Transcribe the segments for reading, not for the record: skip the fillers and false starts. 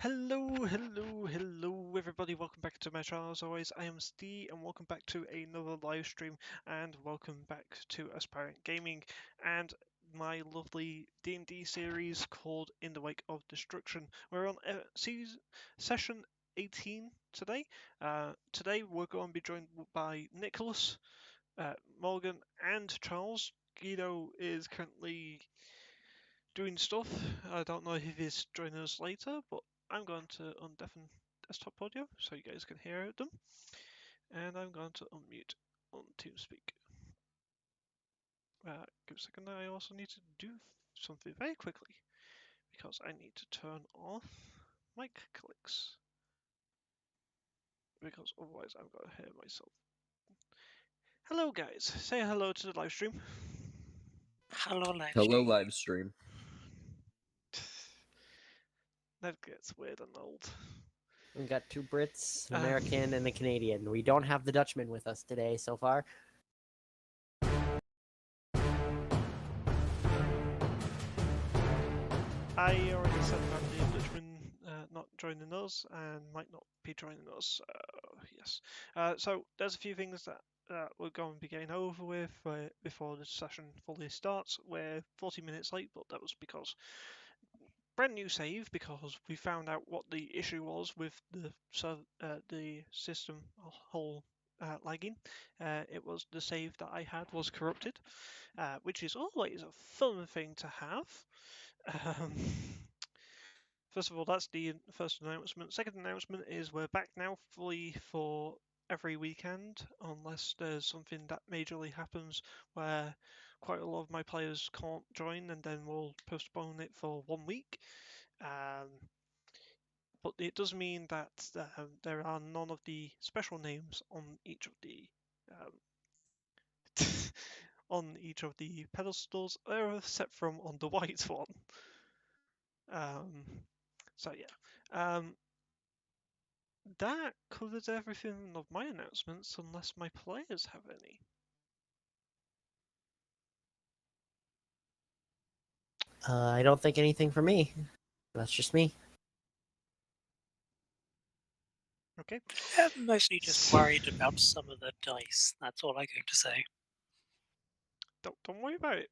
Hello, everybody. Welcome back to my channel. As always, I am Steve, and welcome back to another live stream, and welcome back to Aspirant Gaming and my lovely D&D series called In the Wake of Destruction. We're on session 18 today. Today we're going to be joined by Nicholas, Morgan, and Charles. Guido is currently doing stuff. I don't know if he's joining us later, but I'm going to undeafen desktop audio so you guys can hear them. And I'm going to unmute on TeamSpeak. Give a second, I also need to do something very quickly because I need to turn off mic clicks because otherwise I'm going to hear myself. Hello guys, say hello to the live stream. Hello, live Hello, stream. live stream. That gets weird and old. We've got two Brits, an American, and a Canadian. We don't have the Dutchman with us today so far. I already said about the Dutchman not joining us and might not be joining us. Yes. So there's a few things that we're going to be getting over with before the session fully starts. We're 40 minutes late, but that was because brand new save because we found out what the issue was with the system whole lagging. It was the save that I had was corrupted, which is always a fun thing to have. First of all, that's the first announcement. Second announcement is we're back now fully for every weekend, unless there's something that majorly happens where quite a lot of my players can't join, and then we'll postpone it for 1 week. But it does mean that there are none of the special names on each of the on each of the pedestals, except from on the white one. So yeah, that covers everything of my announcements, unless my players have any. I don't think anything for me. That's just me. Okay. I'm mostly just worried about some of the dice. That's all I'm going to say. Don't worry about it.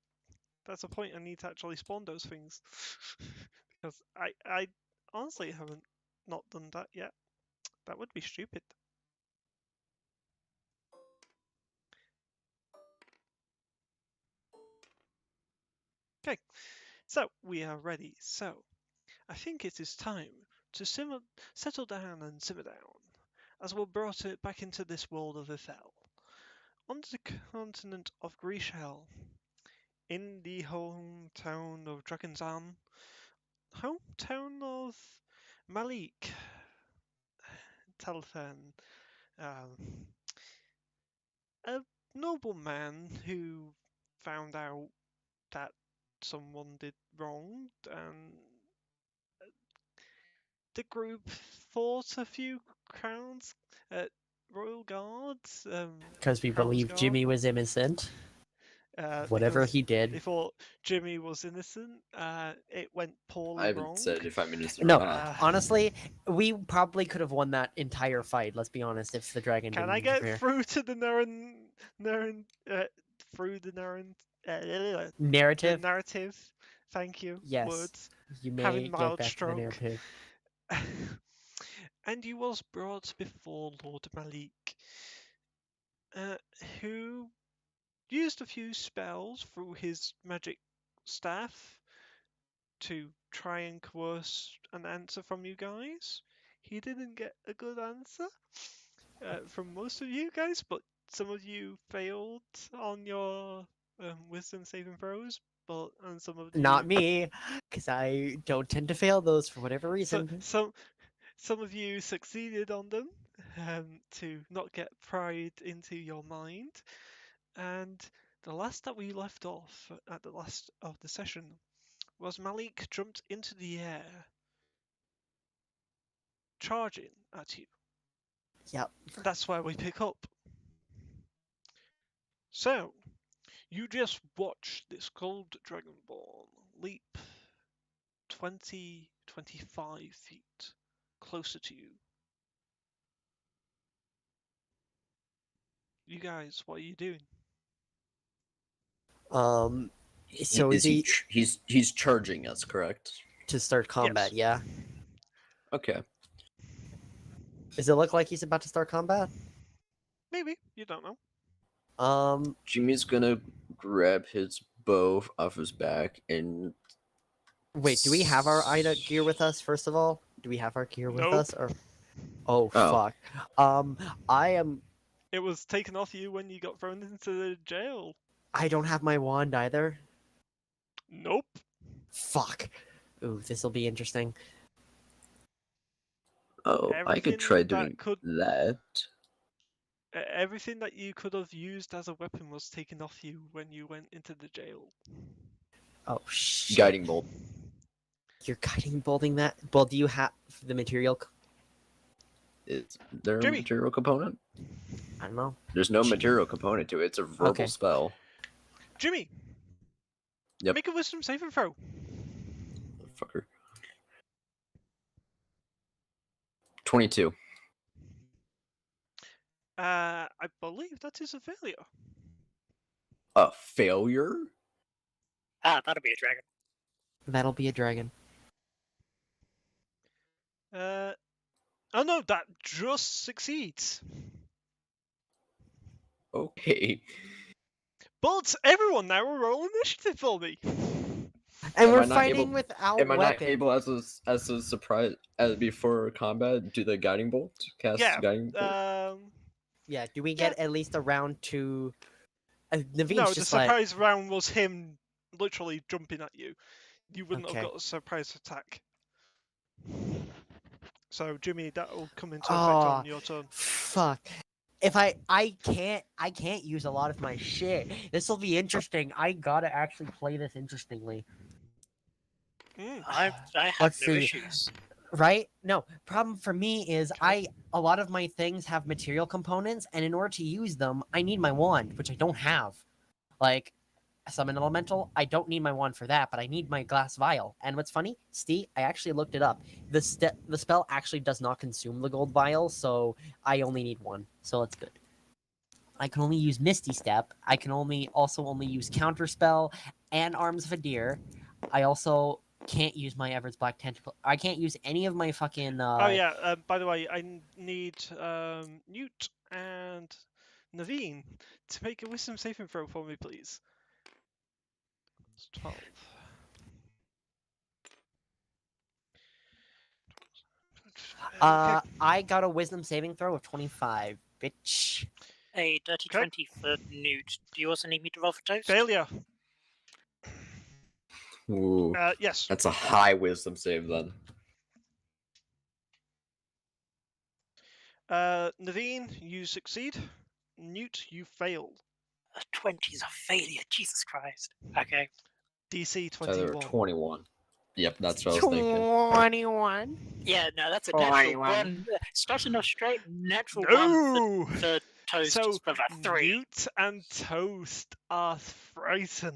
That's the point. I need to actually spawn those things because I honestly haven't not done that yet. That would be stupid. Okay, so we are ready. So I think it is time to settle down and simmer down, as we're brought it back into this world of Ethel, on the continent of Grishel, in the hometown of Dragonzan, hometown of Malik Telfan, a nobleman who found out that someone did wrong, and the group fought a few crowns, royal guards, Because we believe Guard. Jimmy was innocent. Whatever he did. They thought Jimmy was innocent. It went poorly I haven't wrong. said if I'm innocent No, or not. honestly, we probably could have won that entire fight, let's be honest, if the dragon Can didn't I get interfere. through to the through the the Narrative? narrative? Thank you. Yes. Words. You may Having get mild back to the stroke. narrative. And he was brought before Lord Malik, who used a few spells through his magic staff to try and coerce an answer from you guys. He didn't get a good answer from most of you guys, but some of you failed on your wisdom saving throws, and some of you... Not me, because I don't tend to fail those for whatever reason. Some of you succeeded on them to not get pride into your mind. And the last that we left off at the last of the session was Malik jumped into the air, charging at you. Yep. And that's where we pick up. So, you just watched this gold dragonborn leap 20-25 feet closer to you. You guys, what are you doing? Um, so is he He's charging us, correct? to start combat? Yes. Yeah. Okay. Does it look like he's about to start combat? Maybe. You don't know. Jimmy's gonna grab his bow off his back and Wait, do we have our Ida gear with us, first of all? Do we have our gear with Nope. us? Or Oh, Oh. fuck. I am... It was taken off you when you got thrown into the jail. I don't have my wand either. Nope. Fuck. Ooh, this'll be interesting. I Everything could try that doing could- that. Everything that you could have used as a weapon was taken off you when you went into the jail. Oh, shit. Guiding bolt. You're guiding bolting that? Well, do you have the material? Is there a Jimmy. material component? I don't know. There's no material component to it. It's a verbal Okay. spell. Jimmy! Yep. Make a wisdom saving throw. Fucker. 22. I believe that is a failure. A failure? Ah, that'll be a dragon. That'll be a dragon. Oh no, that just succeeds. Okay. But everyone now will roll initiative for me. And Am I we're not fighting able- without Am I weapons. not able as a surprise as before combat do the guiding bolt? Cast Yeah, guiding bolt? Yeah, do we get at least a round to... Naveen's No, the just like... surprise round was him literally jumping at you. You wouldn't Okay. have got a surprise attack. So Jimmy, that will come into effect Aw. on your turn. Fuck. If I can't use a lot of my shit. This will be interesting. I gotta actually play this interestingly. Mm. I have Let's no see. issues. Right? No, problem for me is a lot of my things have material components, and in order to use them, I need my wand, which I don't have. Like, summon elemental, I don't need my wand for that, but I need my glass vial. And what's funny, Steve, I actually looked it up. The spell actually does not consume the gold vial, so I only need one. So that's good. I can only use Misty Step. I can also only use Counterspell and Arms of a Deer. I also can't use my Everett's Black Tentacle. I can't use any of my fucking. Oh yeah. By the way, I need Newt and Naveen to make a wisdom saving throw for me, please. It's 12. I got a Wisdom saving throw of 25, bitch. A dirty Okay. 20 for Newt. Do you also need me to roll for toast? Failure. Ooh. Yes. That's a high wisdom save then. Naveen, you succeed. Newt, you fail. A 20 is a failure. Jesus Christ. Okay. DC So they were 21. 21. Yep, that's what I was thinking. 21. Yeah, no, that's a natural 21. one. Starting off straight, natural one No! for toast So, is for the 3. Newt and Toast are frightened.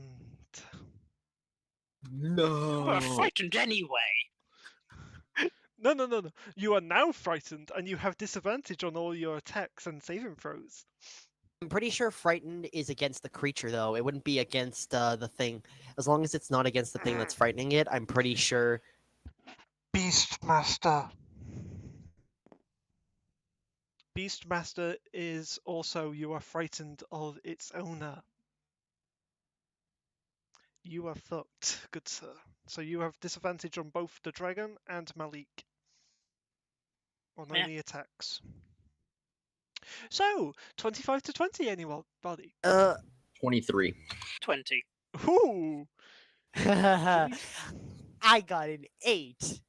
No. We're frightened anyway. No. You are now frightened, and you have disadvantage on all your attacks and saving throws. I'm pretty sure frightened is against the creature, though. It wouldn't be against the thing. As long as it's not against the thing that's frightening it, I'm pretty sure. Beastmaster. Beastmaster is also you are frightened of its owner. You are fucked, good sir. So you have disadvantage on both the dragon and Malik. On Yeah. any attacks. So, 25 to 20, anybody? 23. 20. Ooh! I got an 8.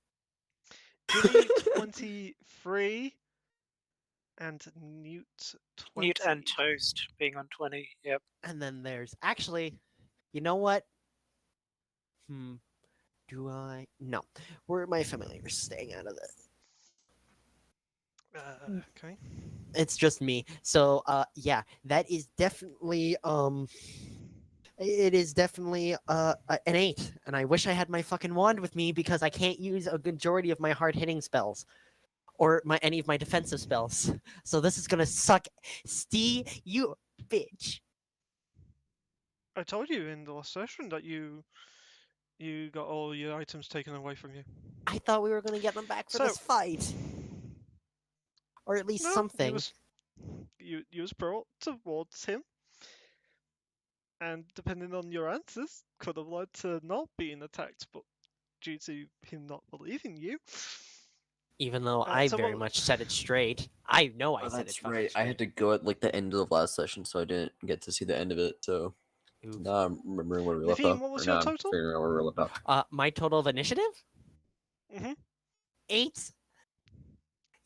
Jimmy, 23. And Newt, 20. Newt and toast being on 20. Yep. And then there's actually, you know what? Do I? No. Where are my familiars staying out of this? Okay. It's just me. So, yeah, that is definitely, it is definitely, an 8. And I wish I had my fucking wand with me because I can't use a majority of my hard-hitting spells. or any of my defensive spells. So this is gonna suck. Steve, you bitch. I told you in the last session that you got all your items taken away from you. I thought we were gonna get them back for So this fight, or at least no, something. you was brought towards him, and depending on your answers, could have led to not being attacked, but due to him not believing you. Even though I so very what- much said it straight. I know I Oh, said it that's fucking right. I straight. had to go at like the end of the last session, so I didn't get to see the end of it. So Oof. now I'm remembering where we left Naveen, off. what was Or your now I'm total? figuring out where we left off. My total of initiative? Mhm. 8.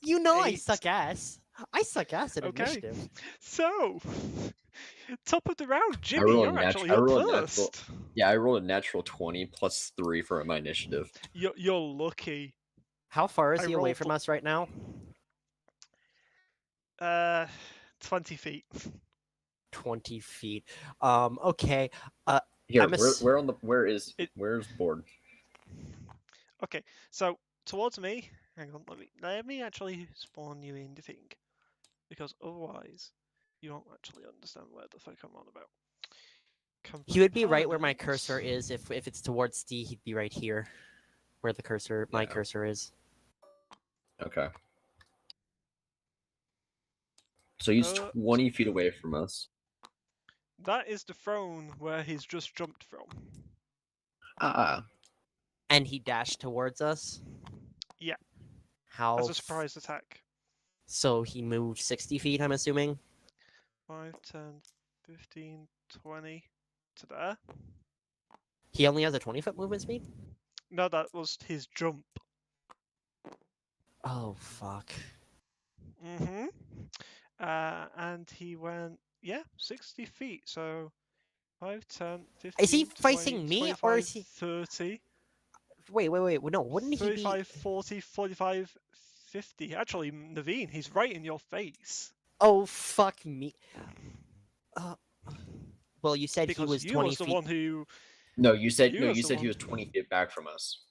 You know I 8. suck ass. I suck ass at Okay. initiative. So, top of the round, I Jimmy, rolled a you're nat- actually I up rolled a natural- first. Yeah, I rolled a natural 20 plus 3 for my initiative. You're lucky. How far is I he away rolled from us right now? 20 feet. 20 feet. Okay. Here, I'm ass- where's It- board? Okay, so towards me. Hang on, let me actually spawn you in the thing, because otherwise you won't actually understand where the fuck I'm on about. He would be right where my Components. cursor is. If it's towards D, he'd be right here, where the cursor, my Yeah. cursor is. Okay. So he's Uh, 20 feet away from us. That is the throne where he's just jumped from. Ah. And he dashed towards us. Yeah. How? As a surprise attack. So he moved 60 feet. I'm assuming. 5, 10, 15, 20 to there. He only has a 20-foot movement speed. No, that was his jump. Oh fuck. Mm-hmm. And he went, 60 feet. So 5, 10, 15, Is he 20, facing me, 25, or is he? 30, Wait. No, wouldn't he be? 35, 40, 45, 50. Actually, Naveen, he's right in your face. Oh fuck me. Well, you said he Because was you 20 was the feet. one who... No, you said You no. was You the said he one- was 20 feet back from us.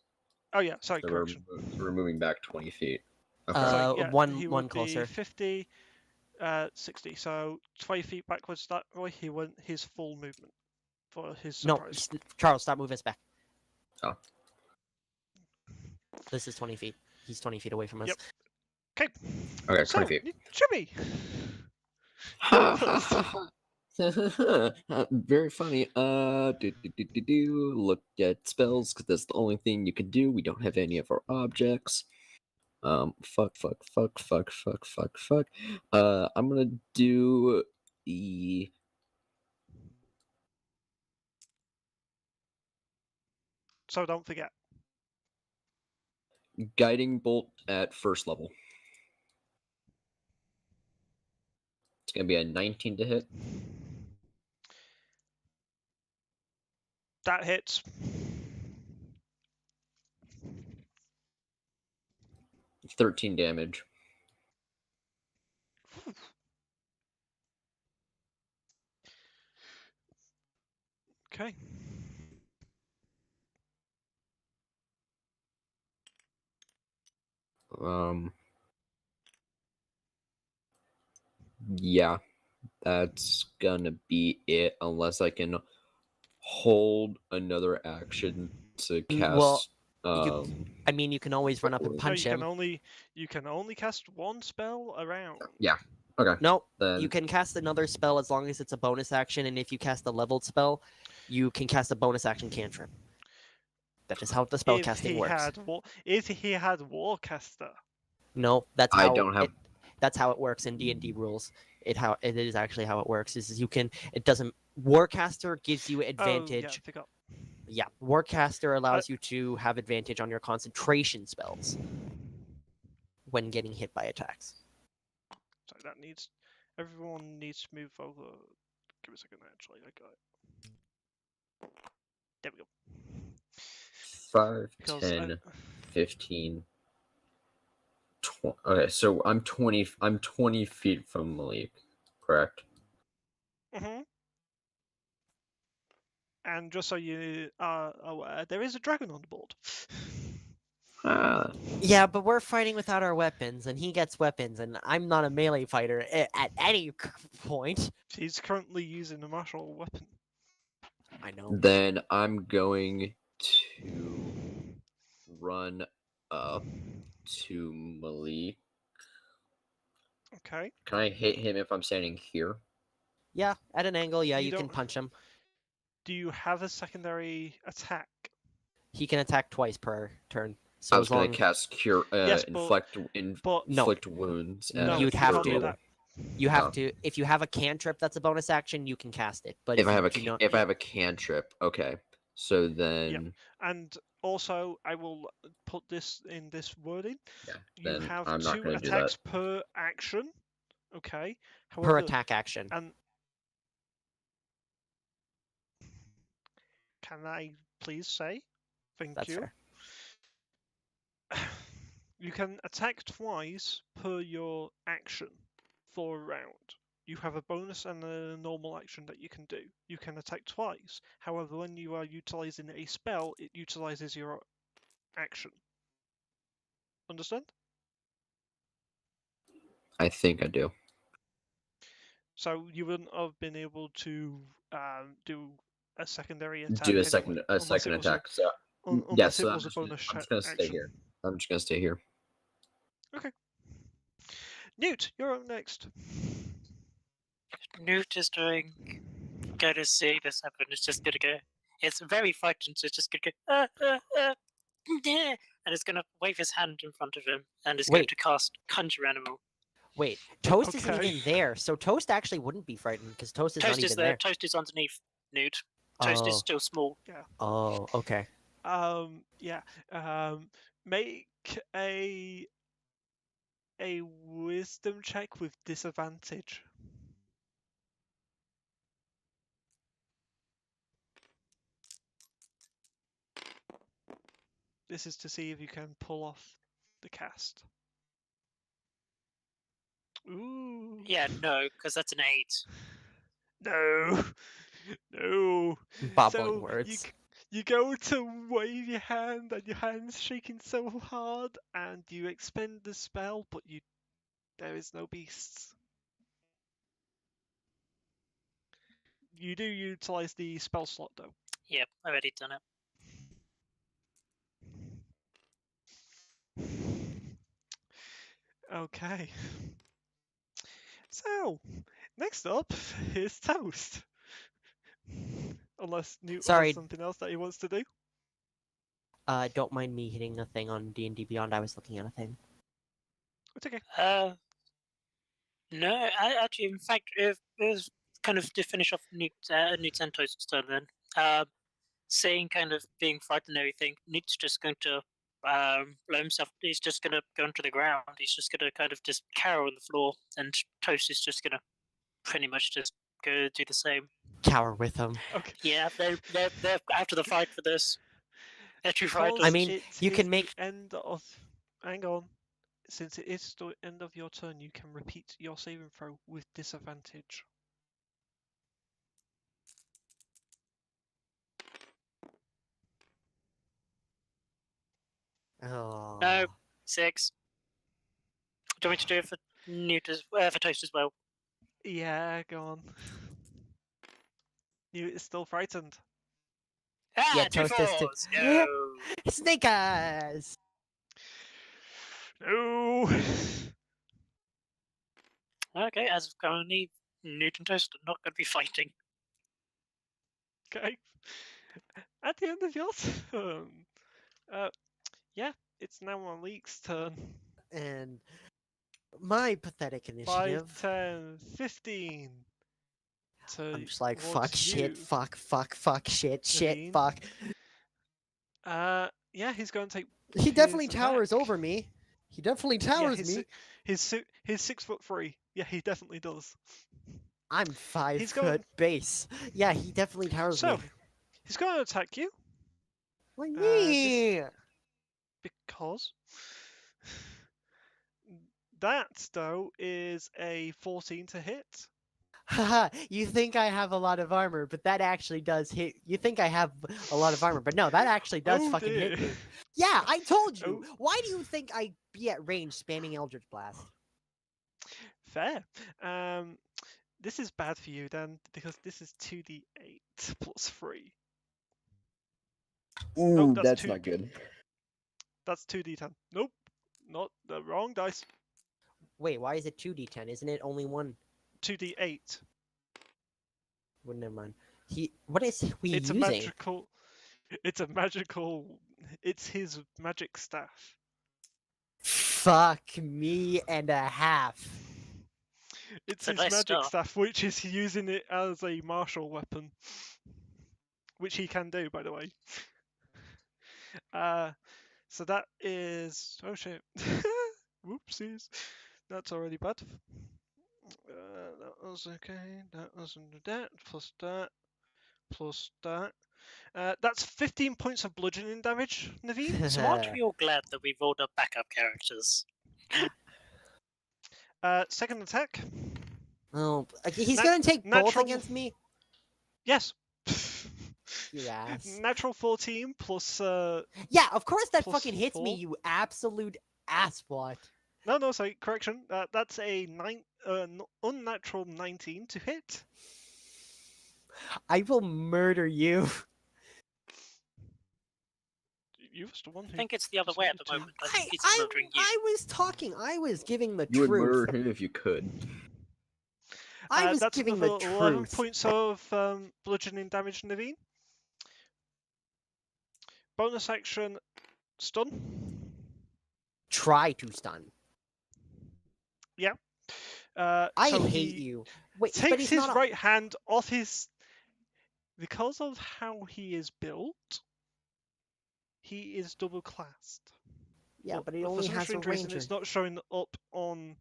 Oh yeah, sorry, So correction. we're moving back 20 feet. Okay. So, yeah, one he one would closer. be 50, 60. So 20 feet backwards that way, he went his full movement for his No, surprise. Charles, stop moving us back. Oh. This is 20 feet. He's 20 feet away from us. Yep. Okay. Okay, So, 20 feet. Jimmy! Very funny. Look at spells because that's the only thing you can do. We don't have any of our objects. Fuck. I'm gonna do the So don't forget. guiding bolt at first level. It's gonna be a 19 to hit. That hits. 13 damage. Okay. Yeah, that's gonna be it. Unless I can hold another action to Well, cast. I mean, you can always run up and No, punch no, him. you can only cast one spell around. Yeah. Okay. No, Then you can cast another spell as long as it's a bonus action, and if you cast a leveled spell, you can cast a bonus action cantrip. That is how the spell casting works. If he had Warcaster. No, that's I how don't have. that's how it works in D&D rules. It is actually how it works. Is you can it doesn't Warcaster gives you Oh, yeah, I advantage. forgot. Yeah, Warcaster allows you to have advantage on your concentration spells when getting hit by attacks. So everyone needs to move over. Give me a second, actually. I got it. There we go. 5, Because 10, 15, 20. Okay, so I'm 20. I'm 20 feet from Malik, correct? Mm-hmm. And just so you are aware, there is a dragon on the board. Yeah, but we're fighting without our weapons, and he gets weapons, and I'm not a melee fighter at any point. He's currently using a martial weapon. I know. Then I'm going to run up to Malik. Okay. Can I hit him if I'm standing here? Yeah, at an angle, yeah, You you can don't- punch him. Do you have a secondary attack? He can attack twice per turn. I So was as going long to cast cure, Yes, but- inflict No. wounds. No, You'd you have can't to- do that. you have Oh. to, if you have a cantrip that's a bonus action, you can cast it. But If I you have a do not, if I have a cantrip, okay. So then, And also, I will put this in this wording. yeah, You then have I'm not 2 going to do attacks that. per action. Okay. per However, attack action. and can I please say? Thank That's you. fair. You can attack twice per your action for a round. You have a bonus and a normal action that you can do. You can attack twice. However, when you are utilizing a spell, it utilizes your action. Understand? I think I do. So you wouldn't have been able to do a secondary attack. Do a anyway, second unless it was attack. So yeah, unless it so I'm was a just gonna, bonus I'm just gonna stay action. here. I'm just gonna stay here. Newt, you're up next. Newt is going to see this happen. It's just gonna go. It's very frightened, so it's just gonna go. Yeah, and it's gonna wave his hand in front of him, and it's going Wait. to cast Conjure Animal. Wait, Toast isn't Okay. even there, so Toast actually wouldn't be frightened because Toast is not Toast even is there. there. Toast is underneath Newt. Toast is Oh, still small. oh, okay. Yeah. Make a wisdom check with disadvantage. This is to see if you can pull off the cast. Ooh. Yeah, no, because that's an 8. No. No. Bobbling So words. you go to wave your hand and your hand's shaking so hard and you expend the spell, but there is no beasts. You do utilize the spell slot though. Yep, already done it. Okay. So, next up is Toast. Unless Newt Sorry. has something else that he wants to do. Don't mind me hitting a thing on D&D Beyond. I was looking at a thing. It's okay. No, actually, in fact, it was kind of to finish off Newt's and Toast's turn then. Saying kind of being frightened and everything, Newt's just going to blow himself. He's just going to go onto the ground. He's just going to kind of just cower on the floor, and Toast is just going to pretty much just go do the same. Cower with him. Okay. Yeah, they're after the fight for this. They're too frightened. Because I mean, it you is can the make- end of. Hang on. Since it is the end of your turn, you can repeat your saving throw with disadvantage. Oh. No, 6. Do you want me to do it for Newt for Toast as well? Yeah, go on. Newt is still frightened. Ah, Yeah, two Toast is too. fours. No. Snake eyes! No. Okay, as of currently, Newt and Toast are not going to be fighting. Okay. At the end of your turn. Yeah, it's now Malik's turn. And my pathetic 5, initiative. 10, 15. I'm just like, towards fuck, shit, you. fuck, shit, Naveen. fuck. Yeah, he's going to take. He definitely his towers attack. over me. He definitely Yeah, towers me. he's 6'3". Yeah, he definitely does. I'm 5 He's foot going- base. Yeah, he definitely towers So, me. he's going to attack you Like this- me. because that though is a 14 to hit. Haha, you think I have a lot of armor, but that actually does hit. You think I have a lot of armor, but no, that actually does Oh fucking dear. hit me. Yeah, I told you. Oh. Why do you think I be at range spamming Eldritch Blast? Fair. This is bad for you then, because this is 2d8 plus 3. Ooh, that's that's two- not good. That's 2d10. Nope, not the wrong dice. Wait, why is it 2d10? Isn't it only one? 2d8. Well, never mind. What is he It's using? a magical. It's a magical. It's his magic staff. Fuck me and a half. It's So his nice magic stuff. staff, which is using it as a martial weapon, which he can do, by the way. So that is. Oh shit. Whoopsies. That's already bad. That was okay. That wasn't that. Plus that. Plus that. That's 15 points of bludgeoning damage, Naveen. So aren't we all glad that we've rolled up backup characters? Second attack. Oh, he's Nat- gonna take both natural- against me? Yes. You ass. Natural 14 plus. Yeah, of course that Plus fucking hits me, 4. you absolute asswat. No, sorry, correction. That's a unnatural 19 to hit. I will murder you. You was the one who. I think it's the other way at the decided to- moment. I think it's murdering you. I was talking. I was giving the You would truth. murder him if you could. I was that's giving the another 11 truth. points of bludgeoning damage, Naveen. Bonus action, stun. Try to stun. I So hate he you. Wait, but takes he's his not. right hand off his. Because of how he is built, he is double classed. Yeah, Well, but he for only some has a strange reason, ranger. it's not showing up on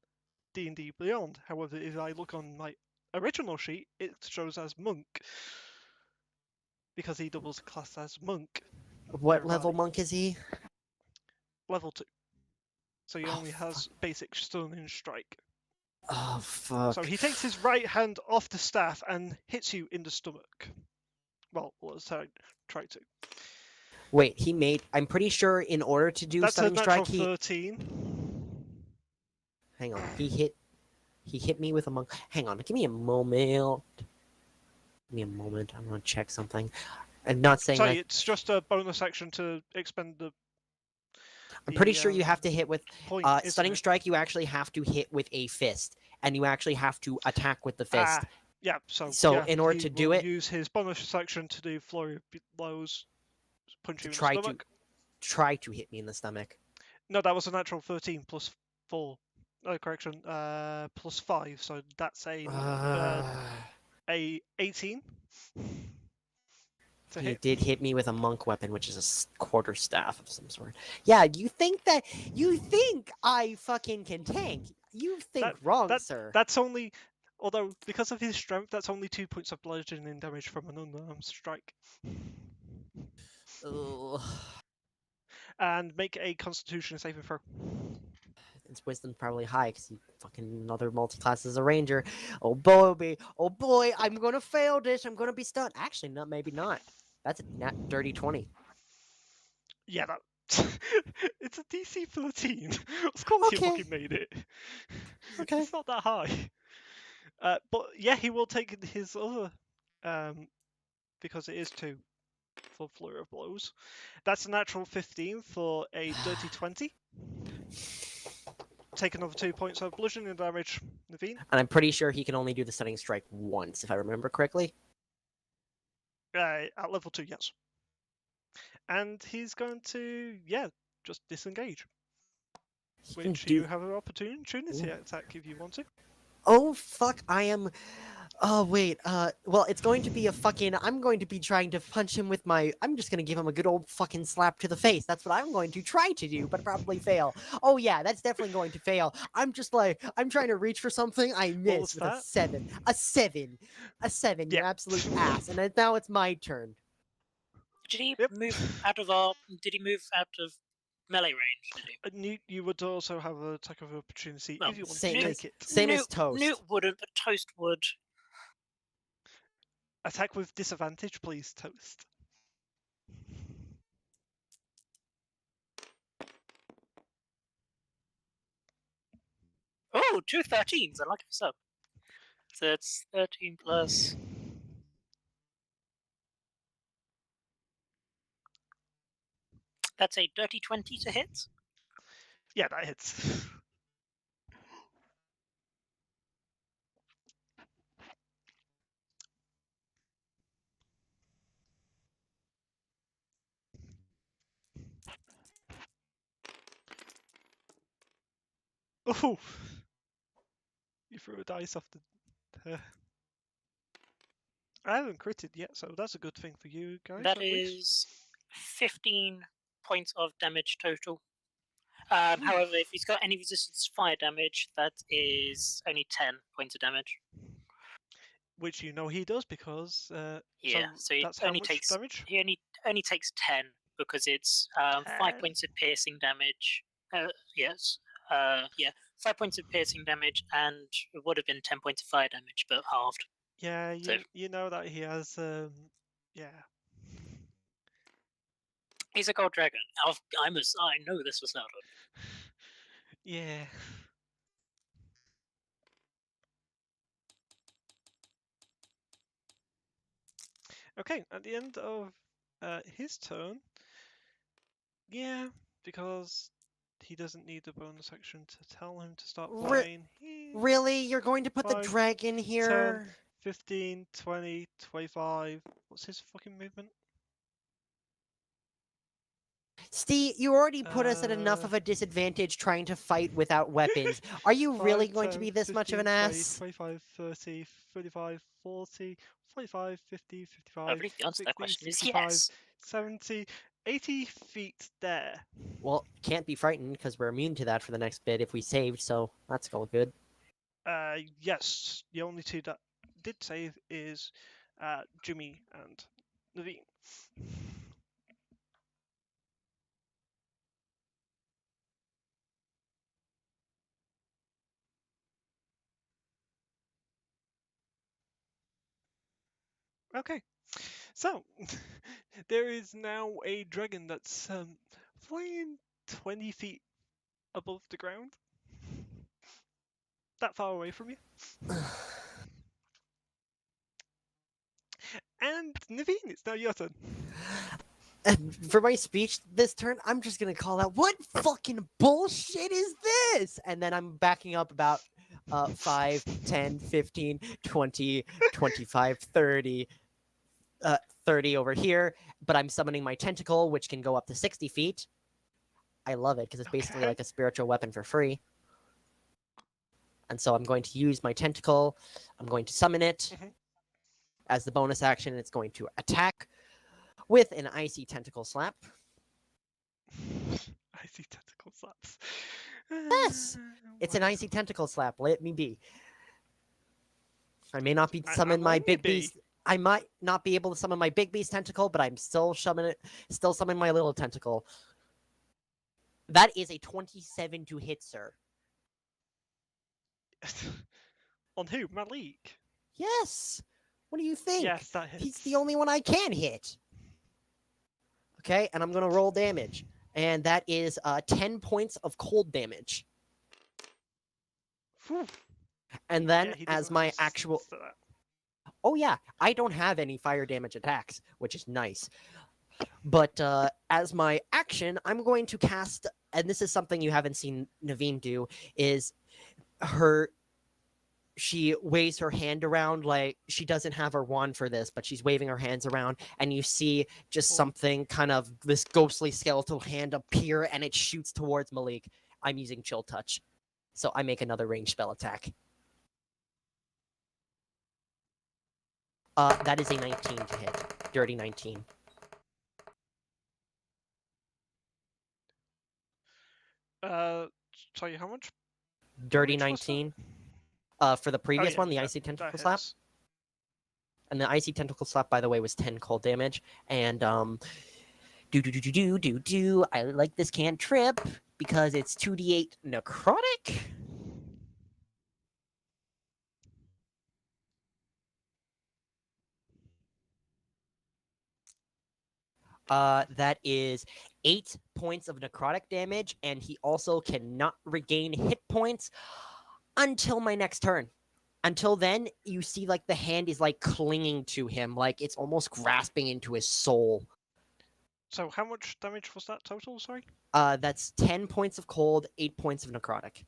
D&D Beyond. However, if I look on my original sheet, it shows as monk because he doubles class as monk, What nearby. level monk is he? level 2. So he Oh, only has basic stun and strike. Oh fuck. So he takes his right hand off the staff and hits you in the stomach. Well, let's try to. Wait, he made. I'm pretty sure in order to do That's a stunning natural strike, he. 13. Hang on. He hit me with a monk. Hang on. Give me a moment. Give me a moment. I'm gonna check something. I'm not saying. Sorry, it's just a bonus action to expend the. I'm pretty sure you have to hit with point. isn't stunning it? strike. You actually have to hit with a fist, and you actually have to attack with the fist. Yeah, so So yeah, in order he to do will it- use his bonus action to do flurry of blows, punch you in the try to- stomach. Try to hit me in the stomach. No, that was a natural 13 plus 4. Correction, plus 5. So that's a 18. To He hit. did hit me with a monk weapon, which is a quarter staff of some sort. Yeah, you think I fucking can tank? You think wrong, sir. That's only, although because of his strength, that's only 2 points of bludgeoning damage from an unarmed strike. Ugh. And make a Constitution saving throw. His wisdom's probably high because he fucking another multi-class as a ranger. Oh boy, I'm gonna fail this. I'm gonna be stunned. Actually, not maybe not. That's a dirty 20. Yeah, that. It's a DC 13. Of course you Okay. fucking made it. Okay. It's not that high. But yeah, he will take his other, because it is 2 for flurry of blows. That's a natural 15 for a dirty 20. Take another 2 points of bludgeoning damage, Naveen. And I'm pretty sure he can only do the stunning strike once, if I remember correctly. At level 2, yes. And he's going to, just disengage. He can Which do- you have an opportunity attack if you want to. Oh fuck! I am. Oh wait. Well, it's going to be a fucking. I'm going to be trying to punch him with my. I'm just gonna give him a good old fucking slap to the face. That's what I'm going to try to do, but probably fail. Oh yeah, that's definitely going to fail. I'm just like I'm trying to reach for something. I was miss with a that? 7. A 7. A 7. You Yeah. absolute ass. And now it's my turn. Did he Yep. move out of our? Did he move out of melee range? Did he? And you would also have an attack of opportunity Well, if you want same to as- take it. Same as Newt- Toast. Newt wouldn't, but Toast would. Attack with disadvantage, please, Toast. Oh, 2 13s. I like this up. So it's 13 plus. That's a dirty 20 to hit. Yeah, that hits. Oh! You threw a dice off the. I haven't critted yet, so that's a good thing for you guys. That at least. is 15 points of damage total. However, if he's got any resistance to fire damage, that is only 10 points of damage. Which you know he does because. Yeah, so he that's how only much takes damage? he only takes 10 because it's 5 10. points of piercing damage. Yes, yeah, 5 points of piercing damage, and it would have been 10 points of fire damage, but halved. Yeah, So- you know that he has. Yeah. He's a gold dragon. I know this was not. Yeah. Okay, at the end of his turn, yeah, because he doesn't need the bonus action to tell him to start flying. Really? You're going to put the 5, dragon here? 15, 20, 25. What's his fucking movement? Steve, you already put us at enough of a disadvantage trying to fight without weapons. Are you 5, really going to 10, be this much of 15, an 20, ass? 25, 30, 35, 40, 45, 50, I 55, believe the answer to that 60, question is 65, yes. 70, 80 feet there. Well, can't be frightened because we're immune to that for the next bit if we saved, so that's all good. Yes, the only two that did save is Jimmy and Naveen. Okay, so there is now a dragon that's flying 20 feet above the ground. That far away from you. And Naveen, it's now your turn. And for my speech this turn, I'm just gonna call out, what fucking bullshit is this? And then I'm backing up about 5, 10, 15, 20, 25, 30, 30 over here, but I'm summoning my tentacle, which can go up to 60 feet. I love it because it's basically Okay. like a spiritual weapon for free. And so I'm going to use my tentacle. I'm going to summon it Mhm. as the bonus action. It's going to attack with an icy tentacle slap. I see tentacle slaps. Yes! It's an Why icy so- tentacle slap. Let me be. I may not be I'm summon my letting you big be. beast. I might not be able to summon my big beast tentacle, but I'm still summoning my little tentacle. That is a 27 to hit, sir. On who? Malik? Yes. What do you think? Yes, that hits. He's the only one I can hit. Okay, and I'm gonna roll damage, and that is 10 points of cold damage. Whew. And then Yeah, he did as my actual, resist to that. oh yeah, I don't have any fire damage attacks, which is nice. But as my action, I'm going to cast, and this is something you haven't seen Naveen do, is she waves her hand around like she doesn't have her wand for this, but she's waving her hands around, and you see just Oh. something kind of this ghostly skeletal hand appear, and it shoots towards Malik. I'm using Chill Touch, so I make another ranged spell attack. That is a 19 to hit. Dirty 19. Sorry, how much? Dirty Damage was that? 19. For the previous one, the icy tentacle that slap. hits. And the icy tentacle slap, by the way, was 10 cold damage. And do. I like this cantrip because it's 2d8 necrotic. That is 8 points of necrotic damage, and he also cannot regain hit points until my next turn. Until then, you see like the hand is like clinging to him, like it's almost grasping into his soul. So how much damage was that total? Sorry. That's 10 points of cold, 8 points of necrotic.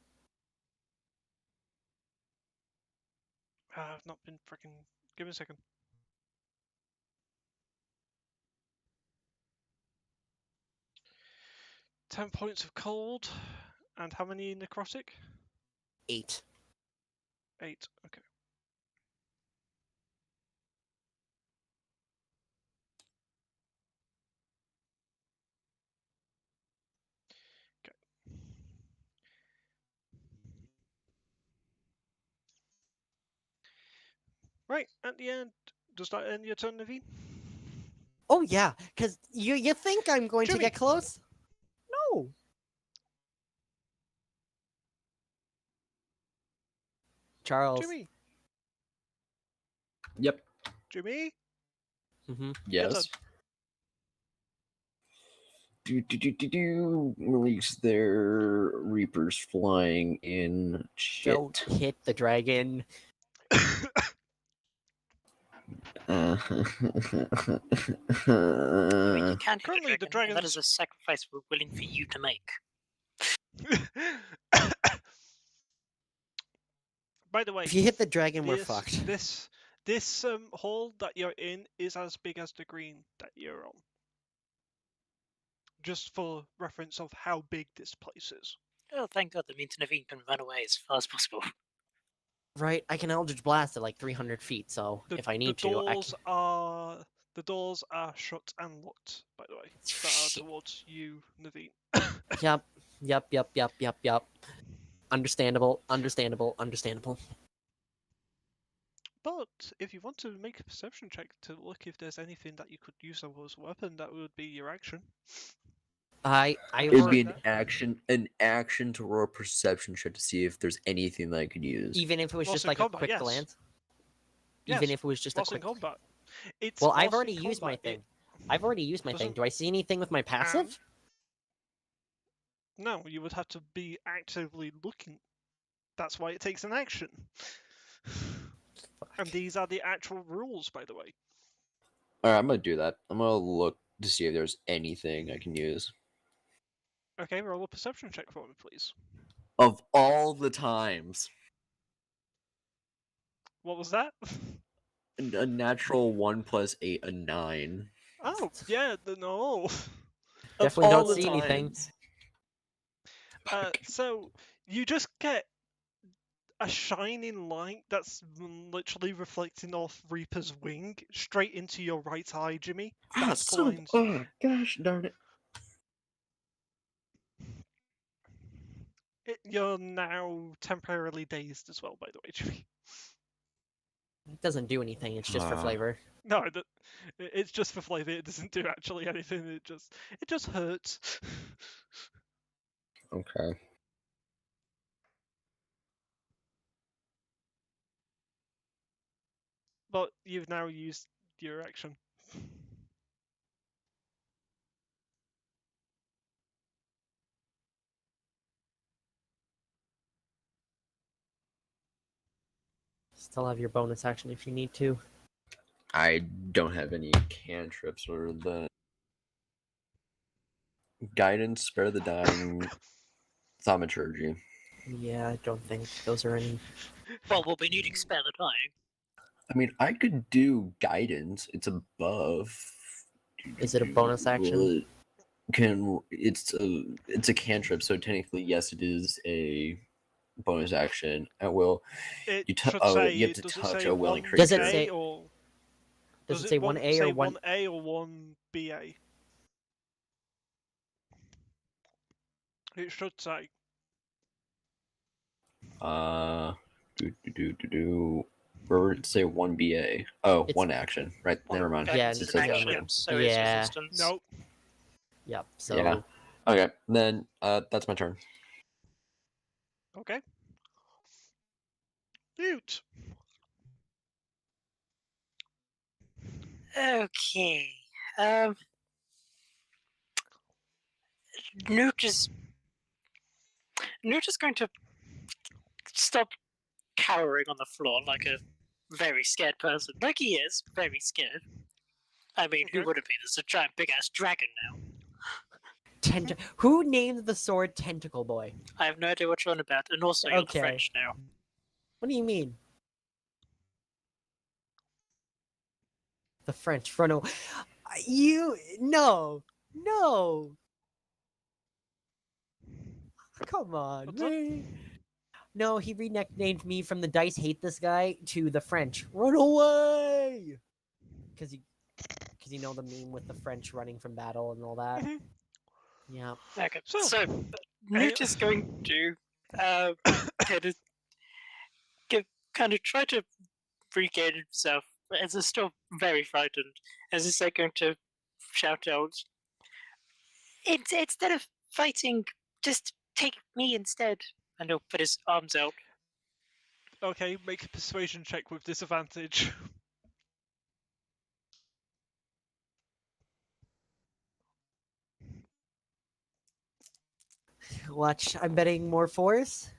I've not been freaking. Give me a second. Ten points of cold, and how many necrotic? 8. 8. Okay. Okay. Right at the end. Does that end your turn, Naveen? Oh yeah, because you think I'm going to Jimmy. get close? No. Charles. Jimmy. Yep. Jimmy. Mm-hmm. Yes. Release their Reapers flying in. Shit. Don't hit the dragon. I mean, you can hit Currently, the the dragon. That is dragons- a sacrifice we're willing for you to make. By the way, If you hit the dragon, we're this fucked. this hall that you're in is as big as the green that you're on. Just for reference of how big this place is. Oh, thank God, that means Naveen can run away as far as possible. Right, I can Eldritch Blast at like 300 feet, so if I need to, I can... The doors are shut and locked, by the way. That are Shit. towards you, Naveen. Yep. Understandable, understandable, understandable. But if you want to make a perception check to look if there's anything that you could use as a weapon, that would be your action. I It'd be already- an action to roll a perception check to see if there's anything that I could use. even if it was Whilst just in like combat, a quick yes. glance. Yes, Even if it was just a whilst in quick. combat. It's Well, I've whilst already in used my combat, thing. I've already used my thing. doesn't- Do I see anything with my passive? No, you would have to be actively looking. That's why it takes an action. And these are the actual rules, by the way. All right, I'm gonna do that. I'm gonna look to see if there's anything I can use. Okay, roll a perception check for me, please. Of all the times, What was that? a natural 1 + 8, a 9. Oh, yeah, no. Definitely Of all don't the see anything. times. So you just get a shining light that's literally reflecting off Reaper's wing straight into your right eye, Jimmy. That's blind. Oh gosh darn it! You're now temporarily dazed as well, by the way, Jimmy. It doesn't do anything. It's just for Ah. flavor. No, it's just for flavor. It doesn't do actually anything. It just hurts. Okay. But you've now used your action. Still have your bonus action if you need to. I don't have any cantrips or the guidance, spare the dying, thaumaturgy. Yeah, I don't think those are any. Well, we'll be needing spare the dying. I mean, I could do guidance. It's a buff. Is it a bonus action? It's a cantrip, so technically yes, it is a bonus action. At will, It you should say. you have to Does it touch say a willing 1A creature. Does it say- or Does it say 1A or 1? 1A or 1BA? It should say. Where would it say 1BA? Oh, It's- one action. Right, Well, never mind. guidance Yeah, It is says an one action, action. so Yeah. is resistance. Nope. Yep. So Yeah. Okay, then that's my turn. Okay. Newt. Okay. Um. Newt is going to stop cowering on the floor like a very scared person. Like he is, very scared. I mean, who Okay. wouldn't be? There's a giant big ass dragon now. Who named the sword Tentacle Boy? I have no idea what you're on about, and also you're Okay. French now. What do you mean? The French run away. No. Come on, What's up? man. No, he renamed me from the Dice Hate This Guy to the French Run Away. Because you know the meme with the French running from battle and all that. Mhm. Yeah. Okay, So, so Newt is going to kind of try to regain himself, as he's still very frightened. As he's going to shout out, Instead of fighting, just take me instead." And he'll put his arms out. Okay, make a persuasion check with disadvantage. Watch, I'm betting more fours.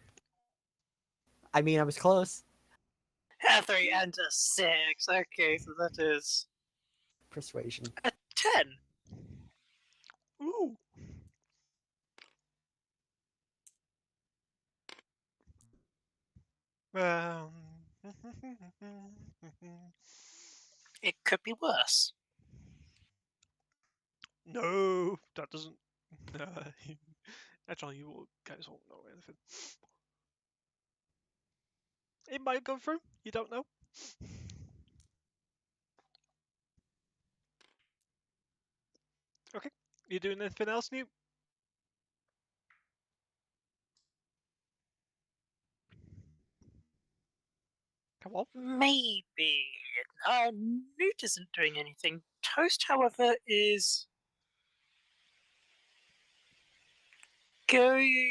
I mean, I was close. A 3 and a 6. Okay, so that is Persuasion. a 10. Ooh. Um. It could be worse. No, that doesn't. Actually, you guys won't know anything. It might go through. You don't know. Okay. You doing anything else new? Come on. Maybe. Newt isn't doing anything. Toast, however, is going.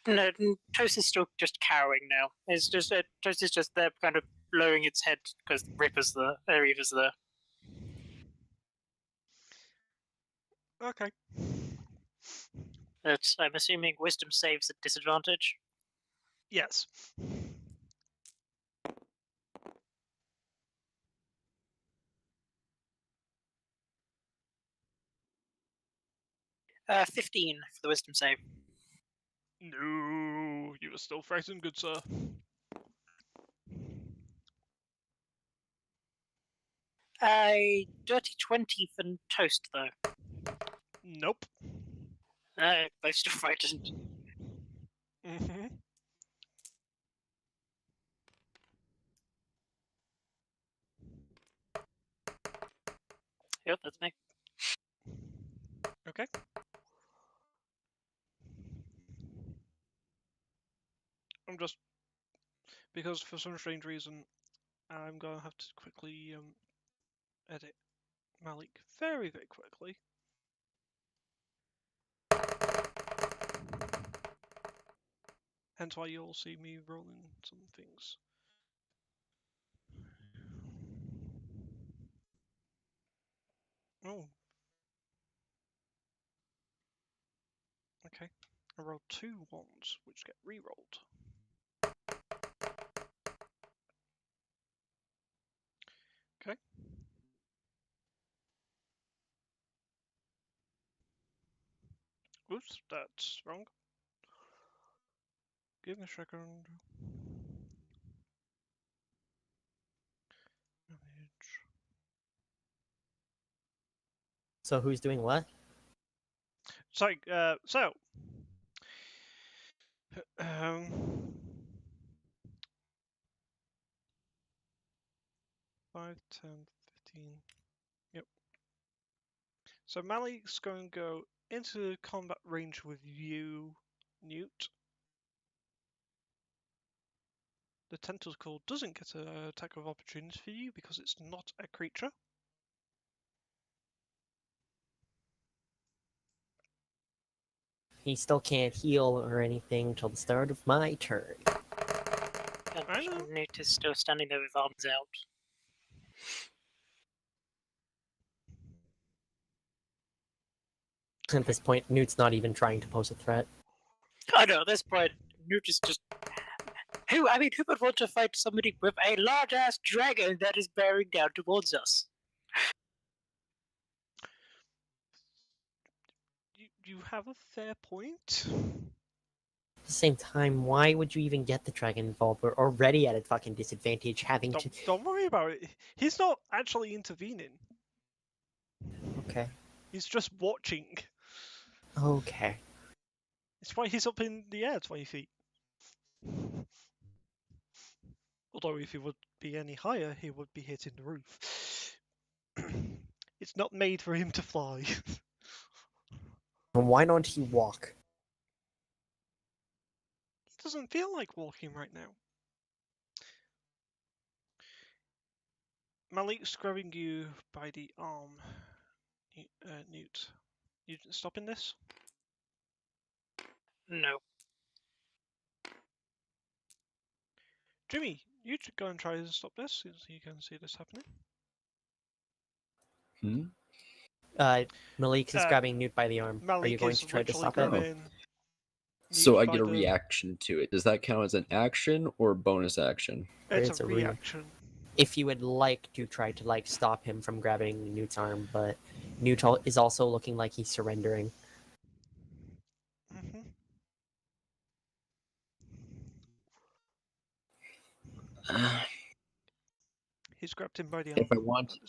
No, Toast is still just cowering now. It's just Toast is just there, kind of lowering its head because Reaper's there. Okay. I'm assuming Wisdom saves at disadvantage. Yes. 15 for the Wisdom save. No, you are still frightened, good sir. A dirty 20 for Toast, though. Nope. Both still frightened. Mm-hmm. Yep, that's me. Okay. I'm just because for some strange reason I'm gonna have to quickly edit Malik very quickly. Hence why you'll see me rolling some things. Oh. Okay. I rolled 2 ones, which get re-rolled. Okay. Oops, that's wrong. Give me a second. Damage. So who's doing what? So, um, 5, 10, 15. Yep. So Malik's going to go into combat range with you, Newt. The tentacle doesn't get an attack of opportunity for you because it's not a creature. He still can't heal or anything till the start of my turn. I know. Newt is still standing there with arms out. At this point, Newt's not even trying to pose a threat. I know, at this point, Newt is just. Who would want to fight somebody with a large ass dragon that is bearing down towards us? You have a fair point. At the same time, why would you even get the dragon involved? We're already at a fucking disadvantage having to. Don't worry about it. He's not actually intervening. Okay. He's just watching. Okay. It's why he's up in the air 20 feet. Although if he would be any higher, he would be hitting the roof. It's not made for him to fly. Why don't he walk? He doesn't feel like walking right now. Malik's grabbing you by the arm. Newt. You stopping this? No. Jimmy, you go and try to stop this, since you can see this happening. Malik is grabbing Newt by the arm. Malik Are you going is to try to literally stop it? grabbing So Newt I by get a the- reaction to it. Does that count as an action or bonus action? It's a reaction. If you would like to try to like stop him from grabbing Newt's arm, but Newt is also looking like he's surrendering. Mm-hmm. He's grabbed him by the arm.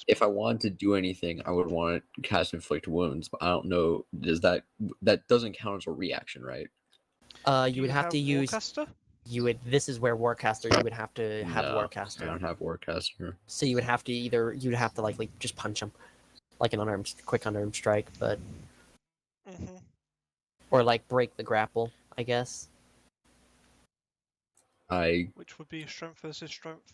If I want to do anything, I would want to cast inflict wounds, but I don't know. Does that doesn't count as a reaction, right? You would have to use. Warcaster? You would. This is where Warcaster. You would have to have No, Warcaster. I don't have Warcaster. So you would have to you'd have to like just punch him, like an quick unarmed strike, but Mm-hmm. or like break the grapple, I guess. Which would be strength versus strength.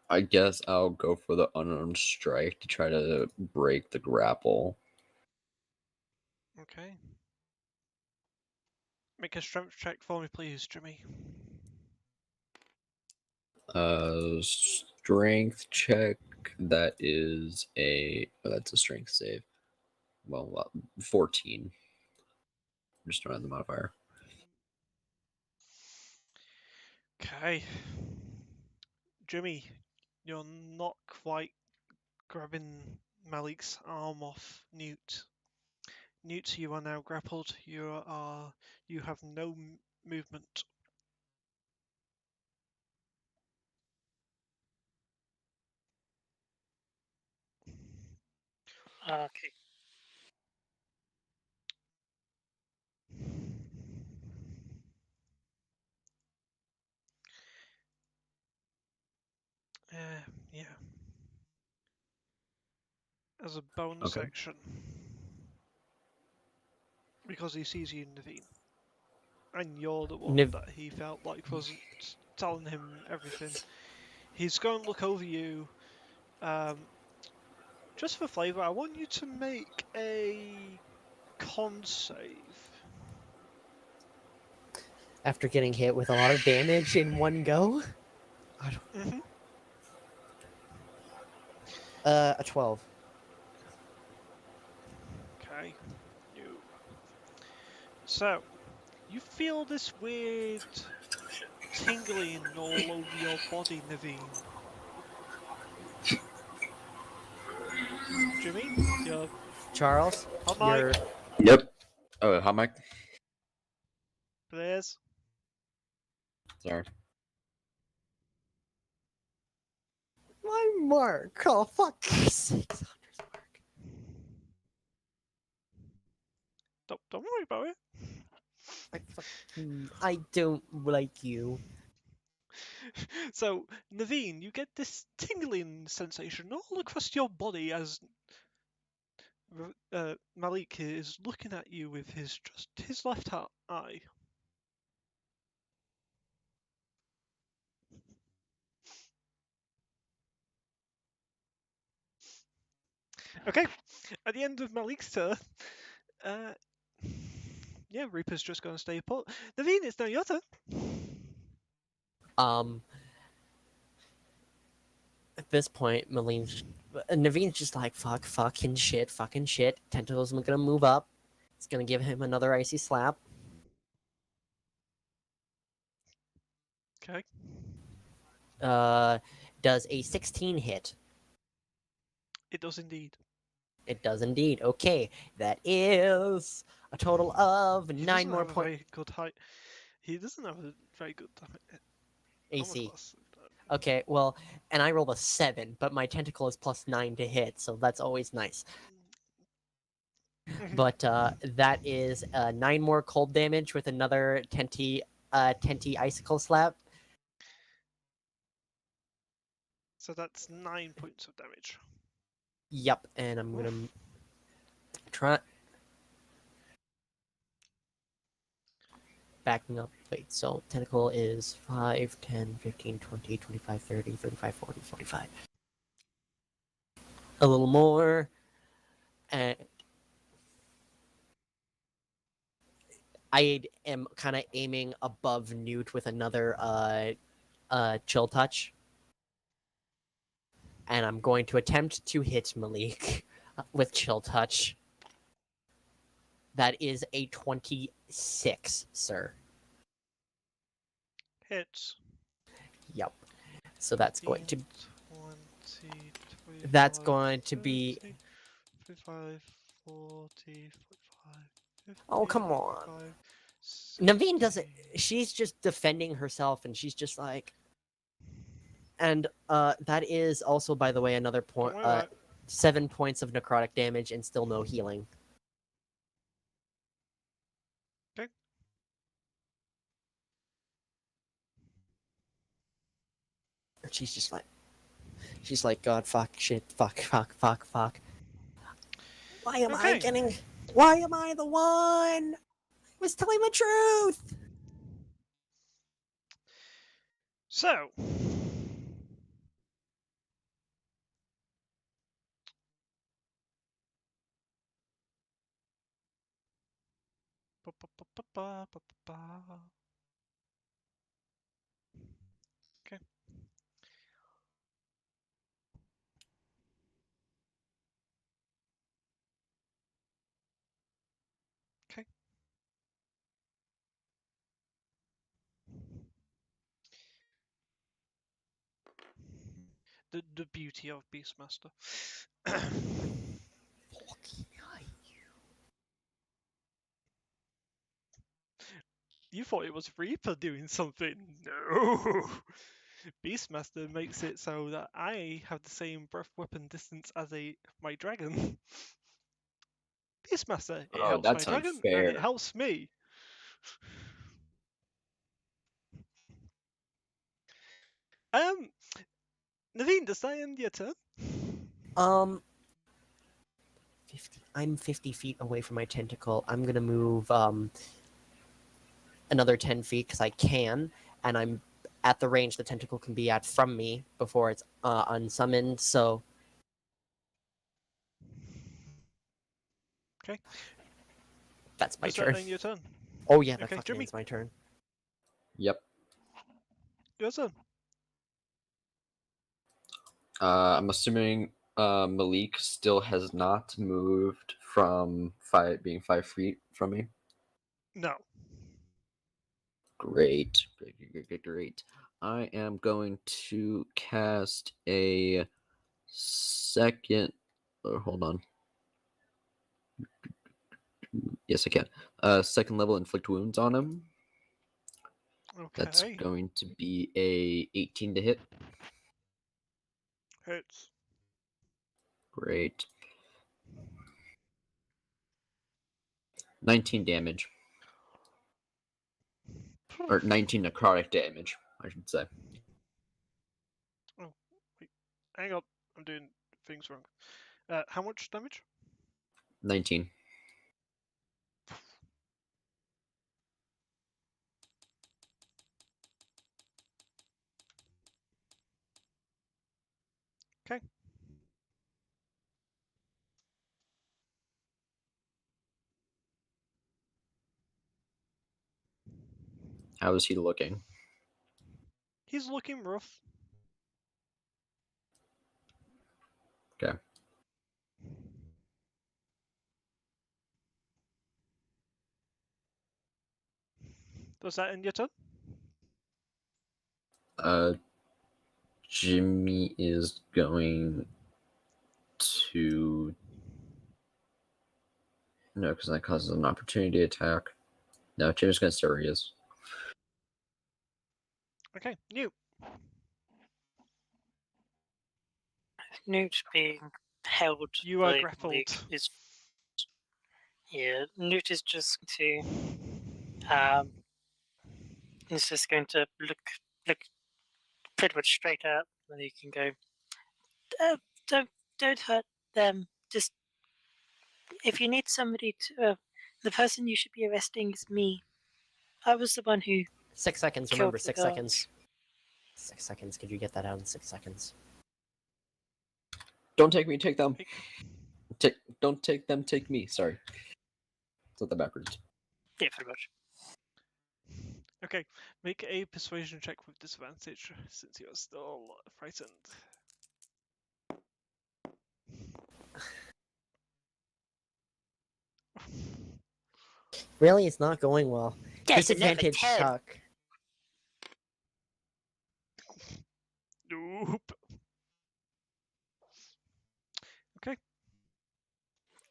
I guess I'll go for the unarmed strike to try to break the grapple. Okay. Make a strength check for me, please, Jimmy. Strength check. That is that's a strength save. Well, 14. Just around the modifier. Okay. Jimmy, you're not quite grabbing Malik's arm off Newt. Newt, you are now grappled. You have no movement. Okay. Yeah. As a bonus Okay. action. Because he sees you intervene. And you're the one that he felt like wasn't telling him everything. He's going to look over you. Just for flavour, I want you to make a con save. After getting hit with a lot of damage in one go. Mm-hmm. A 12. Okay. So, you feel this weird tingling all over your body, Naveen. Jimmy, you're... Charles, you're... Yep. Oh, how am I? Please. Sorry. My mark. Oh, fuck. 600 mark. Don't worry about it. I don't like you. So, Naveen, you get this tingling sensation all across your body as Malik is looking at you with his left eye. Okay, at the end of Malik's turn, yeah, Reaper's just going to stay put. Naveen, it's now your turn. this point, Naveen's just like, fucking shit. Tentacle's gonna move up. It's gonna give him another icy slap. Okay. Does a 16 hit? It does indeed. It does indeed. Okay, that is a total of He 9 doesn't more have a points. very good height. He doesn't have a very good armor AC. class. Okay, well, and I rolled a 7, but my tentacle is plus 9 to hit, so that's always nice. But that is 9 more cold damage with another Tenty icicle slap. So that's 9 points of damage. Yep, and I'm gonna Oof. try backing up. Wait, so tentacle is 5, 10, 15, 20, 25, 30, 35, 40, 45. A little more. And I am kind of aiming above Newt with another chill touch. And I'm going to attempt to hit Malik with chill touch. That is a 26, sir. Hits. Yep. So that's going 15, to 20, that's 25, going to be 30, 35, 40, 45, 50, oh come on. 55, Naveen doesn't 60. she's just defending herself and she's just like and that is also by the way another point Don't worry about it. 7 points of necrotic damage and still no healing. Okay. And she's like god fuck shit fuck. Why am I Okay. getting why am I the one? I was telling the truth. So. Ba, ba, ba, ba, ba, ba, ba, ba. Okay. Okay. The beauty of Beastmaster. You thought it was Reaper doing something? No! Beastmaster makes it so that I have the same breath weapon distance as my dragon. Beastmaster, it Oh, helps my that's dragon and it unfair. helps me. Um, Naveen, does that end your turn? 50, I'm 50 feet away from my tentacle. I'm gonna move another 10 feet because I can, and I'm at the range the tentacle can be at from me before it's unsummoned. So Okay. that's my Does that turn. end your turn? Oh yeah, that Okay, fucking Jimmy, ends my turn. Yep. your turn. I'm assuming Malik still has not moved from being 5 feet from me. No. Great. Great. I am going to cast a second. Oh, hold on. Yes, I can. Second level inflict wounds on him. That's Okay. going to be a 18 to hit. Hits. Great. 19 damage. Or 19 necrotic damage, I should say. Oh, wait. Hang on. I'm doing things wrong. How much damage? 19. Okay. How is he looking? He's looking rough. Okay. Does that end your turn? Jimmy is going to... No, because that causes an opportunity attack. No, Jimmy's going to stay where he is. Okay, Newt. Newt being held You are by grappled. Luke is Newt is just to he's just going to look pretty much straight up, and he can go, don't hurt them. Just if you need somebody to, the person you should be arresting is me. I was the one who 6 seconds. killed Remember, the 6 guards. seconds. 6 seconds. Could you get that out in 6 seconds? Don't take me, take them. Don't take them, take me. Sorry. It's not that backwards. Yeah, pretty much. Okay, make a persuasion check with disadvantage since you're still frightened. Really, it's not going well. Yes, another Disadvantage 10. suck. Nope. Okay.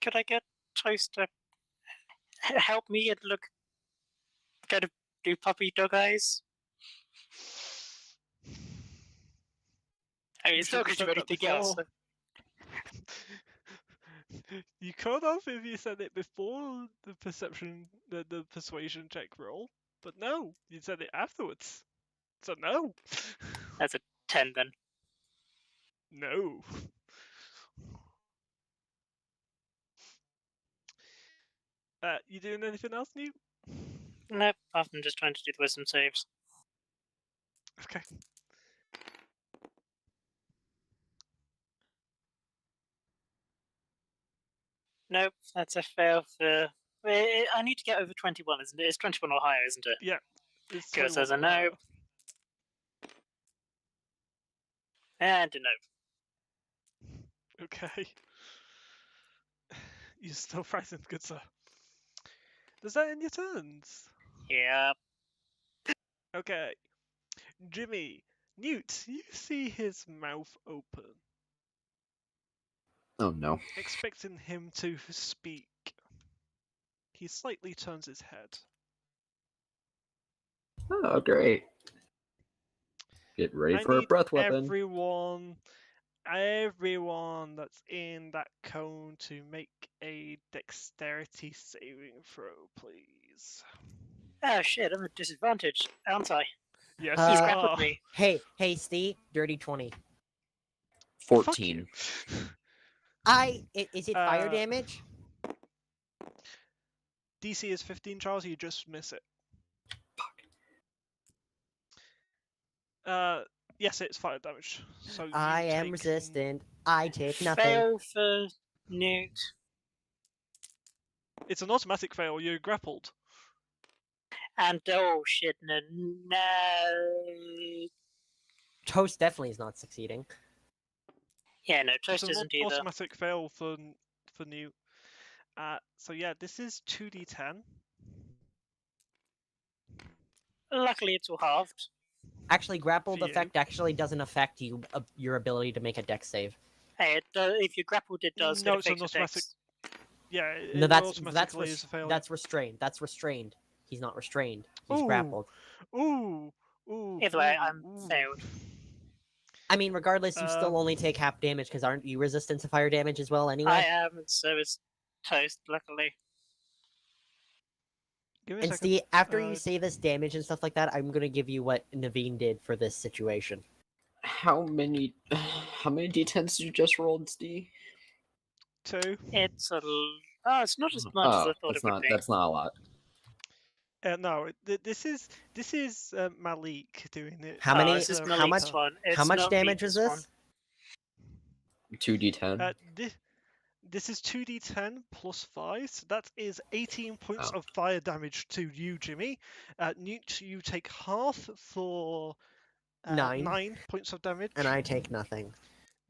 Could I get Toast to help me and look, kind of do puppy dog eyes? I mean, it's You not should going to do have said that anything else. before. You could have if you said it before the the persuasion check roll, but no, you said it afterwards. So no. That's a 10 then. No. You doing anything else new? Nope, apart from just trying to do the wisdom saves. Okay. Nope, that's a fail for. I need to get over 21, isn't it? It's 21 or higher, isn't it? Yeah. It's Good, so 21 there's a or higher. nope. And a nope. Okay. You're still frightened, good sir. Does that end your turns? Yeah. Okay. Jimmy, Newt, you see his mouth open, Oh no. expecting him to speak. He slightly turns his head. Oh, great. Get ready I for a need breath weapon. everyone that's in that cone to make a dexterity saving throw, please. Oh shit, I'm at disadvantage, aren't I? Yes, He's you grappled are. me. Hey, Steve, dirty 20. 14. Is it fire Uh, damage? DC is 15, Charles. You just miss it. Yes, it's fire damage. So you I am take resistant. I take nothing. Fail for Newt. It's an automatic fail. You're grappled. And oh shit, no. Toast definitely is not succeeding. Yeah, no, It's Toast an isn't either. automatic fail for Newt. So yeah, this is 2d10. Luckily, it's all halved. Actually, grappled For you. effect actually doesn't affect you your ability to make a dex save. Hey, if you're grappled, it does. No, it it's an affects automatic. dex. Yeah, No, it automatically is a failure. that's restrained. That's restrained. He's not restrained. He's Ooh. grappled. Ooh. Either way, I'm failed. I mean, regardless, you still only take half damage because aren't you resistant to fire damage as well anyway? I am, and so is Toast, luckily. Give me a And second. Steve, after you say this damage and stuff like that, I'm gonna give you what Naveen did for this situation. How many d10s did you just roll, Steve? 2. It's it's not as much as I thought it would be. That's not a lot. No, this is Malik doing it. How many? This is so Malik's much- one. It's How much not damage is Vita's this? 2d10. This is 2d10 plus 5, so that is 18 points Oh. of fire damage to you, Jimmy. Newt, you take half for 9. 9 points of damage. And I take nothing.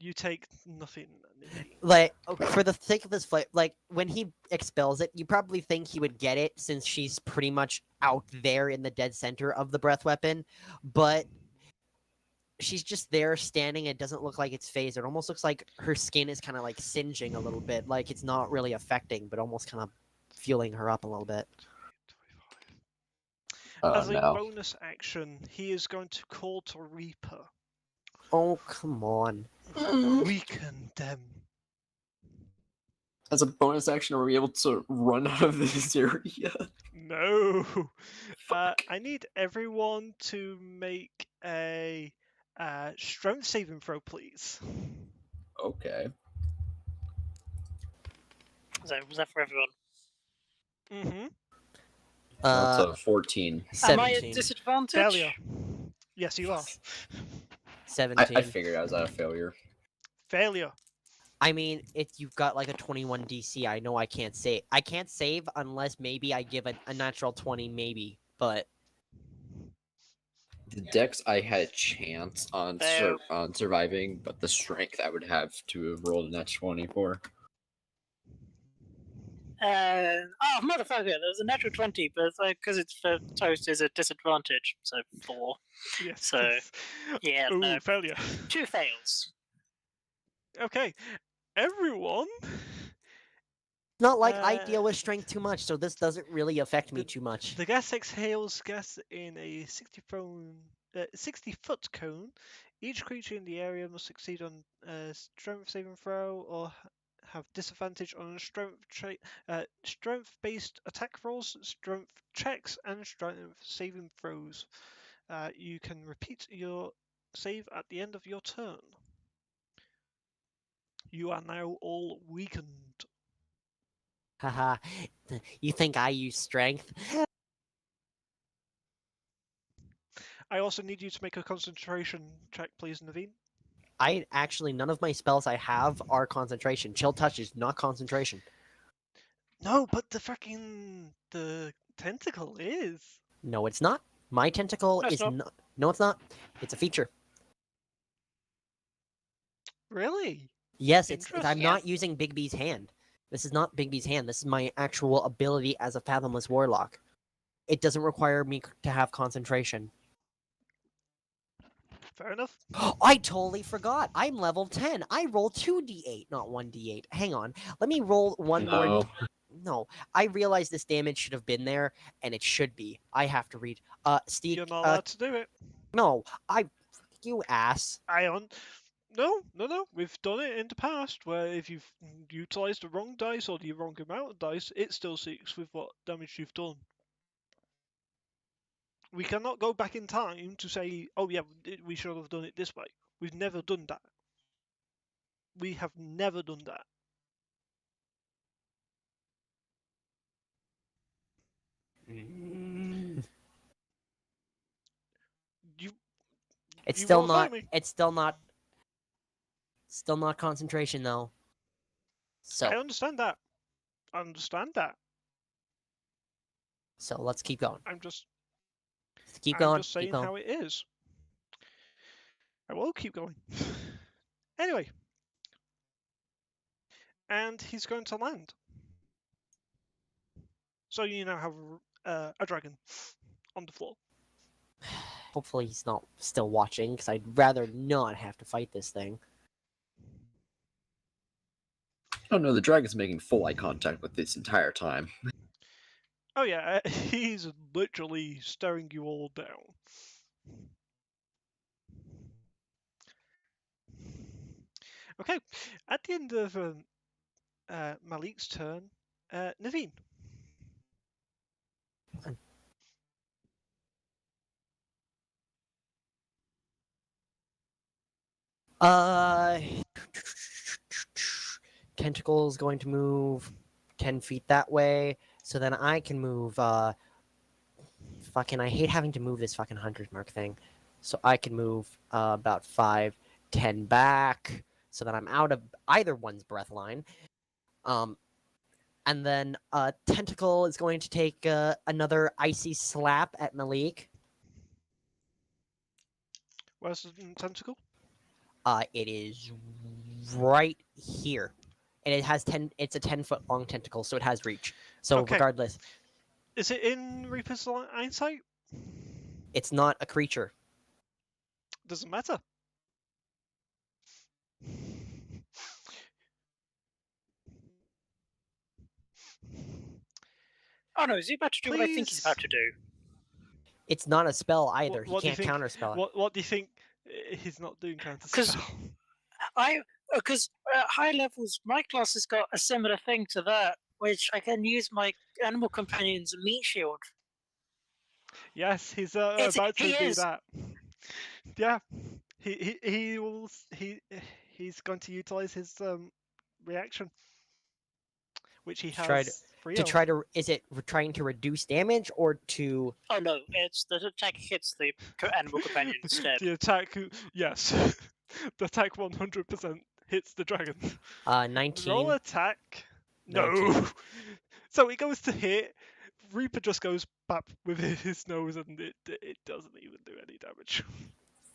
You take nothing. Naveen. Like, for the sake of this fight, like, when he expels it, you probably think he would get it since she's pretty much out there in the dead center of the breath weapon, but she's just there standing. It doesn't look like it's phased. It almost looks like her skin is kind of like singeing a little bit, like it's not really affecting, but almost kind of fueling her up a little bit. Oh, As a no. bonus action, he is going to call to Reaper. Oh, come on. Weaken them. As a bonus action, are we able to run out of this area? No. Fuck. I need everyone to make a strength saving throw, please. Okay. So was that for everyone? Mm-hmm. That's a 14. Am I at 17. disadvantage? Failure. Yes, you are. 17. I figured I was at a failure. Failure. I mean, if you've got like a 21 DC, I know I can't save. I can't save unless maybe I give a natural 20, maybe. But The dex I had a chance on Fail. on surviving, but the strength I would have to have rolled a net 20 for. Oh, motherfucker! There was a natural 20, but it's like because it's for toast is a disadvantage, so 4. Yes. So, yes. Yeah, Ooh, no. failure. 2 fails. Okay. Everyone. not like I deal Uh, with strength too much, so this doesn't really affect me the- too much. The gas exhales gas in a 60-foot cone. Each creature in the area must succeed on a strength saving throw or have disadvantage on strength-based attack rolls, strength checks, and strength saving throws. You can repeat your save at the end of your turn. You are now all weakened. Haha. You think I use strength? I also need you to make a concentration check, please, Naveen. I actually, none of my spells I have are concentration. Chill touch is not concentration. No, but the tentacle is. No, it's not. My tentacle No, it's is not. not. No, it's not. It's a feature. Really? Yes, I'm Interesting. not using Big B's hand. This is not Big B's hand. This is my actual ability as a Fathomless Warlock. It doesn't require me to have concentration. Fair enough. I totally forgot. I'm level 10. I roll 2d8, not 1d8. Hang on. Let me roll one more. No. No, I realize this damage should have been there, and it should be. I have to read. Steve. You're not allowed to do it. No, you ass. No. We've done it in the past where if you've utilized the wrong dice or the wrong amount of dice, it still seeks with what damage you've done. We cannot go back in time to say, oh yeah, we should have done it this way. We've never done that. We have never done that. You It's You still won't not. fight me. It's still not. Still not concentration though. So I understand that. let's keep going. I'm just Keep I'm going. just Keep saying going. how it is. I will keep going. Anyway. And he's going to land. So you now have a dragon on the floor. Hopefully he's not still watching, because I'd rather not have to fight this thing. Oh no, the dragon's making full eye contact with this entire time. Oh yeah, he's literally staring you all down. Okay, at the end of Malik's turn, Naveen. Tentacle is going to move 10 feet that way, so then I can move, fucking, I hate having to move this fucking 100 mark thing. So I can move, about 5, 10 back, so that I'm out of either one's breath line. And then, Tentacle is going to take, another icy slap at Malik. Where's the tentacle? It is right here, and it has 10. It's a 10-foot long tentacle, so it has reach. So Okay. regardless, Is it in Reaper's eyesight? it's not a creature. Doesn't matter. Oh no, is he about to do what I think he's about to do? It's not a spell either. What do He you can't think? counterspell it. What do you think he's not doing counter 'Cause- spell? Because at high levels, my class has got a similar thing to that, which I can use my animal companion's meat shield. Yes, he's It's- about to he do is. that. Yeah, he will he's going to utilize his reaction, which he To try has free To of. try to is it trying to reduce damage or to? Oh no, it's the attack hits the animal companion instead. The attack, yes, the attack 100% hits the dragon. 19. Roll attack. No. 19. So it goes to hit. Reaper just goes bap with his nose, and it doesn't even do any damage.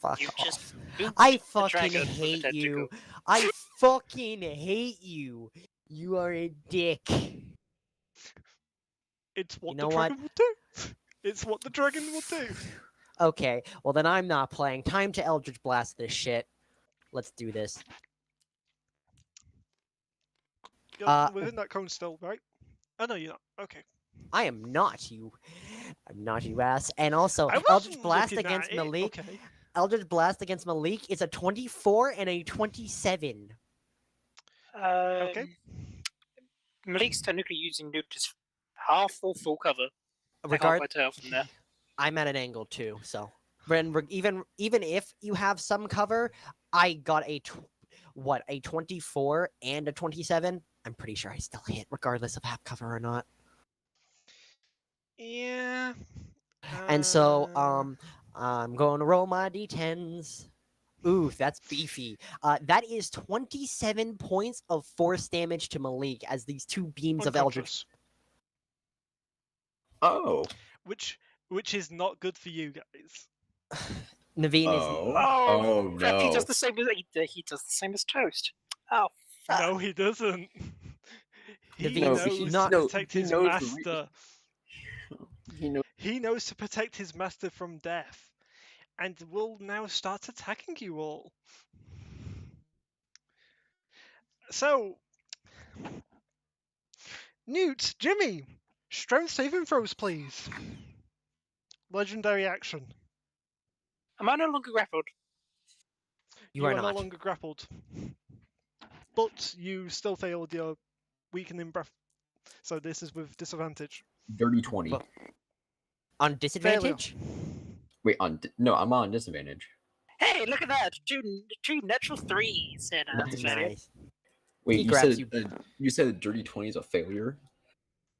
Fuck You off. just booped I the fucking dragon with a hate you. tentacle. I fucking hate you. You are a dick. It's what You know the what? dragon will do. It's what the dragon will do. Okay, well then I'm not playing. Time to Eldritch Blast this shit. Let's do this. You're within that cone still, right? Oh no, you're not. Okay. I am not you. I'm not you ass. And also, I Eldritch wasn't Blast looking against at it. Malik. Okay. Eldritch Blast against Malik is a 24 and a 27. Okay. Malik's technically using Newt as half or full cover. I can't Regard, quite tell from there. I'm at an angle too, so. Even if you have some cover, I got a 24 and a 27. I'm pretty sure I still hit, regardless of half cover or not. Yeah. And so, I'm going to roll my d10s. Ooh, that's beefy. That is 27 points of force damage to Malik as these two beams of Eldritch. unconscious. Oh. Which is not good for you guys. Naveen is. Oh Crap, no. he does the same as he does the same as Toast. Oh fuck. No, he doesn't. He Naveen, No, knows he's to not- protect he his knows the master. He knows. He knows to protect his master from death, and will now start attacking you all. So, Newt, Jimmy, strength saving throws, please. Legendary action. Am I no longer grappled? You are no not. longer grappled, but you still failed your weakening breath. So this is with disadvantage. Dirty 20. But- On disadvantage? Wait, no, I'm on disadvantage. Hey, look at that! Two natural threes, and that's about it. Nice. Wait, He you grabs said you said that dirty 20 is a failure?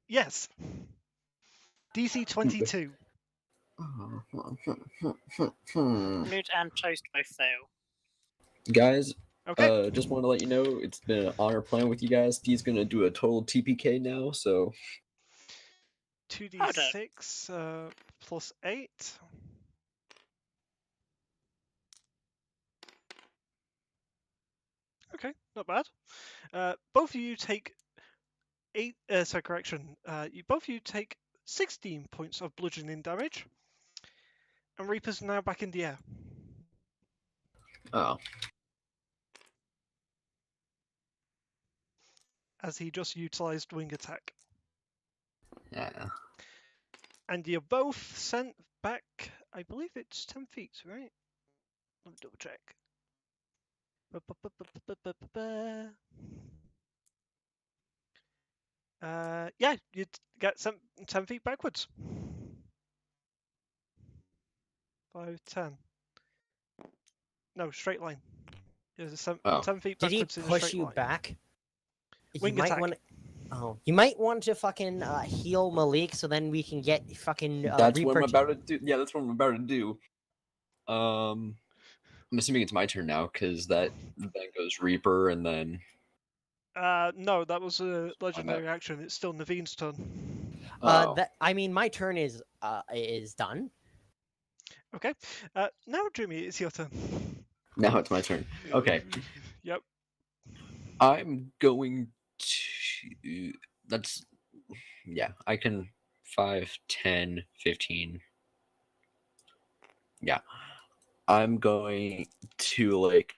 Yes. DC 22. Newt and Toast both fail. Guys, Okay. just want to let you know it's been an honor playing with you guys. Steve's gonna do a total TPK now, so 2d6 plus 8. Okay, not bad. Both of you take 8. Sorry, correction. Both of you take 16 points of bludgeoning damage, and Reaper's now back in the air. oh. As he just utilized wing attack. Yeah. And you're both sent back, I believe it's 10 feet, right? Let me double check. Yeah, you'd get 10 feet backwards. 5, 10. No, straight line. There's a 10 feet Did he backwards in a push straight you line. back? You Wing might attack. want. Oh, you might want to fucking heal Malik so then we can get fucking. That's what I'm Reaper about to do. Yeah, that's what I'm about to do. I'm assuming it's my turn now because that then goes Reaper and then. No, that was a legendary action. It's still Naveen's turn. Oh. I mean, my turn is done. Okay. Now, Jimmy, it's your turn. Now it's my turn. Okay. Yep. I'm going to. That's. Yeah, I can 5, 10, 15. Yeah. I'm going to, like,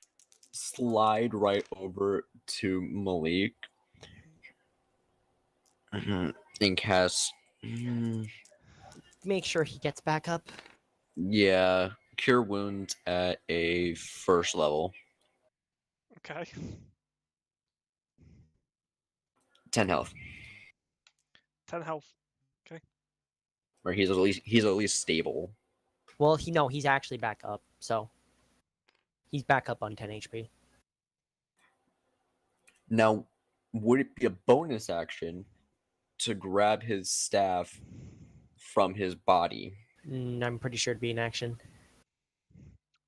slide right over to Malik and cast. Make sure he gets back up. Yeah, Cure Wounds at a first level. Okay. 10 health. 10 health. Where he's at least stable. Well, he's actually back up, so he's back up on 10 HP. Now, would it be a bonus action to grab his staff from his body? I'm pretty sure it'd be an action.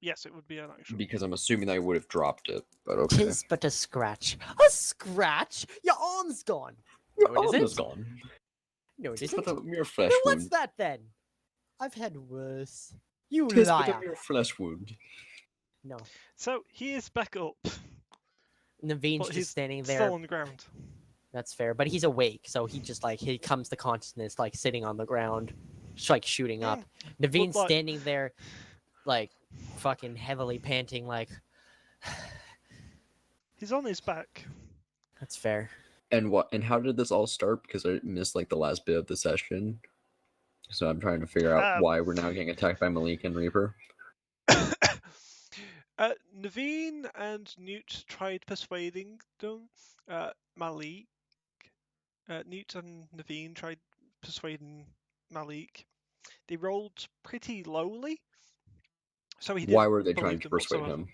Yes, it would be an action. Because I'm assuming I would have dropped it, but okay. Tis but a scratch. A scratch? Your arm's gone. Your No, it arm isn't. is gone. No, it It's isn't. but a mere flesh Then what's wound. that then? I've had worse. You Tis but a liar. mere flesh wound. No. So he is back up, Naveen's but just he's standing there. still on the ground. That's fair, but he's awake, so he just he comes to consciousness, like sitting on the ground, just like shooting up. Naveen's like- standing there, like fucking heavily panting, like. He's on his back. That's fair. And what? And how did this all start? Because I missed like the last bit of the session, so I'm trying to figure out why we're now getting attacked by Malik and Reaper. Naveen and Newt tried persuading them. Malik. Newt and Naveen tried persuading Malik. They rolled pretty lowly. So he Why didn't were they believe trying to them persuade whatsoever, him?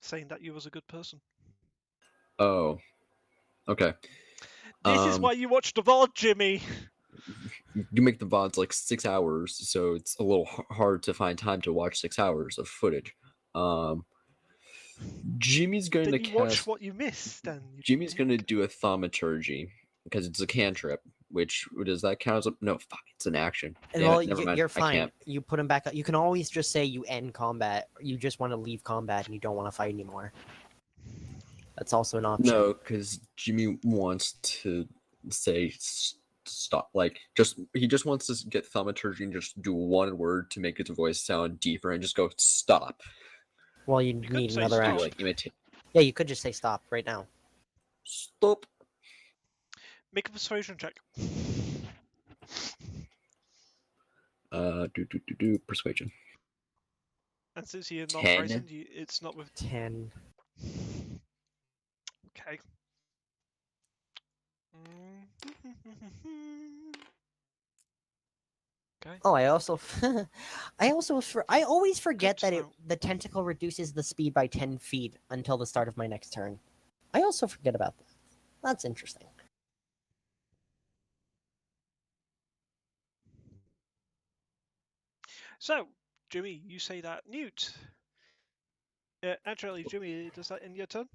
saying that you was a good person. Oh, okay. This is why you watch the VOD, Jimmy. You make the VODs like 6 hours, so it's a little hard to find time to watch 6 hours of footage. Jimmy's going Then to you watch cast. what you missed. Then Jimmy's going to do a thaumaturgy because it's a cantrip. Which does that count as a no? Fuck, it's an action. Damn Well, it, never mind. you're I fine. can't. You put him back up. You can always just say you end combat. You just want to leave combat and you don't want to fight anymore. That's also an option. No, because Jimmy wants to say stop. Like, he just wants to get thaumaturgy and just do one word to make his voice sound deeper and just go stop. Well, you could need say another stop. action. Like imitate. Yeah, you could just say stop right now. Stop. Make a persuasion check. Do persuasion. And since you're not 10. frightened, it's not with 10. Okay. Okay. Oh, I also, I always forget to that know. the tentacle reduces the speed by 10 feet until the start of my next turn. I also forget about that. That's interesting. So, Jimmy, you say that. Newt. Actually, Jimmy, does that end your turn?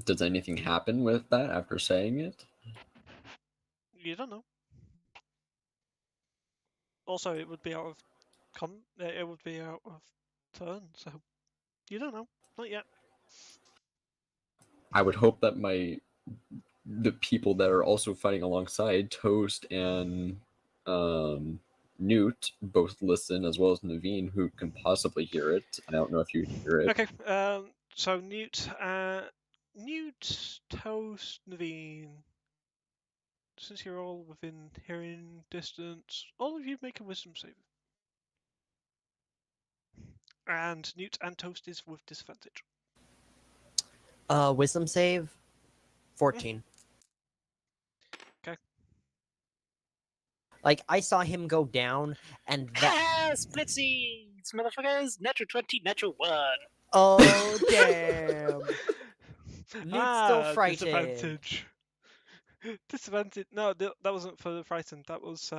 Does anything happen with that after saying it? You don't know. Also, it would be out of it would be out of turn, so you don't know. Not yet. I would hope that the people that are also fighting alongside Toast and Newt both listen, as well as Naveen, who can possibly hear it. I don't know if you hear it. Okay. So Newt, Toast, Naveen. Since you're all within hearing distance, all of you make a wisdom save. And Newt and Toast is with disadvantage. Wisdom save, 14. Okay. Like, I saw him go down, and that... Splitsies, motherfuckers! Natural 20, natural 1. Oh, damn! Newt's still frightened. Disadvantage. Disadvantage. No, that wasn't for the frightened. That was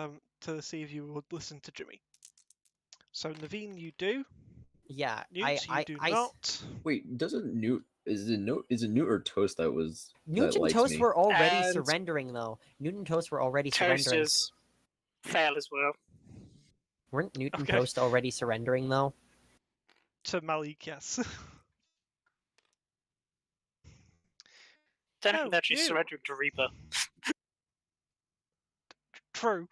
to see if you would listen to Jimmy. So Naveen, you do. Yeah, Newt, you do I not. Wait, doesn't Newt is it Newt or Toast that was Newt that and likes Toast me? were already And- surrendering, though. Newt and Toast were already Toast surrendering. is fail as well. Weren't Newt and Okay. Toast already surrendering, though? To Malik, yes. Then Oh, that she's you. surrendering to Reaper. True.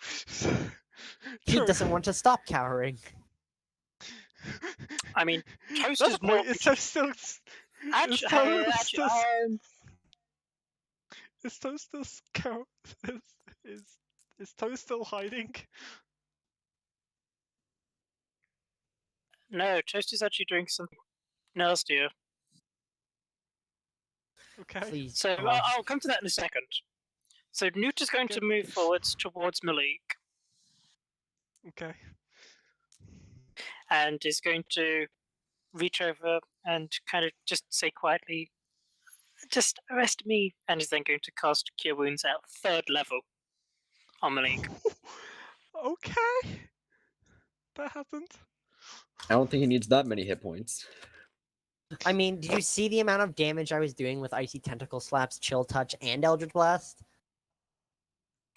He True. doesn't want to stop cowering. I mean, Toast That's is the point. not. Is Toast still? Is Toast still scout? Is is Toast still hiding? No, Toast is actually doing something nastier. Okay. Please. So I'll come to that in a second. So Newt is going to Okay. move forwards towards Malik Okay. and is going to reach over and kind of just say quietly, "Just arrest me," and is then going to cast Cure Wounds at 3rd level on Malik. Okay. That happened. I don't think he needs that many hit points. I mean, did you see the amount of damage I was doing with Icy Tentacle Slaps, Chill Touch, and Eldritch Blast?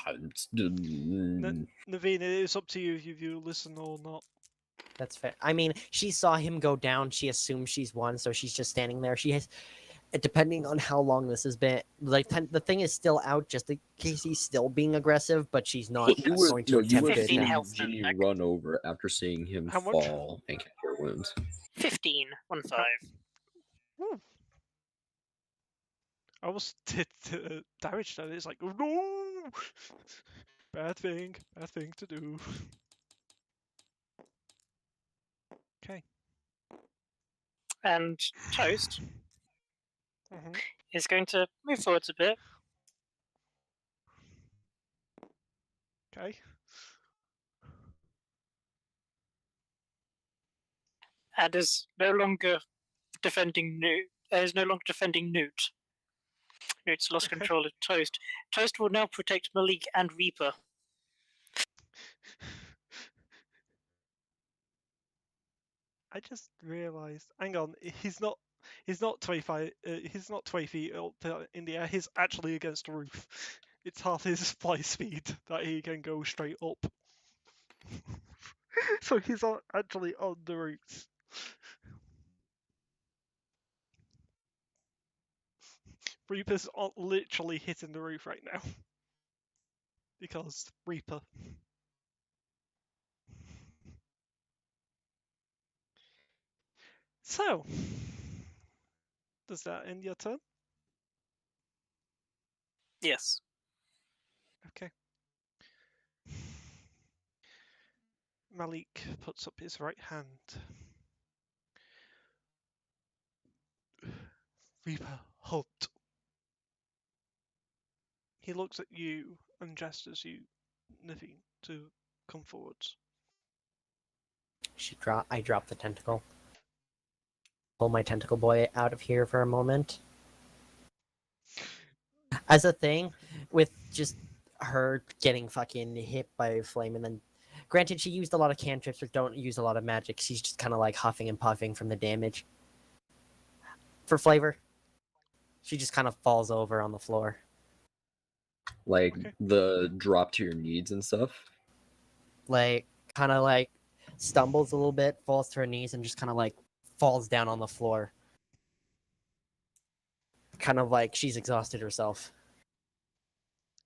Naveen, it's up to you if you listen or not. That's fair. I mean, she saw him go down. She assumes she's won, so she's just standing there. She has, depending on how long this has been, like the thing is still out just in case he's still being aggressive, but she's not You going to you attempt would it. 15 see health G back. run over after seeing him How much? fall and get cure wounds. 15, 1-5. Woo. I almost did damage that. It's like, oh, no! Bad thing to do. Okay. And Toast Mhm. is going to move forwards a bit. Okay. And is no longer defending Newt. Is no longer defending Newt. Newt's lost Okay. control of Toast. Toast will now protect Malik and Reaper. I just realised. Hang on, he's not 25. He's not 20 feet up in the air. He's actually against the roof. It's half his fly speed that he can go straight up. So he's actually on the roofs. Reaper's literally hitting the roof right now. Because Reaper. So, does that end your turn? Yes. Okay. Malik puts up his right hand. Reaper, halt. He looks at you and gestures you, Naveen, to come forwards. I drop the tentacle. Pull my tentacle boy out of here for a moment. As a thing, with just her getting fucking hit by a flame, and then, granted, she used a lot of cantrips, but don't use a lot of magic. She's just kind of like huffing and puffing from the damage. For flavor, she just kind of falls over on the floor. Like Okay. the drop to your knees and stuff. Like, kind of like stumbles a little bit, falls to her knees, and just kind of like falls down on the floor. Kind of like she's exhausted herself.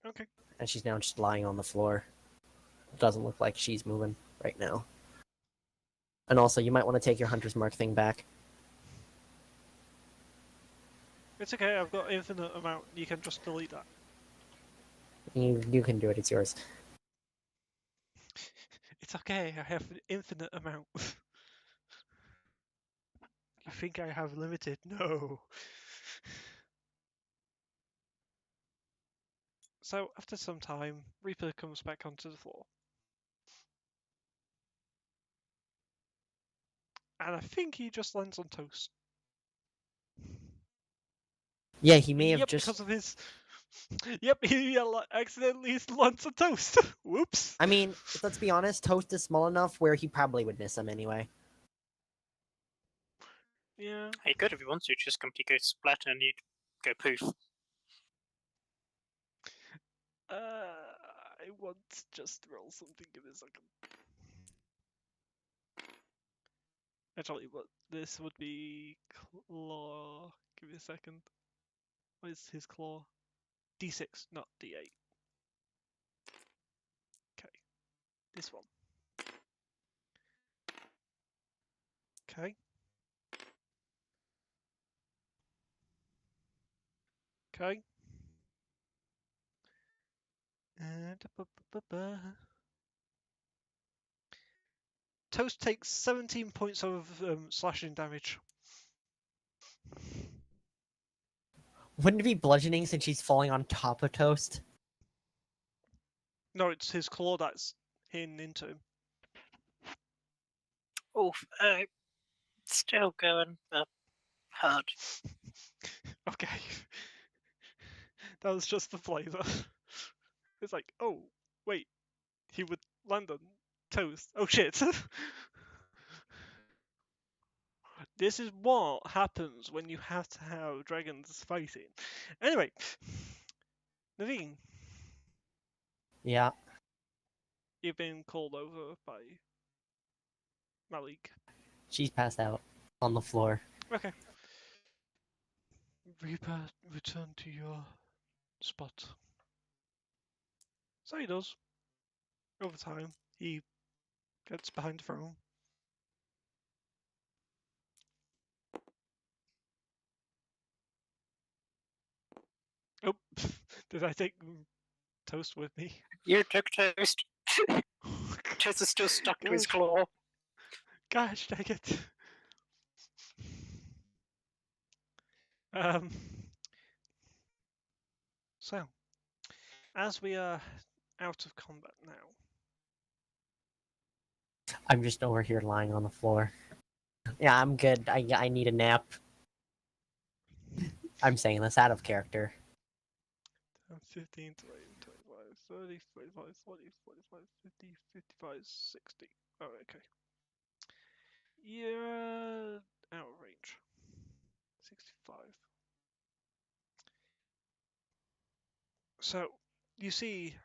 Okay. And she's now just lying on the floor. Doesn't look like she's moving right now. And also, you might want to take your hunter's mark thing back. It's okay, I've got infinite amount. You can just delete that. You can do it. It's yours. It's okay, I have an infinite amount. You think I have limited? No. So, after some time, Reaper comes back onto the floor. And I think he just lands on Toast. Yeah, he may have Yep, just. because of his. Yep, he accidentally lands on Toast. Whoops. I mean, let's be honest. Toast is small enough where he probably would miss him anyway. Yeah. He could if he wants to just completely go splatter and you'd go poof. I want to just roll something. Give me a second. Actually, what this would be claw. Give me a second. What is his claw? D6, not D8. Okay, this one. Okay. Okay. And Toast takes 17 points of slashing damage. Wouldn't it be bludgeoning since she's falling on top of Toast? No, it's his claw that's hitting into him. Oof. Still going, but hard. Okay. That was just the flavour. It's like, oh, wait, he would land on Toast. Oh shit. This is what happens when you have to have dragons fighting. Anyway, Naveen, Yeah, you've been called over by Malik. she's passed out on the floor. Okay. Reaper, return to your spot. So he does. Over time, he gets behind the throne. Oh, did I take Toast with me? You took Toast. Toast is still stuck to his claw. Gosh, dang it. So, as we are out of combat now, I'm just over here lying on the floor. Yeah, I'm good. I need a nap. I'm saying this out of character. 15, 20, 25, 30, 35, 40, 45, 50, 55, 60. Oh, okay. Yeah, out of range. 65. So, you see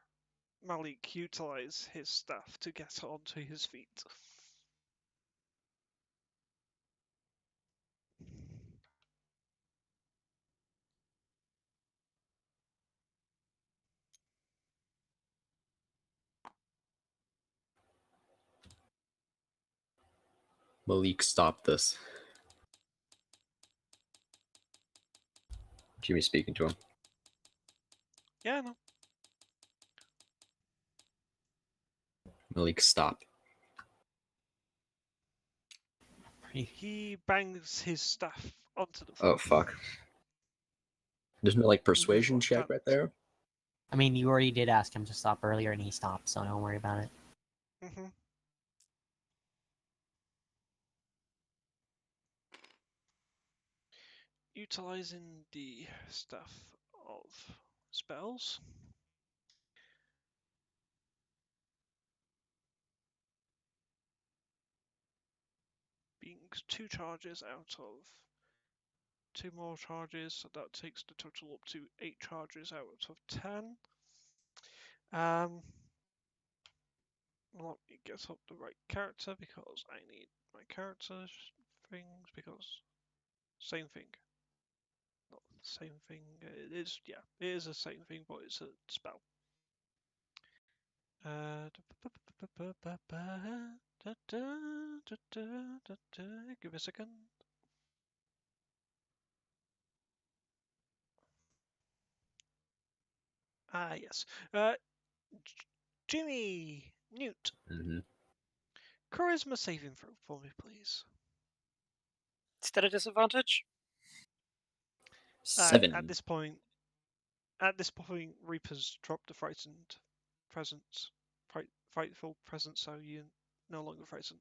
Malik utilize his staff to get onto his feet. Malik, stop this. Jimmy speaking to him. Yeah, no. Malik, stop. He bangs his staff onto the floor. Oh fuck. There's no like persuasion What check right happens? there. I mean, you already did ask him to stop earlier, and he stopped, so don't worry about it. Mm-hmm. Utilizing the stuff of spells. Being 2 charges out of 2 more charges, so that takes the total up to 8 charges out of 10. Let me get up the right character because I need my character things because same thing. Not the same thing. It is, yeah, it is the same thing, but it's a spell. Give me a second. Ah, yes. Jimmy Newt, Mm-hmm. charisma saving throw for me, please. Is that a disadvantage? 7. At this point, Reaper's dropped the frightened presence, frightful presence, so you're no longer frightened.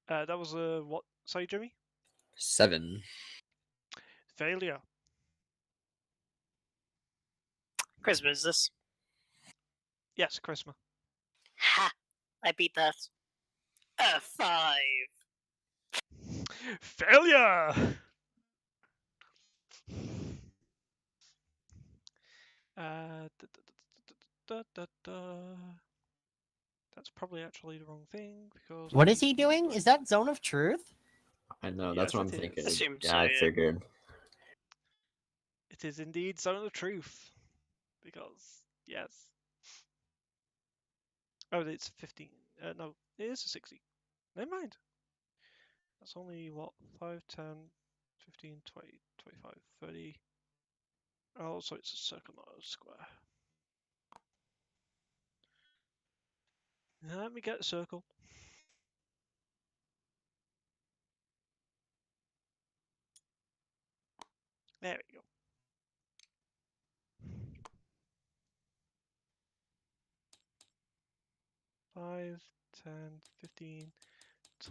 That was a what? Sorry, Jimmy. 7. Failure. Charisma is this? Yes, charisma. Ha! I beat that. 5. Failure. That's probably actually the wrong thing because What I is he need to doing? Is that Zone of Truth? I know, that's Yes, what I'm it thinking. is. Assume Yeah, so, I yeah. figured. It is indeed Zone of Truth because yes. Oh, it's 15. No, it is a 60. Never mind. That's only what 5, 10, 15, 20, 25, 30. Oh, so it's a circle, not a square. Let me get a circle. There we go. Five, 10, 15,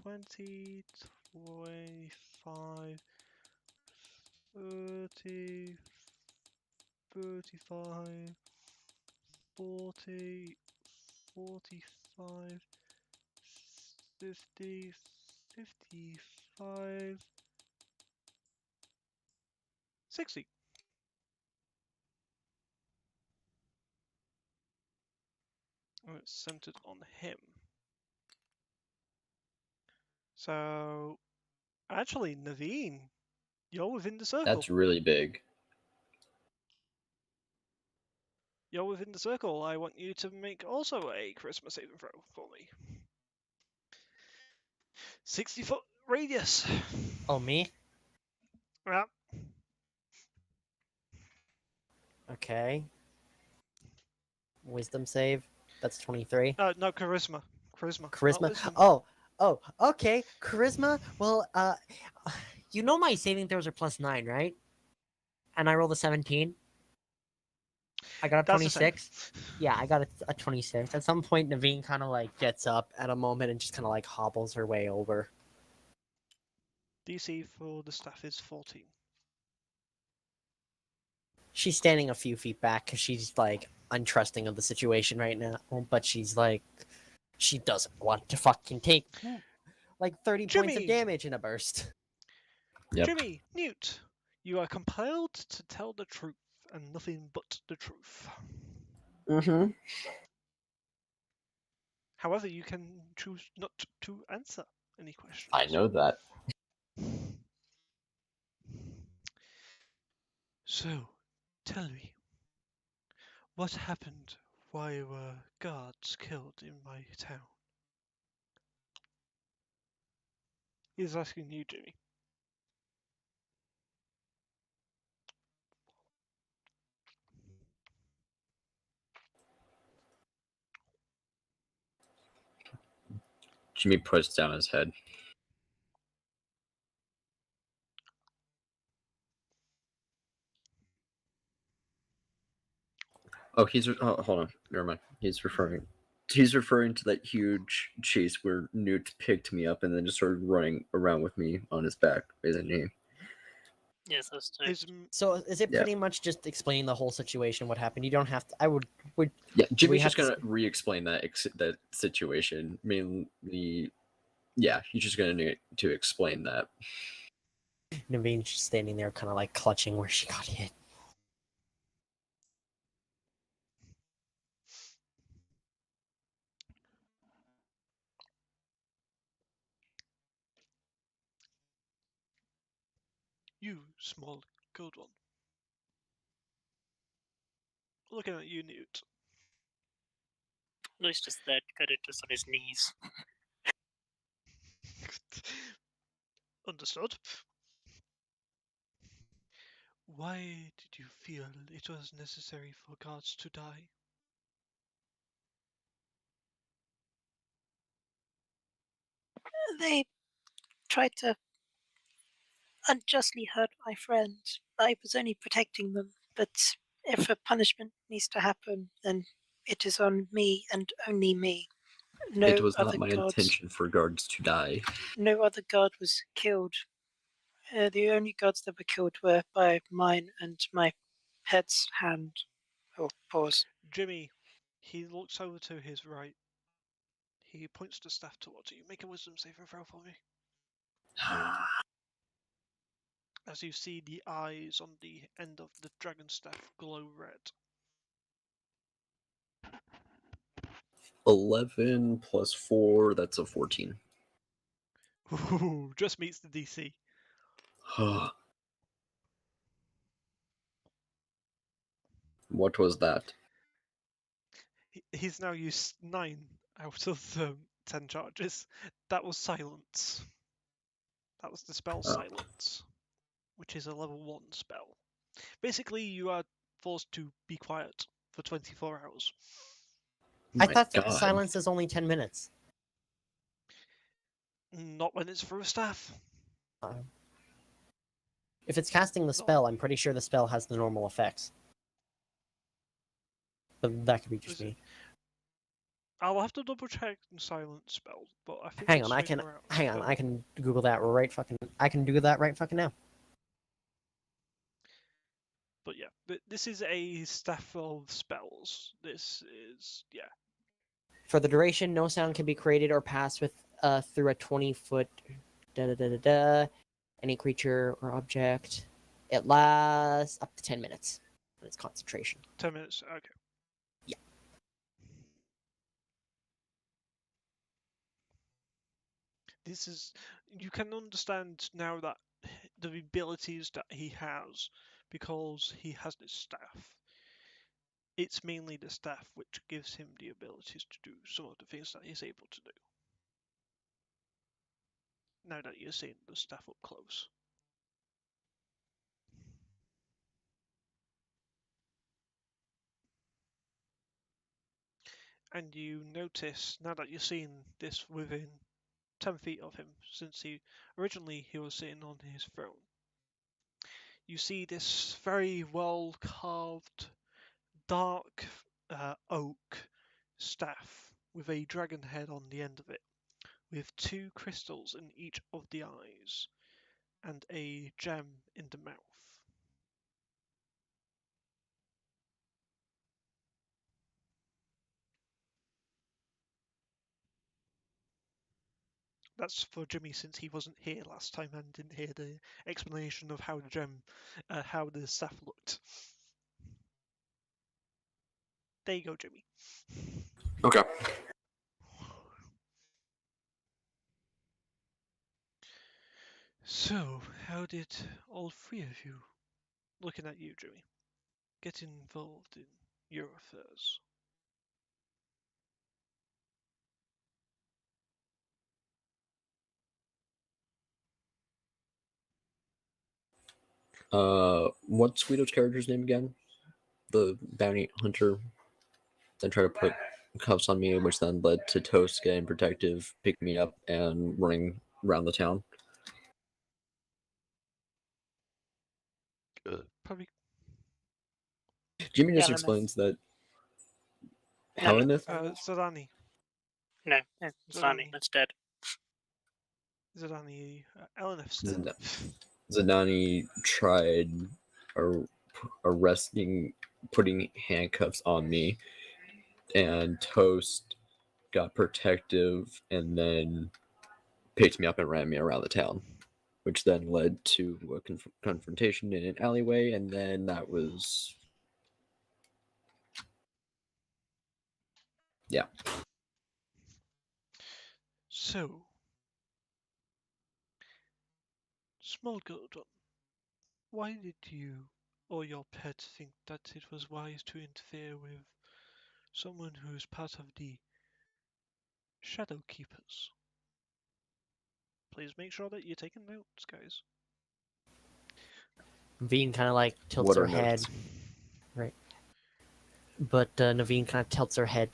20, 25, 30, 35, 40, 45, 50, 55, 60. Oh, it's centered on him. So, actually, Naveen, you're within the circle. That's really big. You're within the circle. I want you to make also a charisma saving throw for me. 60-foot radius. Oh, me? Yeah. Okay. Wisdom save. That's 23. No, charisma. Charisma. Not Charisma. wisdom. Oh, okay. Charisma. Well, you know my saving throws are +9, right? And I rolled a 17. I got a That's the same. 26. Yeah, I got a 26. At some point, Naveen kind of like gets up at a moment and just kind of like hobbles her way over. DC for the staff is 14. She's standing a few feet back because she's like untrusting of the situation right now, but she's like, she doesn't want to fucking take like 30 points of Jimmy! damage in a burst. Yep. Jimmy, Newt, you are compelled to tell the truth and nothing but the truth. Mm-hmm. However, you can choose not to answer any questions. I know that. So, tell me, what happened? Why were guards killed in my town? He's asking you, Jimmy. Jimmy puts down his head. Oh, hold on. Never mind. He's referring to that huge chase where Newt picked me up and then just started running around with me on his back, basically. Yes, that's true. His So is it Yeah. pretty much just explaining the whole situation, what happened? You don't have to. I would. Yeah, Jimmy's have just to gonna re-explain that situation. Mainly, yeah, he's just gonna need to explain that. Naveen's just standing there, kind of like clutching where she got hit. You small gold one. Looking at you, Newt. No, he's just there, kind of just on his knees. Understood. Why did you feel it was necessary for guards to die? They tried to unjustly hurt my friends. I was only protecting them, but if a punishment needs to happen, then it is on me and only me. No It was other not my guards. intention for guards to die. No other guard was killed. The only guards that were killed were by mine and my pet's hand. Or paws. Jimmy, he looks over to his right. He points the staff towards you. Make a wisdom saving throw for me. As you see the eyes on the end of the dragon staff glow red. 11 plus 4, that's a 14. Ooh, just meets the DC. What was that? He's now used 9 out of 10 charges. That was silence. That was the spell Oh. silence, which is a level 1 spell. Basically, you are forced to be quiet for 24 hours. I My thought God. silence is only 10 minutes. Not when it's for a staff. If it's casting the No. spell, I'm pretty sure the spell has the normal effects. But that could be just Is it- me. I'll have to double check the silence spell, but I think Hang it's on, I can 24 hours. hang on, I can Google that right fucking. I can do that right fucking now. But yeah, this is a staff of spells. This is For the duration, no sound can be created or passed with through a 20-foot. Any creature or object. It lasts up to 10 minutes. When it's concentration. 10 minutes. Okay. Yeah. This is, you can understand now that the abilities that he has, because he has this staff. It's mainly the staff which gives him the abilities to do some of the things that he's able to do. Now that you're seeing the staff up close. And you notice, now that you're seeing this within 10 feet of him, since originally he was sitting on his throne, you see this very well carved dark oak staff with a dragon head on the end of it, with 2 crystals in each of the eyes and a gem in the mouth. That's for Jimmy, since he wasn't here last time and didn't hear the explanation of how the gem, how the staff looked. There you go, Jimmy. Okay. So, how did all 3 of you, looking at you, Jimmy, get involved in your affairs? What's Sweeto's character's name again? The bounty hunter that tried to put cuffs on me, which then led to Toast getting protective, picking me up, and running around the town. Probably. Jimmy just Helena. explains that No, Helena. Zidani. No, it's not. Zidani. That's dead. Zidani. Elenif's dead. Zanani tried arresting, putting handcuffs on me, and Toast got protective and then picked me up and ran me around the town, which then led to a confrontation in an alleyway, and then that was. Yeah. So, small Gordon, why did you or your pet think that it was wise to interfere with someone who is part of the Shadow Keepers? Please make sure that you're taking notes, guys. Naveen kind of like tilts What her are head. notes? Right. But Naveen kind of tilts her head,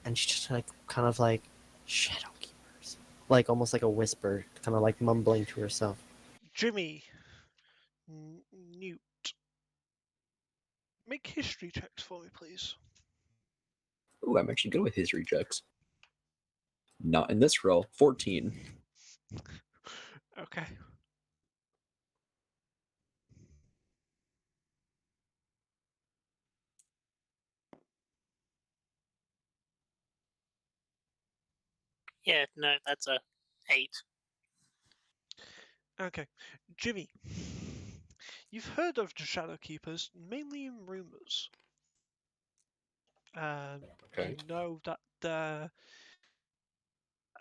and she's just like, kind of like, Shadow Keepers. Like, almost like a whisper, kind of like mumbling to herself. Jimmy, Newt, make history checks for me, please. Ooh, I'm actually good with history checks. Not in this roll. 14. Okay. Yeah, no, that's a 8. Okay. Jimmy, you've heard of the Shadow Keepers mainly in rumors. Okay. You know that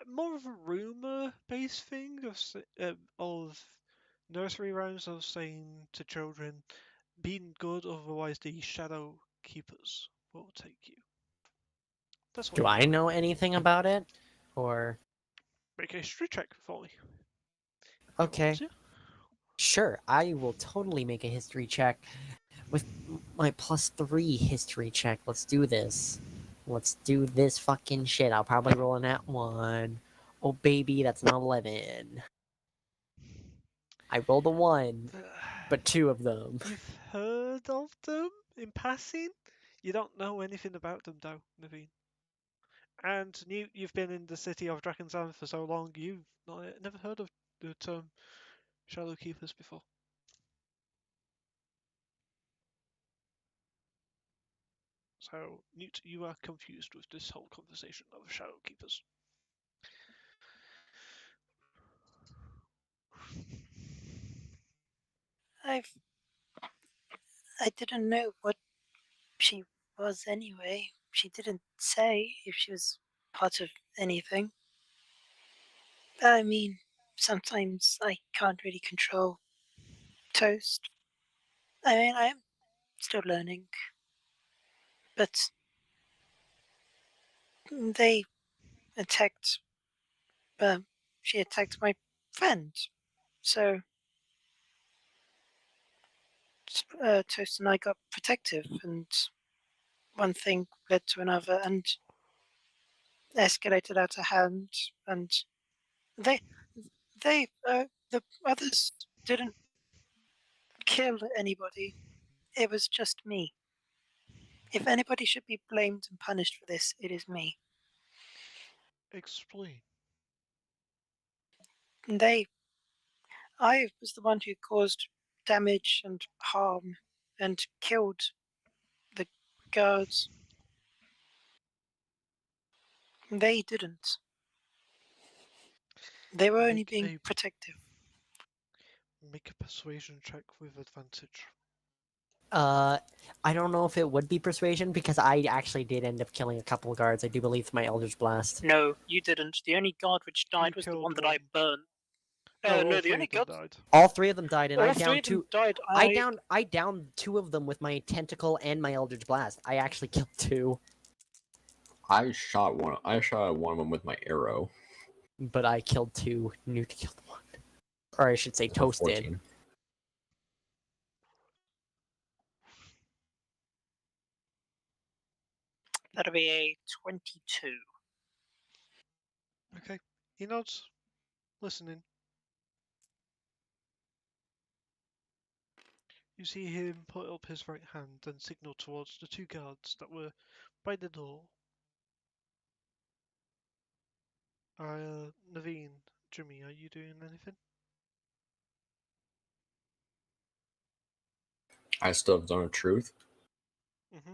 more of a rumor-based thing of nursery rhymes of saying to children, "Being good, otherwise the shadow keepers will take you." That's what Do you I got. know anything about it? Or Make a history check for me. okay, Yeah. sure, I will totally make a history check with my +3 history check. Let's do this. Let's do this fucking shit. I'll probably roll an at 1. Oh baby, that's an 11. I rolled a 1, but 2 of them. You've heard of them in passing. You don't know anything about them, though, Naveen. And you've been in the city of Dragon's for so long, you've never heard of the term Shadow Keepers before. So, Newt, you are confused with this whole conversation of Shadow Keepers. I didn't know what she was anyway. She didn't say if she was part of anything. I mean, sometimes I can't really control Toast. I mean, I am still learning. But they attacked. She attacked my friend. So Toast and I got protective, and one thing led to another, and escalated out of hand. And they, the others didn't kill anybody. It was just me. If anybody should be blamed and punished for this, it is me. Explain. And I was the one who caused damage and harm and killed the guards. They didn't. They were only being protective. Make a persuasion check with advantage. I don't know if it would be persuasion because I actually did end up killing a couple of guards. I do believe with my Eldritch Blast. No, you didn't. The only guard which died You was the killed one that I one. burned. No, No, all the three only of them guard. died. All 3 of them died, and All I three downed of them 2. died. I downed 2 of them with my tentacle and my Eldritch Blast. I actually killed 2. I shot one of them with my arrow. But I killed 2. Newt killed 1. Or I should say So Toast did. 14. That'll be a 22. Okay. He nods, listening. You see him put up his right hand and signal towards the 2 guards that were by the door. Naveen, Jimmy, are you doing anything? I still have Zone of Truth. Mm-hmm.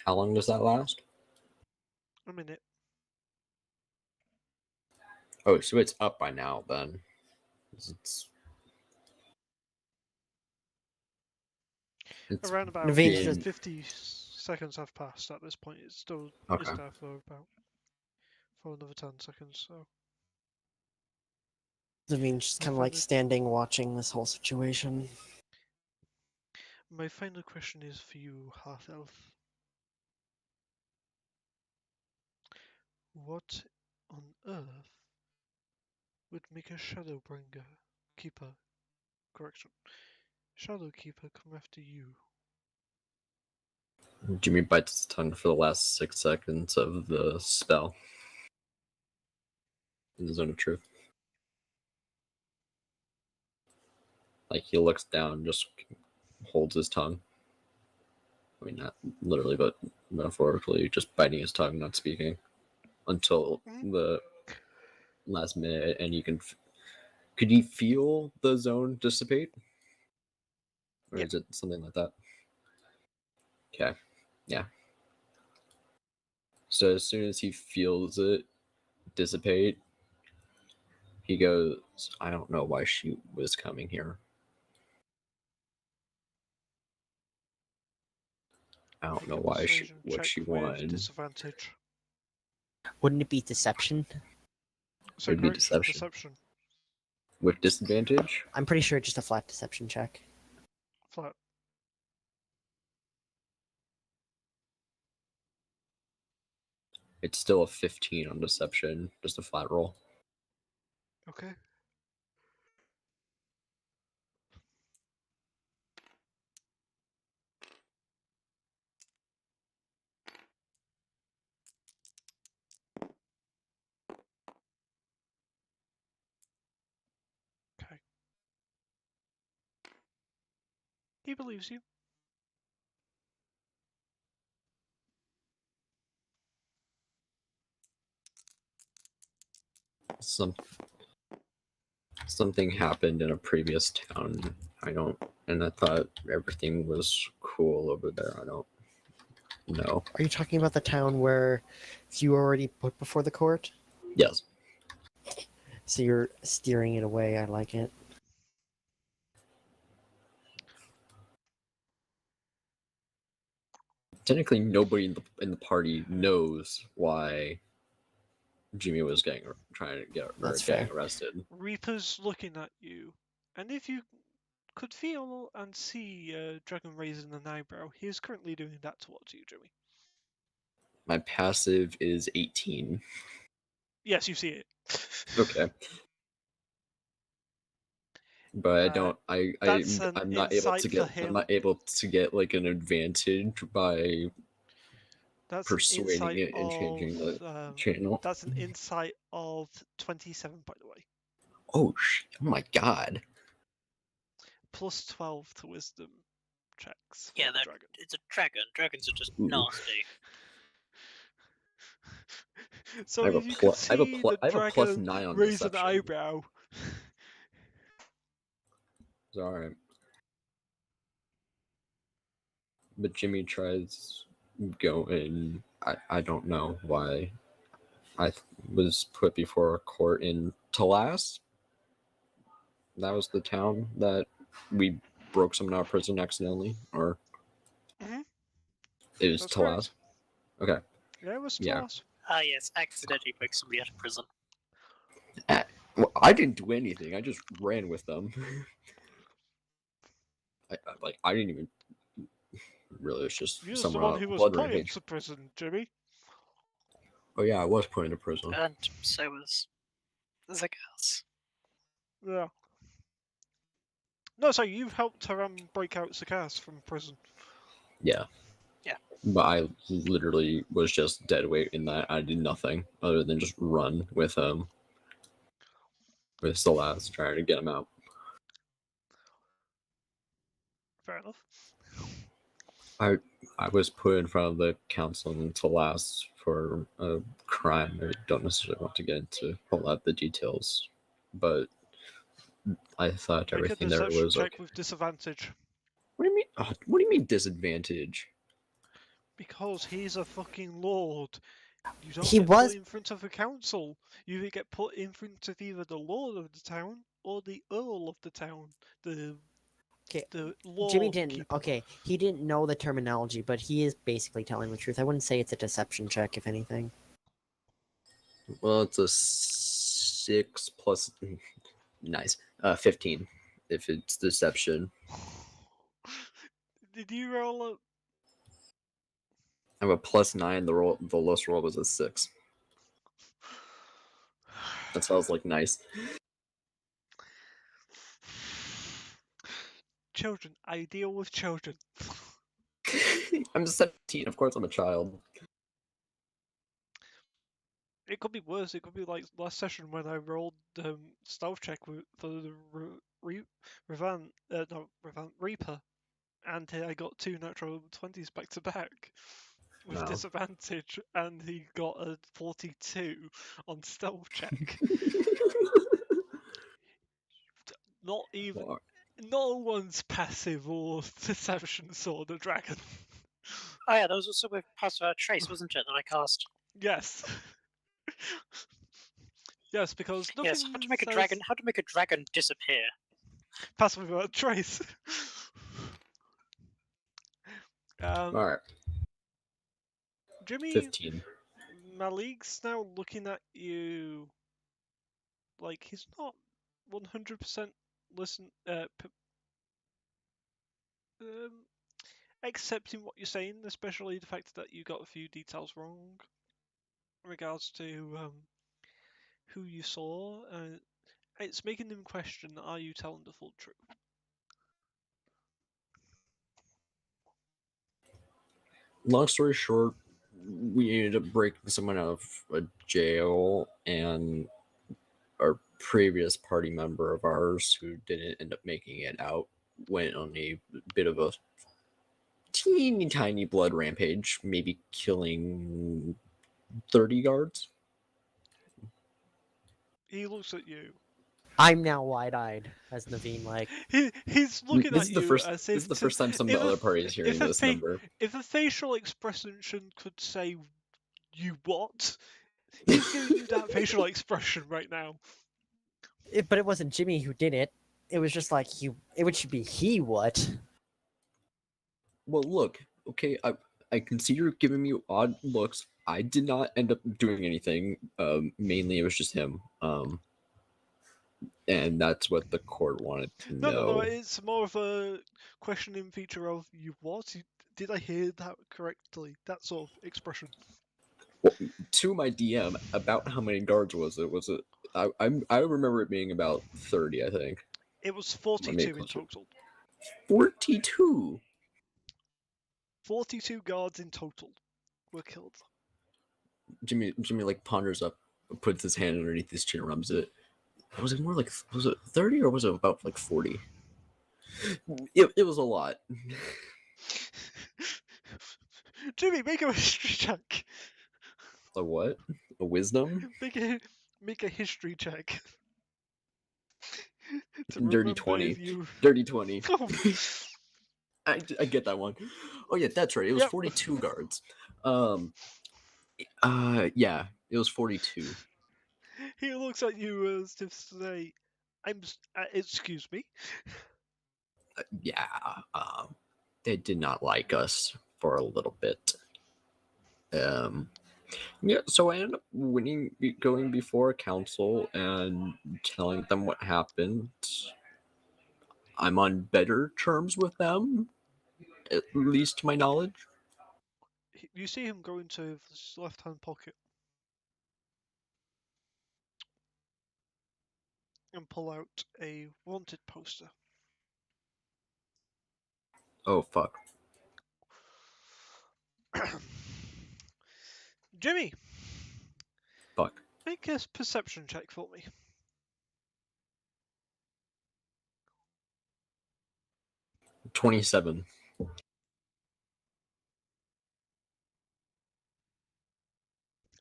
How long does that last? A minute. Oh, so it's up by now then. It's Around about Naveen been... says- 50 seconds have passed at this point. It still Okay. is there for another 10 seconds. So Navin's just kind of like standing watching this whole situation. my final question is for you, Half Elf. What on earth would make a Shadowbringer Keeper, correction, Shadow Keeper come after you? Jimmy bites his tongue for the last 6 seconds of the spell. In the Zone of Truth. Like, he looks down, just holds his tongue. I mean, not literally, but metaphorically, just biting his tongue, not speaking. Until the last minute, and you can... Could you feel the zone dissipate? Or Yep. is it something like that? Okay. Yeah. So as soon as he feels it dissipate, he goes, I don't know why she was coming here. I don't know why Persuasion what check she with wanted. disadvantage. Wouldn't it be deception? So It'd be correct deception. deception. With disadvantage? I'm pretty sure it's just a flat deception check. Flat. It's still a 15 on deception, just a flat roll. Okay. Okay. He believes you. Something happened in a previous town. And I thought everything was cool over there. I don't know. Are you talking about the town where you were already put before the court? Yes. So you're steering it away. I like it. Technically, nobody in the party knows why Jimmy was trying to get That's getting fair. arrested. Reaper's looking at you, and if you could feel and see Dragon raising an eyebrow, he is currently doing that towards you, Jimmy. My passive is 18. Yes, you see it. Okay. But I don't. That's an I'm not able to insight get. for him. I'm not able to get like an advantage by That's persuading an insight it and changing the of, channel. That's an insight of 27, by the way. Oh my god! Plus 12 to wisdom checks. Yeah, for the that dragon. it's a dragon. Dragons are just Ooh. nasty. So I have if you could see the I have a plus dragon 9 on raise an deception. eyebrow. It's alright. But Jimmy tries going. I don't know why. Was put before a court in Talas. That was the town that we broke someone out of prison accidentally, or Mhm. it was That's Talas. correct. Okay. Yeah, it was Yeah. Talas. Ah, yes, accidentally break somebody out of prison. Well, I didn't do anything. I just ran with them. I didn't even. Really, it's just You was the somewhere one out who was blood put rage. into prison, Jimmy. Oh yeah, I was put into prison. And so was Zagas. Yeah. No, sorry, you helped her break out Sakas from prison. Yeah. Yeah. But I literally was just dead weight in that. I did nothing other than just run with Celeste, trying to get him out. Fair enough. I was put in front of the council in Celeste for a crime. I don't necessarily want to get into all out the details, but I thought Make a everything there deception was check okay. with disadvantage. What do you mean? What do you mean disadvantage? Because he's a fucking lord. You don't He get was- put in front of a council. You get put in front of either the lord of the town or the earl of the town. The law Jimmy didn't. keeper. Okay, he didn't know the terminology, but he is basically telling the truth. I wouldn't say it's a deception check, if anything. Well, it's a 6 plus. Nice. 15. If it's deception. Did you roll a... I have a plus 9. The lowest roll was a 6. That sounds like nice. Children. I deal with children. I'm 17. Of course, I'm a child. It could be worse. It could be like last session when I rolled stealth check for the Reaper, and I got 2 natural 20s back to back with Wow. disadvantage, and he got a 42 on stealth check. Not even. Well, No one's passive or deception saw the dragon. Oh yeah, that was also with Trace, wasn't it, that I cast? Yes. Yes, because nothing Yes, how to make a says dragon disappear. passive without trace. all right. Jimmy 15. Malik's now looking at you like he's not 100% listen accepting what you're saying, especially the fact that you got a few details wrong in regards to who you saw. It's making them question: are you telling the full truth? Long story short, we ended up breaking someone out of a jail, and our previous party member of ours who didn't end up making it out went on a bit of a teeny tiny blood rampage, maybe killing 30 guards. He looks at you. I'm now wide-eyed as Naveen like. He's looking This at is the you first. as This if is the to- first time some of the if a- other parties hearing if a this fa- number. If a facial expression could say, "You what?" He's giving you that facial expression right now. But it wasn't Jimmy who did it. It was just like he. It should be he what? Well, look, okay, I can see you're giving me odd looks. I did not end up doing anything. Mainly, it was just him. And that's what the court wanted to No, know. it's more of a questioning feature of "You what?" Did I hear that correctly? That sort of expression. Well, to my DM, about how many guards was it? Was it? I remember it being about 30, I think. It was Let me 42 in closer. total. 42. 42 guards in total were killed. Jimmy like ponders up, puts his hand underneath his chin, rubs it. Was it more like, was it 30 or was it about like 40? It was a lot. Jimmy, make a history check. A what? A wisdom? Make a history check. To Dirty remember 20. if you. Dirty 20. Oh, I get that one. Oh yeah, that's right. It was Yep. 42 guards. Yeah, it was 42. He looks at you as if to say, excuse me. Yeah, they did not like us for a little bit. Yeah, so I ended up going before council and telling them what happened. I'm on better terms with them, at least to my knowledge. You see him go into his left-hand pocket and pull out a wanted poster. Oh fuck. Jimmy, Fuck. make a perception check for me. 27.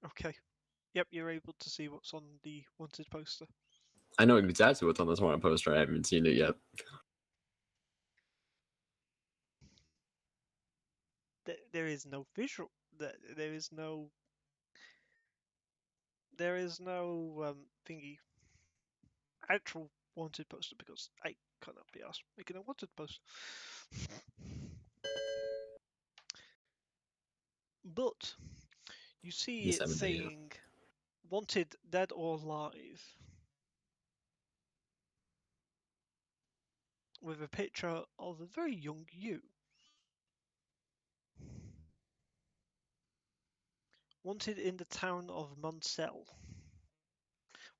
Okay. Yep, you're able to see what's on the wanted poster. I know exactly what's on this one poster. I haven't seen it yet. There is no visual. There is no thingy actual wanted poster because I cannot be asked making a wanted poster. But you see Yes, it I'm in the saying wanted dead or alive with a picture of a very young you. Wanted in the town of Munsell.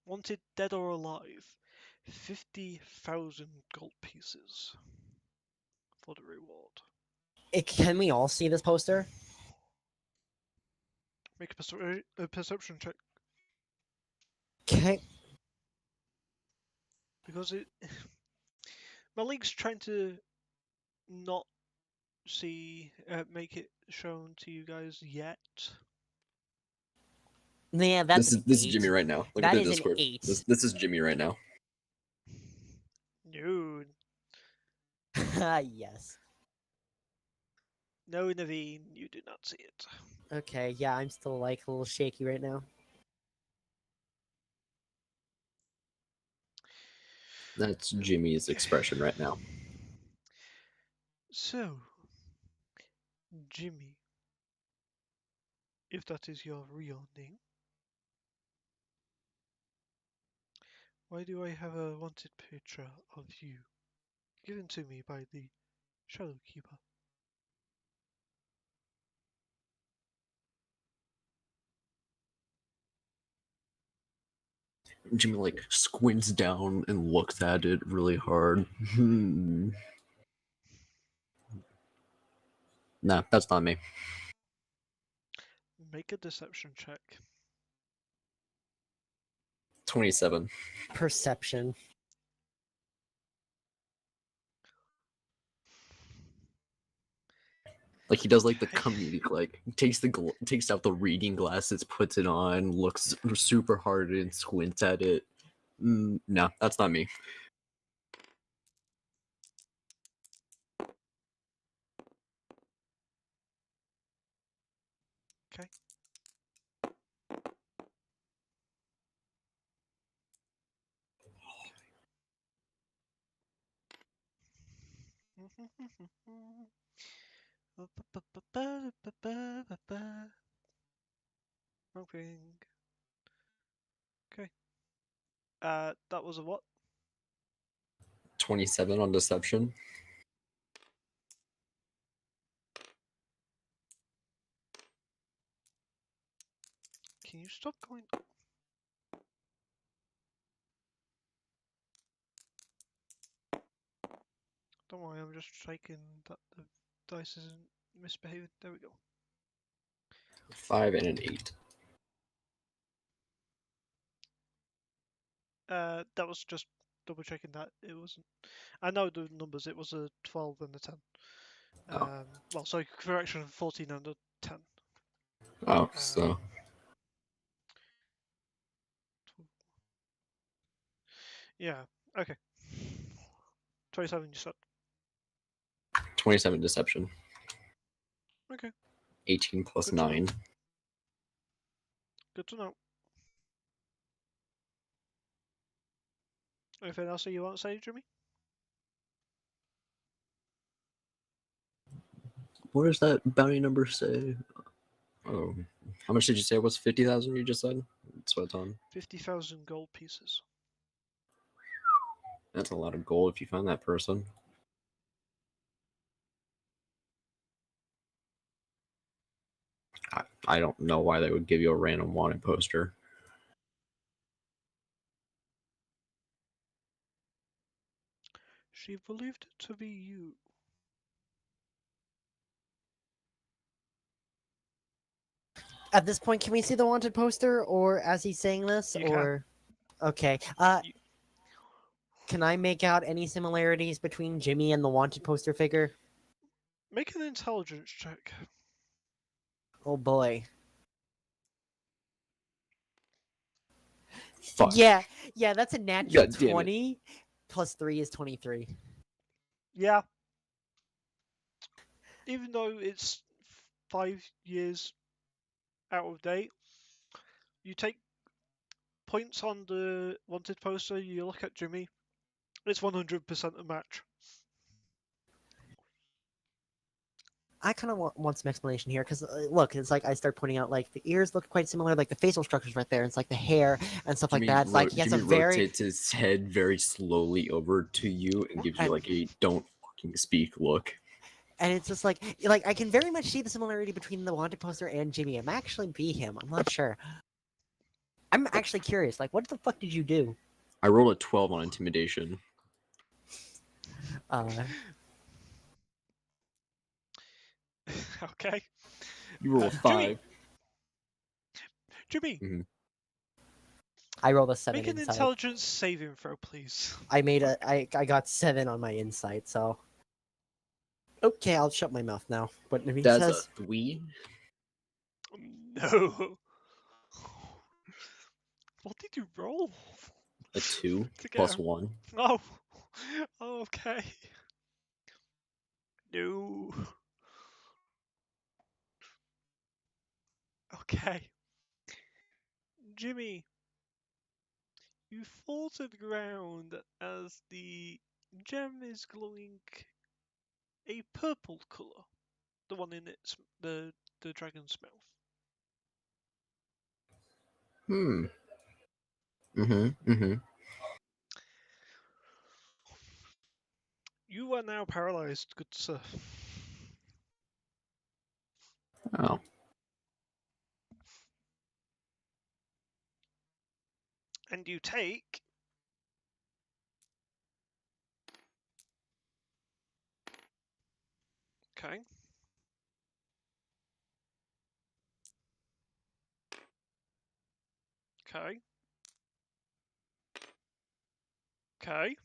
Wanted dead or alive. 50,000 gold pieces for the reward. Can we all see this poster? Make a perception check Okay. because it. Malik's trying to not make it shown to you guys yet. Yeah, that's this is Jimmy right now. Look That at the is an Discord. 8. This is Jimmy right now. No, Yes. no, Naveen, you do not see it. Okay, yeah, I'm still like a little shaky right now. That's Jimmy's expression right now. So, Jimmy, if that is your real name. Why do I have a wanted picture of you given to me by the Shadow Keeper? Jimmy like squints down and looks at it really hard. Nah, that's not me. Make a deception check. 27. Perception. Like he does like the Okay. comedic, like takes out the reading glasses, puts it on, looks super hard and squints at it. No, that's not me. Okay. Moving. Okay. That was a what? 27 on deception. Can you stop going? Don't worry, I'm just checking that the dice isn't misbehaving. There we go. 5 and an 8. That was just double checking that it wasn't. I know the numbers. It was a 12 and a 10. Oh. Well, sorry, correction, 14 and a 10. Oh, so Yeah. Okay. 27. You said. 27 deception. Okay. 18 plus Good to know. 9. Good to know. Anything else that you want to say, Jimmy? What does that bounty number say? Oh, how much did you say it was? 50,000 you just said? That's what it's on. 50,000 gold pieces. That's a lot of gold if you find that person. I don't know why they would give you a random wanted poster. She believed it to be you. At this point, can we see the wanted poster, or as he's saying this, You or okay? You- Can I make out any similarities between Jimmy and the wanted poster figure? Make an intelligence check. Oh boy. Fuck. Yeah, that's a natural God damn it. 20. Plus 3 is 23. Yeah. Even though it's 5 years out of date, you take points on the wanted poster, you look at Jimmy, it's 100% a match. I kind of want some explanation here because look, it's like I start pointing out like the ears look quite similar, like the facial structures right there. It's like the hair and stuff like that. It's like he has Jimmy a very rotates his head very slowly over to you and gives you and, like a don't fucking speak look. and it's just like I can very much see the similarity between the wanted poster and Jimmy. It might actually be him. I'm not sure. I'm actually curious. Like, what the fuck did you do? I rolled a 12 on intimidation. Okay. You roll a Jimmy! 5. Jimmy, I rolled a 7 make an insight. intelligence saving throw, please. I got 7 on my insight, so okay, I'll shut my mouth now. But if he That's says a 3. No. What did you roll? A 2 To get plus a- 1. Oh. Okay. No. Okay. Jimmy, you fall to the ground as the gem is glowing a purple colour. The one in its the dragon's mouth. Hmm. Mm-hmm. You are now paralyzed, good sir. Oh. And you take... Okay. Okay. Okay.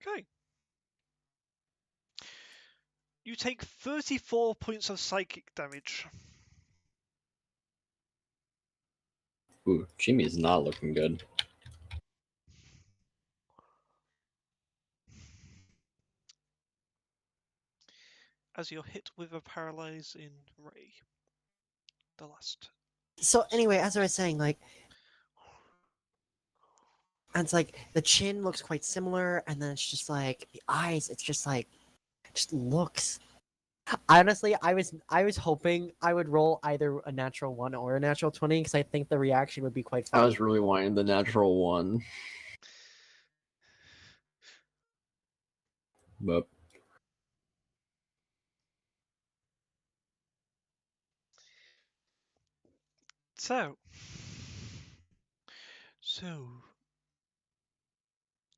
Okay. You take 34 points of psychic damage. Ooh, Jimmy's not looking good. As you're hit with a paralyzing ray. The last. So anyway, as I was saying, like, and it's like the chin looks quite similar, and then it's just like the eyes. It's just like, it just looks. Honestly, I was hoping I would roll either a natural 1 or a natural 20 because I think the reaction would be quite I funny. was really wanting the natural one. But So,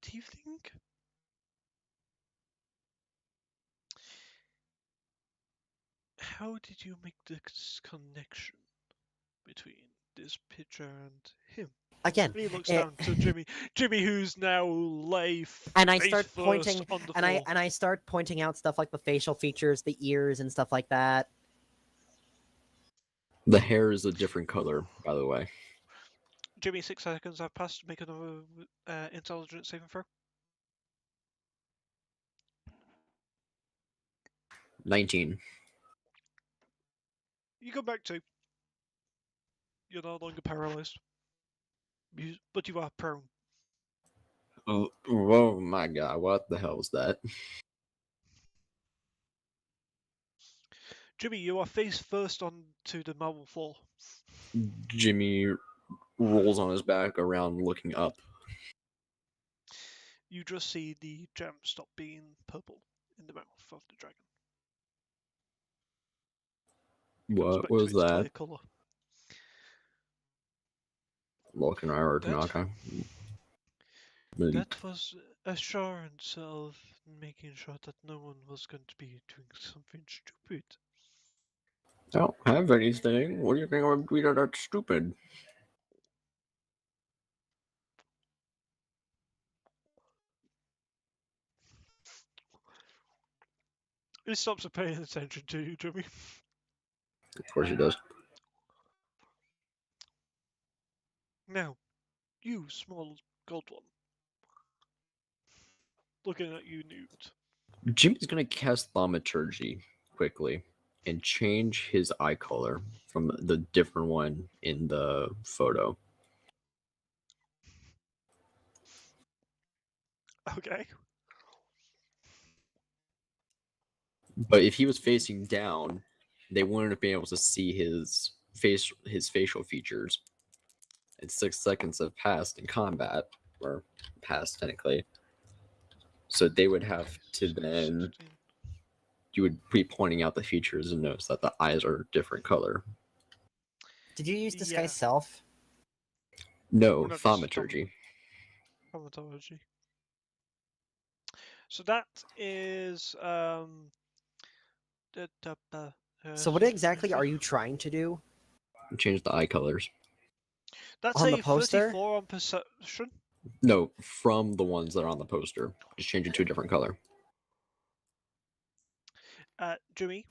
do you think how did you make this connection between this picture and him? Again, He looks it, down to Jimmy. Jimmy, who's now lay and I face start first pointing, on the and floor. I start pointing out stuff like the facial features, the ears, and stuff like that. the hair is a different color, by the way. Jimmy, 6 seconds have passed. Make another intelligence saving throw. 19. You go back to. You're no longer paralyzed. But you are prone. Oh my god, what the hell is that? Jimmy, you are face first onto the marble floor. Jimmy rolls on his back around looking up. You just see the gem stop being purple in the mouth of the dragon. Goes What back to was its clear that? colour. Lokanaka. That was assurance of making sure that no one was going to be doing something stupid. I don't have anything. What do you think I'm doing that's stupid? He stops paying attention to you, Jimmy. Of course he does. Now, you small gold one. Looking at you, Newt. Jimmy's gonna cast Thaumaturgy quickly and change his eye color from the different one in the photo. Okay. But if he was facing down, they wouldn't have been able to see his facial features. And 6 seconds have passed in combat, or passed technically. So they would have to then 16. you would be pointing out the features and notice that the eyes are a different color. Did you use Yeah. disguise self? No, That's Thaumaturgy. Thaumaturgy. So that is So what exactly are you trying to do? Change the eye colors. That's on a the poster? 34 on perception. No, from the ones that are on the poster. Just change it to a different color. Jimmy,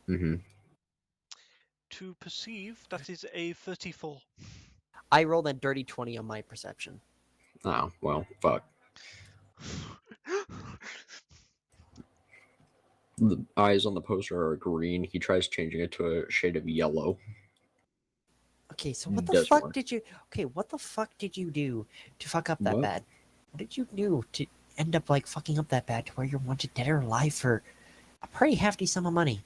Mm-hmm. to perceive, that is a 34. I rolled a dirty 20 on my perception. Oh, well, fuck. The eyes on the poster are green. He tries changing it to a shade of yellow. Okay, so what the Doesn't fuck work. did you... Okay, what the fuck did you do to fuck up that What? bad? What did you do to end up, like, fucking up that bad to where you're wanted dead or alive for a pretty hefty sum of money?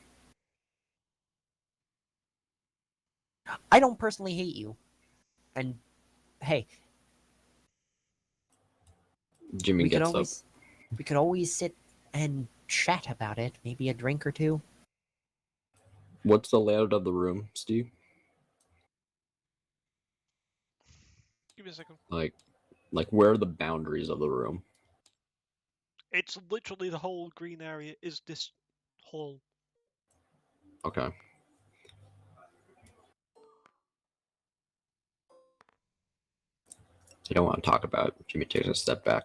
I don't personally hate you. And hey, Jimmy we could gets up. always sit and chat about it. Maybe a drink or two. What's the layout of the room, Steve? Give me a second. Like where are the boundaries of the room? It's literally the whole green area is this hall. Okay. You don't want to talk about it. Jimmy takes a step back.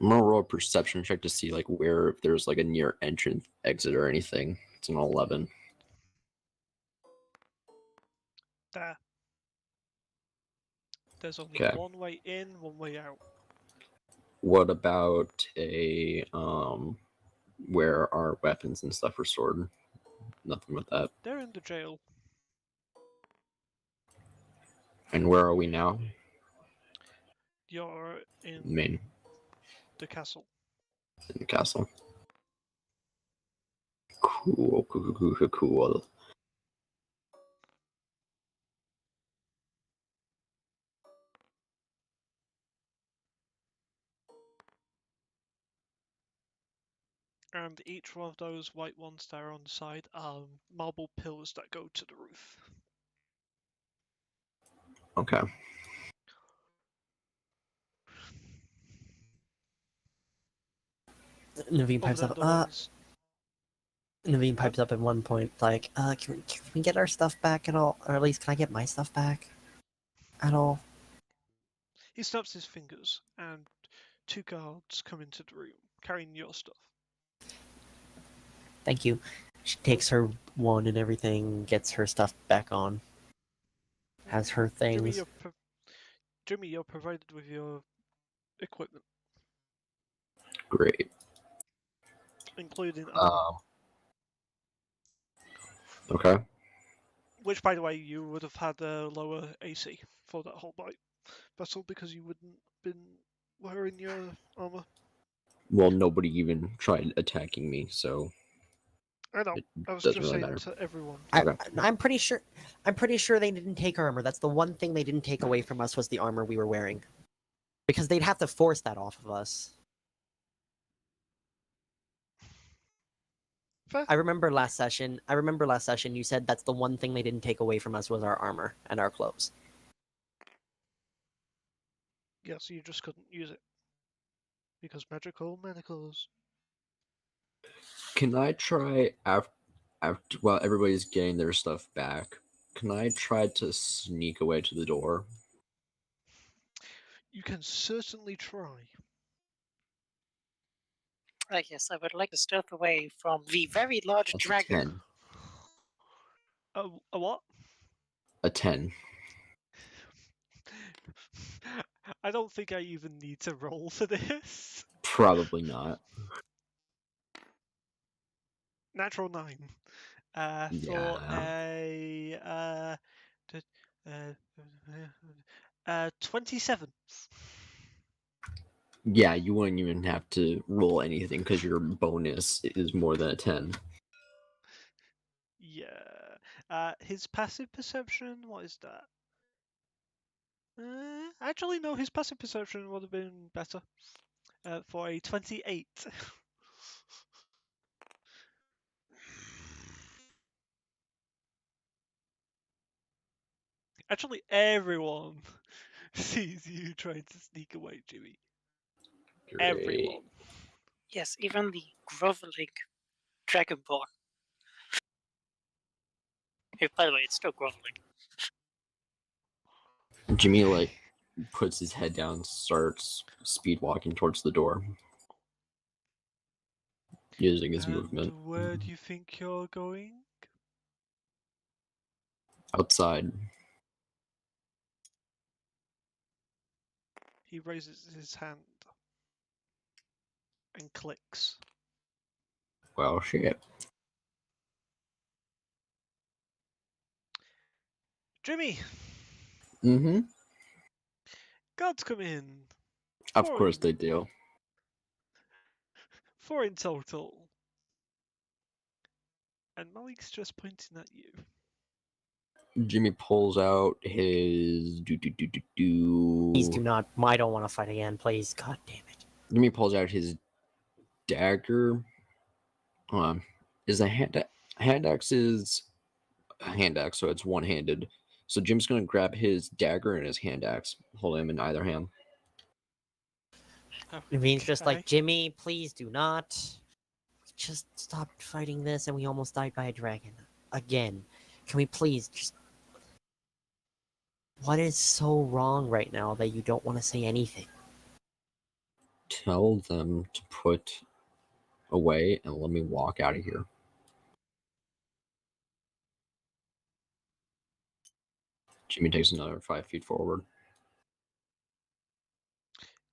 I'm gonna roll a perception check to see like where if there's like a near entrance exit or anything. It's an 11. There. There's only Okay. one way in, one way out. What about a where our weapons and stuff are stored? Nothing with that. They're in the jail. And where are we now? You're in Main the castle. in the castle. Cool. And each one of those white ones there on the side are marble pillars that go to the roof. Okay. Naveen Over pipes there, up. the ones. Naveen pipes up at one point, like, can we get our stuff back at all? Or at least, can I get my stuff back at all? He snaps his fingers, and two guards come into the room carrying your stuff. Thank you. She takes her one and everything, gets her stuff back on. Has her things. Jimmy, you're provided with your equipment, Great. including armor. Okay. Which, by the way, you would have had a lower AC for that whole vessel because you wouldn't been wearing your armor. Well, nobody even tried attacking me, so I know. it I was doesn't just really saying matter. to everyone. Okay. I'm pretty sure. I'm pretty sure they didn't take armor. That's the one thing they didn't take away from us was the armor we were wearing, because they'd have to force that off of us. Fair. I remember last session. You said that's the one thing they didn't take away from us was our armor and our clothes. Yeah, so you just couldn't use it because magical manacles. Can I try after while everybody's getting their stuff back? Can I try to sneak away to the door? You can certainly try. Yes, I would like to stealth away from the very large That's dragon. a 10. A what? A 10. I don't think I even need to roll for this. Probably not. Natural 9. For Yeah. a 27. Yeah, you wouldn't even have to roll anything because your bonus is more than a 10. Yeah. His passive perception, what is that? Actually, no, his passive perception would have been better. For a 28. Actually, everyone sees you trying to sneak away, Jimmy. Great. Everyone. Yes, even the groveling dragonborn. Hey, by the way, it's still groveling. Jimmy like puts his head down, starts speed walking towards the door, using his And movement. where do you think you're going? Outside. He raises his hand and clicks. Well, shit. Jimmy! Mm-hmm. Guards come in. Of Four course in- they do. 4 in total. And Malik's just pointing at you. Jimmy pulls out his Please do not. I don't want to fight again. Please, god damn it. Jimmy pulls out his dagger. Is a hand axe is a hand axe, so it's one-handed. So Jim's gonna grab his dagger and his hand axe, hold him in either hand. Navin's just like, Okay. Jimmy, please do not. We just stopped fighting this and we almost died by a dragon. Again. Can we please just... What is so wrong right now that you don't want to say anything? Tell them to put away and let me walk out of here. Jimmy takes another 5 feet forward.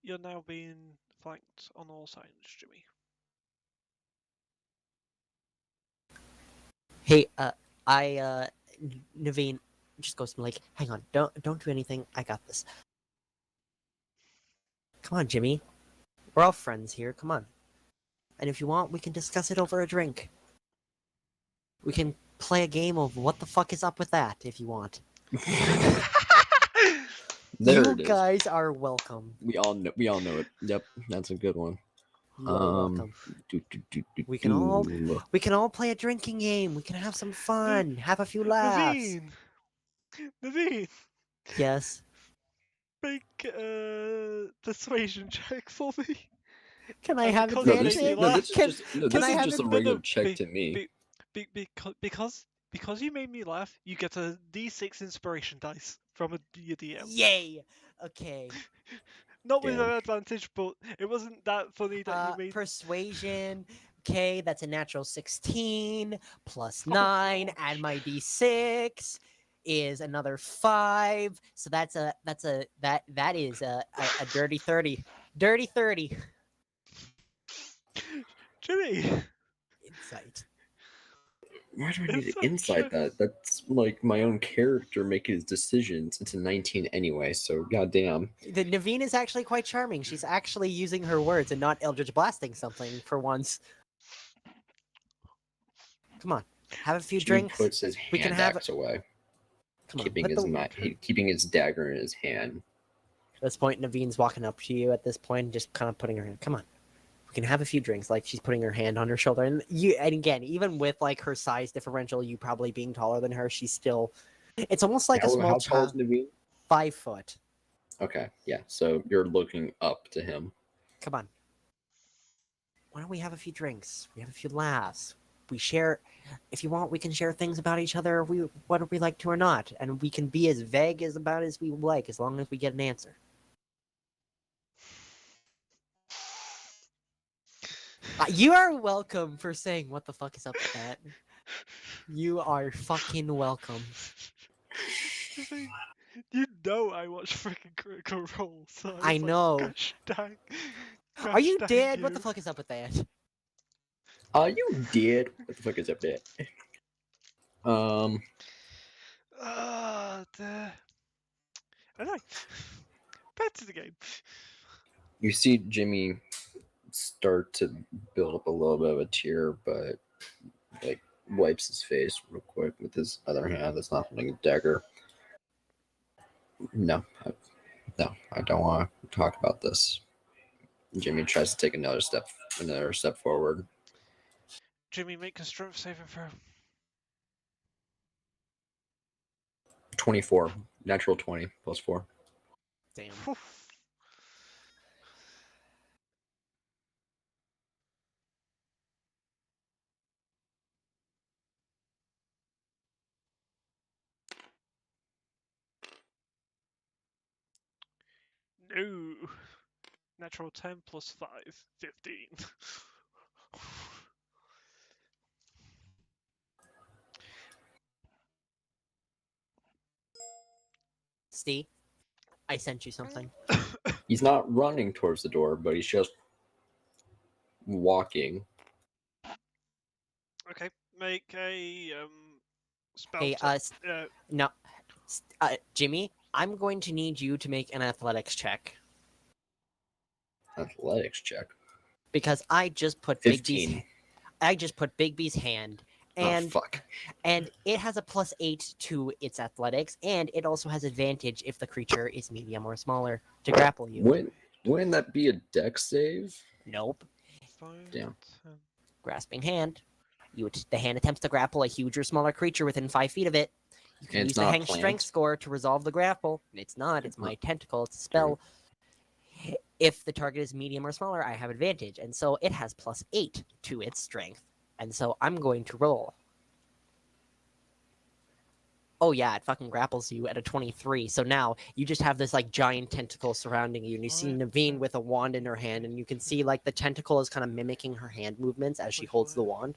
You're now being flanked on all sides, Jimmy. Hey, Naveen just goes to like, hang on, don't do anything. I got this. Come on, Jimmy. We're all friends here. Come on. And if you want, we can discuss it over a drink. We can play a game of what the fuck is up with that if you want. There You it is. guys are welcome. We all know it. Yep, that's a good one. You are welcome. We can all play a drinking game. We can have some fun. Have a few laughs. Naveen, Yes. make a persuasion check for me. Can I And have because No, it this, made me is, advantage? no, laugh- this is Can- just no, can this I is have just a no, regular no, check to me. because you made me laugh, you get a D6 inspiration dice from your DM. Yay. Okay. Not with Damn. an advantage, but it wasn't that funny that you made. Persuasion. Okay, that's a natural 16 plus Oh, 9. gosh. Add my d6 is another 5. So that is a dirty 30. Dirty 30. Jimmy, Insight. Why do I need to Insight insight check. that? That's like my own character making his decisions. It's a 19 anyway, so goddamn. The Naveen is actually quite charming. She's actually using her words and not Eldritch blasting something for once. Come on, have a few Jimmy drinks. puts his We can hand have- axe away, Come on, keeping put his the... keeping his dagger in his hand. At this point, Naveen's walking up to you at this point, just kind of putting her hand. Come on. We can have a few drinks. Like, she's putting her hand on her shoulder. And again, even with like her size differential, you probably being taller than her, she's still... It's almost like a small How tall is child. Naveen? 5 foot. Okay, yeah. So you're looking up to him. Come on. Why don't we have a few drinks? We have a few laughs. We share... If you want, we can share things about each other, whether we like to or not. And we can be as vague about as we like, as long as we get an answer. You are welcome for saying what the fuck is up with that. You are fucking welcome. You know I watch freaking Critical Role, so I was like, know. gosh dang. Are you Gosh dang dead? What the you. fuck is up with that? You did. What the fuck is up there? Ah, anyway, back to the game. You see Jimmy start to build up a little bit of a tear, but like wipes his face real quick with his other hand that's not holding a dagger. No, I don't want to talk about this. Jimmy tries to take another step forward. Jimmy, make a strength saving throw. 24, natural 20 plus 4. Damn. Oof. No. Natural 10 plus 5, 15. Steve, I sent you something. He's not running towards the door, but he's just walking. Okay, make a spell Hey, check. no, Jimmy, I'm going to need you to make an athletics check. Athletics check. Because I just put 15. Big B's hand, Oh, and fuck. and it has a +8 to its athletics, and it also has advantage if the creature is medium or smaller to grapple you. Wouldn't that be a dex save? Nope. 5, Damn. 10. Grasping hand. The hand attempts to grapple a huge or smaller creature within 5 feet of it. You can And use it's the not a hang plant? strength score to resolve the grapple. It's not. It's It's not. my tentacle. It's a spell. If the target is medium or smaller, I have advantage, and so it has +8 to its strength. And so I'm going to roll. Oh yeah, it fucking grapples you at a 23. So now you just have this like giant tentacle surrounding you, and you see Alright, Naveen so- with a wand in her hand, and you can see like the tentacle is kind of mimicking her hand movements as she holds the wand.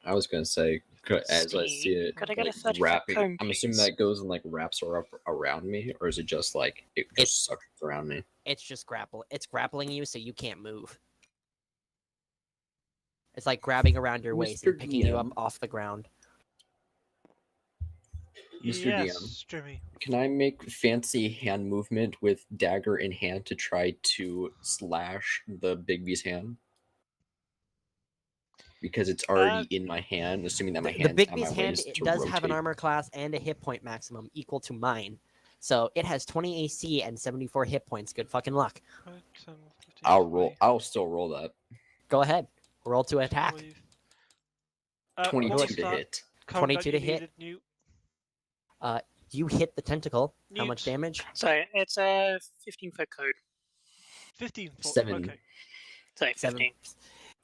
I was gonna say, as I see Steve, it, could I get a like 30-foot wrapping. cone, I'm assuming please? that goes and like wraps her up around me, or is it just like it It's- just sucks around me? It's just It's grappling you, so you can't move. It's like grabbing around your waist and Mr. picking you up DM. off the ground. Mr. DM, Yes, Jimmy. can I make fancy hand movement with dagger in hand to try to slash the Bigby's hand? Because it's already in my hand, assuming that my The hand's Big at my B's hand waist it to does rotate. have an armor class and a hit point maximum equal to mine. So it has 20 AC and 74 hit points. Good fucking luck. 5, 10, 15, I'll 20, roll. I'll still roll that. Go ahead. Roll to attack. 25. 22 what was to that hit. code 22 that to you hit. needed, Newt? You hit the tentacle. How Newt. much damage? So it's a 15-foot code. 15 foot. 7. Okay. Sorry, 7. 15.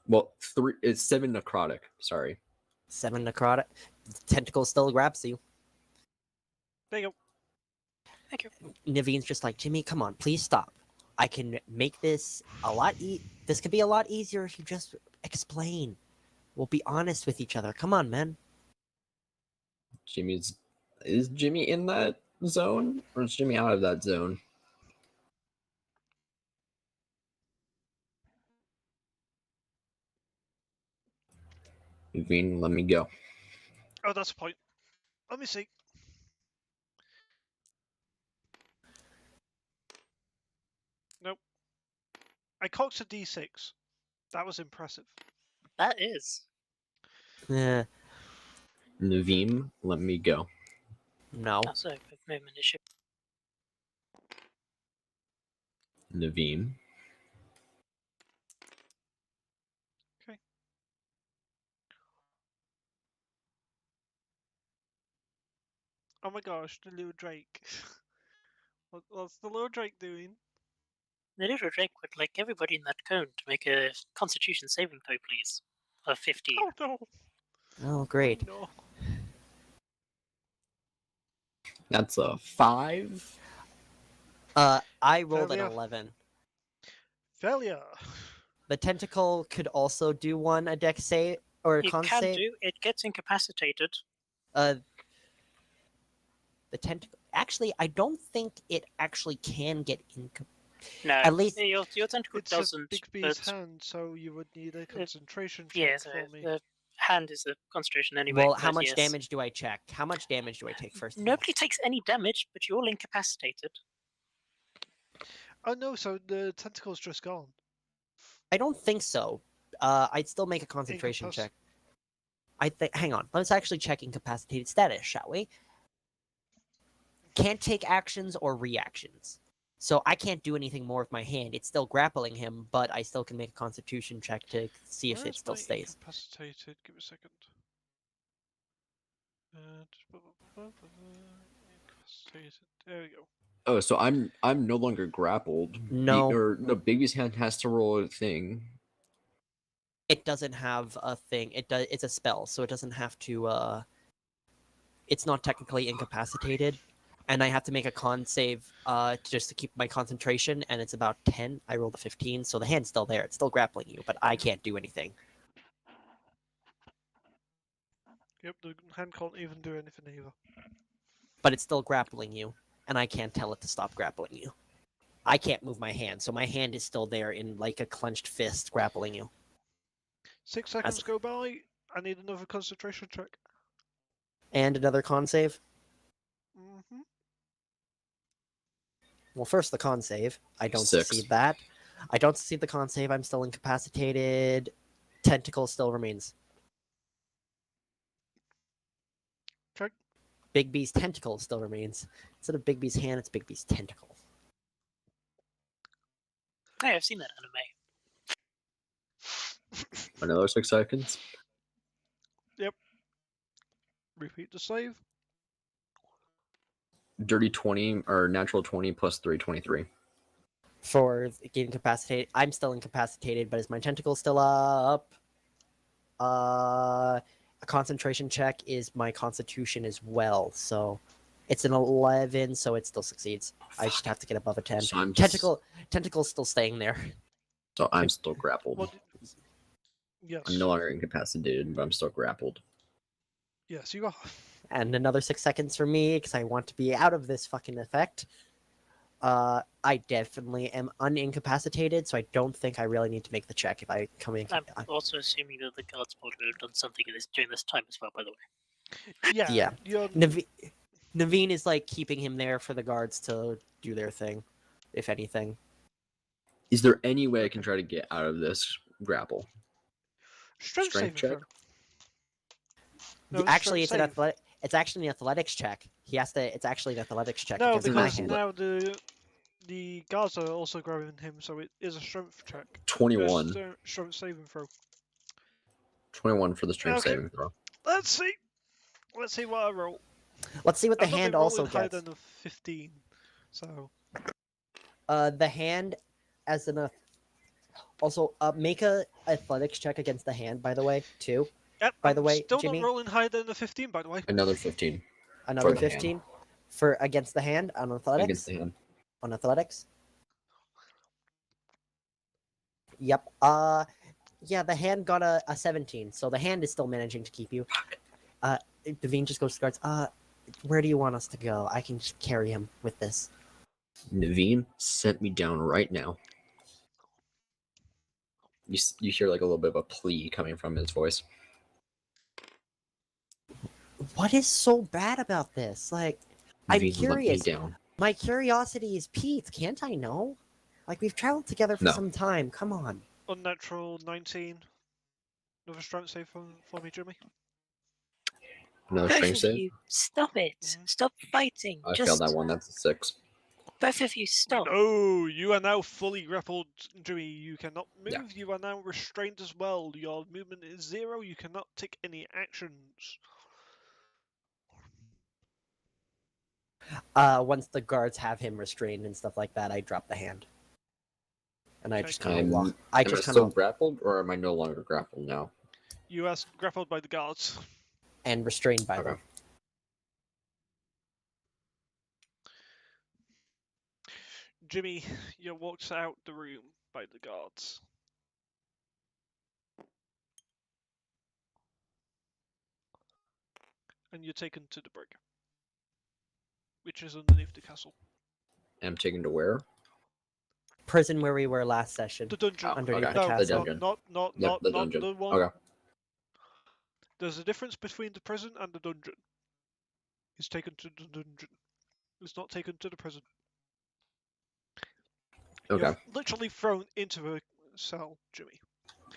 Well, 3. It's 7 necrotic. Sorry. 7 necrotic. The tentacle still grabs you. There you go. Thank you. Naveen's just like, Jimmy, come on, please stop. I can make this a lot This could be a lot easier if you just explain. We'll be honest with each other. Come on, man. Is Jimmy in that zone, or is Jimmy out of that zone? Veen, let me go. Oh, that's a point. Let me see. Nope. I cocked a d6. That was impressive. That is. Eh, Naveem, let me go. no. That's a quick movement issue. Naveem. Oh my gosh, the little Drake. What's the little Drake doing? The little Drake would like everybody in that cone to make a Constitution saving throw, please. Of 15. Oh no! Oh, great. Oh, That's a 5. I rolled Failure. an 11. Failure! The tentacle could also do a dex save or a It con can save. do. It gets incapacitated. The tentacle. Actually, I don't think it actually can get No, At least- your tentacle It's a doesn't. Big B's but hand, so you would need a concentration check yeah, so for me. the hand is the concentration anyway. Well, how but much yes. damage do I check? How much damage do I take first? of all? Nobody takes any damage, but you're all incapacitated. Oh no, so the tentacle's just gone. I don't think so. I'd still make a concentration Incapac- check. I think. Hang on. Let's actually check incapacitated status, shall we? Can't take actions or reactions. So I can't do anything more with my hand. It's still grappling him, but I still can make a constitution check to see if Where it is still my stays. Incapacitated. Give me a second. Incapacitated. There we go. Oh, so I'm no longer grappled. No. No, Bigby's hand has to roll a thing. It doesn't have a thing. It's a spell, so it doesn't have to. It's not technically incapacitated, and I have to make a con save just to keep my concentration, and it's about 10. I rolled a 15, so the hand's still there. It's still grappling you, but I can't do anything. Yep, the hand can't even do anything either. But it's still grappling you, and I can't tell it to stop grappling you. I can't move my hand, so my hand is still there in like a clenched fist grappling you. 6 seconds go by. I need another concentration check. And another con save. Mm-hmm. Well, first the con save. I don't 6. succeed that. I don't succeed the con save. I'm still incapacitated. Tentacle still remains. Check. Big B's tentacle still remains. Instead of Big B's hand, it's Big B's tentacle. Hey, I've seen that anime. Another 6 seconds. Repeat the save. Dirty 20 or natural 20 plus 3, 23. For getting incapacitated, I'm still incapacitated, but is my tentacle still up? A concentration check is my constitution as well, so it's an 11, so it still succeeds. I just have to get above a 10. So I'm Tentacle's still staying there. So I'm still grappled. What? Yes. I'm no longer incapacitated, but I'm still grappled. Yes, you are. And another 6 seconds for me, because I want to be out of this fucking effect. I definitely am unincapacitated, so I don't think I really need to make the check if I come in. I'm also assuming that the guards would have done something during this time as well, by the way. Yeah. Yeah. You're... Naveen is like keeping him there for the guards to do their thing, if anything. Is there any way I can try to get out of this grapple? Strength saving check? throw. No, Actually, strength it's an save. It's actually an athletics check. He has to. It's actually an athletics check. No, because of my because hand. now the guards are also grabbing him, so it is a strength check. 21. Just, strength saving throw. 21 for the strength Okay. saving throw. Let's see. Let's see what I roll. Let's see what the I've not hand been also rolling higher gets. than a 15. So The hand, as an also make a athletics check against the hand. By the way, too. yep, By I'm the way, still Jimmy? not rolling higher than a 15. By the way. Another 15 Another the hand. 15 for against the hand on athletics. against the hand. On athletics. Yep. Yeah, the hand got a 17, so the hand is still managing to keep you. Devine just goes to the guards. Where do you want us to go? I can just carry him with this. Naveen sent me down right now. You hear like a little bit of a plea coming from his voice. What is so bad about this? Like, I'm Naveen, let me curious. down. My curiosity is piqued. Can't I know? Like, we've traveled together for No. some time. Come on. Unnatural 19. Another strength save for me, Jimmy. Another Both strength of save. you, stop it! Mhm. Stop fighting! I Just failed that one. That's a 6. both of you, stop! No, you are now fully grappled, Jimmy. You cannot move. Yeah. You are now restrained as well. Your movement is 0. You cannot take any actions. Once the guards have him restrained and stuff like that, I drop the hand. And I Okay. just kind of Am walk. I just still kind of grappled, or am I no longer grappled now? You are grappled by the guards. and restrained by Okay. them. Jimmy, you're walked out the room by the guards. And you're taken to the brig, which is underneath the castle. I'm taken to where? Prison where we were last session. The dungeon. Oh, Underneath okay. the No, The castle. dungeon. not Yep, the not dungeon. the one. Okay. There's a difference between the prison and the dungeon. He's taken to the dungeon. He's not taken to the prison. Okay. You're literally thrown into a cell, Jimmy.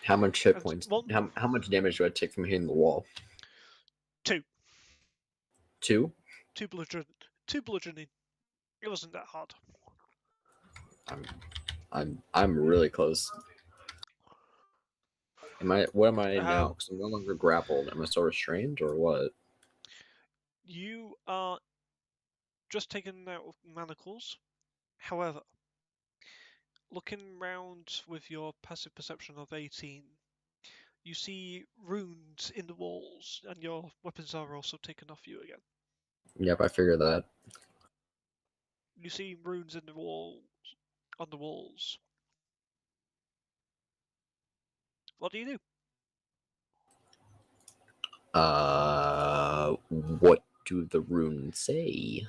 How much hit And points? one- How much damage do I take from hitting the wall? 2. 2? 2 bludgeoning. It wasn't that hard. I'm really close. What am I now? How- Because I'm no longer grappled. Am I still restrained or what? You are just taken out of manacles. However, looking round with your passive perception of 18, you see runes in the walls, and your weapons are also taken off you again. Yep, I figured that. You see runes in the walls, on the walls. What do you do? What do the runes say?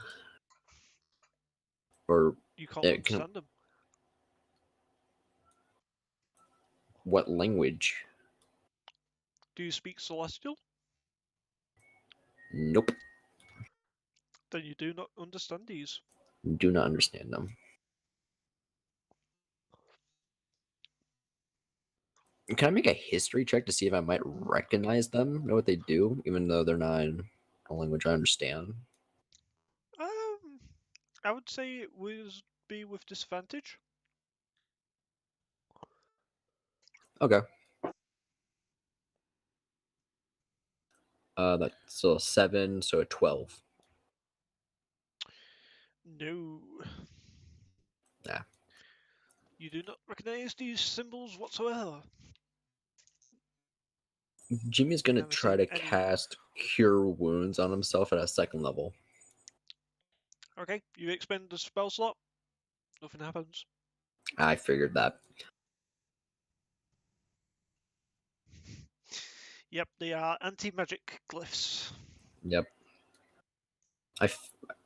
Or You can't Yeah, understand them. what language? Do you speak Celestial? Nope. Then you do not understand these. Do not understand them. Can I make a history check to see if I might recognize them, know what they do, even though they're not in a language I understand? I would say it would be with disadvantage. Okay. That's a 7, so a 12. No. Nah. You do not recognize these symbols whatsoever. Jimmy's gonna Never try seen to any. cast Cure Wounds on himself at a 2nd level. Okay, you expend the spell slot. Nothing happens. I figured that. Yep, they are anti-magic glyphs. Yep.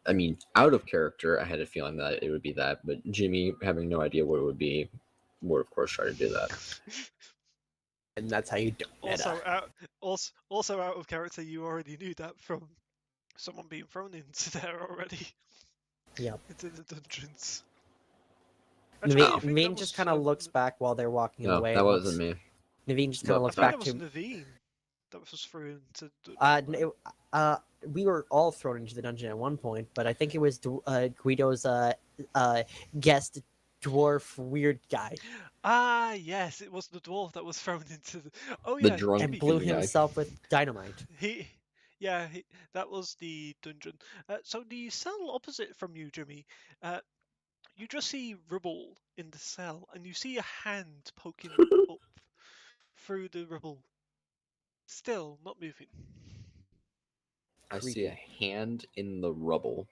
I mean, out of character, I had a feeling that it would be that, but Jimmy, having no idea what it would be, would of course try to do that. And that's how you do it. Also out of character, you already knew that from someone being thrown into there already. Yep. Into the dungeons. Actually, I think that Naveen was, just kind of looks back while they're walking No, away. that and wasn't looks- me. Naveen just No, kind of I looks think back that was to. Naveen that was thrown into. We were all thrown into the dungeon at one point, but I think it was Guido's guest dwarf weird guy Ah, yes, it was the dwarf that was thrown into the. Oh The yeah, drunk and Jimmy. blew Weird guy. himself with dynamite. That was the dungeon. So the cell opposite from you, Jimmy, you just see rubble in the cell, and you see a hand poking up through the rubble. Still not moving. I see a hand in the rubble.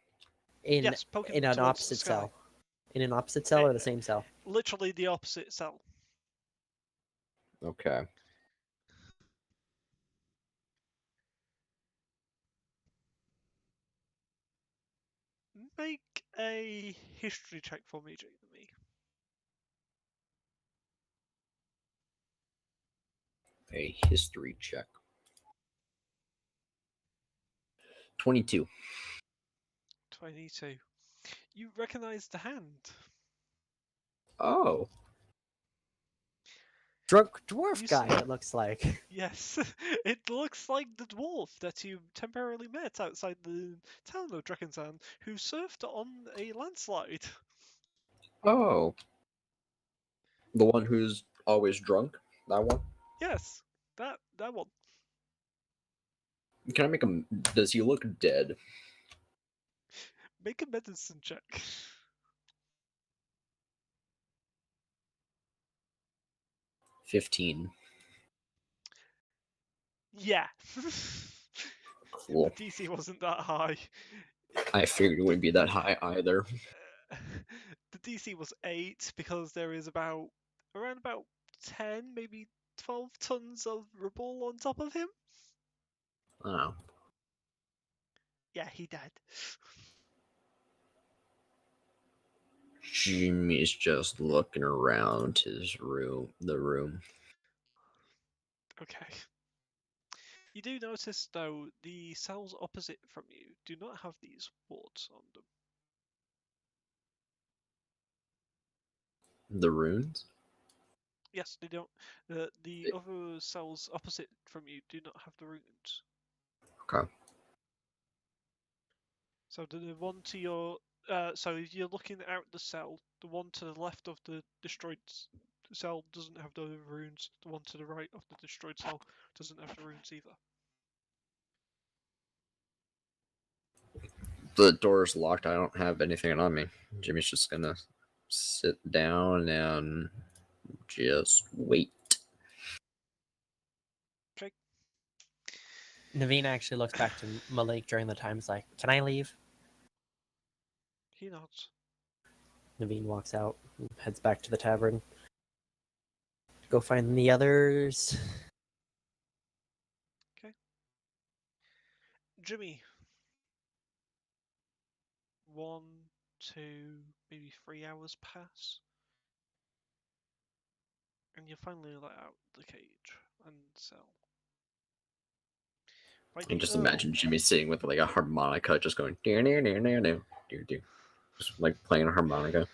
Yes, poking In up an towards the opposite sky. cell. In an opposite cell or the same cell? Literally the opposite cell. Okay. Make a history check for me, Jamie. A history check. 22. 22. You recognize the hand. Oh. Drunk dwarf You guy, see- it looks like. Yes, it looks like the dwarf that you temporarily met outside the town of Drakensand, who surfed on a landslide. Oh. The one who's always drunk? That one? Yes, that one. Can I make him... Does he look dead? Make a medicine check. $15. Yeah. Cool. The DC wasn't that high. I figured it wouldn't be that high either. The DC was 8 because there is around about 10, maybe 12 tons of rubble on top of him. Oh. Yeah, he died. Jimmy's just looking around the room. Okay. You do notice, though, the cells opposite from you do not have these wards on them. The runes? Yes, they don't. The other cells opposite from you do not have the runes. Okay. So the one to your, so if you're looking out the cell, the one to the left of the destroyed cell doesn't have the runes. The one to the right of the destroyed cell doesn't have the runes either. The door's locked. I don't have anything on me. Jimmy's just gonna sit down and just wait. Okay. Naveen actually looks back to Malik during the time. He's like, "Can I leave?" He nods. Naveen walks out, and heads back to the tavern. Go find the others. Jimmy. 1, 2, maybe 3 hours pass. And you finally let out the cage and cell. By And the just Earl, imagine Jimmy sitting with like a harmonica, just going just like playing a harmonica.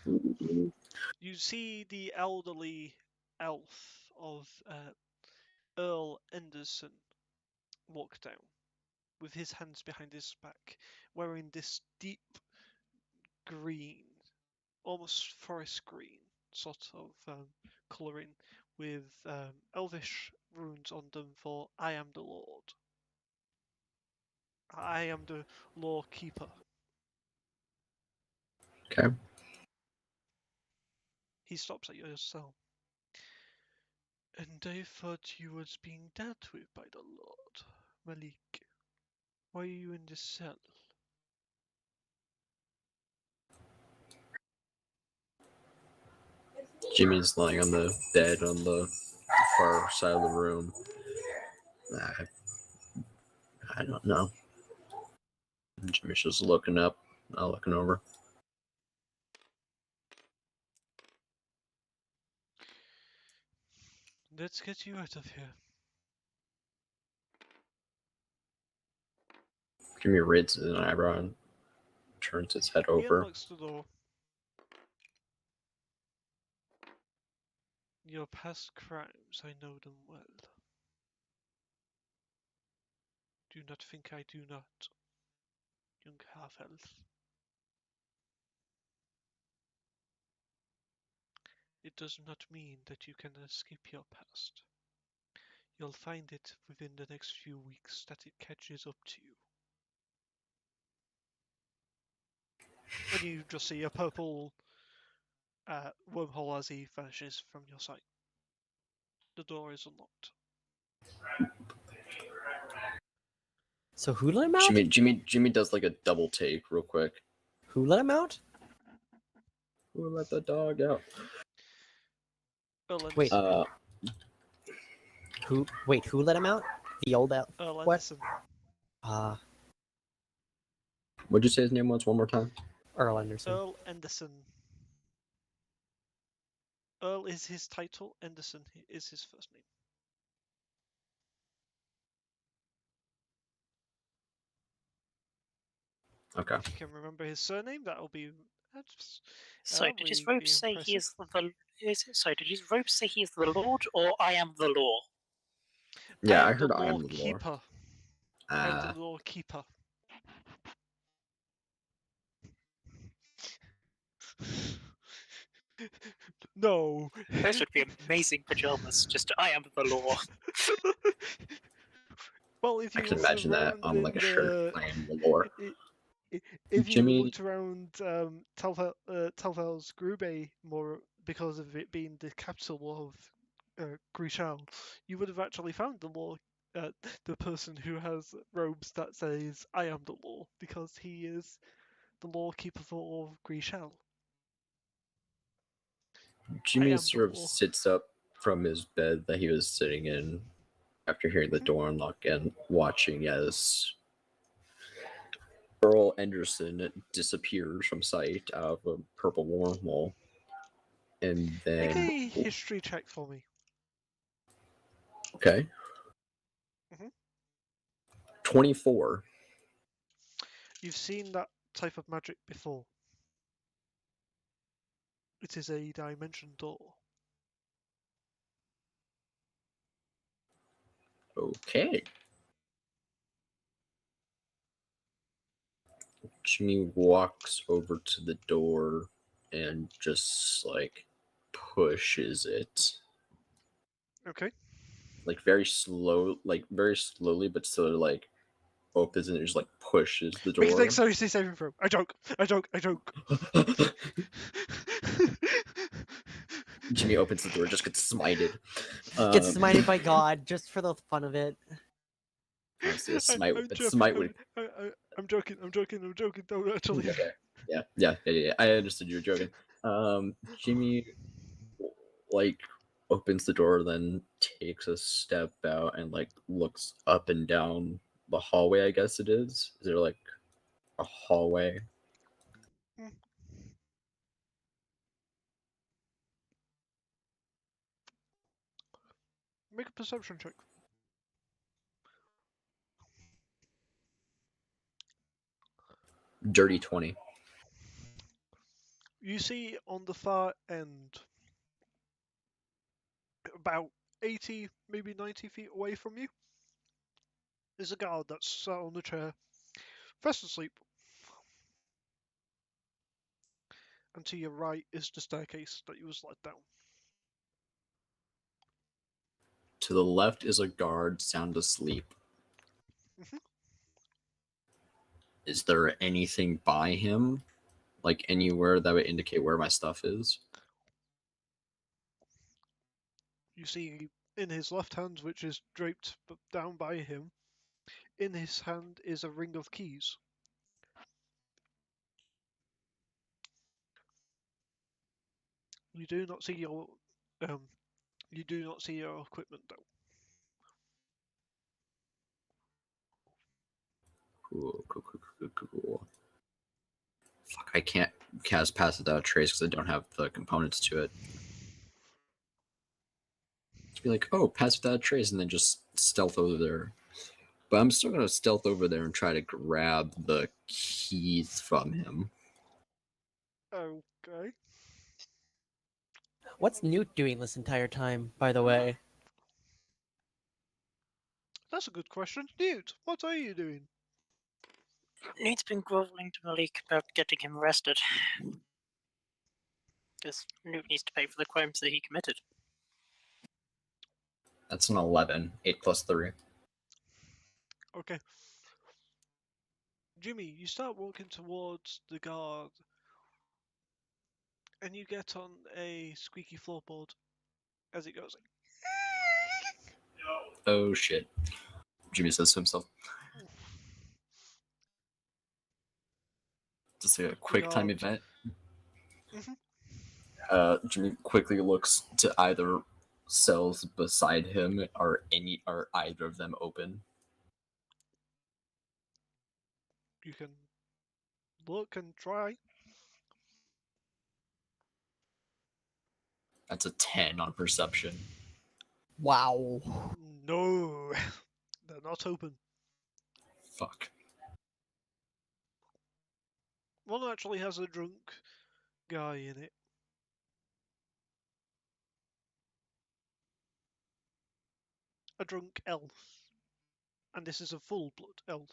you see the elderly elf of Earl Anderson walk down with his hands behind his back, wearing this deep green, almost forest green sort of colouring with elvish runes on them for I am the Lord. I am the law keeper. Okay. He stops at your cell. And I thought you was being dealt with by the Lord. Malik, why are you in this cell? Jimmy's lying on the bed on the far side of the room. I don't know. Jimmy's just looking up, not looking over. Let's get you out of here. Jimmy raises an eyebrow and turns his head He over. unlocks the door. Your past crimes, I know them well. Do not think I do not, young half-elf. It does not mean that you can escape your past. You'll find it within the next few weeks that it catches up to you. And you just see a purple wormhole as he vanishes from your sight. The door is unlocked. So who let him out? Jimmy does like a double take real quick. Who let him out? Who let the dog out? Earl Wait. Anderson. Who? Wait, who let him out? The old elf. Earl What? Anderson. What'd you say his name was one more time? Earl Anderson. Earl Anderson. Earl is his title, Anderson is his first name. Okay. If you can remember his surname, that'll be. So did his really robe be say he impressive. is the? Sorry, did his robe say he is the Lord or I am the law? Yeah, I I am heard the I law am the lore. keeper. I am the law keeper. No. Those would be amazing pajamas. Just I am the law. Well, if I you can looked imagine that around on like a shirt. in I am the lore. if you Jimmy- looked around Telval's Grube more because of it being the capital of Grishal, you would have actually found the law, the person who has robes that says "I am the law" because he is the law keeper for all of Grishal. Jimmy am sort the of law. sits up from his bed that he was sitting in after hearing the door unlock and watching as Earl Anderson disappears from sight out of a purple wormhole. And Make then a history check for me. okay. Mhm. 24. You've seen that type of magic before. It is a dimension door. Okay. Jimmy walks over to the door and just like pushes it. Okay. Like very slowly, but still like opens and just like pushes the Make a door. dexterity saving throw. I joke. Jimmy opens the door, just gets smited. Gets smited by God just for the fun of it. Honestly, I'm joking. Don't actually. Okay. Yeah. I understood you were joking. Jimmy like opens the door, then takes a step out and like looks up and down the hallway. I guess it is. Is there like a hallway? Make a perception check. Dirty 20. You see on the far end, about 80, maybe 90 feet away from you is a guard that's sat on the chair, fast asleep. And to your right is the staircase that you was led down. To the left is a guard sound asleep. Mhm. Is there anything by him? Like anywhere that would indicate where my stuff is? You see in his left hand, which is draped down by him, in his hand is a ring of keys. You do not see your you do not see your equipment though. Cool. Fuck, I can't cast Pass Without a Trace because I don't have the components to it. To be like, oh, Pass Without a Trace, and then just stealth over there. But I'm still gonna stealth over there and try to grab the keys from him. Okay. What's Newt doing this entire time, by the way? That's a good question. Newt, what are you doing? Newt's been groveling to Malik about getting him arrested. Because Newt needs to pay for the crimes that he committed. That's an 11. 8 plus 3. Okay. Jimmy, you start walking towards the guard and you get on a squeaky floorboard as it goes. Oh shit. Jimmy says to himself. Just a quick time Guard. event. Mhm. Jimmy quickly looks to either cells beside him. Are either of them open? You can look and try. That's a 10 on perception. Wow. No, they're not open. Fuck. One actually has a drunk guy in it. A drunk elf. And this is a full blood elf.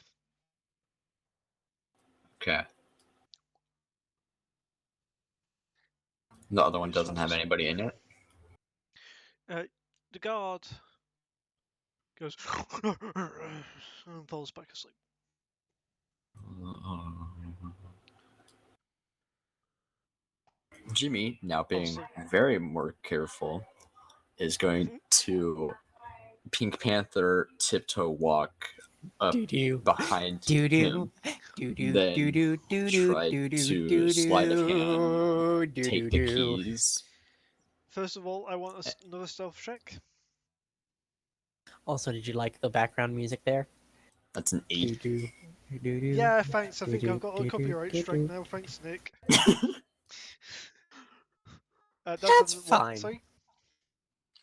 Okay. The other one Who's doesn't fast have asleep. anybody in it. The guard goes and falls back asleep. Jimmy, now being Obviously. very more careful, is going Mhm. to Pink Panther tiptoe walk up Doo-doo. behind Doo-doo. him, Doo-doo. then Doo-doo. Doo-doo. try Doo-doo. to sleight of hand, Doo-doo. take the Doo-doo. keys. First of all, I want another stealth check. Also, did you like the background music there? That's an 8. Doo-doo. Doo-doo. Yeah, thanks. I think Doo-doo. I've got a Doo-doo. copyright strike Doo-doo. now. Thanks, Nick. That's a what? fine. Sorry?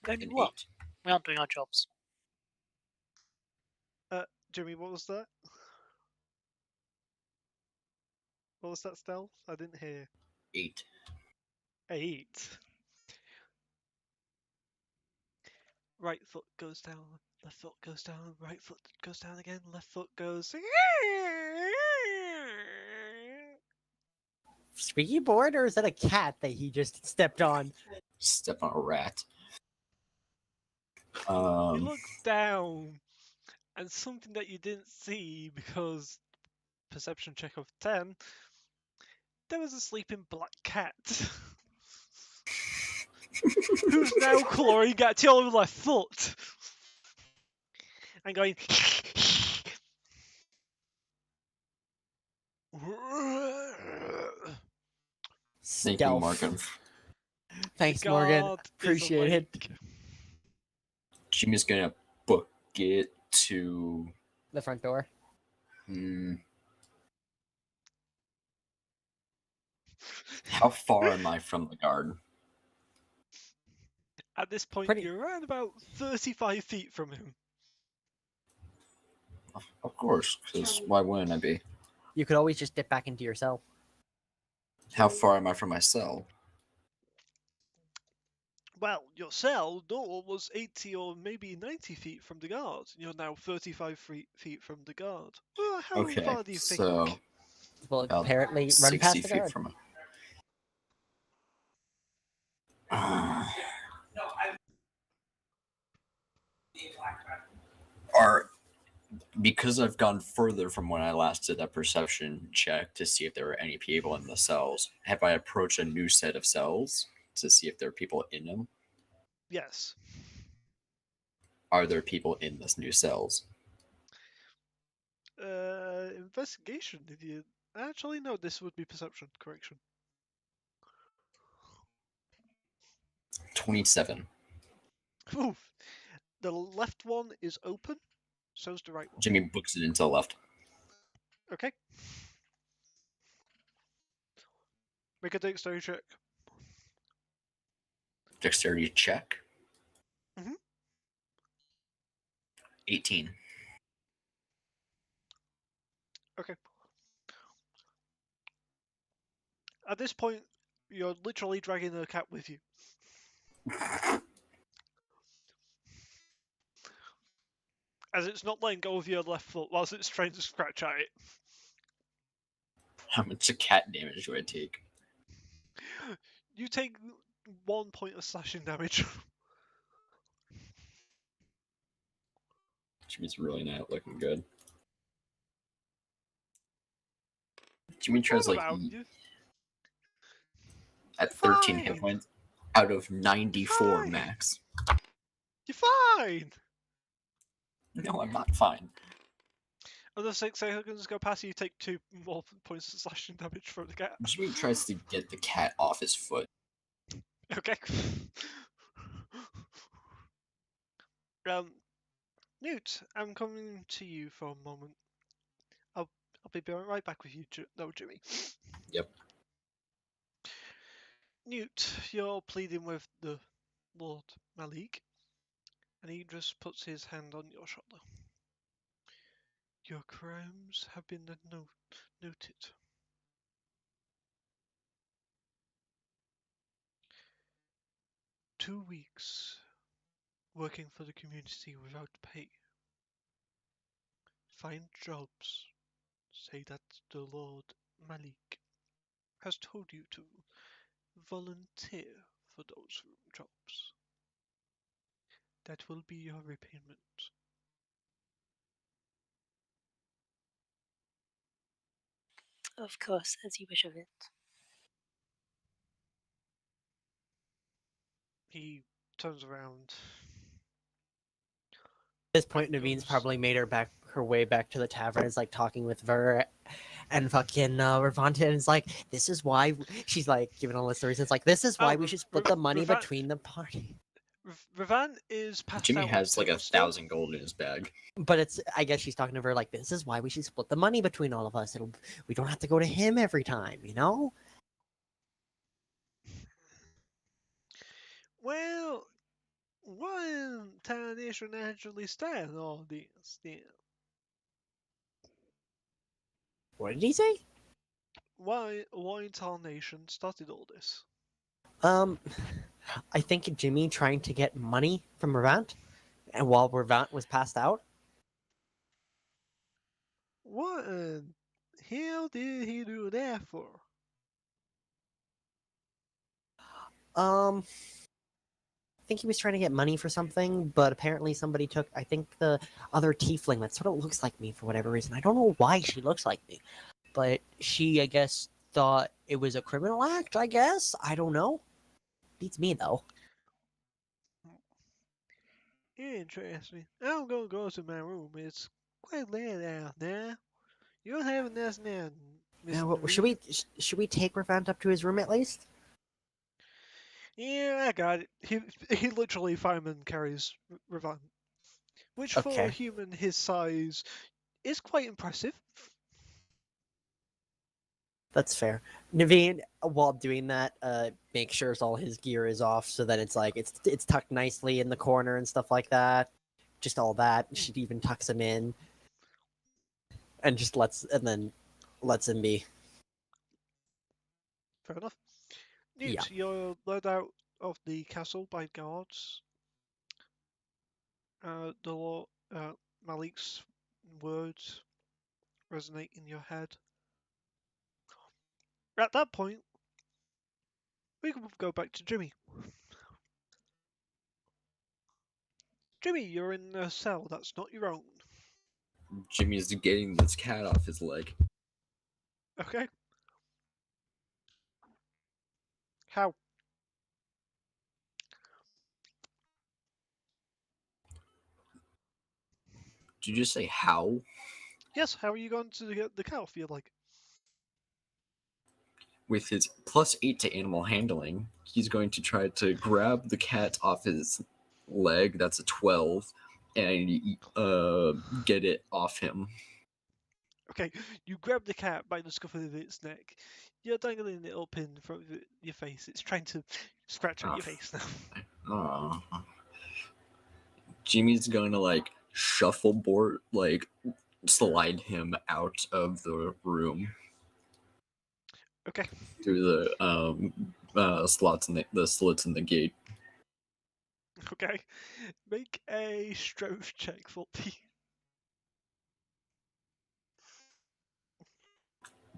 Only An what? 8. We aren't doing our jobs. Jimmy, what was that? What was that stealth? I didn't hear. 8. 8. Right foot goes down, left foot goes down, right foot goes down again, left foot goes. Squeaky board, or is that a cat that he just stepped on? Step on a rat. You look down, and something that you didn't see because perception check of 10, there was a sleeping black cat. Who's now clawing at your left foot and going. Thank you, Stealth. Morgan. Thanks, The Morgan. guard is Appreciate it. awake. Jimmy's gonna book it to. The front door. How far am I from the guard? At this point, Pretty- you're around about 35 feet from him. Of course, because why wouldn't I be? You could always just dip back into your cell. How far am I from my cell? Well, your cell door was 80 or maybe 90 feet from the guard. You're now 35 feet from the guard. Well, how Okay, far do you so think? Well, about apparently, run 60 past the feet guard. from. Are because I've gone further from when I last did that perception check to see if there were any people in the cells. Have I approached a new set of cells to see if there are people in them? Yes. Are there people in this new cells? Investigation. If you actually no, this would be perception. Correction. 27. Oof. The left one is open. So's the right one. Jimmy books it into the left. Okay. Make a dexterity check. Dexterity check. Mhm. 18. Okay. At this point, you're literally dragging the cat with you. As it's not letting go of your left foot whilst it's trying to scratch at it. How much cat damage do I take? You take 1 point of slashing damage. Jimmy's really not looking good. Jimmy tries What like about you? at 13 Fine. hit points out of 94 Fine. max. You're fine! No, I'm not fine. Another 6 seconds go past you, take 2 more points of slashing damage from the cat. Jimmy tries to get the cat off his foot. Okay. Newt, I'm coming to you for a moment. I'll be right back with you, Jimmy. Yep. Newt, you're pleading with the Lord Malik, and he just puts his hand on your shoulder. Your crimes have been noted. 2 weeks working for the community without pay. Find jobs. Say that the Lord Malik has told you to volunteer for those jobs. That will be your repayment. Of course, as you wish of it. He turns around. At this point, and Naveen's goes, probably made her way back to the tavern. Is like talking with Ver, and fucking Ravanta is like, this is why she's like giving all the stories. It's like, this is why we should split the money between the party. Ravan is passed Jimmy out has like asleep still. 1,000 gold in his bag. But it's, I guess she's talking to her like, this is why we should split the money between all of us. We don't have to go to him every time, you know? Well, one tarnation actually stand all this. Yeah. What did he say? Why tarnation started all this? I think Jimmy trying to get money from Ravant, and while Ravant was passed out. What in hell did he do that for? I think he was trying to get money for something, but apparently somebody took, I think, the other tiefling that sort of looks like me for whatever reason. I don't know why she looks like me, but she, I guess, thought it was a criminal act, I guess? I don't know. Beats me, though. Interesting. I'm gonna go to my room. It's quite late out now. You're having this now, Miss Yeah, well, Naveen. should we take Ravant up to his room at least? Yeah, I got it. He literally fireman carries Ravan, which for a Okay. human his size is quite impressive. That's fair. Naveen, while doing that, make sure all his gear is off so that it's like it's tucked nicely in the corner and stuff like that. Just all that. She even tucks him in and just lets him be. Fair enough. Yeah. Newt, you're led out of the castle by guards. Malik's words resonate in your head. At that point, we can go back to Jimmy. Jimmy, you're in a cell that's not your own. Jimmy's getting this cat off his leg. Okay. How? Did you just say how? Yes, how are you going to get the cat off your leg? With his +8 to animal handling, he's going to try to grab the cat off his leg. That's a 12, and get it off him. Okay, you grab the cat by the scruff of its neck. You're dangling it up in front of your face. It's trying to scratch at your face now. Jimmy's going to like shuffleboard, like slide him out of the room Okay. through the slits in the gate. Okay. Make a strength check for me.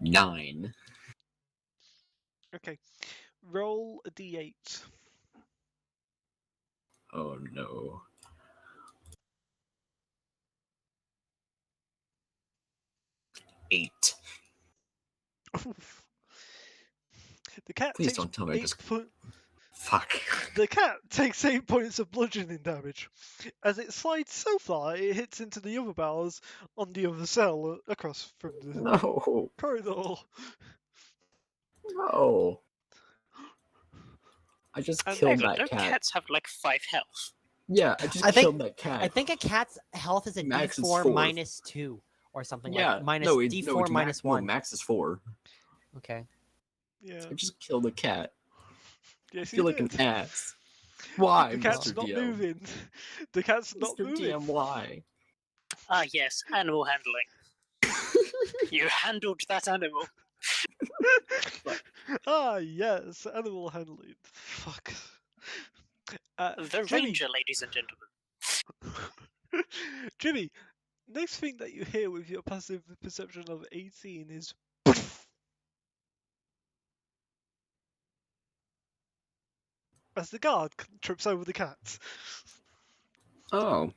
9. Okay. Roll a d8. Oh no. 8. The cat Please takes don't tell me I just. 8 po- Fuck. The cat takes 8 points of bludgeoning damage. As it slides so far, it hits into the other bars on the other cell across from the No. corridor. No. I just And killed Hang on, that don't cat. cats have like 5 health? Yeah, I just I think- killed that cat. I think a cat's health is a Max is D4 4. minus 2 or something yeah, like minus no, D4 it's minus max, no, 1. max is 4. Okay. Yeah. I just killed a cat. I Yes, feel you like did. an ass. Why, The cat's Mr. not DM? moving. The cat's not Mr. moving. DM, why? Ah, yes, animal handling. You handled that animal. Ah, yes, animal handling. Fuck. The Jimmy. ranger, ladies and gentlemen. Jimmy, next thing that you hear with your passive perception of 18 is as the guard trips over the cat. Oh.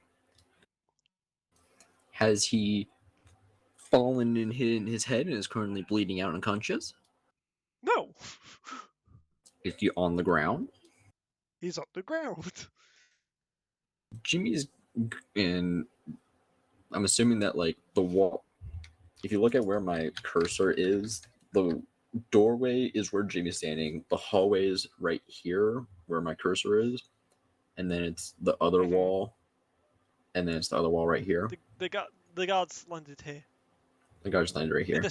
Has he fallen and hit in his head and is currently bleeding out unconscious? No, Is he on the ground? he's on the ground. Jimmy's in. I'm assuming that like the wall. If you look at where my cursor is, the doorway is where Jimmy's standing. The hallway is right here where my cursor is, and then it's the other Mhm. wall, and then it's the other wall right here. The guards landed here. The guard's landed right here.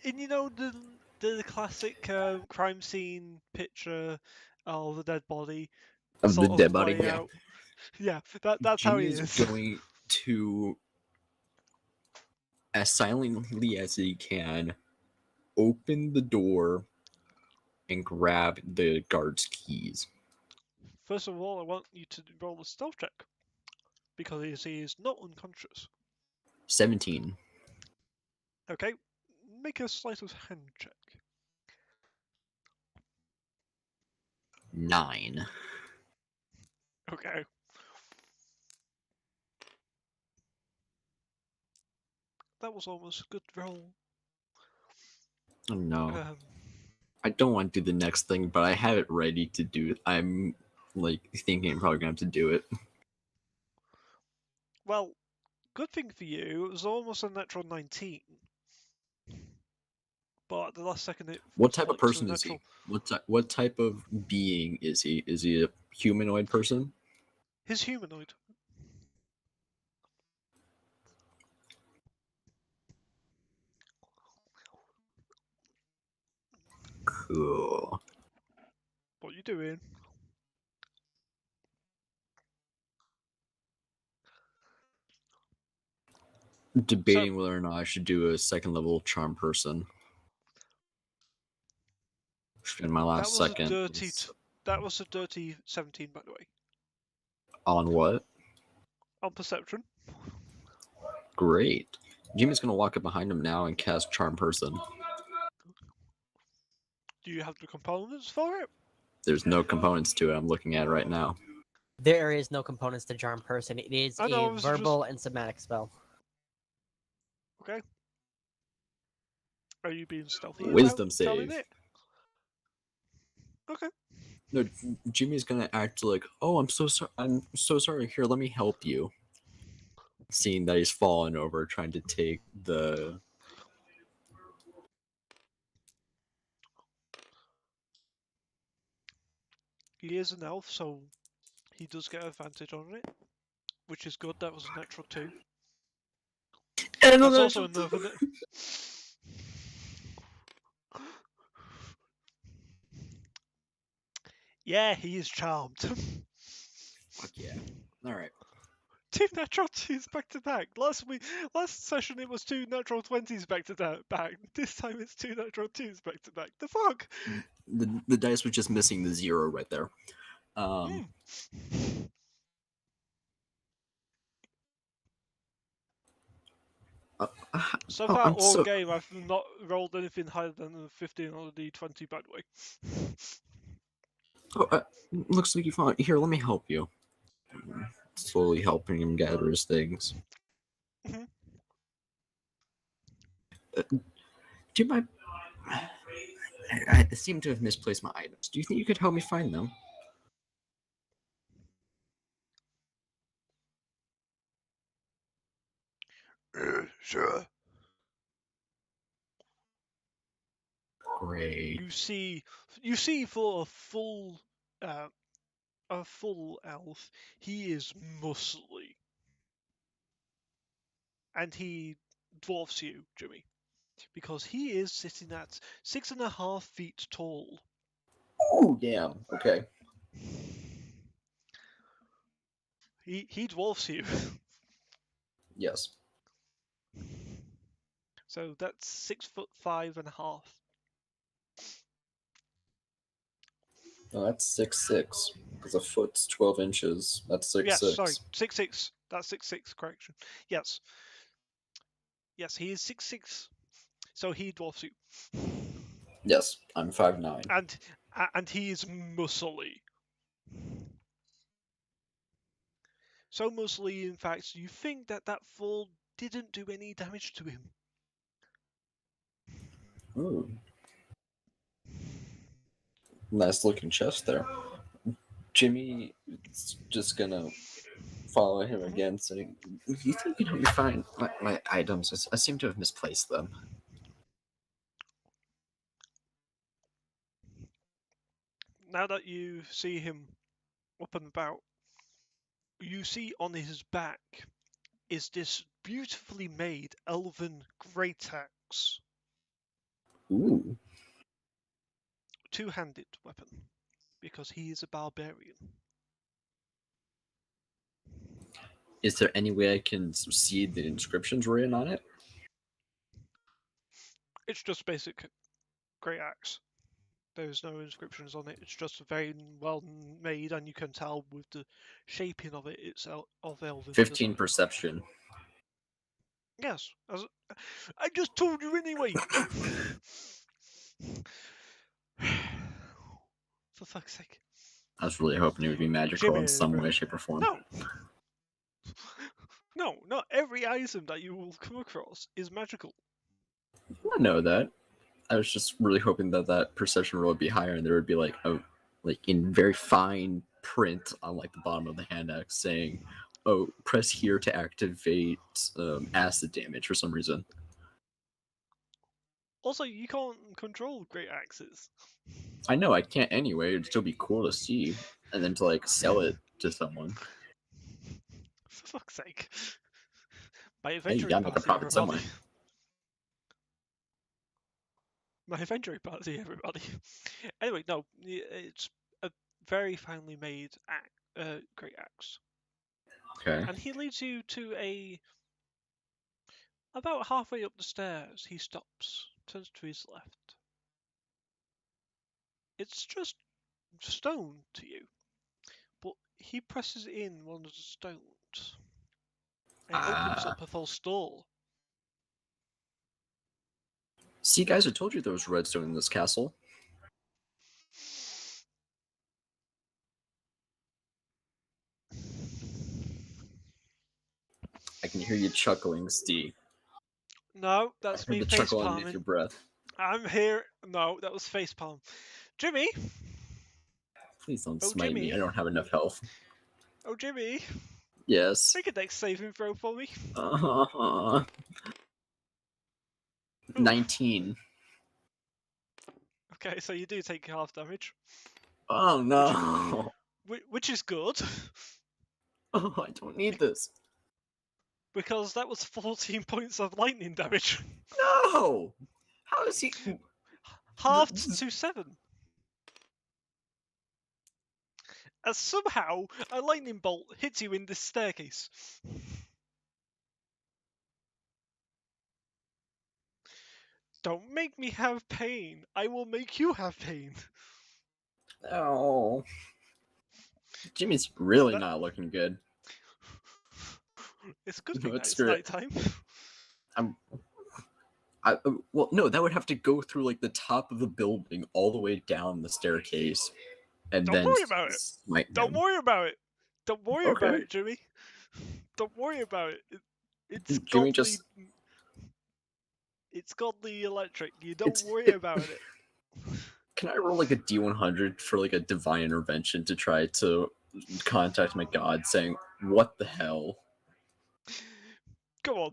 In you know the classic crime scene picture of the dead body. Of the sort dead body. way Yeah. out. Yeah, that's how he Jimmy is. going to, as silently as he can, open the door and grab the guard's keys. First of all, I want you to roll a stealth check because he is not unconscious. 17. Okay, make a sleight of hand check. 9. Okay. That was almost a good roll. Oh no. Um, I don't want to do the next thing, but I have it ready to do it. I'm like thinking I'm probably gonna have to do it. well, good thing for you, it was almost a natural 19. But at the last second, it What type of flipped to a person is he? natural- What type of being is he? Is he a humanoid person? He's humanoid. Cool. What you doing? Debating whether or not I should do a second level charm person. In my That last was second. a dirty. That was a dirty 17, by the way. On what? On perception. Great. Jimmy's gonna walk up behind him now and cast Charm Person. Do you have the components for it? There's no components to it. I'm looking at it right now. There is no components to Charm Person. It is I know, a it was verbal and somatic spell. Okay. Are you being stealthy Wisdom about telling save. it? Okay. No, Jimmy's gonna act like, "Oh, I'm so sorry. I'm so sorry. Here, let me help you." Seeing that he's fallen over, trying to take the. He is an elf, so he does get advantage on it, which is good. That was a natural 2. And That's also another. Yeah, he is charmed. Fuck yeah! All right. 2 natural 2s back to back. Last session it was 2 natural 20s back to back. This time it's 2 natural 2s back to back. The fuck? The dice was just missing the 0 right there. So oh, far, I'm all so- game, I've not rolled anything higher than a 15 on a d20, by the way. Oh, looks like you found. Here, let me help you. Slowly helping him gather his things. Mhm. Do you mind? I seem to have misplaced my items. Do you think you could help me find them? Sure. Great. You see, for a full elf, he is muscly, and he dwarfs you, Jimmy, because he is sitting at 6.5 feet tall. Oh, damn. Okay. He dwarfs you. Yes. So that's 6'5.5". No, that's 6'6". Because a foot's 12 inches. That's 6'6". Yes, sorry, 6'6". That's 6'6". Correction. Yes. Yes, he is 6'6". So he dwarfs you, Yes, I'm 5'9". and he is muscly. So muscly, in fact, you think that fall didn't do any damage to him. Ooh. Nice looking chest there. Jimmy is just gonna follow him again, saying, "You think you can help me find my items? I seem to have misplaced them." Now that you see him up and about, you see on his back is this beautifully made elven great axe, Ooh. two-handed weapon, because he is a barbarian. Is there any way I can see the inscriptions written on it? It's just basic great axe. There's no inscriptions on it. It's just very well made, and you can tell with the shaping of it, it's of elven 15 design. perception. Yes, I just told you anyway. For fuck's sake. I was really hoping it would be magical in some way, shape, or form. No. No, not every item that you will come across is magical. I know that. I was just really hoping that that perception roll would be higher, and there would be like in very fine print on like the bottom of the hand axe saying, "Oh, press here to activate acid damage" for some reason. Also, you can't control great axes. I know I can't anyway. It'd still be cool to see, and then to like sell it to someone. For fuck's sake. My Hey, you adventuring gotta make a party, profit everybody. somewhere. My adventuring party, everybody. Anyway, no, it's a very finely made great axe. Okay. And he leads you to about halfway up the stairs, he stops, turns to his left. It's just stone to you, but he presses in one of the stones, and it opens Ah. up a false door. See, guys, I told you there was redstone in this castle. I can hear you chuckling, Steve. No, I that's heard me the face chuckle underneath your palming. breath. I'm here. No, that was face palm. Jimmy. Please don't Oh, smite me. Jimmy. I don't have enough health. Oh, Jimmy. Yes. Make a dex saving throw for me. 19. Okay, so you do take half damage, Oh no. which is good, Oh, I don't need this. because that was 14 points of lightning damage. No. How is he? Halved to 7. As somehow a lightning bolt hits you in this staircase. Don't make me have pain. I will make you have pain. Oh. Jimmy's really That- not looking good. It's a good No, thing that it's it's great. nighttime. Well, no, that would have to go through like the top of the building all the way down the staircase, and Don't then worry about it. smite Don't him. worry about it. Don't worry about Okay. it, Jimmy. Don't worry about it. It's Jimmy godly. just It's godly electric. You don't it's worry it, about it. Can I roll like a D100 for like a divine intervention to try to contact my god saying, what the hell? Come on.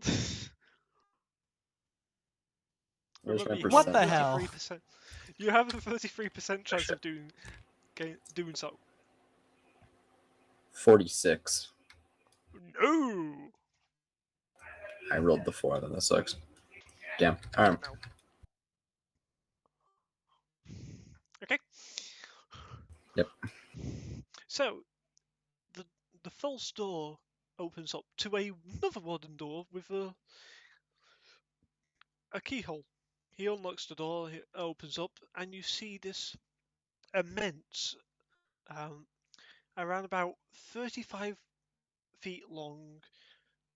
Where's Remember, my you have What the percentage? hell? 33%. You have a 33% chance of doing so. 46. No. I rolled the 4, then that sucks. Damn. Alright. No. Okay. Yep. So, the false door opens up to another wooden door with a keyhole. He unlocks the door, it opens up, and you see this immense, around about 35 feet long,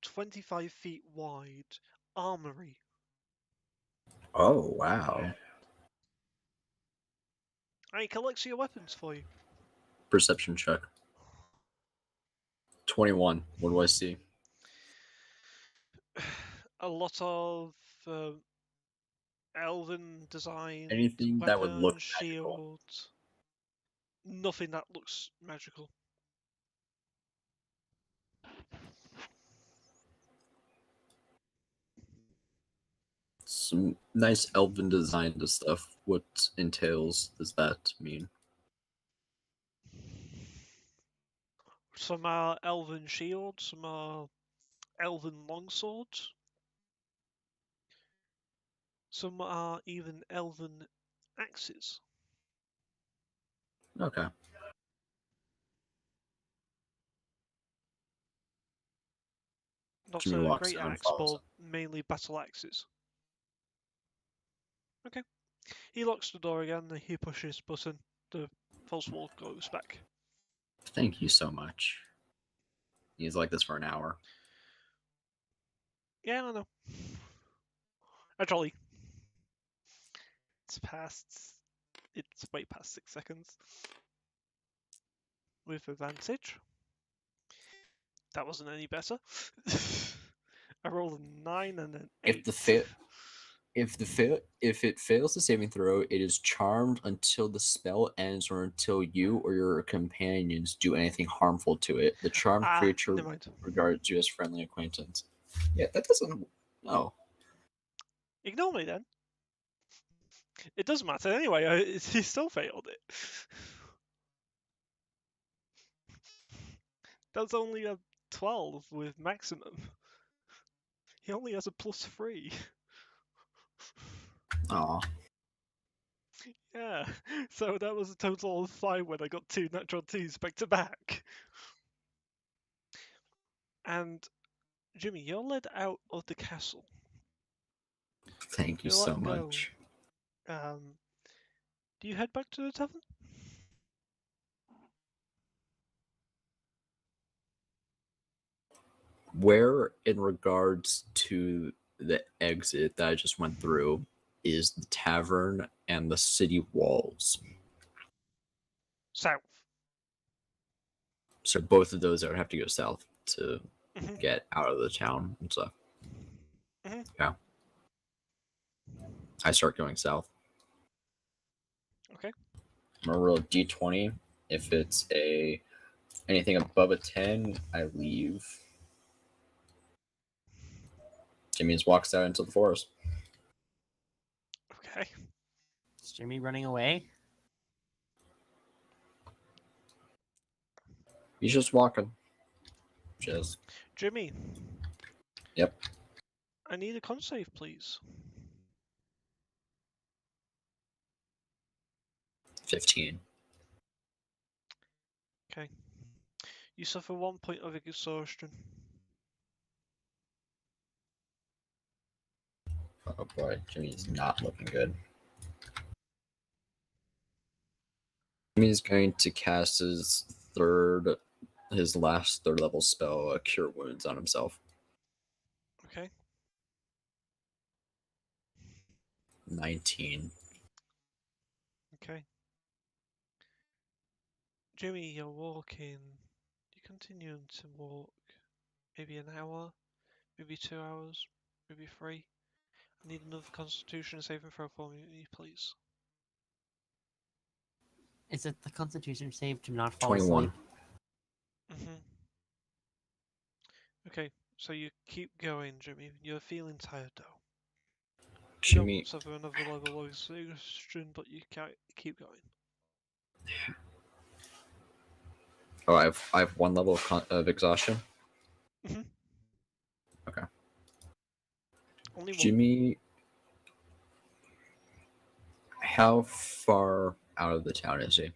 25 feet wide armory. Oh, wow. And he collects your weapons for you. Perception check. 21. What do I see? A lot of elven designed Anything that would look weapons, magical. shields. Nothing that looks magical. Some nice elven design to stuff. What entails does that mean? Some are elven shields, some are elven longswords. Some are even elven axes. Okay. Not Jimmy a walks great down and axe, follows but him. mainly battle axes. Okay. He locks the door again and he pushes button. The false wall goes back. Thank you so much. He's like this for an hour. Yeah, I know. Actually, it's past. It's way past 6 seconds. With advantage. That wasn't any better. I rolled a 9 and an 8. If it fails the saving throw, it is charmed until the spell ends or until you or your companions do anything harmful to it. The charmed creature Never mind. regards you as friendly acquaintance. Yeah, that doesn't. No. Ignore me then. It doesn't matter anyway. He still failed it. That's only a 12 with maximum. He only has a +3. Aw. Yeah, so that was a total of 5 when I got 2 natural 2s back to back. And Jimmy, you're led out of the castle. Thank you You're so let go. much. Do you head back to the tavern? Where, in regards to the exit that I just went through, is the tavern and the city walls? South. So both of those I would have to go south to Mhm. get out of the town and stuff. Mhm. Yeah. I start going south. Okay. I'm gonna roll a d20. If it's anything above a 10, I leave. Jimmy just walks out into the forest. Okay. Is Jimmy running away? He's just walking. Just Jimmy. Yep. I need a con save, please. 15. Okay. You suffer 1 point of exhaustion. Oh boy, Jimmy's not looking good. Jimmy's going to cast his last third level spell, Cure Wounds, on himself. Okay. 19. Okay. Jimmy, you're walking. You continue to walk. Maybe an hour, maybe 2 hours, maybe 3. I need another Constitution saving throw for me, please. Is it the Constitution save to not fall 21. asleep? Okay, so you keep going, Jimmy. You're feeling tired though. You Jimmy, don't suffer another level of exhaustion, but you can't keep going. oh, I have one level of exhaustion. Mhm. Okay. Only one. Jimmy, how far out of the town is he?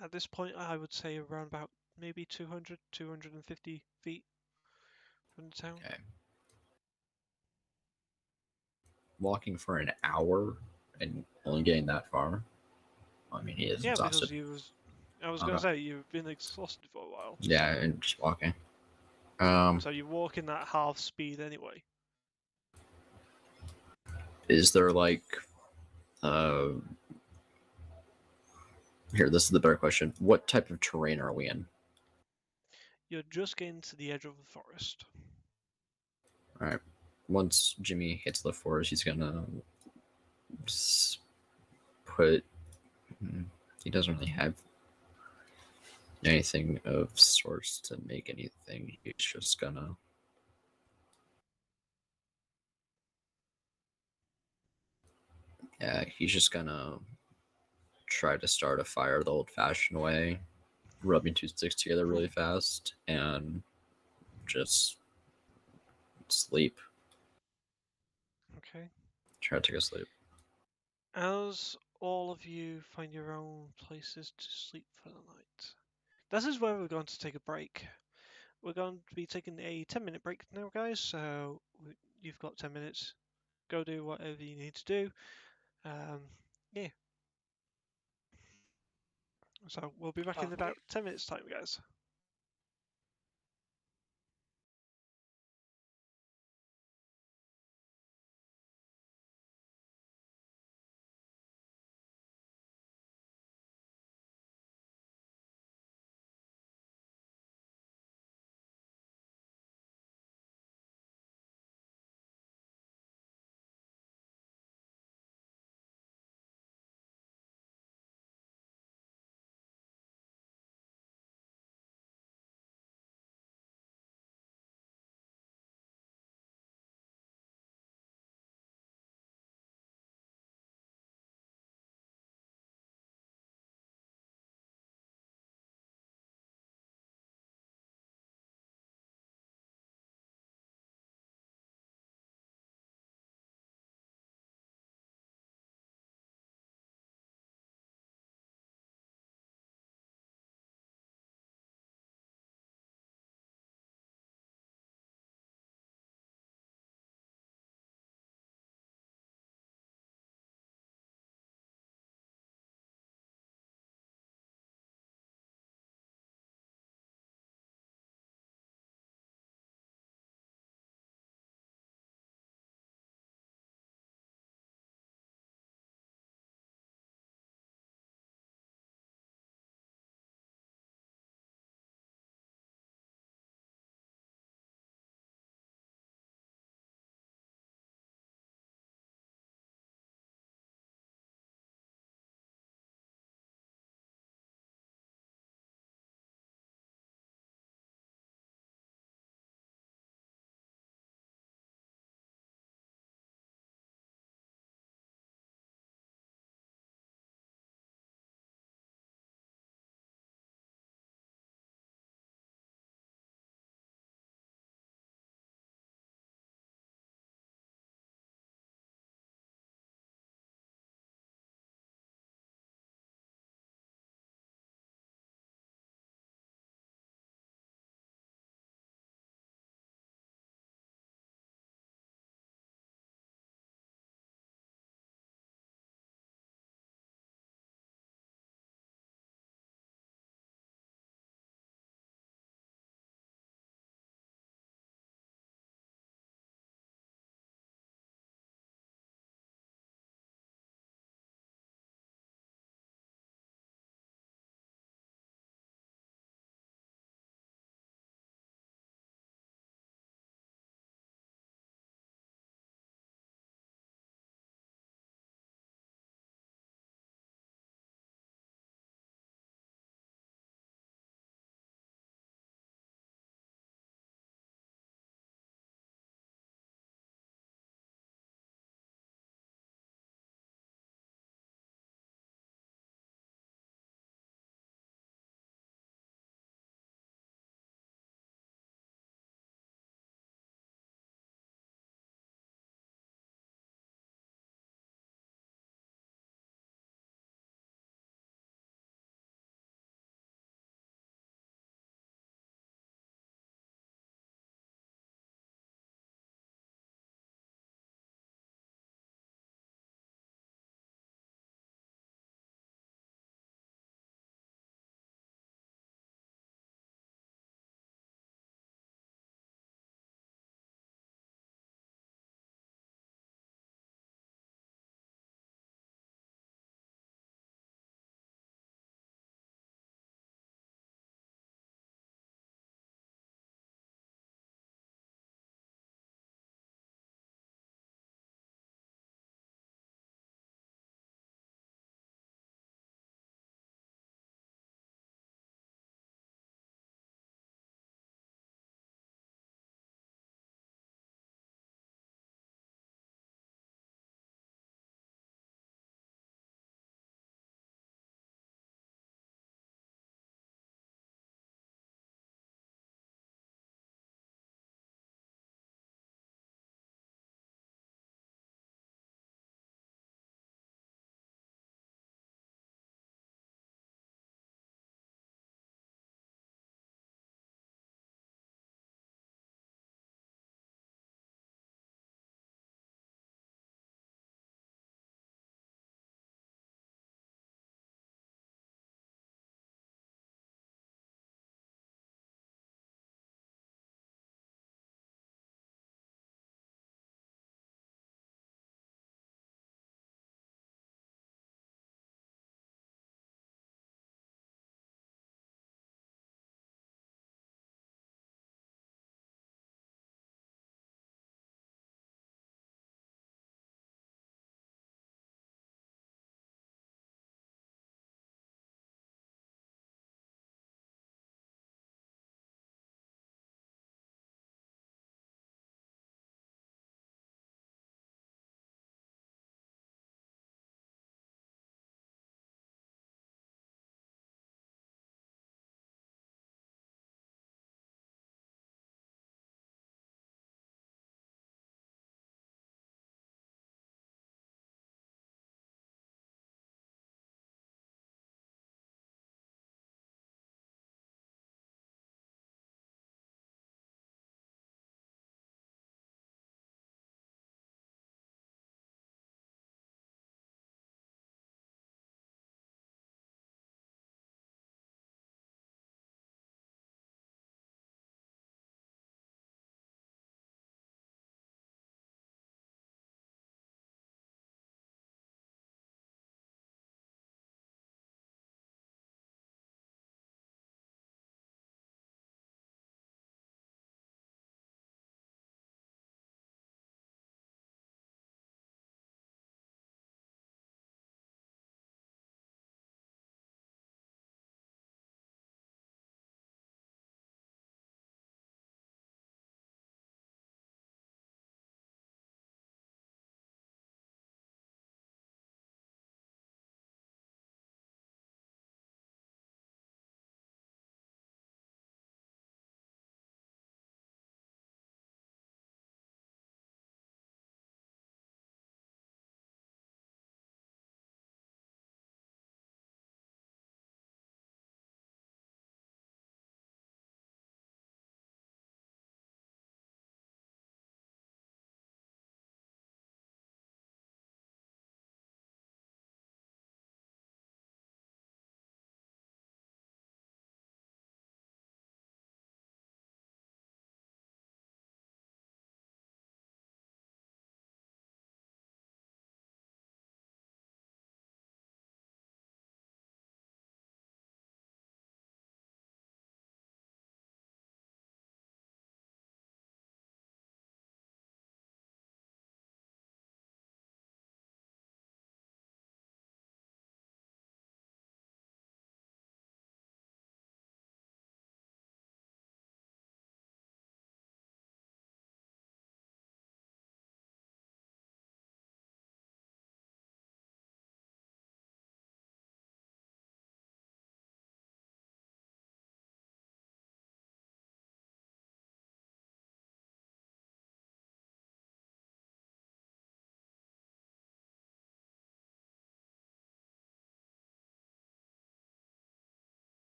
At this point, I would say around about maybe 200, 250 feet from the town. Okay. Walking for an hour and only getting that far? I mean, he is Yeah, exhausted. because I was gonna Okay. say you've been exhausted for a while. Yeah, and just walking. So you're walking at half speed anyway. Is there like uh here, this is the better question. What type of terrain are we in? You're just getting to the edge of the forest. Alright. Once Jimmy hits the forest, he's gonna put he doesn't really have anything of source to make anything. He's just gonna he's just gonna try to start a fire the old-fashioned way, rubbing two sticks together really fast, and just sleep. Okay. Try to take a sleep. As all of you find your own places to sleep for the night, this is where we're going to take a break. We're going to be taking a 10-minute break now, guys. So you've got 10 minutes. Go do whatever you need to do. Yeah. So we'll be back in Okay. about 10 minutes time, guys.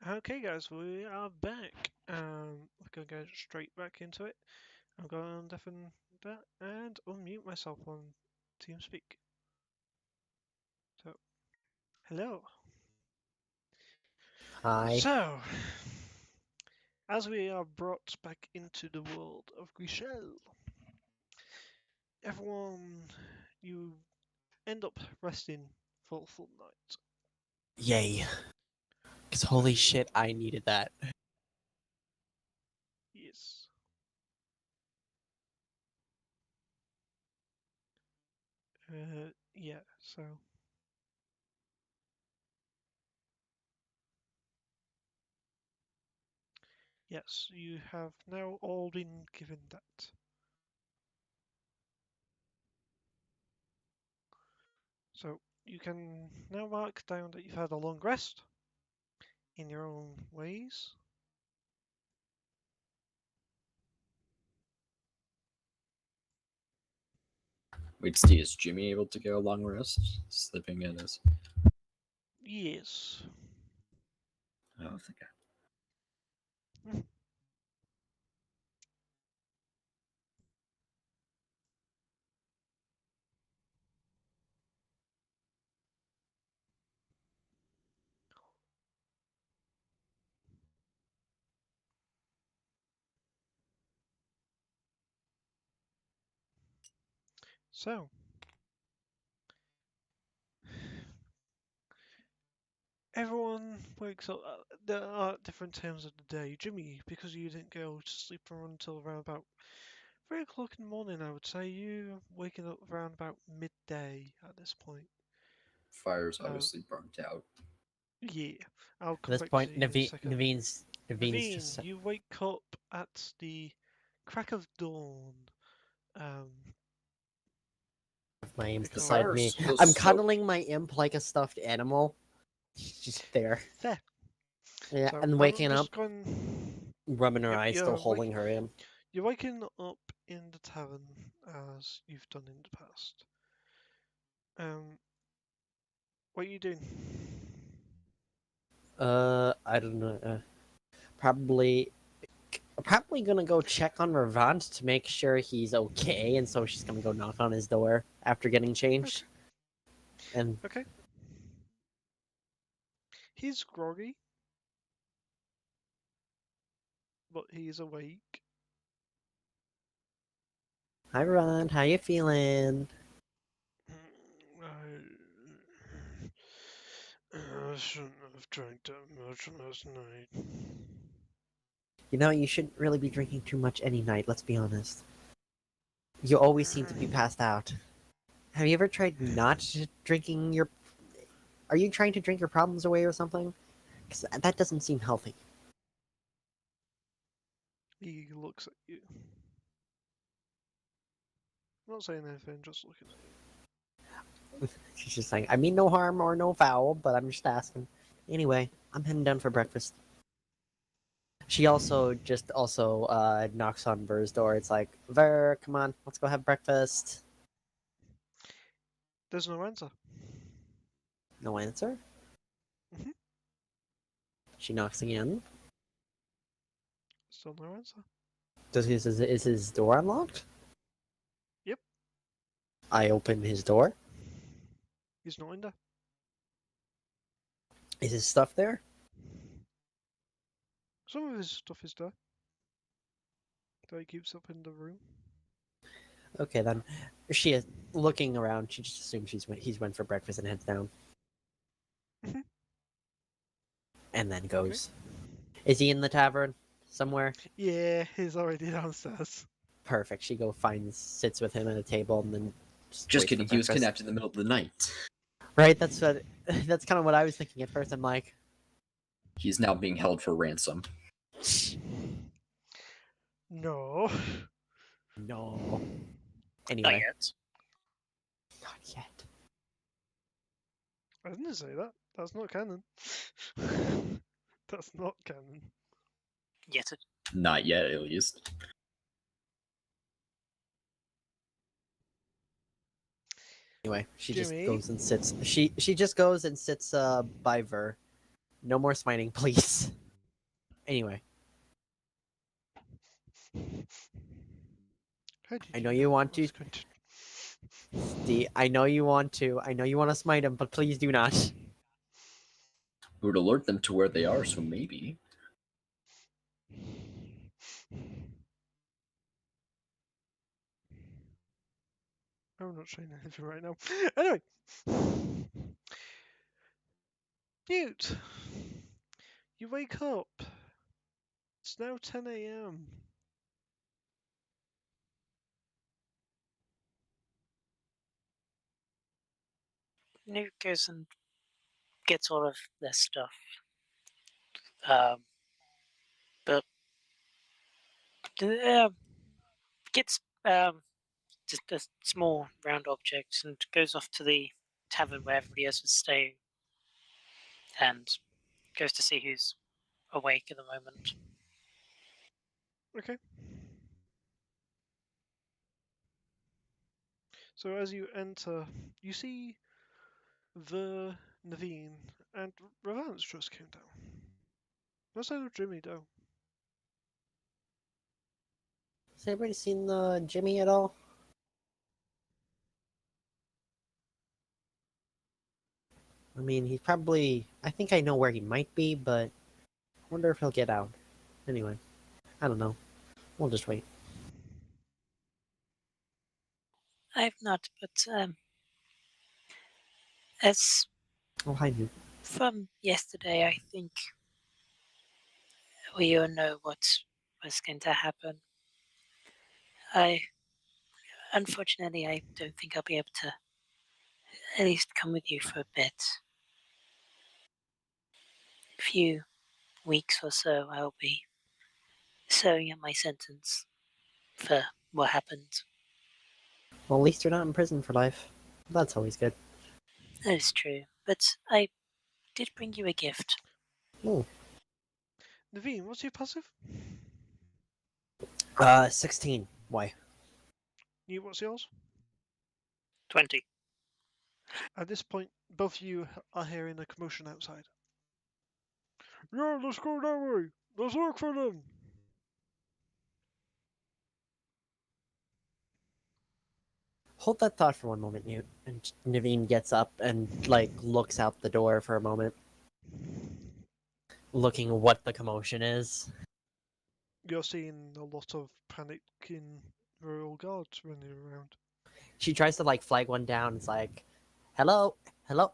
Okay, guys, we are back. We're gonna go straight back into it. I'm going to deafen that and unmute myself on TeamSpeak. So, hello. Hi. So, as we are brought back into the world of Grishel, everyone, you end up resting for a full night. Yay. Because So, holy shit, I needed that. yes. Yeah, so. Yes, you have now all been given that. So you can now mark down that you've had a long rest in your own ways. Wait, Steve, is Jimmy able to go a long rest? Sleeping in his. Yes. Oh, thank God. So everyone wakes up. There are different times of the day. Jimmy, because you didn't go to sleep until around about 3 o'clock in the morning, I would say you waking up around about midday at this point. Fire's obviously burnt out. Yeah, I'll At come this back to point, you in a second. Naveen's Naveen, just you wake up at the crack of dawn. Um, my imp's because beside Fire's me. still I'm smoking. cuddling my imp like a stuffed animal. She's just there. there. Yeah, So and I'm waking just up, going. rubbing her Yep, eyes, still holding her in. you're waking up in the tavern as you've done in the past. What are you doing? I don't know. Probably, probably gonna go check on Ravant to make sure he's okay, and so she's gonna go knock on his door after getting changed. And Okay. He's groggy, but he's awake. hi, Ravant, how you feeling? I shouldn't have drank that much last night. You know, you shouldn't really be drinking too much any night. Let's be honest. You always seem to be passed out. Have you ever tried not drinking your? Are you trying to drink your problems away or something? Because that doesn't seem healthy. He looks at you. Not saying anything, just looking at you. She's just saying, I mean no harm or no foul, but I'm just asking. Anyway, I'm heading down for breakfast. She also knocks on Ver's door. It's like, Ver, come on, let's go have breakfast. There's no answer. No answer. Mhm. She knocks again. Still no answer. Is his door unlocked? Yep. I open his door. He's not in there. Is his stuff there? Some of his stuff is there. That he keeps up in the room. Okay, then she is looking around. She just assumes he's went for breakfast and heads down, Mhm. and then goes. Is he in the tavern somewhere? Yeah, he's already downstairs. Perfect. She sits with him at a table, and then Just waits for kidding, he was breakfast. kidnapped in the middle of the night. Right. That's kind of what I was thinking at first. I'm like, He's now being held for ransom. No. no. Not Anyway, yet. not yet. I didn't say that. That's not canon. That's not canon. Yet. Not yet, at least. Anyway, she just Jimmy? goes and sits. She just goes and sits by Ver, No more smiting, please. Anyway, How did I know you want I was to. going to... I know you want to. I know you want to smite him, but please do not. It would alert them to where they are, so maybe. I'm not saying anything right now. Anyway. Newt! You wake up. It's now 10 a.m. Newt goes and gets all of their stuff. But gets just a small round object and goes off to the tavern where everybody else was staying and goes to see who's awake at the moment. Okay. So as you enter, you see Naveen and Ravance just came down. No sign of Jimmy though. Has anybody seen the Jimmy at all? I mean, he's probably. I think I know where he might be, but I wonder if he'll get out. Anyway, I don't know. We'll just wait. I've not, but as Oh, hi, Newt. from yesterday, I think we all know what was going to happen. Unfortunately, I don't think I'll be able to at least come with you for a bit. A few weeks or so, I'll be serving out my sentence for what happened. Well, at least you're not in prison for life. That's always good. That is true, but I did bring you a gift. Oh, Naveen, what's your passive? 16. Why? Newt, what's yours? 20. At this point, both of you are hearing a commotion outside. Yeah, let's go that way. Let's look for them. Hold that thought for one moment, Newt. And Naveen gets up and, like, looks out the door for a moment, looking what the commotion is. You're seeing a lot of panic in royal guards running around. She tries to, like, flag one down. It's like, hello? Hello?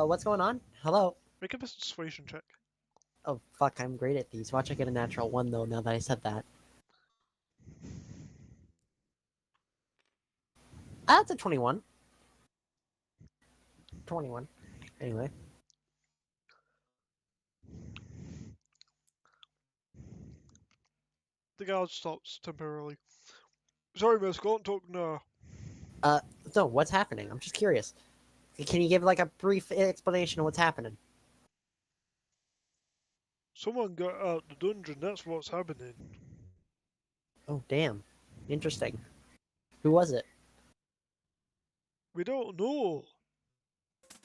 What's going on? Hello? Make a persuasion check. Oh, fuck, I'm great at these. Watch I get a natural 1, though, now that I said that. That's a 21. 21. Anyway. The guard stops temporarily. Sorry, miss, can't talk now. So, what's happening? I'm just curious. Can you give, like, a brief explanation of what's happening? Someone got out the dungeon, that's what's happening. Oh, damn. Interesting. Who was it? We don't know.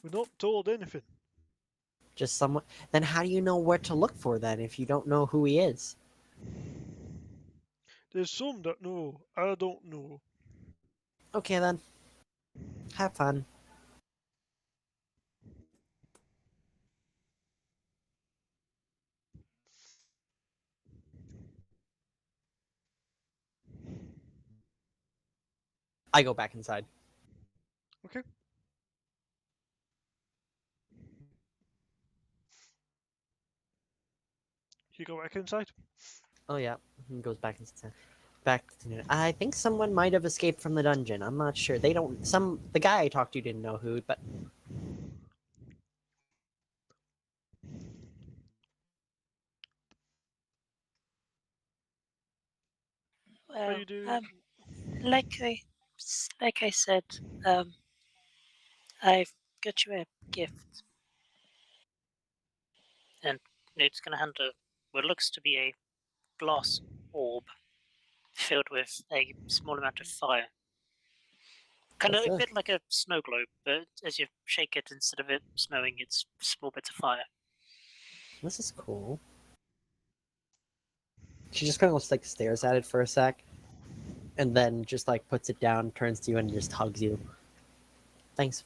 We're not told anything. Just someone. Then how do you know where to look for then if you don't know who he is? There's some that know. I don't know. Okay then. Have fun. I go back inside. Okay. You go back inside. Oh yeah, he goes back inside. Back to. I think someone might have escaped from the dungeon. I'm not sure. They don't. The guy I talked to didn't know who, but What Well, you do? like I said, I've got you a gift, and it's going to hand what looks to be a glass orb filled with a small amount of fire. Kind of what's a this? bit like a snow globe, but as you shake it, instead of it snowing, it's small bits of fire. This is cool. She just kind of like stares at it for a sec, and then just like puts it down, turns to you, and just hugs you. Thanks.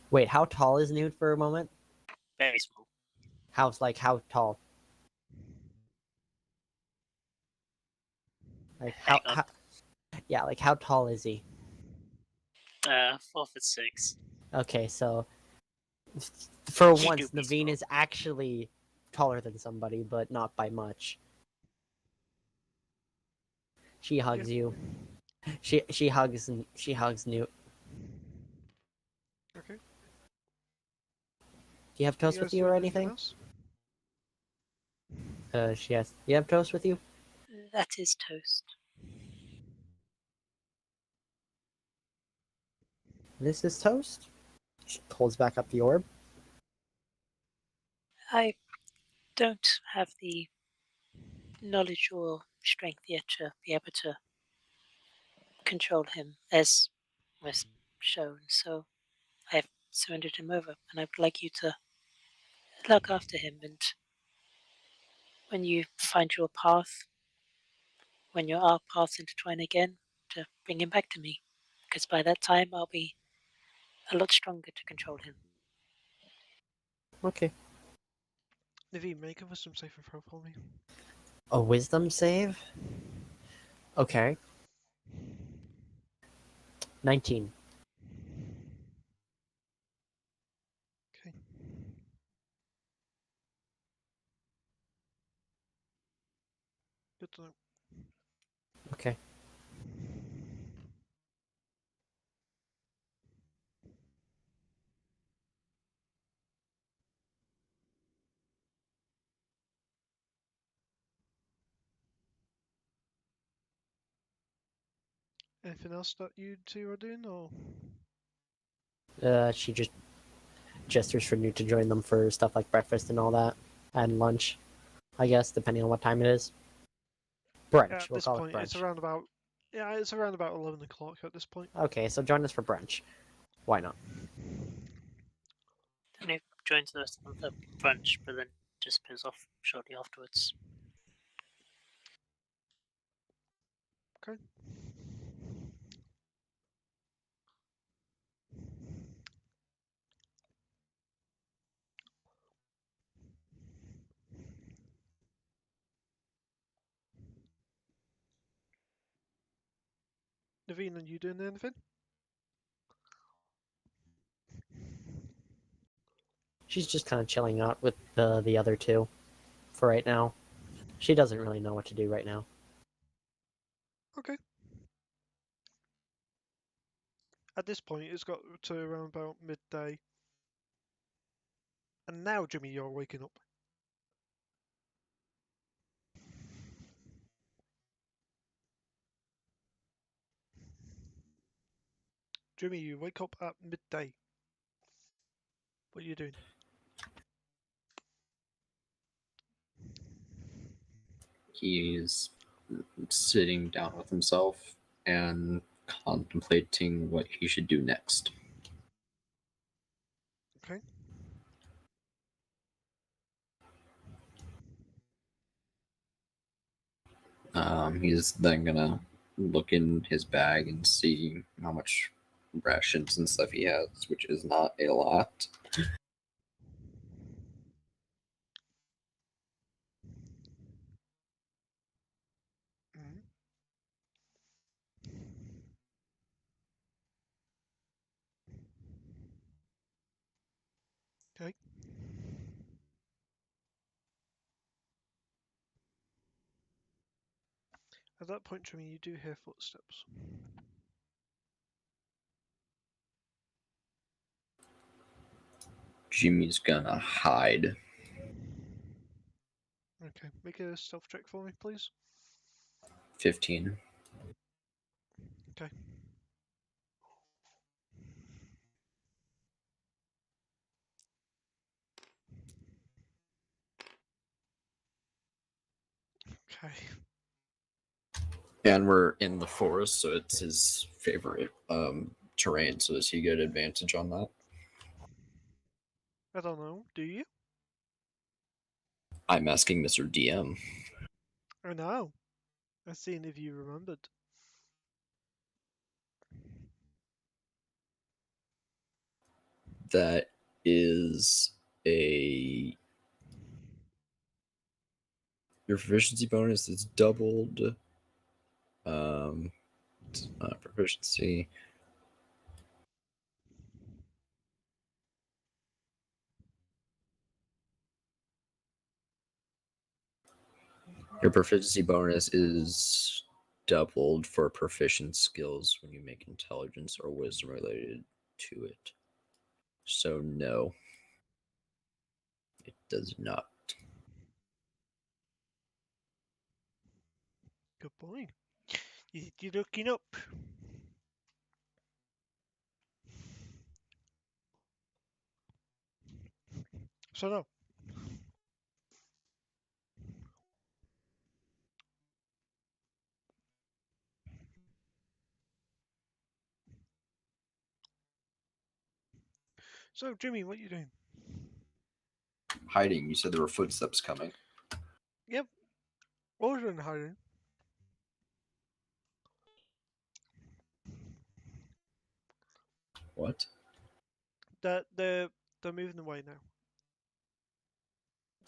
Wait, how tall is Newt for a moment? Very small. How tall? Like Hang on. yeah, like how tall is he? 4'6". Okay, so for He once, do be Naveen small. is actually taller than somebody, but not by much. She hugs you. She hugs Newt. Okay. Do you have toast with guys you or doing anything? else? She has. Do you have toast with you? That is toast. This is toast. She pulls back up the orb. I don't have the knowledge or strength yet to be able to control him as was shown, so I've surrendered him over, and I'd like you to look after him, and when you find your path, when your our paths intertwine again, to bring him back to me, because by that time I'll be a lot stronger to control him. Okay. Naveen, make a wisdom saving throw for me. A wisdom save. Okay. 19. Okay. Good to know. Okay. Anything else that you two are doing, or? She just gestures for Newt to join them for stuff like breakfast and all that, and lunch, I guess, depending on what time it is. Brunch. At We'll this call it point, brunch. it's around about 11 o'clock at this point. Okay, so join us for brunch. Why not? And he joins us on the brunch, but then disappears off shortly afterwards. Okay. Naveen, are you doing anything? She's just kind of chilling out with the other two for right now. She doesn't really know what to do right now. Okay. At this point, it's got to around about midday. And now, Jimmy, you're waking up. Jimmy, you wake up at midday. What are you doing? He's sitting down with himself and contemplating what he should do next. Okay. He's then gonna look in his bag and see how much rations and stuff he has, which is not a lot. Mm-hmm. Okay. At that point, Jimmy, you do hear footsteps. Jimmy's gonna hide. Okay. Make a stealth check for me, please. 15. Okay. Okay. And we're in the forest, so it's his favorite terrain, so does he get advantage on that? I don't know. Do you? I'm asking Mr. DM. I know. I seen if you remembered. That is a your proficiency bonus is doubled. Proficiency. Your proficiency bonus is doubled for proficient skills when you make intelligence or wisdom related to it. So no, it does not. Good boy. You're looking up. So no. So Jimmy, what are you doing? Hiding. You said there were footsteps coming. Yep. What was in hiding? What? They're moving away now.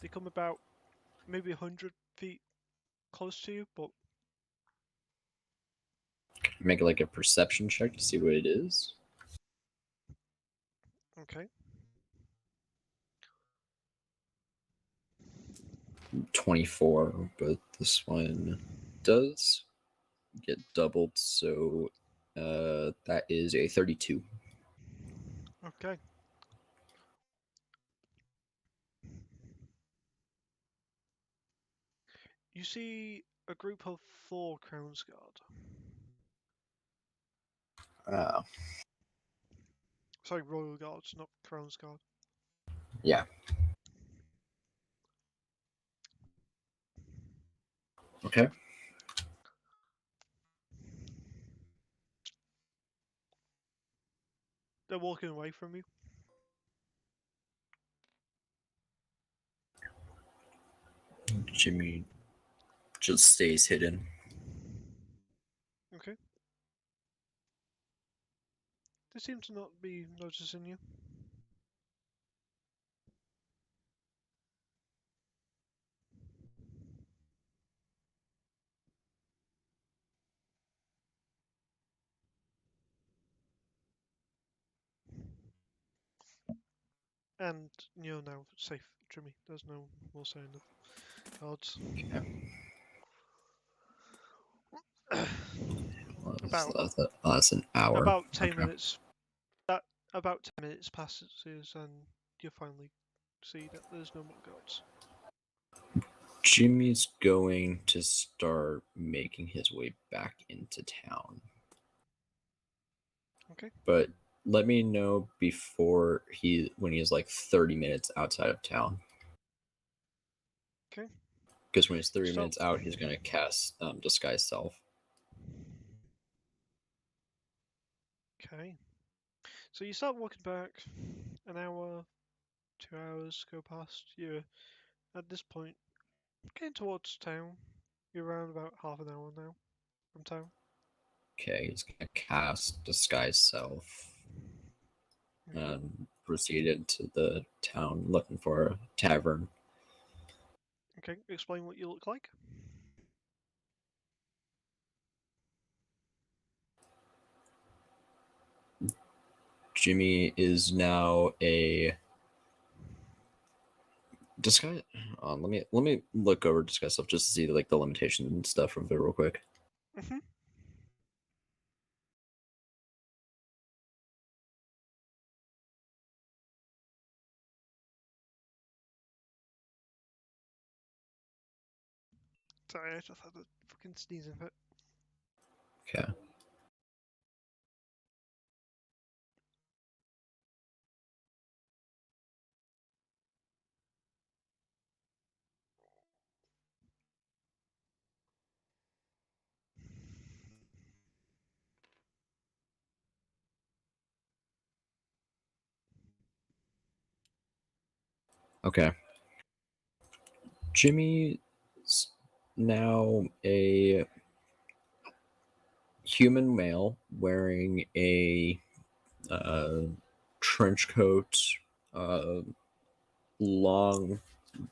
They come about maybe 100 feet close to you, but Make like a perception check to see what it is. okay. 24, but this one does get doubled, so that is a 32. Okay. You see a group of 4 Crown's Guard. Oh, Sorry, Royal Guards, not Crown's Guard. yeah. Okay. They're walking away from you. Jimmy just stays hidden. Okay. They seem to not be noticing you. And you're now safe, Jimmy. There's no more sign of guards. About That's an hour. about 10 Okay. minutes. About 10 minutes passes and you finally see that there's no more guards. Jimmy's going to start making his way back into town. Okay. But let me know before when he's like 30 minutes outside of town. Okay. Because when he's 30 So- minutes out, he's going to cast Disguise Self. Okay. So you start walking back. An hour, 2 hours go past. You're at this point getting towards town. You're around about half an hour now from town. Okay, he's going to cast Disguise Self Okay. and proceed into the town looking for a tavern. Okay. Explain what you look like. Jimmy is now a disguise. Let me look over disguise stuff just to see like the limitation and stuff of it real quick. Mhm. Sorry, I just had a fucking sneezing fit. Okay. Okay. Jimmy's now a human male wearing a trench coat, uh, long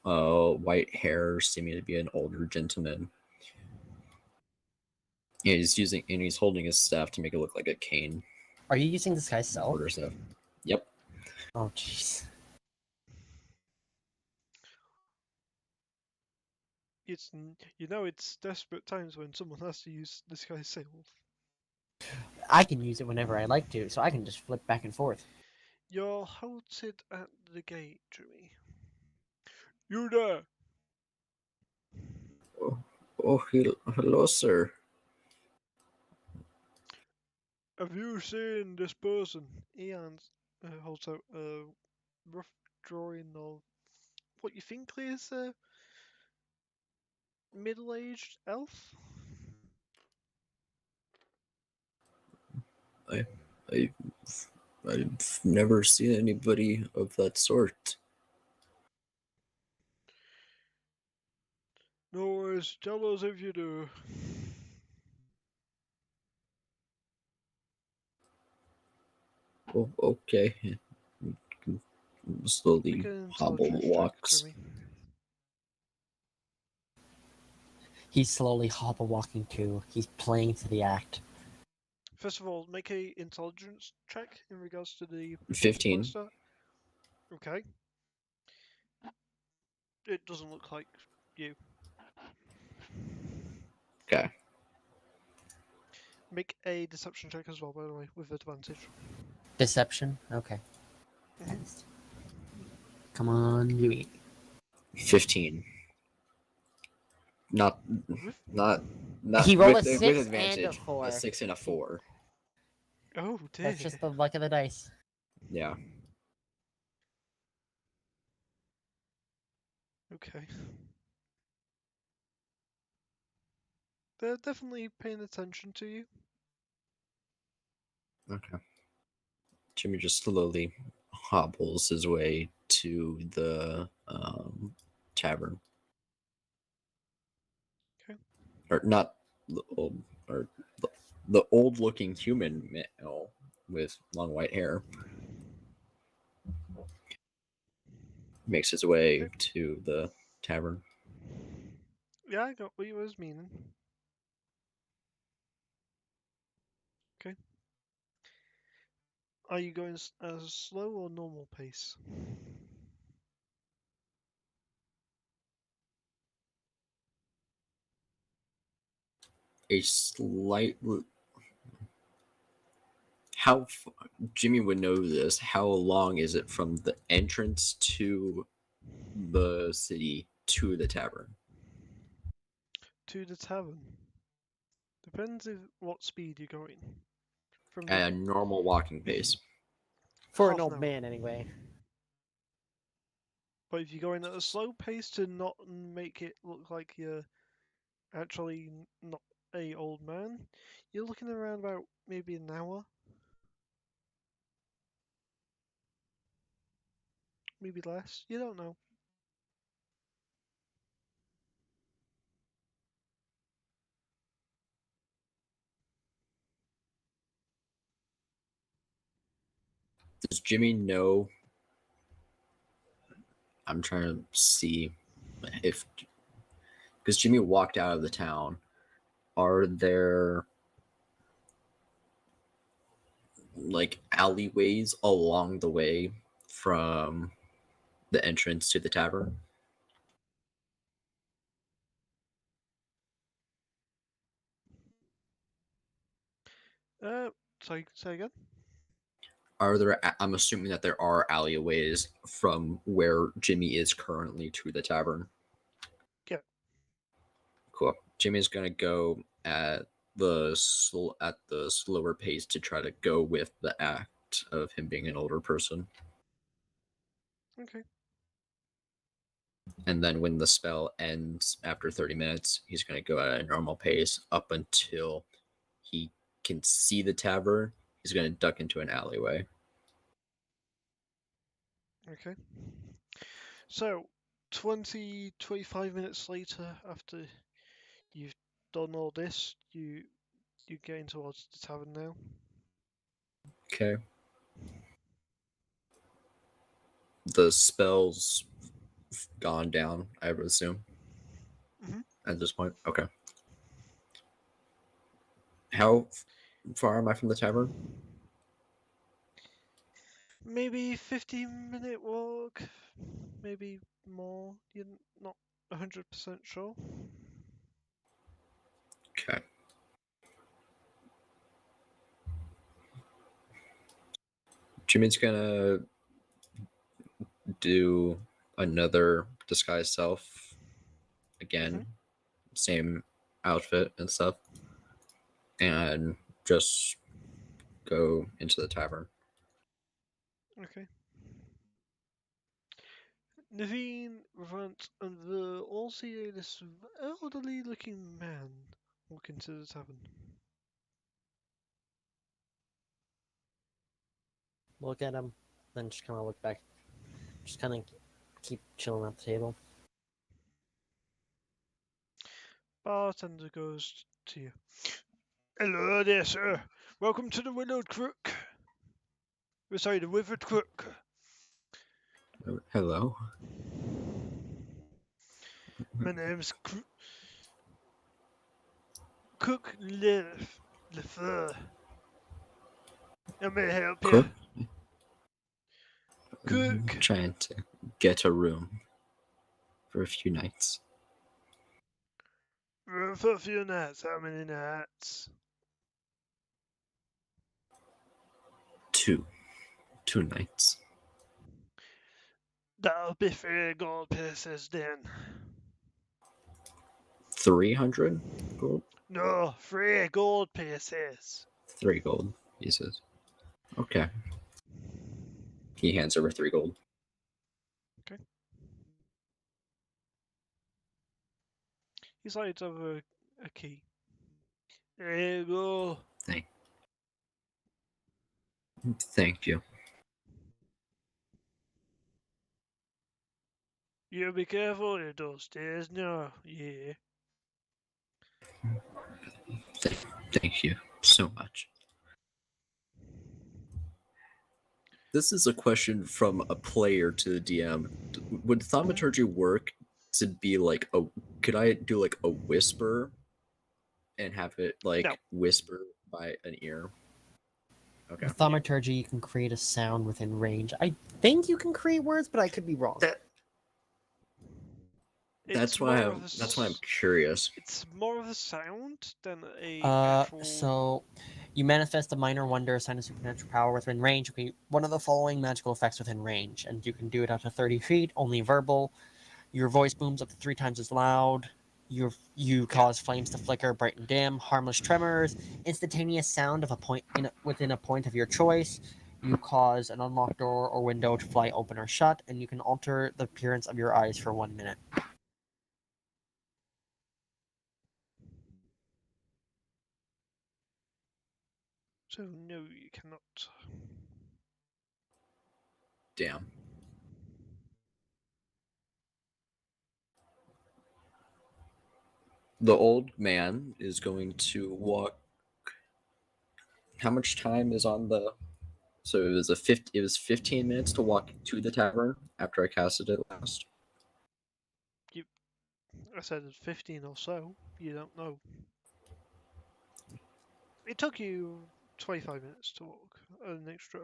white hair, seeming to be an older gentleman. And he's holding his staff to make it look like a cane. Are you using this guy's cell? Order staff. Yep. Oh, jeez. It's it's desperate times when someone has to use this guy's sail. I can use it whenever I like to, so I can just flip back and forth. You're halted at the gate, Jimmy. You there? Oh, hello, sir. Have you seen this person? Ian holds out a rough drawing of what you think is a middle-aged elf. I, I've never seen anybody of that sort. No worries, tell us if you do. Oh, okay. Slowly Make an hobble intelligence check, walks. Jimmy. He's slowly hobble walking too. He's playing to the act. First of all, make a intelligence check in regards to the 15. monster. Okay. It doesn't look like you. Okay. Make a deception check as well, by the way, with advantage. Deception? Okay. Mhm. Come on, Jimmy. 15. Not He rolled a with 6 and a advantage. 4. A 6 and a 4. Oh dear. That's just the luck of the dice. Yeah. Okay. They're definitely paying attention to you. Okay. Jimmy just slowly hobbles his way to the tavern. Okay. Or not the old, or the old-looking human male with long white hair makes his way Okay. to the tavern. Yeah, I got what you was meaning. Okay. Are you going as slow or normal pace? A slight. How Jimmy would know this? How long is it from the entrance to the city to the tavern? To the tavern. Depends if what speed you're going. From At the a normal walking pace. For half an an old hour. man, anyway. But if you're going at a slow pace to not make it look like you're actually not a old man, you're looking around about maybe an hour. Maybe less. You don't know. Does Jimmy know? I'm trying to see if because Jimmy walked out of the town. Are there like alleyways along the way from the entrance to the tavern? Say again. Are there? I'm assuming that there are alleyways from where Jimmy is currently to the tavern. Yeah. Cool. Jimmy's gonna go at the slower pace to try to go with the act of him being an older person. Okay. And then when the spell ends after 30 minutes, he's going to go at a normal pace up until he can see the tavern. He's going to duck into an alleyway. Okay. So, 25 minutes later, after you've done all this, you're getting towards the tavern now. Okay. The spell's gone down, I would assume. Mhm. At this point. Okay. How far am I from the tavern? Maybe 15-minute walk, maybe more. You're not 100% sure. Okay. Jimmy's gonna do another disguise self again, same outfit and stuff, and just go into the tavern. Okay. Naveen, Rant, and the all see this elderly-looking man walk into the tavern. Look at him, then just kind of look back. Just kind of keep chilling at the table. Bartender goes to you. Hello there, sir. Welcome to the Willowed Crook. Sorry, the Withered Crook. Hello. My name's Cook Lefeur. I may help you. Cook? Cook. Trying to get a room for a few nights. Room for a few nights. How many nights? Two nights. That'll be 3 gold pieces then. 300 gold? No, 3 gold pieces. 3 gold, he says. Okay. He hands over 3 gold. He slides over a key. There you go. Thank you. You be careful in those stairs now. Yeah. Thank you so much. This is a question from a player to the DM. Would thaumaturgy work to be like a? Could I do like a whisper, and have it like No. whisper by an ear? Okay. With thaumaturgy, you can create a sound within range. I think you can create words, but I could be wrong. That's why I'm curious. It's more of a sound than a actual. So you manifest a minor wonder, assign a supernatural power within range. Okay, one of the following magical effects within range, and you can do it up to 30 feet, only verbal. Your voice booms up to 3 times as loud. You cause flames to flicker, bright and dim, harmless tremors, instantaneous sound of a point within a point of your choice. You cause an unlocked door or window to fly open or shut, and you can alter the appearance of your eyes for 1 minute. So no, you cannot. Damn. The old man is going to walk. How much time is on the? So it was 15 minutes to walk to the tavern after I casted it last. I said it's 15 or so. You don't know. It took you 25 minutes to walk. An extra.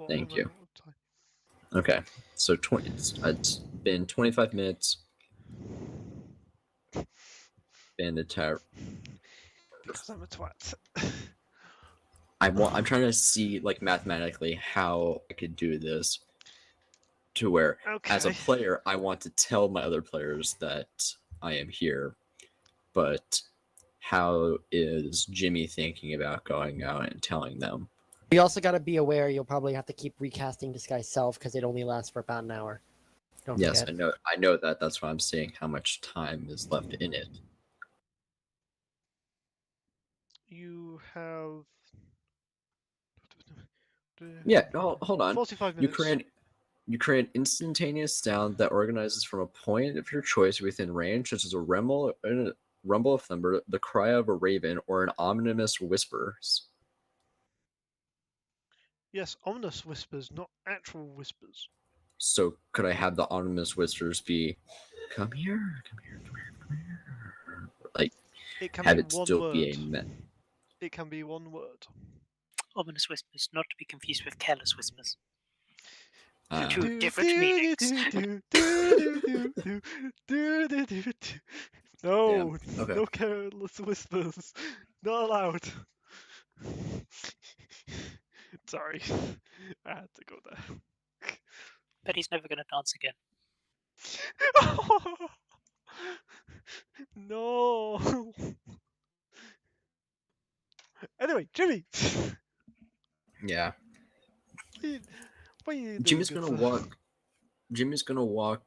Thank you. Amount of time. Okay, so it's been 25 minutes. Been the tavern. Because I'm a twat. I'm trying to see like mathematically how I could do this to where as a Okay. player I want to tell my other players that I am here, but how is Jimmy thinking about going out and telling them? You also got to be aware you'll probably have to keep recasting Disguise Self because it only lasts for about an hour. Don't Yes, forget. I know that. That's why I'm seeing how much time is left in it. You have. Yeah, hold on. 45 You minutes. create You create instantaneous sound that organizes from a point of your choice within range, such as a rumble of thunder, the cry of a raven, or an ominous whispers. Yes, ominous whispers, not actual whispers. So could I have the ominous whispers be, "Come here, come here, come here, come here," like It can have be it one still word. be a met? It can be one word. Ominous whispers, not to be confused with careless whispers. Uh, Two different meanings. No, okay. no careless whispers. Not allowed. Sorry, I had to go there. But he's never going to dance again. No. Anyway, Jimmy. Yeah. What are you doing, Jimmy's good gonna sir? walk. Jimmy's gonna walk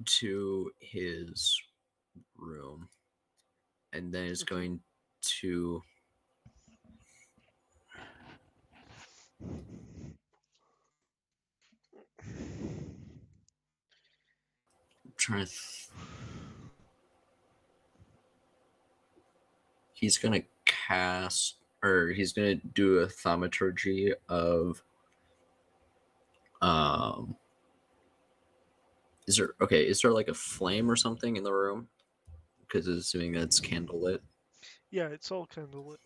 to his room, and then is Okay. going to try. He's gonna cast, or he's gonna do a thaumaturgy of. Is there like a flame or something in the room? Because assuming that's candlelit. Yeah, it's all candlelit.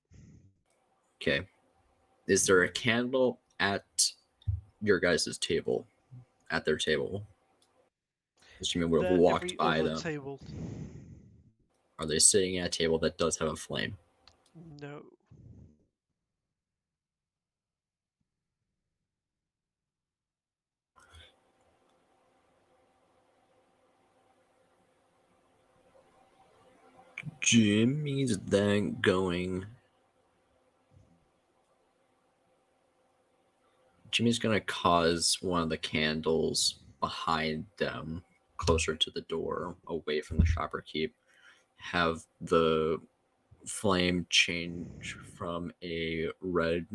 Okay. Is there a candle at your guys' table? At their table? Assuming we've They're walked every by other them. table. Are they sitting at a table that does have a flame? No. Jimmy's then going. Jimmy's gonna cause one of the candles behind them, closer to the door, away from the shopper keep, have the flame change from a red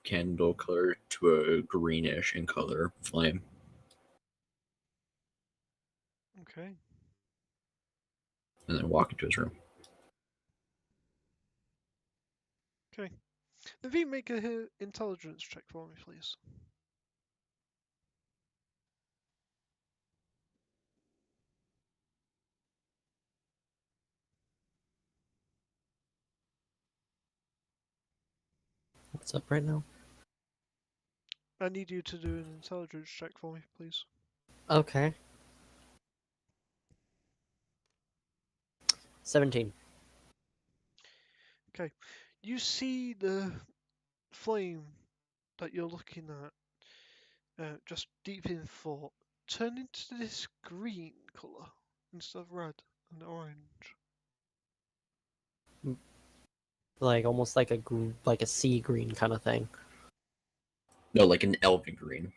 candle color to a greenish in color flame. Okay. And then walk into his room. Okay. Naveen, make a intelligence check for me, please. What's up right now? I need you to do an intelligence check for me, please. Okay. 17. Okay. You see the flame that you're looking at, just deep in thought, turn into this green colour instead of red and orange. Like almost like like a sea green kind of thing. No, like an elven green.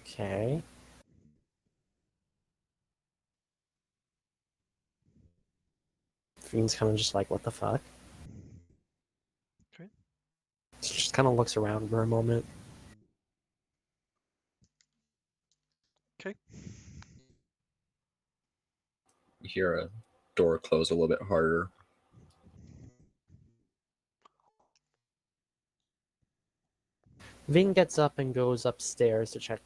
Okay. Fiend's kind of just like, what the fuck? Okay. Just kind of looks around for a moment. Okay. You hear a door close a little bit harder. Ving gets up and goes upstairs to check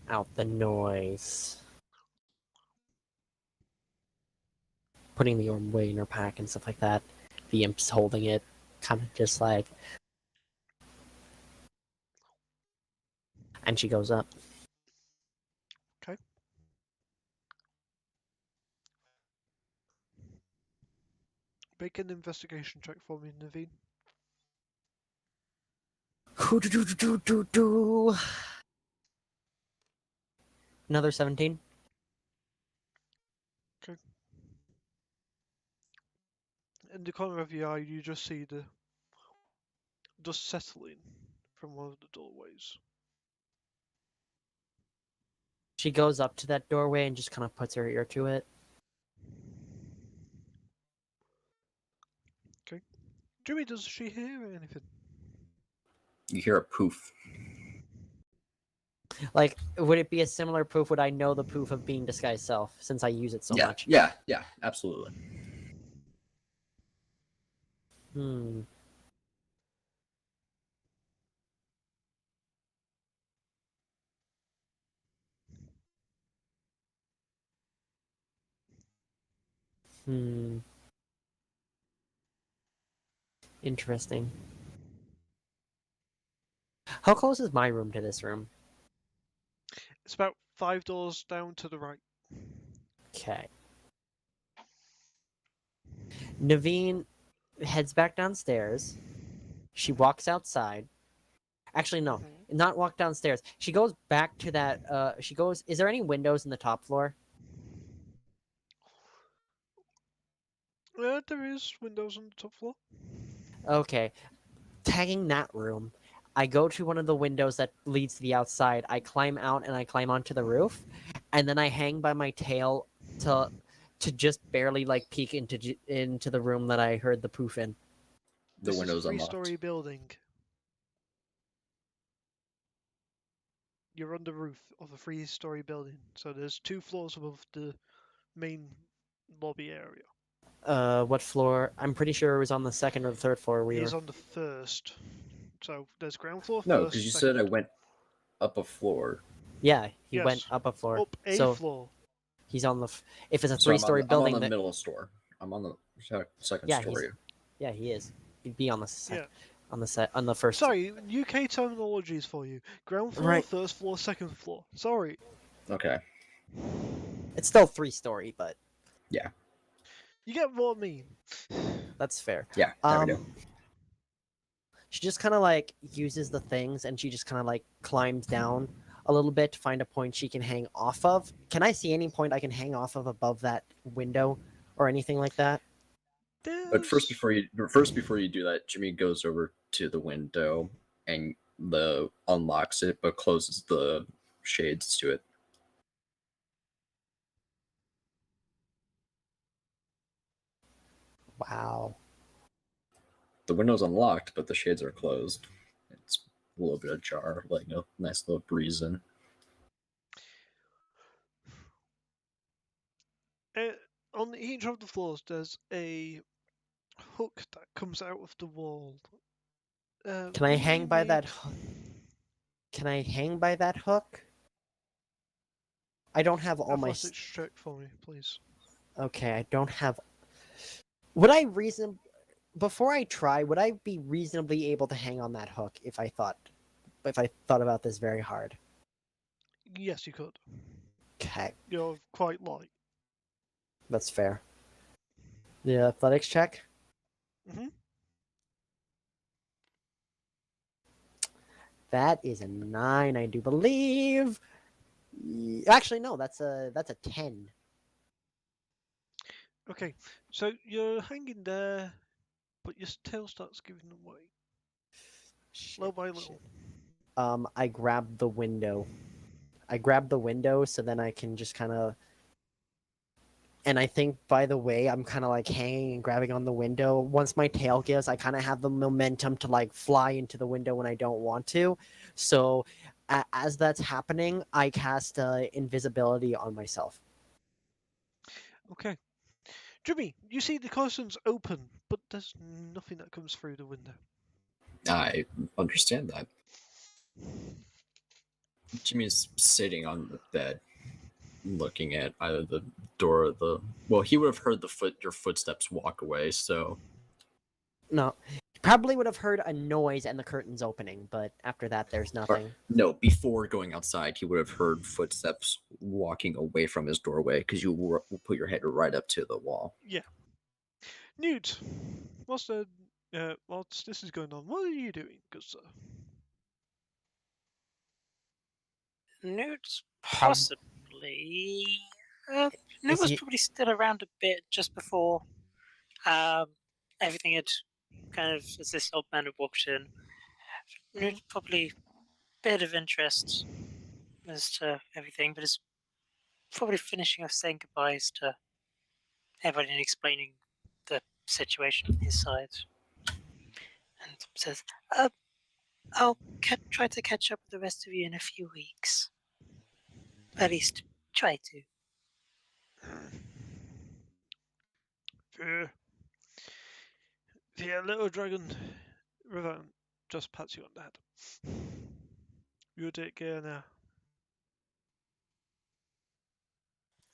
out the noise. Putting the orb away in her pack and stuff like that. The imp's holding it, kind of just like. And she goes up. Okay. Make an investigation check for me, Naveen. Another 17. In the corner of your eye, you just see the dust settling from one of the doorways. She goes up to that doorway and just kind of puts her ear to it. Okay. Jimmy, does she hear anything? You hear a poof. Like, would it be a similar poof? Would I know the poof of being disguised self since I use it so much? Yeah, absolutely. Hmm. Hmm. Interesting. How close is my room to this room? It's about 5 doors down to the right. Okay. Naveen heads back downstairs. She walks outside. Actually, no, not walk downstairs. She goes back to that. She goes. Is there any windows in the top floor? There is windows on the top floor. Okay. Tagging that room, I go to one of the windows that leads to the outside. I climb out and I climb onto the roof, and then I hang by my tail to just barely like peek into the room that I heard the poof in. The This window's is a unlocked. 3-story building. You're on the roof of a 3-story building, so there's 2 floors above the main lobby area. What floor? I'm pretty sure it was on the second or the third floor. We He's were. on the first. So there's ground floor, No, first, because you second. said I went up a floor. Yeah, he Yes. went up a floor. Up a so floor. he's on the. If it's a So three-story building, I'm on the that middle store. I'm on the second Yeah, story. yeah, he is. He'd be on the Yeah. on the first. Sorry, UK terminologies for you. Ground floor, Right. first floor, second floor. Sorry. Okay. It's still 3-story, but You get what I mean. that's fair. Yeah, there we go. She just kind of like uses the things, and she just kind of like climbs down a little bit to find a point she can hang off of. Can I see any point I can hang off of above that window or anything like that? But first, There's... before you do that, Jimmy goes over to the window and unlocks it, but closes the shades to it. Wow. The window's unlocked, but the shades are closed. It's a little bit ajar, letting a nice little breeze in. On each of the floors, there's a hook that comes out of the wall. Can I hang by that? Can I hang by that hook? I don't have all my. Athletics check for me, please. Okay, I don't have. Would I before I try? Would I be reasonably able to hang on that hook if I thought about this very hard? Yes, you could. Okay, You're quite light. that's fair. The athletics check. Mhm. That is a 9, I do believe. Actually, no, that's a 10. Okay, so you're hanging there, but your tail starts giving away, little by little. I grab the window. So then I can just kind of. And I think, by the way, I'm kind of like hanging and grabbing on the window. Once my tail gives, I kind of have the momentum to like fly into the window when I don't want to. So as that's happening, I cast invisibility on myself. Okay. Jimmy, you see the curtains open, but there's nothing that comes through the window. I understand that. Jimmy's sitting on the bed, looking at either the door or the. Well, he would have heard your footsteps walk away. So No, probably would have heard a noise and the curtains opening, but after that, there's nothing. no, before going outside, he would have heard footsteps walking away from his doorway because you put your head right up to the wall. Yeah. Newt, whilst this is going on, what are you doing, good sir? Newt's possibly. Newt was probably still around a bit just before everything had kind of, as this old man had walked in. Newt probably a bit of interest as to everything, but is probably finishing off saying goodbyes to everybody and explaining the situation on his side. And says, I'll try to catch up with the rest of you in a few weeks. At least try to. Fear. Fear, little dragon. River just pats you on the head. You take care now.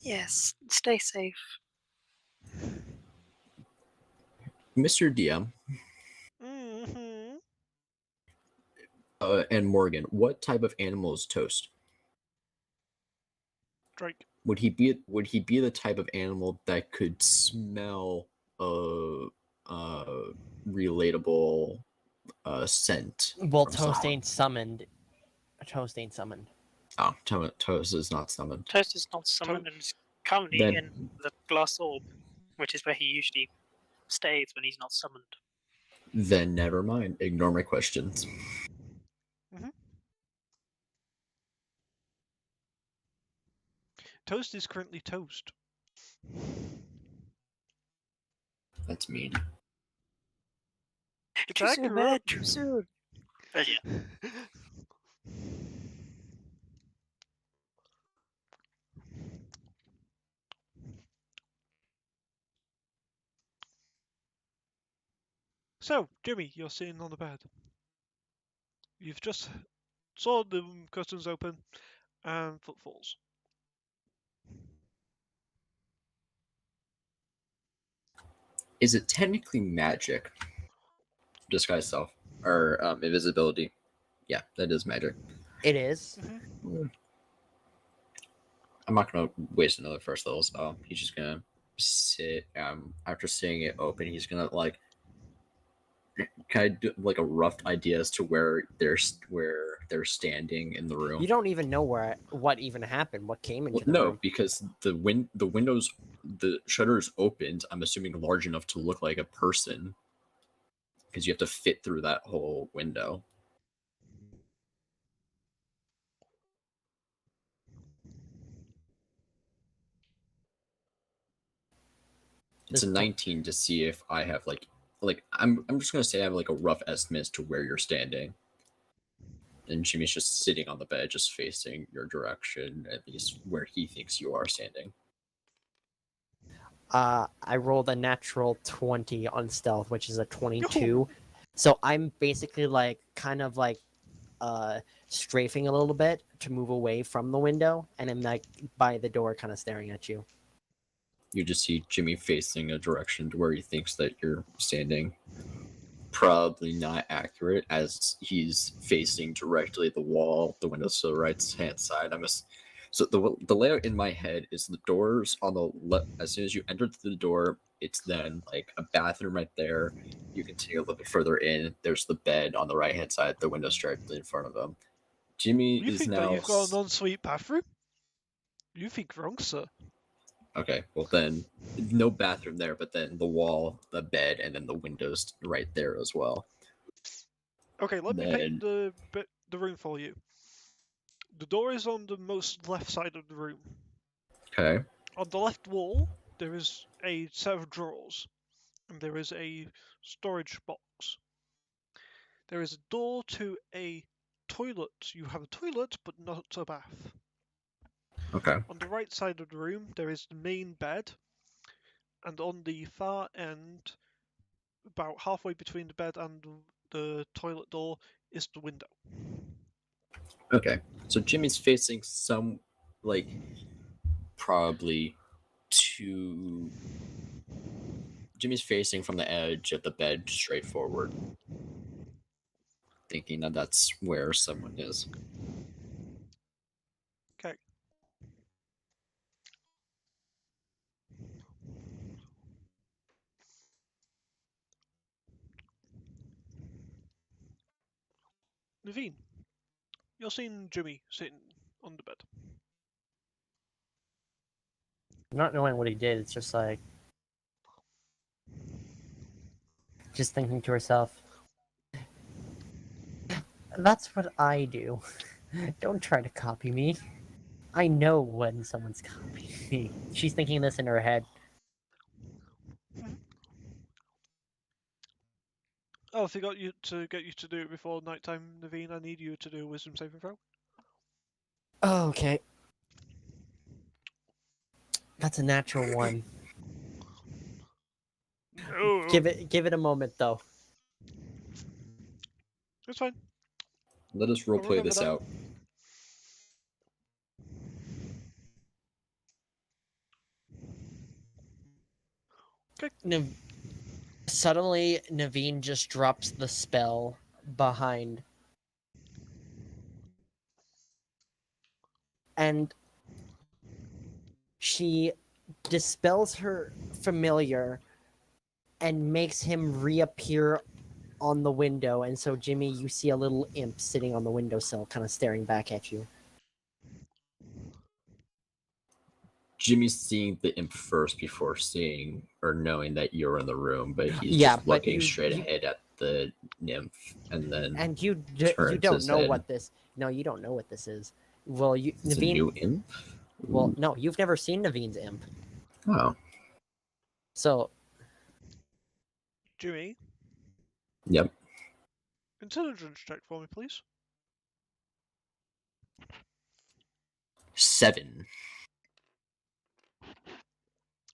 Yes, stay safe. Mr. DM Mm-hmm. and Morgan, what type of animal is Toast? Drake. Would he be the type of animal that could smell a relatable scent? Well, from Toast someone? ain't summoned. Toast ain't summoned. Oh, Toast is not summoned. Toast is not summoned and is currently Then- in the glass orb, which is where he usually stays when he's not summoned. Then never mind. Ignore my questions. Toast is currently toast. That's mean. Too Attack soon, her man. up. Too soon. But yeah. So, Jimmy, you're sitting on the bed. You've just saw the curtains open and footfalls. Is it technically magic? Disguise self or invisibility? Yeah, that is magic. It is. I'm not gonna waste another first level spell. He's just gonna sit. After seeing it open, he's gonna like kind of do like a rough idea as to where they're standing in the room. You don't even know what even happened, what came into Well, the no, room. because the windows, the shutters opened. I'm assuming large enough to look like a person, because you have to fit through that whole window. It's a 19 to see if I have like I'm just gonna say I have like a rough estimate as to where you're standing. And Jimmy's just sitting on the bed, just facing your direction, at least where he thinks you are standing. I rolled a natural 20 on stealth, which is a 22. So I'm basically like kind of like strafing a little bit to move away from the window, and I'm like by the door kind of staring at you. You just see Jimmy facing a direction to where he thinks that you're standing. Probably not accurate, as he's facing directly the wall, the windows to the right hand side. So the layout in my head is the doors on the left. As soon as you enter the door, it's then like a bathroom right there. You continue a little bit further in. There's the bed on the right hand side. The window directly in front of him. Jimmy You is think now. that you've got an ensuite bathroom? You think wrong, sir. Okay, well then, no bathroom there, but then the wall, the bed, and then the windows right there as well. Okay, let me paint Then- the room for you. The door is on the most left side of the room. Okay. On the left wall, there is a set of drawers, and there is a storage box. There is a door to a toilet. You have a toilet, but not a bath. Okay. On the right side of the room, there is the main bed, and on the far end, about halfway between the bed and the toilet door, is the window. Okay. So Jimmy's facing some, like, probably two. Jimmy's facing from the edge of the bed straight forward, thinking that that's where someone is. Okay. Naveen, you're seeing Jimmy sitting on the bed. Not knowing what he did, it's just like just thinking to herself, that's what I do. Don't try to copy me. I know when someone's copying me. She's thinking this in her head. Oh, Well, if they got you to get you to do it before nighttime, Naveen, I need you to do a wisdom saving throw. Oh, okay. That's a natural one. No. Give it a moment though. It's fine. Let us I'll roleplay remember this that. out. Suddenly, Naveen just drops the spell behind. And she dispels her familiar and makes him reappear on the window. And so, Jimmy, you see a little imp sitting on the windowsill, kind of staring back at you. Jimmy's seeing the imp first before seeing or knowing that you're in the room, but he's Yeah, just but looking you- straight you- ahead at the nymph, and then And you turns don't his know head. what this. No, you don't know what this is. Well, It's a Naveen. new imp. Well, no, you've never seen Naveen's imp. Oh, So, Jimmy, yep. intelligence check for me, please. 7.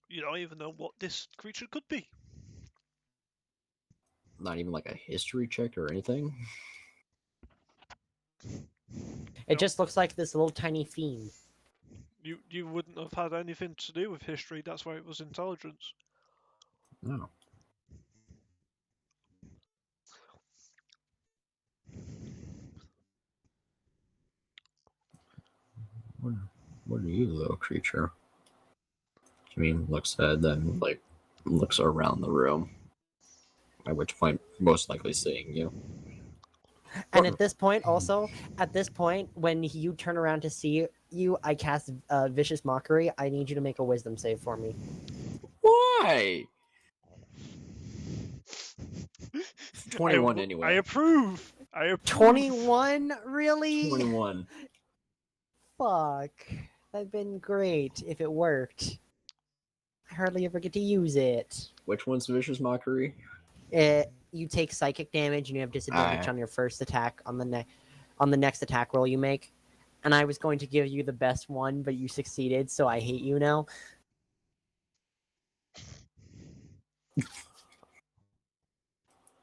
You don't even know what this creature could be. Not even like a history check or anything. it just looks like this little tiny fiend. You wouldn't have had anything to do with history. That's why it was intelligence. No. What are you, little creature? Jimmy looks ahead, then looks around the room. At which point, most likely seeing you. And at this point, when you turn around to see you, I cast Vicious Mockery. I need you to make a Wisdom save for me. Why? 21 I anyway. approve. I approve. 21? Really? 21. Fuck. That'd been great if it worked. I hardly ever get to use it. Which one's vicious mockery? You take psychic damage and you have disadvantage Ah. on your first attack on the next attack roll you make. And I was going to give you the best one, but you succeeded, so I hate you now.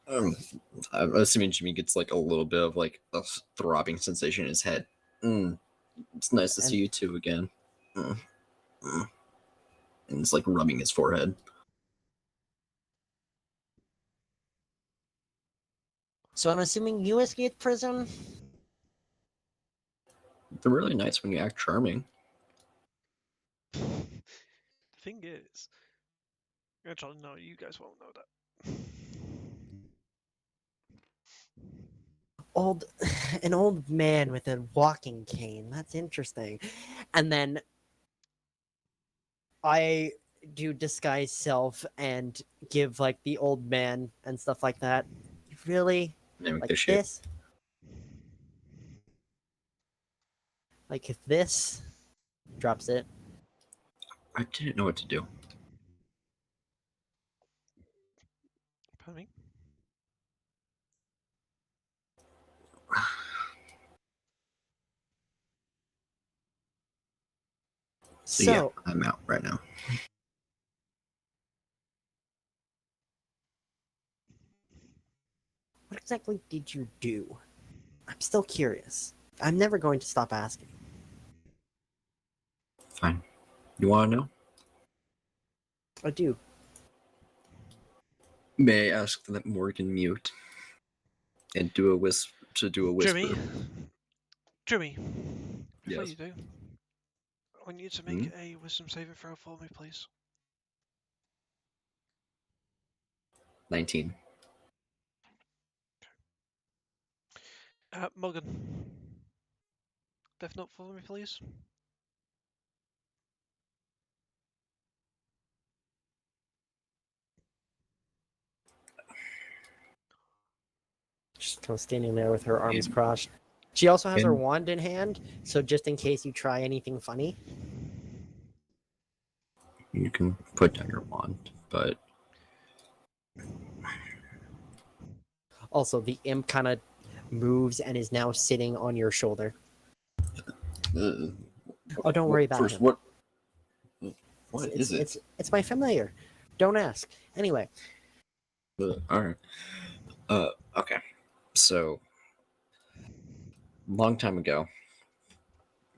I'm assuming Jimmy gets like a little bit of like a throbbing sensation in his head. It's nice to see you two again. And it's like rubbing his forehead. So I'm assuming you escaped prison? They're really nice when you act charming. The thing is, actually, no, you guys won't know that. An old man with a walking cane. That's interesting. And then I do disguise self and give like the old man and stuff like that. Really? Mimic Like the shape. this? Like if this drops it. I didn't know what to do. Pardon me? So, So yeah, I'm out right now. what exactly did you do? I'm still curious. I'm never going to stop asking. Fine. You want to know? I do. May I ask that Morgan mute and do a whisper? Jimmy, before Yes. you do, I want you to make a wisdom saving throw for me, please. 19. Morgan, Death Note for me, please. Just kind of standing there with her arms crossed. She also has her And- wand in hand, so just in case you try anything funny. You can put down your wand, but Also, the imp kind of moves and is now sitting on your shoulder. Oh, don't worry about First, him. What is it? It's my familiar. Don't ask. Anyway, All right. Okay. So, long time ago,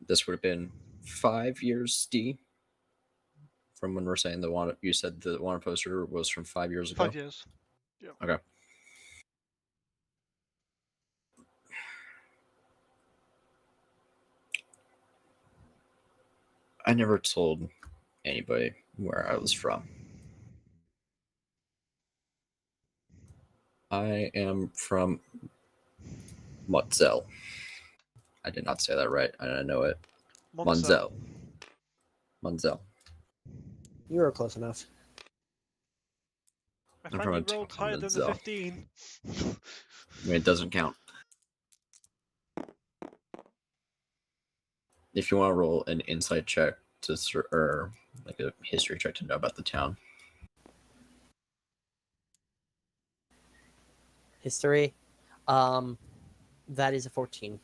this would have been 5 years, D, from when we're saying the one. You said the wanted poster was from 5 years ago. 5 years. Yeah. Okay. I never told anybody where I was from. I am from Motzel. I did not say that right. I didn't know it. Monzel. Monzel. you were close enough. I I'm find from you a town rolled called higher than the Menzel. 15. I mean, it doesn't count. If you want to roll an insight check to, or like a history check to know about the town. History, that is a 14.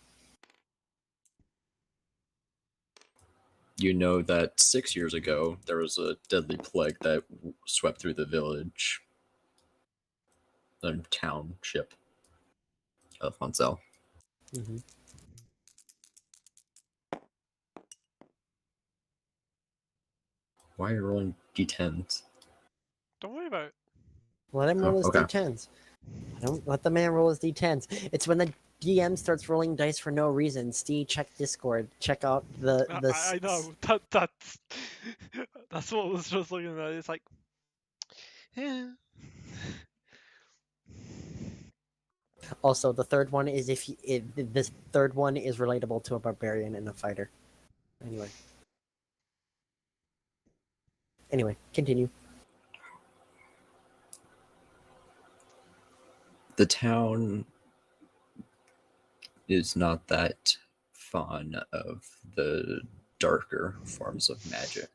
You know that 6 years ago there was a deadly plague that swept through the village, the township of Monzel. Mm-hmm. Why are you rolling d10s? Don't worry about it. Let him roll his okay. d10s. Don't let the man roll his d10s. It's when the DM starts rolling dice for no reason. Steve, check Discord. Check out the. I know. That's what I was just looking at. It's like, yeah. Also, the third one is this third one is relatable to a barbarian and a fighter. Anyway, continue. The town is not that fond of the darker forms of magic.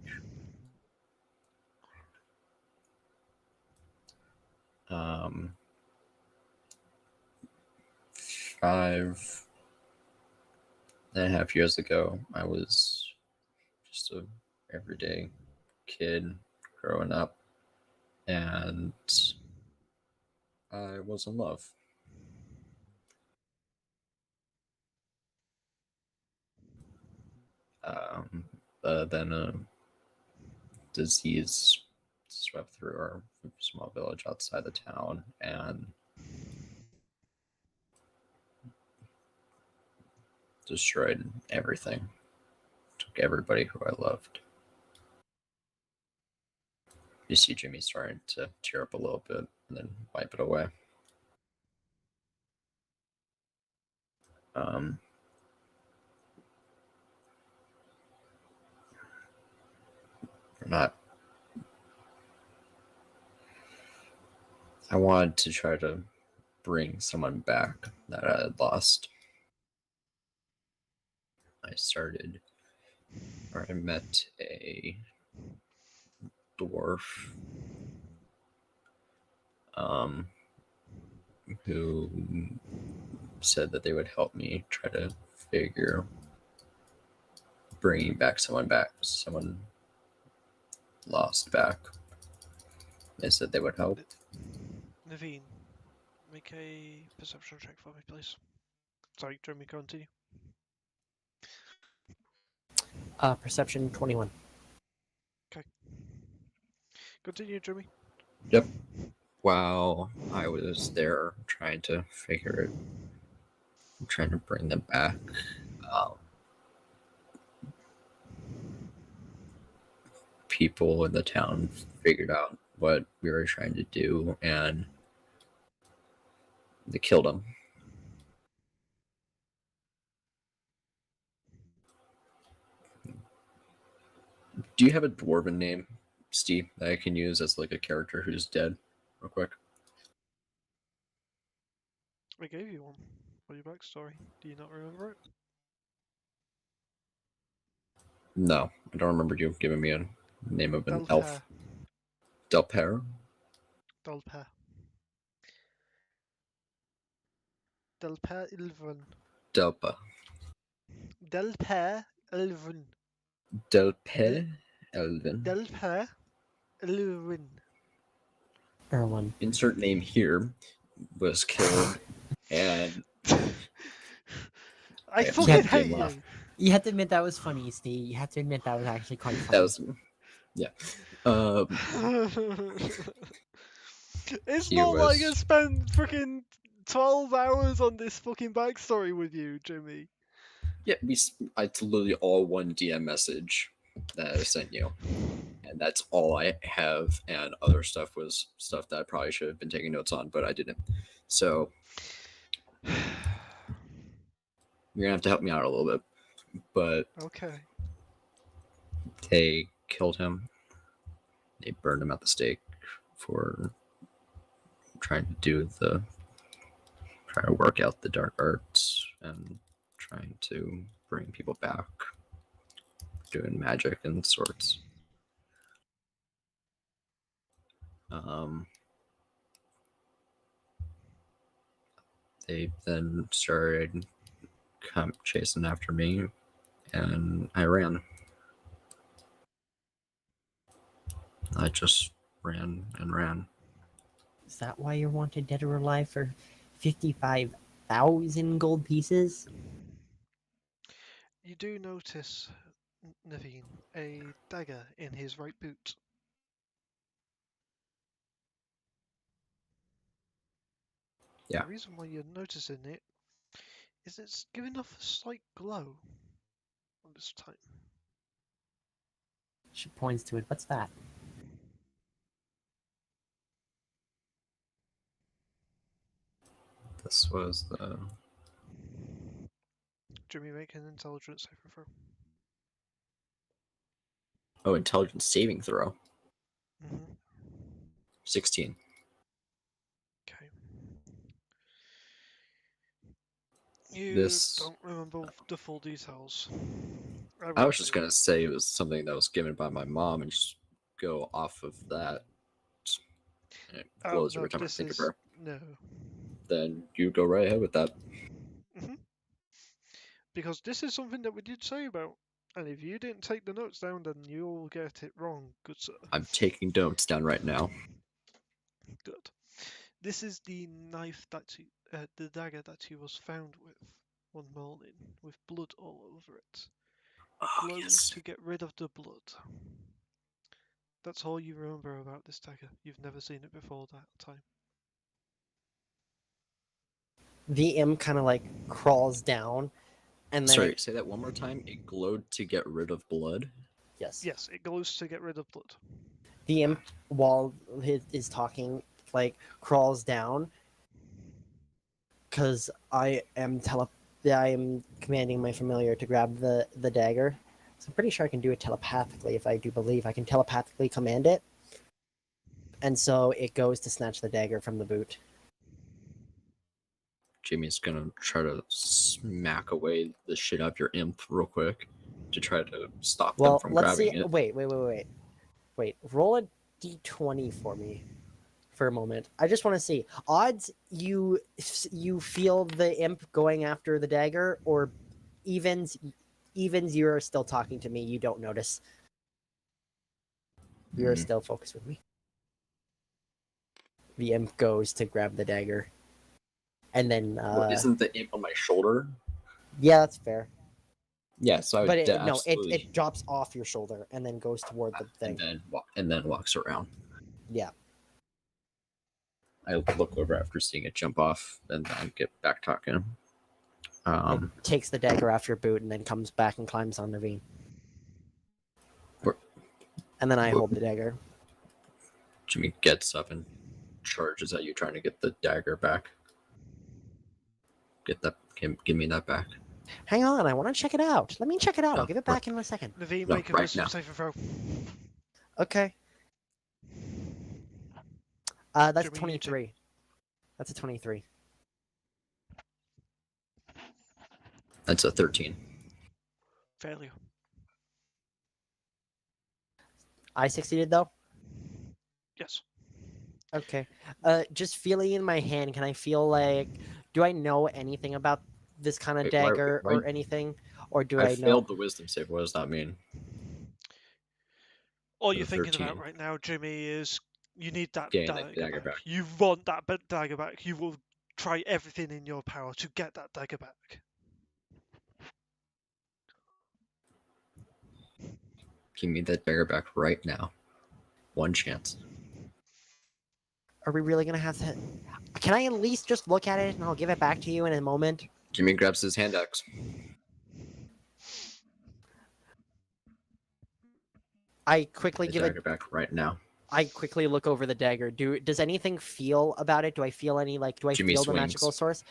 Um, 5.5 years ago, I was just a everyday kid growing up, and I was in love. Then a disease swept through our small village outside the town and destroyed everything. Took everybody who I loved. You see Jimmy starting to tear up a little bit and then wipe it away. Not. I wanted to try to bring someone back that I had lost. I met a dwarf who said that they would help me try to figure bringing someone lost back. They said they would help. Naveen, make a perception check for me, please. Sorry, Jeremy, continue. Perception 21. Okay. Continue, Jeremy. Yep. While I was there trying to bring them back, people in the town figured out what we were trying to do and they killed him. Do you have a dwarven name, Steve, that I can use as like a character who's dead, real quick? I gave you one for your backstory. Do you not remember it? No, I don't remember you giving me a name of an elf. Delper? Delper. Del Per Ilven. Delpa. Del Per Ilven. Delpe Elvin. Del Per Ilven. Erwin. Insert name here was killed, and I Yeah, fucking can't hate even laugh. you. You have to admit that was funny, Steve. You have to admit that was actually quite funny. that was yeah. It's He not like I was spent freaking 12 hours on this fucking backstory with you, Jimmy. yeah. It's literally all one DM message that I sent you, and that's all I have. And other stuff was stuff that I probably should have been taking notes on, but I didn't. So you're gonna have to help me out a little bit. But Okay. they killed him. They burned him at the stake for trying to work out the dark arts and trying to bring people back, doing magic and sorts. They then started chasing after me, and I ran. I just ran and ran. Is that why you're wanted dead or alive for 55,000 gold pieces? You do notice, Naveen, a dagger in his right boot. Yeah. The reason why you're noticing it is it's giving off a slight glow on this time. She points to it. What's that? This was the Jimmy, make an intelligence saving throw. intelligence saving throw. Mm-hmm. 16. Okay. You This don't remember the full details. I was just gonna say it was something that was given by my mom and just go off of that. And it glows no, every time I this think of is her. no. Then you go right ahead with that. Mm-hmm. Because this is something that we did say about, and if you didn't take the notes down, then you'll get it wrong, good sir. I'm taking notes down right now. Good. This is the knife that the dagger that he was found with one morning, with blood all over it. Oh, Glows yes. to get rid of the blood. That's all you remember about this dagger. You've never seen it before that time. The imp kind of like crawls down, and then Sorry, say that one more time. It glowed to get rid of blood. yes, Yes, it glows to get rid of blood. the imp while he is talking like crawls down because I am commanding my familiar to grab the dagger. So I'm pretty sure I can do it telepathically if I do believe I can telepathically command it. And so it goes to snatch the dagger from the boot. Jimmy's gonna try to smack away the shit out of your imp real quick to try to stop them Well, from let's see. grabbing it. Wait. Roll a d20 for me for a moment. I just want to see odds. You feel the imp going after the dagger, or evens. Evens, you are still talking to me. You don't notice. You are still focused with me. The imp goes to grab the dagger, and then Well, isn't the imp on my shoulder? yeah, that's fair. Yeah, so I would But absolutely. it drops off your shoulder and then goes toward the thing. and then walks around. Yeah. I look over after seeing it jump off, and then get back talking. It takes the dagger off your boot and then comes back and climbs on Naveen. And then I hold the dagger. Jimmy gets up and charges at you, trying to get the dagger back. Give me that back. Hang on, I want to check it out. Let me check it out. No, I'll give it back in a second. Naveen, No, make a right wisdom now. saving throw. Okay. That's Jimmy, you 23. That's a 23. That's a 13. Failure. I succeeded though? Yes. Okay. Just feeling in my hand, can I feel like Do I know anything about this kind of Wait, dagger why- or anything, or do I I know? failed the wisdom save. What does that mean? All For you're the thinking about 13. right now, Jimmy, is you need that Getting that dagger dagger back. back. You want that dagger back. You will try everything in your power to get that dagger back. Give me that dagger back right now. One chance. Are we really gonna have to? Can I at least just look at it and I'll give it back to you in a moment? Jimmy grabs his hand axe. I quickly The give it. dagger back right now. I quickly look over the dagger. Does anything feel about it? Do I feel any like? Do I Jimmy feel the swings. magical source?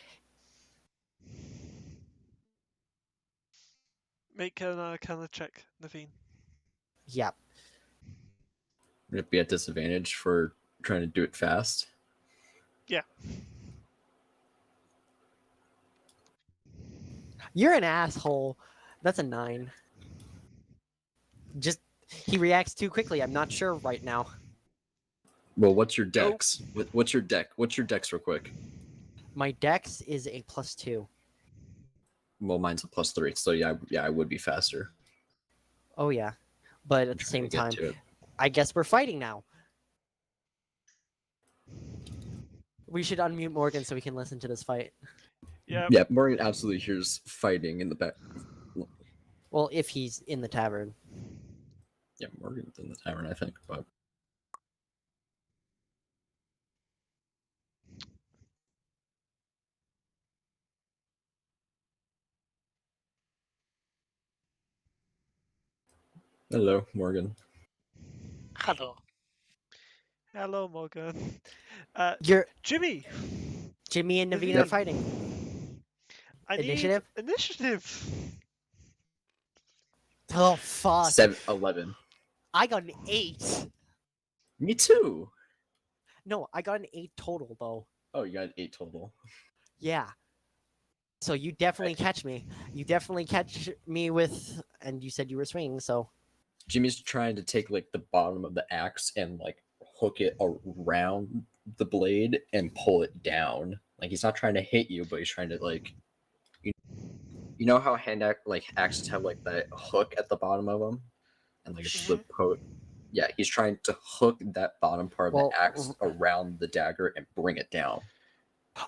Make an Arcana check, Naveen. Yeah. Would it be at disadvantage for trying to do it fast? Yeah. You're an asshole. That's a 9. Just he reacts too quickly. I'm not sure right now. Well, what's your dex? What's your deck? What's your dex, real quick? My dex is a +2. Well, mine's a +3, so yeah, I would be faster. Oh yeah, but at the Trying same to get time, to it. I guess we're fighting now. We should unmute Morgan so we can listen to this fight. Yeah. Yeah, Morgan absolutely hears fighting in the back. Well, if he's in the tavern. Yeah, Morgan's in the tavern, I think. But hello, Morgan. Hello. Hello, Morgan. You're Jimmy. Jimmy and Naveen Naveen. are fighting. I Initiative? need initiative. Oh fuck! 11. I got an 8. Me too. No, I got an 8 total though. Oh, you got 8 total. Yeah. So you definitely catch me. You definitely catch me with, and you said you were swinging, so Jimmy's trying to take like the bottom of the axe and like hook it around the blade and pull it down. Like he's not trying to hit you, but he's trying to like, you know how axes have like that hook at the bottom of them, and like it's the Yeah, he's trying to hook that bottom part of Well, the axe around the dagger and bring it down.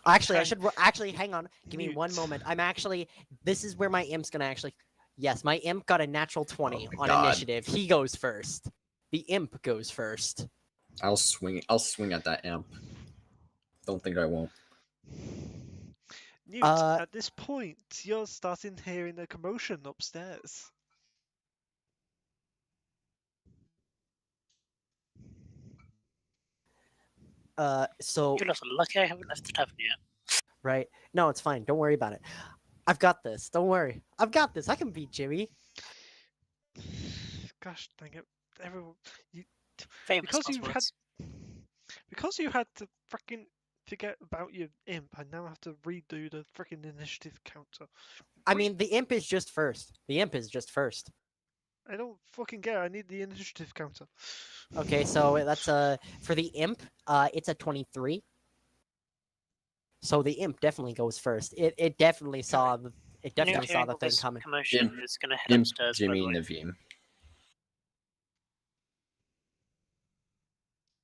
actually, I Okay. should actually hang on. Give me one Mute. moment. This is where my imp's gonna actually. Yes, my imp got a natural 20 Oh my on God. initiative. He goes first. The imp goes first. I'll swing at that imp. Don't think I won't. Newt, at this point, you're starting hearing a commotion upstairs. So You're also lucky I haven't left the tavern yet. right. No, it's fine. Don't worry about it. I've got this. Don't worry. I've got this. I can beat Jimmy. Gosh dang it! Everyone, Famous because you had buzzwords. because you had to freaking forget about your imp, I now have to redo the freaking initiative counter. I mean, the imp is just first. The imp is just first. I don't fucking care. I need the initiative counter. Okay, so that's for the imp, it's a 23. So the imp definitely goes first. It definitely saw the Hearing thing all this coming. commotion is going to head Imp, upstairs. Jimmy, by the way. Naveen.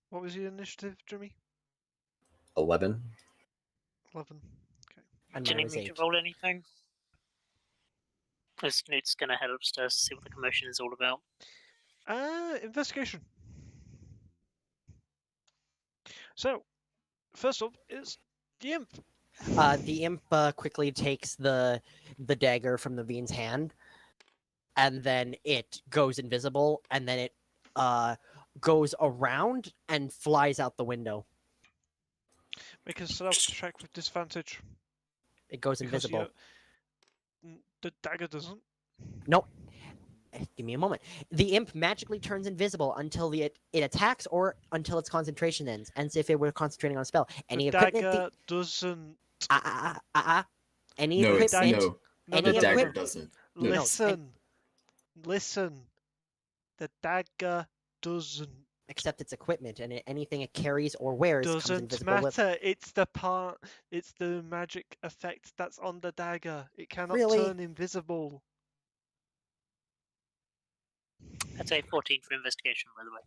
What was your initiative, Jimmy? 11. 11. And Do you mine need was me 8. to roll anything? Because Newt's going to head upstairs to see what the commotion is all about. Investigation. So, first up is the imp. The imp quickly takes the dagger from Naveen's hand, and then it goes invisible, and then it goes around and flies out the window. Make a stealth check with disadvantage. It goes Because invisible. the dagger doesn't. Nope. Give me a moment. The imp magically turns invisible until it attacks or until its concentration ends, as if it were concentrating on a spell. Any The equipment. dagger doesn't. Any No, equipment. no, Any the dagger equip- doesn't. Listen. Listen. The dagger doesn't. except it's equipment, and anything it carries or wears comes Doesn't invisible with. matter. It's the magic effect that's on the dagger. It cannot Really? turn invisible. I'd say 14 for investigation, by the way.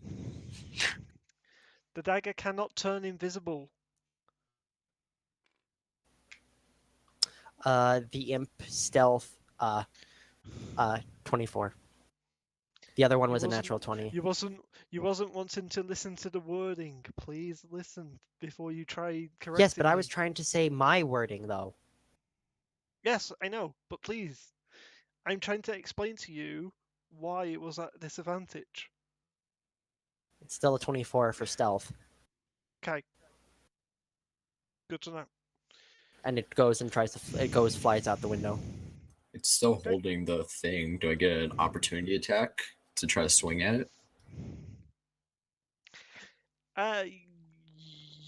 The dagger cannot turn invisible. The imp stealth 24. The other one You was a wasn't- natural 20. You wasn't wanting to listen to the wording. Please listen before you try correcting Yes, but I was me. trying to say my wording though. Yes, I know, but please. I'm trying to explain to you why it was at disadvantage. It's still a 24 for stealth, Okay. Good to know. and it goes and flies out the window. It's still Okay. holding the thing. Do I get an opportunity attack to try to swing at it? Uh,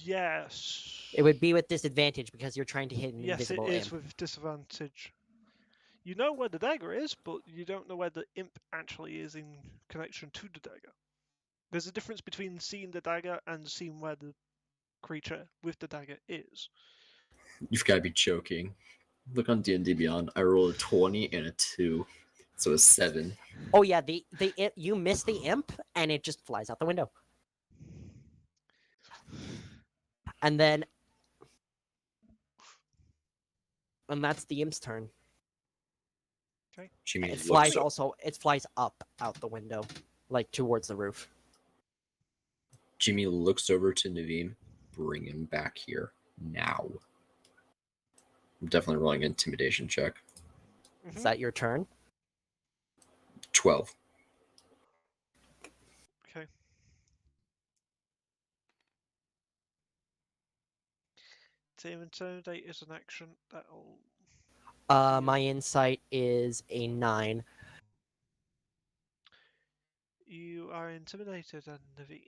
yes. It would be with disadvantage because you're trying to hit an Yes, it invisible is imp. with disadvantage. You know where the dagger is, but you don't know where the imp actually is in connection to the dagger. There's a difference between seeing the dagger and seeing where the creature with the dagger is. You've got to be joking. Look on D&D Beyond. I rolled a 20 and a 2, so a 7. Oh yeah, you miss the imp and it just flies out the window. And that's the imp's turn. Jimmy It looks, flies up out the window, like towards the roof. Jimmy looks over to Naveen. Bring him back here now. I'm definitely rolling an intimidation check. Is that your turn? 12. Okay. To intimidate is an action that'll. My insight is a 9. You are intimidated, and Naveen.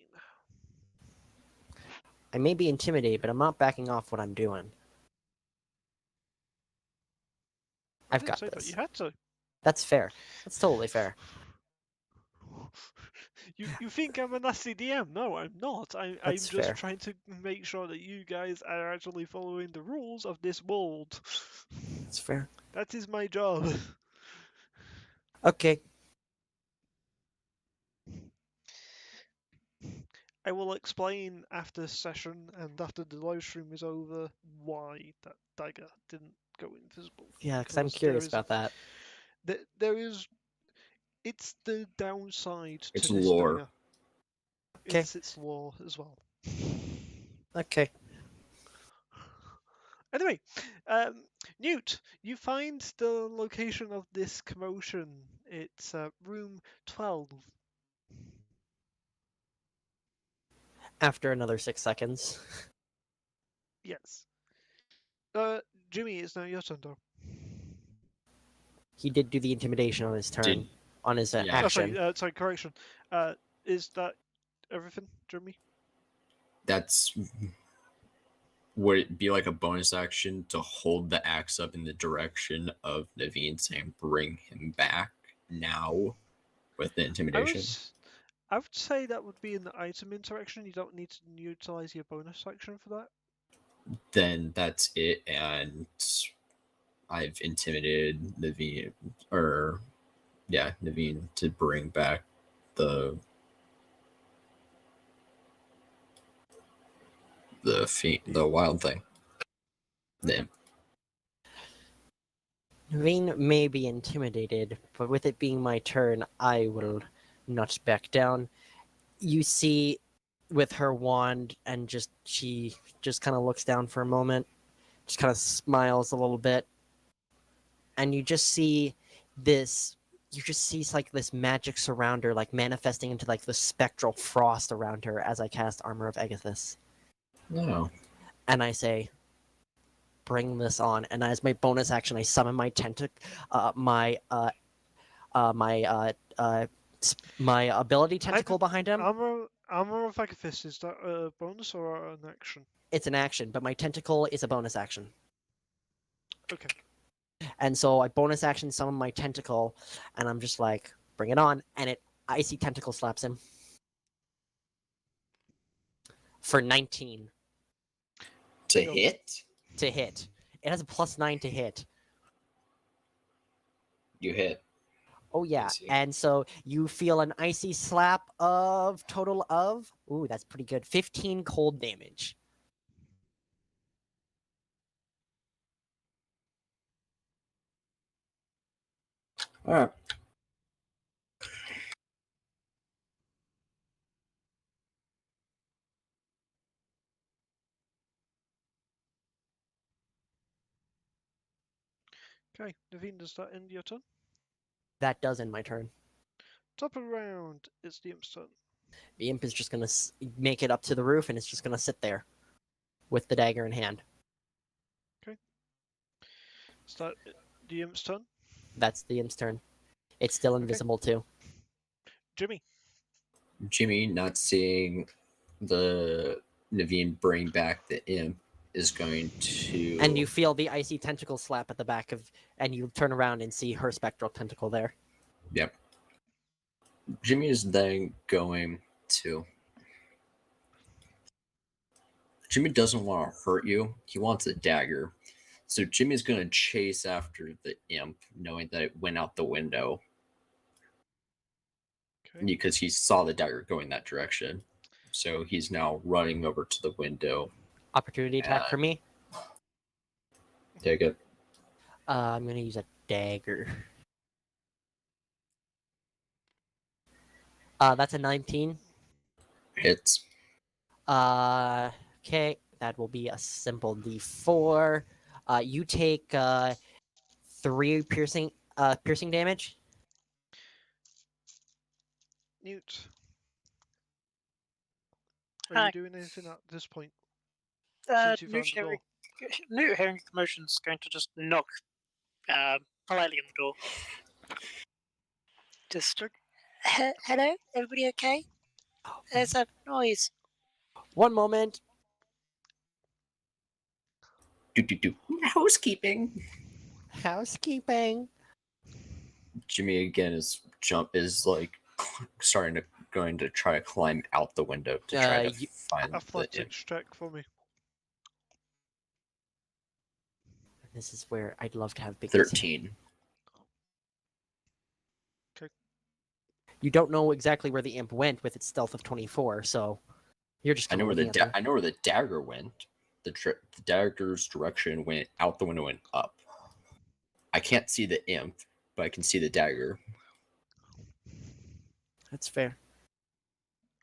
I may be intimidated, but I'm not backing off what I'm doing. I I've didn't got say that this. you had to. That's fair. That's totally fair. You think I'm a nasty DM? No, I'm not. I'm That's just fair. trying to make sure that you guys are actually following the rules of this world. That's fair. That is my job. Okay. I will explain after session and after the live stream is over why that dagger didn't go invisible. Yeah, because I'm curious about that. There is. It's the downside to It's this lore. dagger. Okay. It's its lore as well. Okay. Anyway, Newt, you find the location of this commotion. It's room 12. After another 6 seconds. Yes. Jimmy, it's now your turn, though. He did do the intimidation on his turn. On his Yeah. Oh, action. sorry, correction. Is that everything, Jimmy? That's. Would it be like a bonus action to hold the axe up in the direction of Naveen saying, bring him back now with the intimidation? I would say that would be an item interaction. You don't need to utilize your bonus action for that. Then that's it, and I've intimidated Naveen, Naveen to bring back the wild thing. Then Vane may be intimidated, but with it being my turn, I will not back down. You see, with her wand, and she just kind of looks down for a moment, just kind of smiles a little bit, and you just see this. You just see like this magic surround her, like manifesting into like the spectral frost around her as I cast Armor of Agathis, no. and I say, "Bring this on." And as my bonus action, I summon my my ability tentacle behind him. Armor of Agathis, is that a bonus or an action? It's an action, but my tentacle is a bonus action. Okay. And so I bonus action summon my tentacle, and I'm just like, bring it on, and it icy tentacle slaps him. for 19 To Go. hit? to hit. It has a +9 to hit. You hit. Oh yeah, see. and so you feel an icy slap of total of, ooh, that's pretty good, 15 cold damage. Alright. Okay, Naveen, does that end your turn? That does end my turn. Top of the round, it's the imp's turn. The imp is just gonna make it up to the roof, and it's just gonna sit there with the dagger in hand. Is that the imp's turn? That's the imp's turn. It's still invisible too. Jimmy. Jimmy, not seeing the Naveen bring back the imp, is going to. And you feel the icy tentacle slap at the back of, and you turn around and see her spectral tentacle there. Yep. Jimmy is then going to. Jimmy doesn't want to hurt you. He wants a dagger. So Jimmy's going to chase after the imp, knowing that it went out the window. Okay. Because he saw the dagger going that direction. So he's now running over to the window. Opportunity attack for me. Take it. I'm gonna use a dagger. That's a 19. Hits. Okay, that will be a simple D4. You take 3 piercing damage. Newt. Are Hi. you doing anything at this point? Newt Since you found the door. hearing commotion's going to just knock politely on the door. Just, hello, everybody okay? There's a noise. One moment. Do. Housekeeping. Housekeeping. Jimmy again is like going to try to climb out the window to try to find the imp. Athletics check for me. This is where I'd love to have big. 13. Okay. You don't know exactly where the imp went with its stealth of 24, so you're just. I know where looking at I know where the dagger went. The dagger's direction went out the window and up. I can't see the imp, but I can see the dagger. That's fair.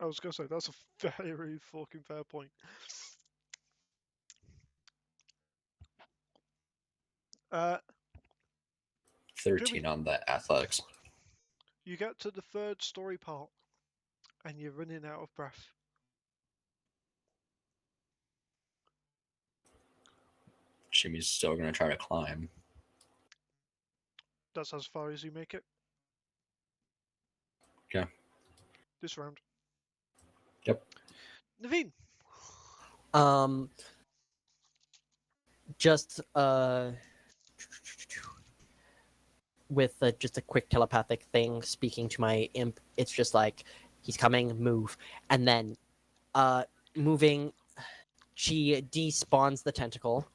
I was gonna say that's a very fucking fair point. Uh, 13 Jimmy. on the athletics. You get to the 3rd story part, and you're running out of breath. Jimmy's still going to try to climb. That's as far as you make it. Okay. This round. Yep. Naveen. Just with just a quick telepathic thing, speaking to my imp, it's just like, he's coming, move, and then moving, she despawns the tentacle.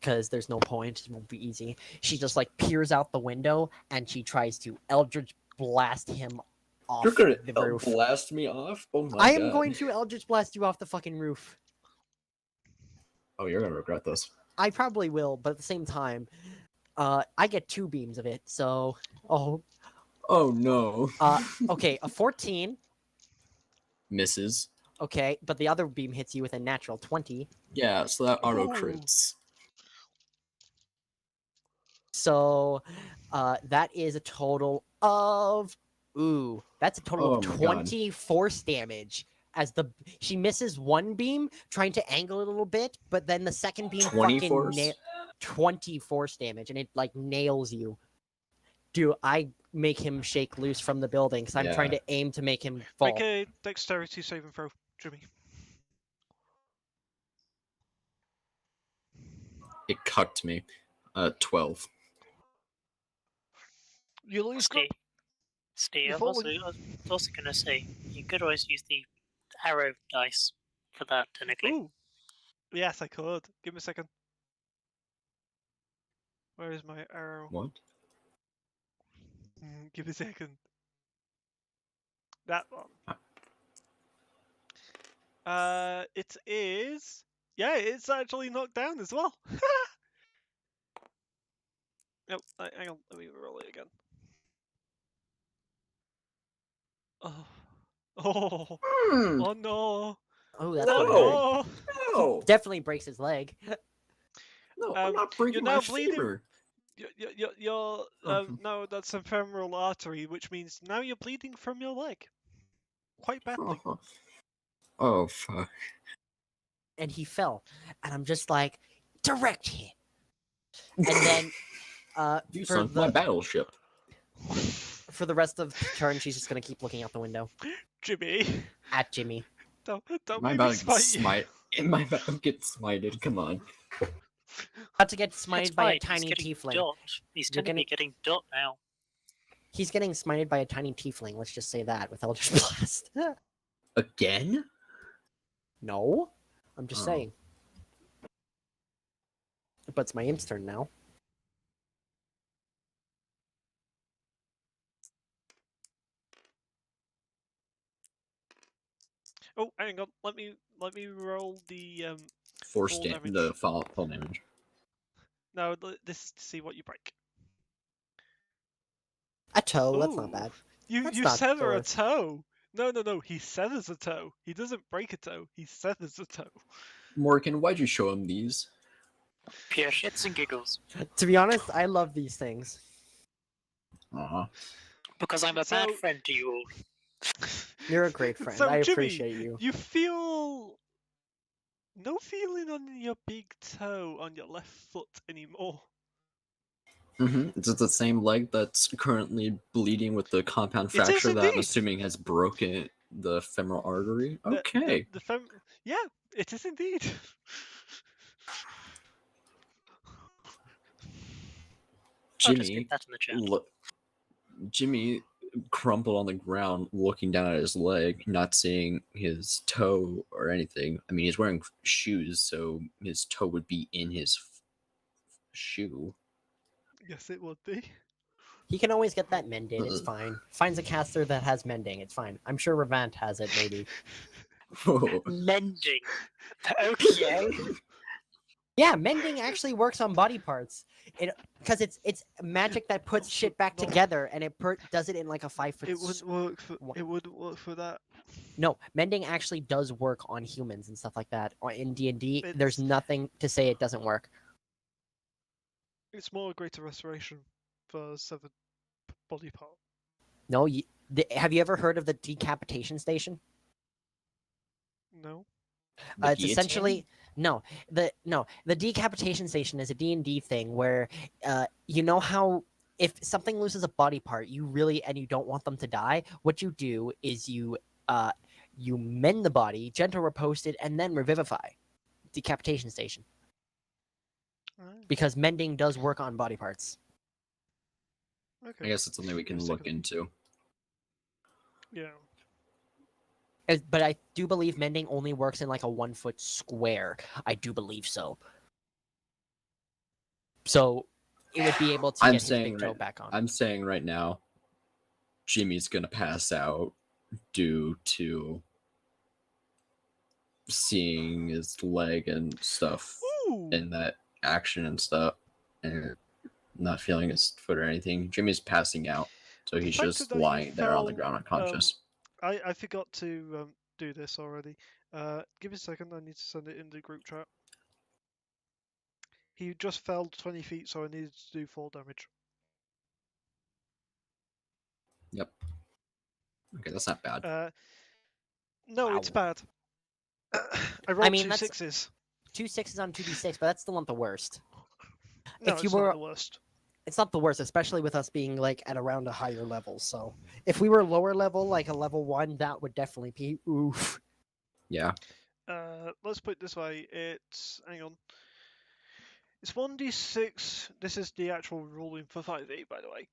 Because there's no point, it won't be easy. She just like peers out the window and she tries to Eldritch blast him off You're going the to roof. blast me off? Oh my god. I am going to Eldritch blast you off the fucking roof. Oh, you're going to regret this. I probably will, but at the same time, I get 2 beams of it, so... Oh, no. okay, a 14. Misses. Okay, but the other beam hits you with a natural 20. Yeah, so that auto Ooh. crits. So, that is a total of... Ooh, that's a total of Oh my God. 20 force damage. As she misses 1 beam, trying to angle it a little bit, but then the second beam 20 fucking force? 20 force damage, and it like nails you. Do I make him shake loose from the building? Because I'm trying Yeah. to aim to make him fall. Make a dexterity saving throw, Jimmy. It cucked me. 12. You lose grip. Steve, You're I was falling. also going to say, you could always use the arrow dice for that, technically. Ooh. Yes, I could. Give me a second. Where is my arrow? What? Give me a second. That one. It is. Yeah, it's actually knocked down as well. Nope. Hang on. Let me roll it again. Oh. Oh. Hmm, Oh no. Oh, that's No. not Oh good. no. no, Definitely breaks his leg. no, I'm not You're breaking now my bleeding. femur. You're Mhm. no, that's a femoral artery, which means now you're bleeding from your leg, quite badly. Oh, fuck. And he fell. And I'm just like, direct hit. And then You for sunk my the battleship. for the rest of the turn, she's just gonna keep looking out the window Jimmy, at Jimmy. don't My make me about to get smite you. My about to get smited. Come on. About to get That's smited by a fine, tiny he's getting tiefling. dot. He's You're technically getting dot now. He's getting smited by a tiny tiefling. Let's just say that with Eldritch Blast. Again? No, I'm just Oh. saying. But it's my imp's turn now. Oh, hang on. Let me roll the Force Full damage. damage. The fall damage. No, this is to see what you break. A toe. That's not Ooh. bad. You That's you not the sever a worst. toe. No. He severs a toe. He doesn't break a toe. He severs a toe. Morgan, why'd you show him these? Pure shits and giggles. To be honest, I love these things. Aw. Because I'm a bad So- friend to you all. You're a great friend. So I Jimmy, appreciate you. you feel no feeling on your big toe on your left foot anymore. Is it the same leg that's currently bleeding with the compound It is fracture that I'm indeed. assuming has broken the femoral artery? The- Okay. Yeah, it is indeed. I'll just Jimmy, get that in the chat. look. Jimmy crumpled on the ground, looking down at his leg, not seeing his toe or anything. I mean, he's wearing shoes, so his toe would be in his shoe. Yes, it would be. He can always get that mended. It's fine. Finds a caster that has mending. It's fine. I'm sure Revant has it, maybe. Mending. Okay. Yeah, mending actually works on body parts. Because it's magic that puts shit back No. together, and it does it in like a 5 foot. It wouldn't work for. What? It wouldn't work for that. No, mending actually does work on humans and stuff like that. Or in D&D, there's It's- nothing to say it doesn't work. It's more a greater restoration for severed body part. No, have you ever heard of the decapitation station? No. The It's guillotine? essentially the decapitation station is a D&D thing where you know how if something loses a body part, you don't want them to die, what you do is you mend the body, gentle repose it, and then revivify. Decapitation station. Because mending does work on body parts. Okay. I guess it's something we can Just a look second. into. Yeah. But I do believe mending only works in like a 1 foot square. I do believe so. So it would be able to I'm get his saying big toe right- back on. I'm saying right now, Jimmy's gonna pass out due to seeing his leg and stuff Ooh. in that action and stuff, and not feeling his foot or anything. Jimmy's passing out, so The he's fact just that you lying there on the fell, ground unconscious. I forgot to do this already. Give me a second. I need to send it in the group chat. He just fell 20 feet, so I needed to do 4 damage. Yep. Okay, that's not bad. No, it's Wow. bad. I rolled mean, two that's- 6s. 2 6s on 2d6, but that's still not the worst. No, if you it's were- not the worst. It's not the worst, especially with us being like at around a higher level. So if we were lower level, like a level 1, that would definitely be oof. Yeah. Let's put it this way. It's hang on. It's 1d6. This is the actual ruling for 5e, by the way.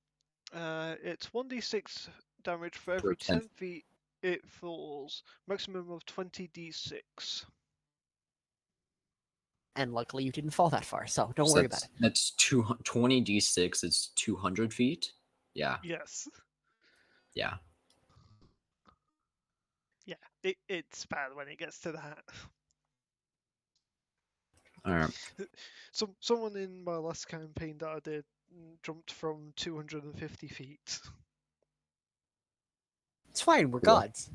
It's 1d6 damage for every 10 10 feet it falls. Maximum of 20d6. And luckily, you didn't fall that far, so don't So worry about it. That's 20d6. It's 200 feet. Yeah, Yes. yeah. Yeah, it's bad when it gets to that. All right. Someone in my last campaign that I did jumped from 250 feet. It's fine. We're Cool. gods.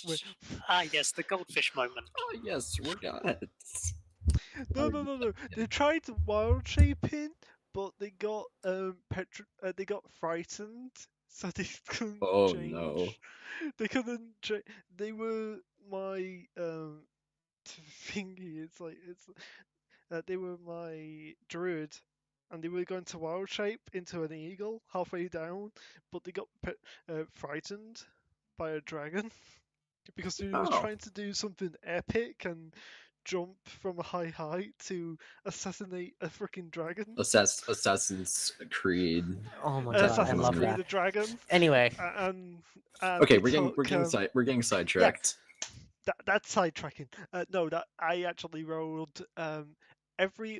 Wait, Ah, yes, the goldfish moment. Oh yes, we're gods. no. They tried wild shaping, but they got they got frightened, so they couldn't Oh change. no. They couldn't. They were my thingy. They were my druid, and they were going to wild shape into an eagle halfway down, but they got frightened by a dragon because they were Oh. trying to do something epic and jump from a high height to assassinate a freaking dragon. Assassin's Creed. Oh my An god, I Assassin's love Creed that. a dragon. Anyway, And Okay, they we're took, getting sidetracked. that's sidetracking. No, that I actually rolled every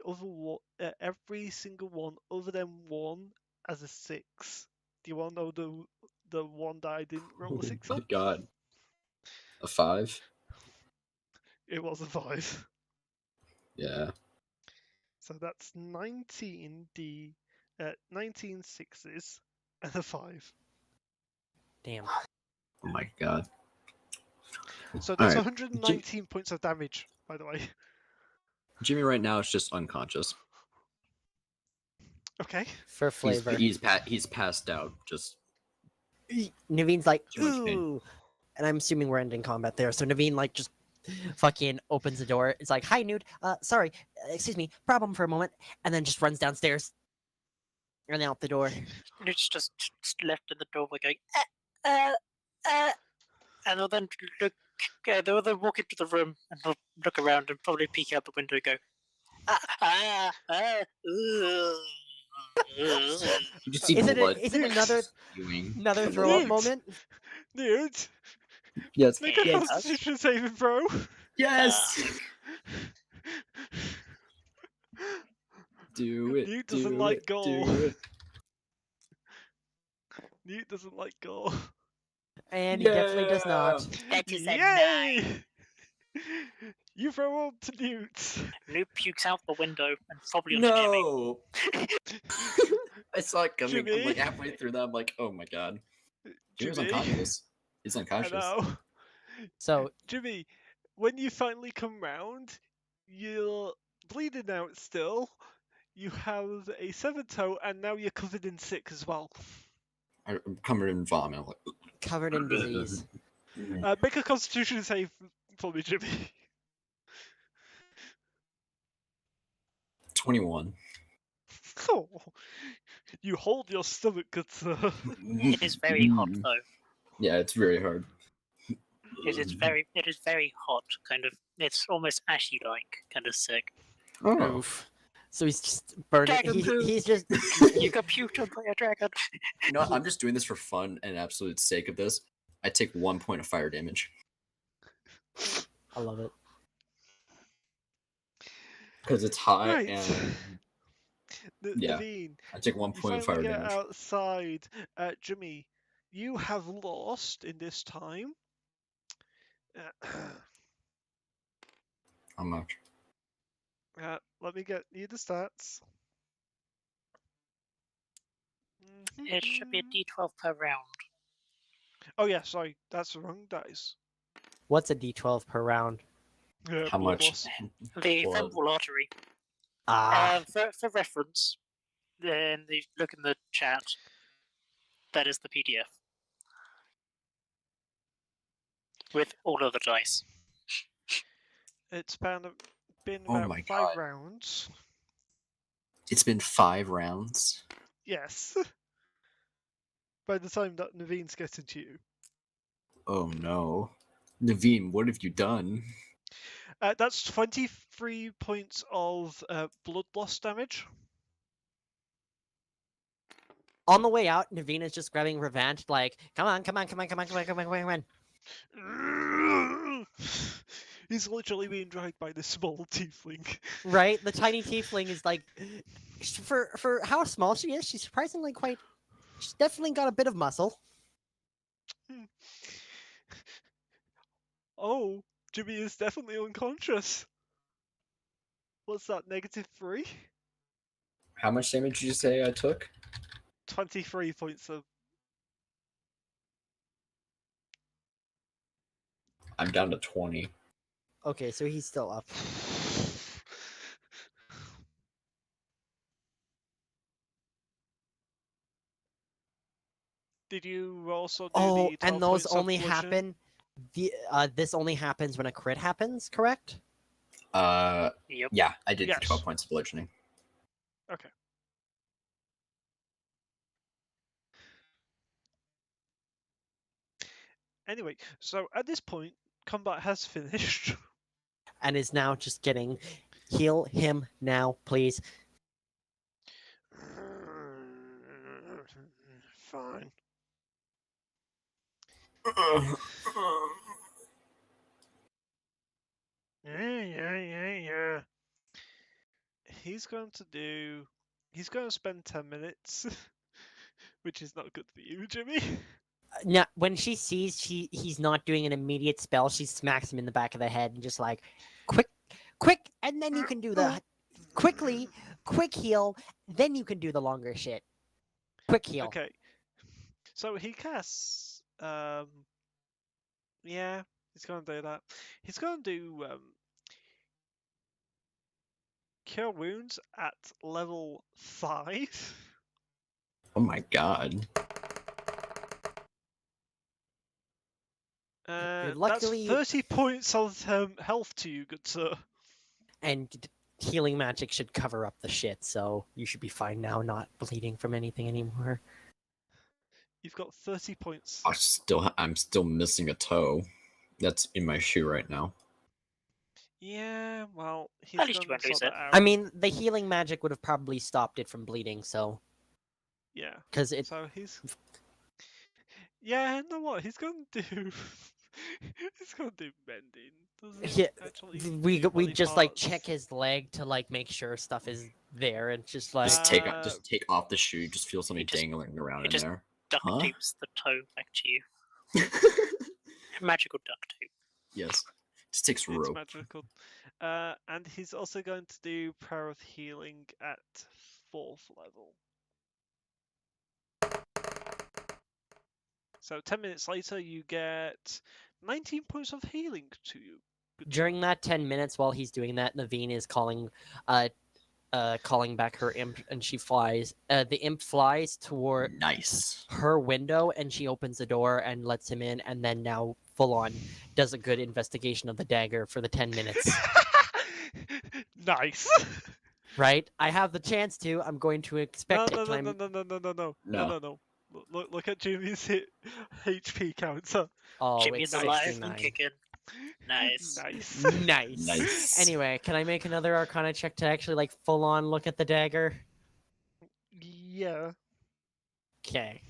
every single one other than one as a 6. Do you want to know the one that I didn't roll a 6 Oh on? my god. A 5? It was a 5. Yeah. So that's 19 sixes and a 5. damn. Oh my god. So that's Alright, 119 points of damage, by the way. Jimmy right now is just unconscious. Okay. For flavor. He's passed out. Just Naveen's like, Too much pain. ooh. And I'm assuming we're ending combat there. So Naveen, like, just fucking opens the door. It's like, hi, Nude. Sorry. Excuse me. Problem for a moment. And then just runs downstairs. And out the door. It's just left in the doorway going, and they'll then look, they'll then walk into the room and they'll look around and probably peek out the window and go, you just see Is it blood. another throw up Nude. moment? Dude, Yes. make a Yes. Constitution saving throw. Yes. Do it. Newt doesn't do like it, gore. Do it. Newt doesn't like gore. And he definitely does not. That is a 9. Yay! You throw up to Newt. Noob pukes out the window and probably onto Jimmy. No. I saw it coming. I'm Jimmy? like halfway through that. I'm like, oh my god. Jimmy's Jimmy, unconscious. He's I unconscious. know. So, Jimmy, when you finally come round, you're bleeding out still. You have a 7 toe, and now you're covered in sick as well. I'm covered in vomit. I'm like, covered in disease. Make a Constitution save for me, Jimmy. 21. Oh, you hold your stomach, good sir. It is very hot though. Yeah, it's very hard. It is very hot, kind of. It's almost ashy like, kind of sick. Oh. Oof. So he's just burning. Dragon poop. He's just. You got puked on by a dragon. You know what? I'm just doing this for fun and absolute sake of this. I take 1 point of fire damage. I love it. Because it's high Right. and yeah. Naveen, I take 1 you point of finally fire get damage. outside. Jimmy, you have lost in this time. How much? Let me get you the stats. It should be a d12 per round. Oh yeah, sorry, that's the wrong dice. What's a d12 per round? How blood much? loss. The Blood. femoral artery. Ah. For reference, then you look in the chat. That is the PDF. With all of the dice. It's been Oh about my 5 God. rounds. It's been 5 rounds. Yes. By the time that Naveen's getting to you. Oh no. Naveen, what have you done? That's 23 points of blood loss damage. On the way out, Naveena's just grabbing Revant, like, come on, come on, come on, come on, come on, come on, come on, come on. He's literally being dragged by the small tiefling. Right? The tiny tiefling is like, for how small she is, she's surprisingly quite. She's definitely got a bit of muscle. Oh, Jimmy is definitely unconscious. What's that, -3? How much damage did you say I took? 23 points of... I'm down to 20. Okay, so he's still up. Did you also do Oh, the 12 and those points of only bludgeoning? happen. This only happens when a crit happens, correct? Yep. Yeah, I did Yes. 12 points of bludgeoning. Okay. Anyway, so at this point, combat has finished. And is now just getting. Heal him now, please. Fine. Yeah. He's going to spend 10 minutes, which is not good for you, Jimmy. Now, when she sees he's not doing an immediate spell, she smacks him in the back of the head and just like, quick, and then you can do the quick heal, then you can do the longer shit. Quick heal. Okay. So he casts, yeah, he's going to do that. He's going to do Cure Wounds at level 5. Oh my god. Luckily- That's 30 points of health to you, good sir. And healing magic should cover up the shit, so you should be fine now, not bleeding from anything anymore. You've got 30 points. I'm still missing a toe. That's in my shoe right now. Yeah, well, he's At least going you won't to lose sort it. that out. I mean, the healing magic would have probably stopped it from bleeding, so Yeah. because it. So he's... Yeah, you know what? He's going to do... he's going to do mending. Doesn't Yeah, actually we do body just like parts. check his leg to like make sure stuff is there, and just like Just take off the shoe. Just feel something just- dangling around he in just- there. Duct Huh? tapes the toe back to you. Magical duct tape. Yes. Just takes It's rope. magical. And he's also going to do Prayer of Healing at 4th level. So 10 minutes later, you get 19 points of healing to you. Good during that 10 minutes while he's doing that, Naveen is calling back her imp, and she flies. The imp flies toward Nice. her window, and she opens the door and lets him in, and then now full on does a good investigation of the dagger for the 10 minutes. Nice. Right? I have the chance to. I'm going to expect No. No. Look at Jimmy's HP counter. Oh, Jimmy's it's alive 69. and kicking. Nice. Nice. Nice. Anyway, can I make another Arcana check to actually like full on look at the dagger? Yeah. Okay.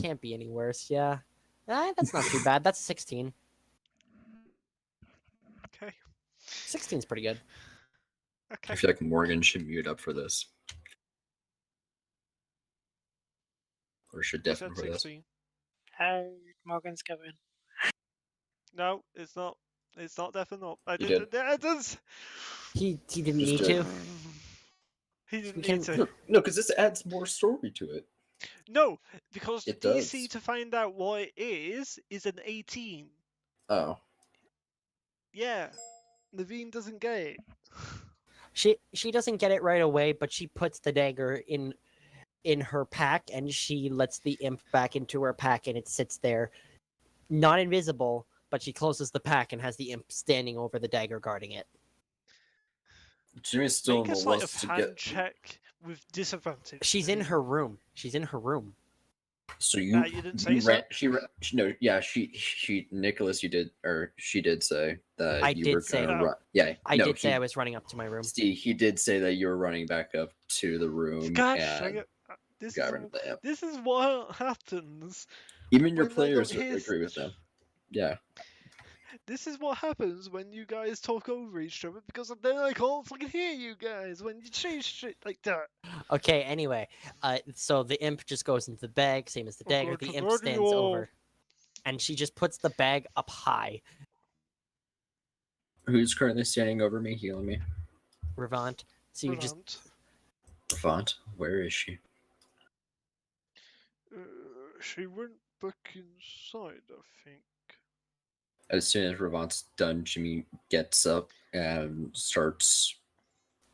Can't be any worse, yeah. That's not too bad. That's 16. Okay. 16's pretty good. Okay. I feel like Morgan should mute up for this. Or should You said definitely for this. 16. How Morgan's going? No, it's not. It's not definitely not. I You did. It does. He didn't Just need do to. it. He didn't We need can- to. No, because this adds more story to it. No, because the It DC does. to find out what it is an 18. Oh. Yeah. Naveen doesn't get it. She doesn't get it right away, but she puts the dagger in her pack, and she lets the imp back into her pack, and it sits there, not invisible, but she closes the pack and has the imp standing over the dagger guarding it. Jimmy's still Make in a the sleight of lust to hand get. check with disadvantage. She's in Naveen. her room. She's in her room. So you. You didn't say so? Nicholas, you did, or she did say that I you did were say- gonna No. run. Yeah, I no, did say he- I was running up to my room. Steve, he did say that you were running back up to the room. Gosh, and... This got is rid of the imp. this is what happens. Even your when they don't players hear agree with them. Yeah. This is what happens when you guys talk over each other because then I can't fucking hear you guys when you change shit like that. Okay, anyway, so the imp just goes into the bag, same as the I'm dagger. going The to imp murder stands you all. over, and she just puts the bag up high. Who's currently standing over me, healing me? Revant. So you just Revant. Font, where is she? She went back inside, I think. As soon as Revant's done, Jimmy gets up and starts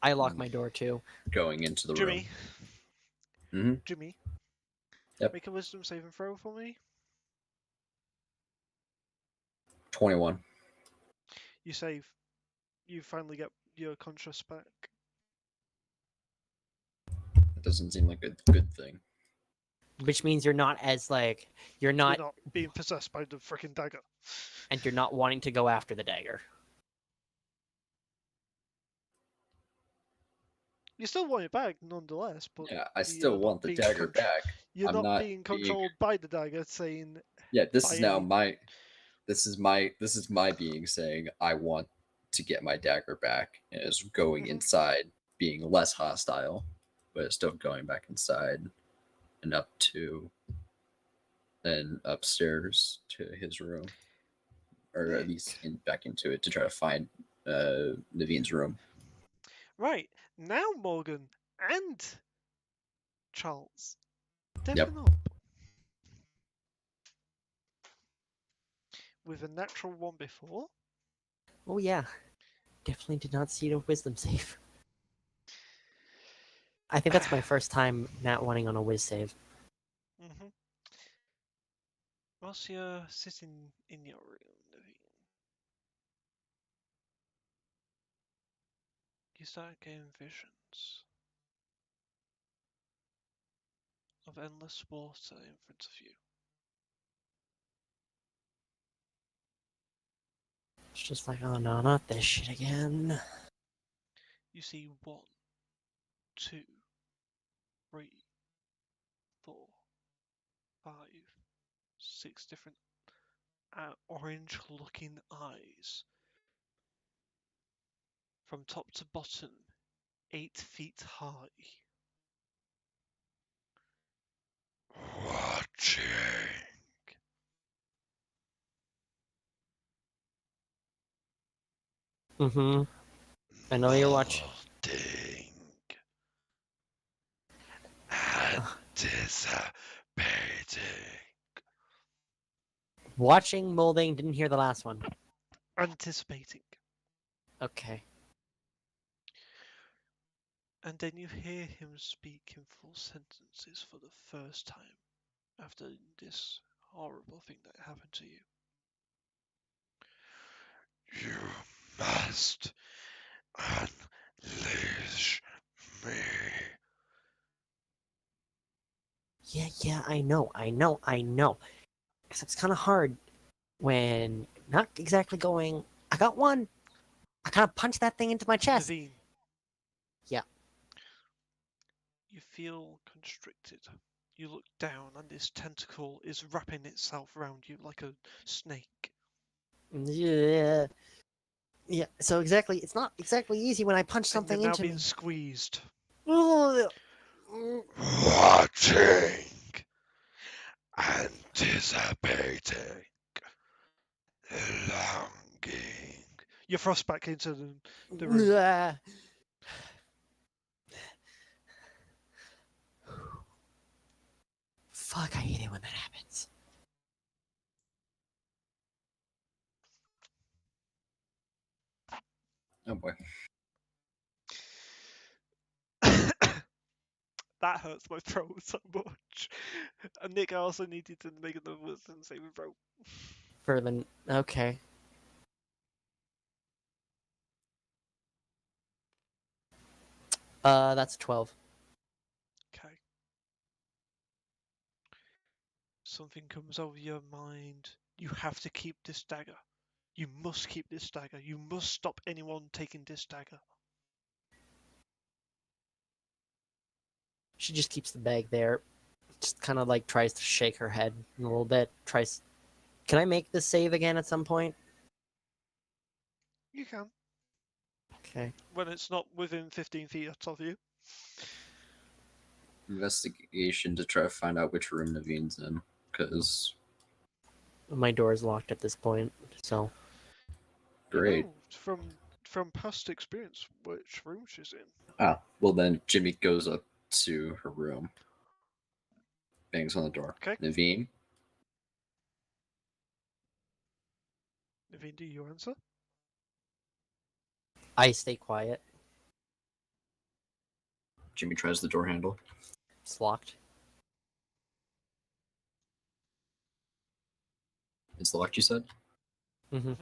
I lock my door too. going into the Jimmy. room. Mm-hmm. Jimmy. Yep. Make a wisdom saving throw for me. 21. You save. You finally get your conscious back. That doesn't seem like a good thing. Which means you're not as like you're not, You're not being possessed by the freaking dagger. and you're not wanting to go after the dagger. You still want it back, nonetheless. But Yeah, I you're still not want the being dagger back. You're I'm not not being controlled by the dagger, saying Yeah, this by is now any- my this is my being saying I want to get my dagger back, and it's going Mhm. inside, being less hostile, but it's still going back inside and up to then upstairs to his room. Or at least back into it to try to find Naveen's room. Right, now Morgan and Charles. Yep. Deafen up. With a natural one before. Oh yeah, definitely did not see a wisdom save. I think that's my first time not wanting on a whiz save. Mm-hmm. Whilst you're sitting in your room, Naveen, you start getting visions of endless water in front of you. It's just like, oh no, not this shit again. You see 1, 2, 3, 4, 5, 6 different orange-looking eyes. From top to bottom, 8 feet high. Watching. Mm-hmm. I know you're watching. Molding. Anticipating. Watching, molding, didn't hear the last one. Anticipating. Okay. And then you hear him speak in full sentences for the first time after this horrible thing that happened to you. You must unleash me. Yeah, I know. Because it's kind of hard when not exactly going, I got one. I kind of punched that thing into my chest. Naveen. Yeah. You feel constricted. You look down and this tentacle is wrapping itself around you like a snake. Yeah. Yeah, so exactly, it's not exactly easy when I punch And something you're now into being me. squeezed. Ugh. Watching. Anticipating. Longing. You thrust back into the room. Ugh. Fuck, I hate it when that happens. Oh boy. That hurts my throat so much. And Nick, I also needed to make another wisdom saving throw. For the okay. That's 12. Okay. Something comes over your mind. You have to keep this dagger. You must keep this dagger. You must stop anyone taking this dagger. She just keeps the bag there. Just kind of like tries to shake her head a little bit. Tries. Can I make this save again at some point? You can, Okay. when it's not within 15 feet of you. Investigation to try to find out which room Naveen's in, because My door is locked at this point, so You great. know, from past experience, which room she's in. Ah, well then Jimmy goes up to her room, bangs on the door. Okay. Naveen, Naveen, do you answer? I stay quiet. Jimmy tries the door handle. It's locked. It's locked, you said? Mm-hmm.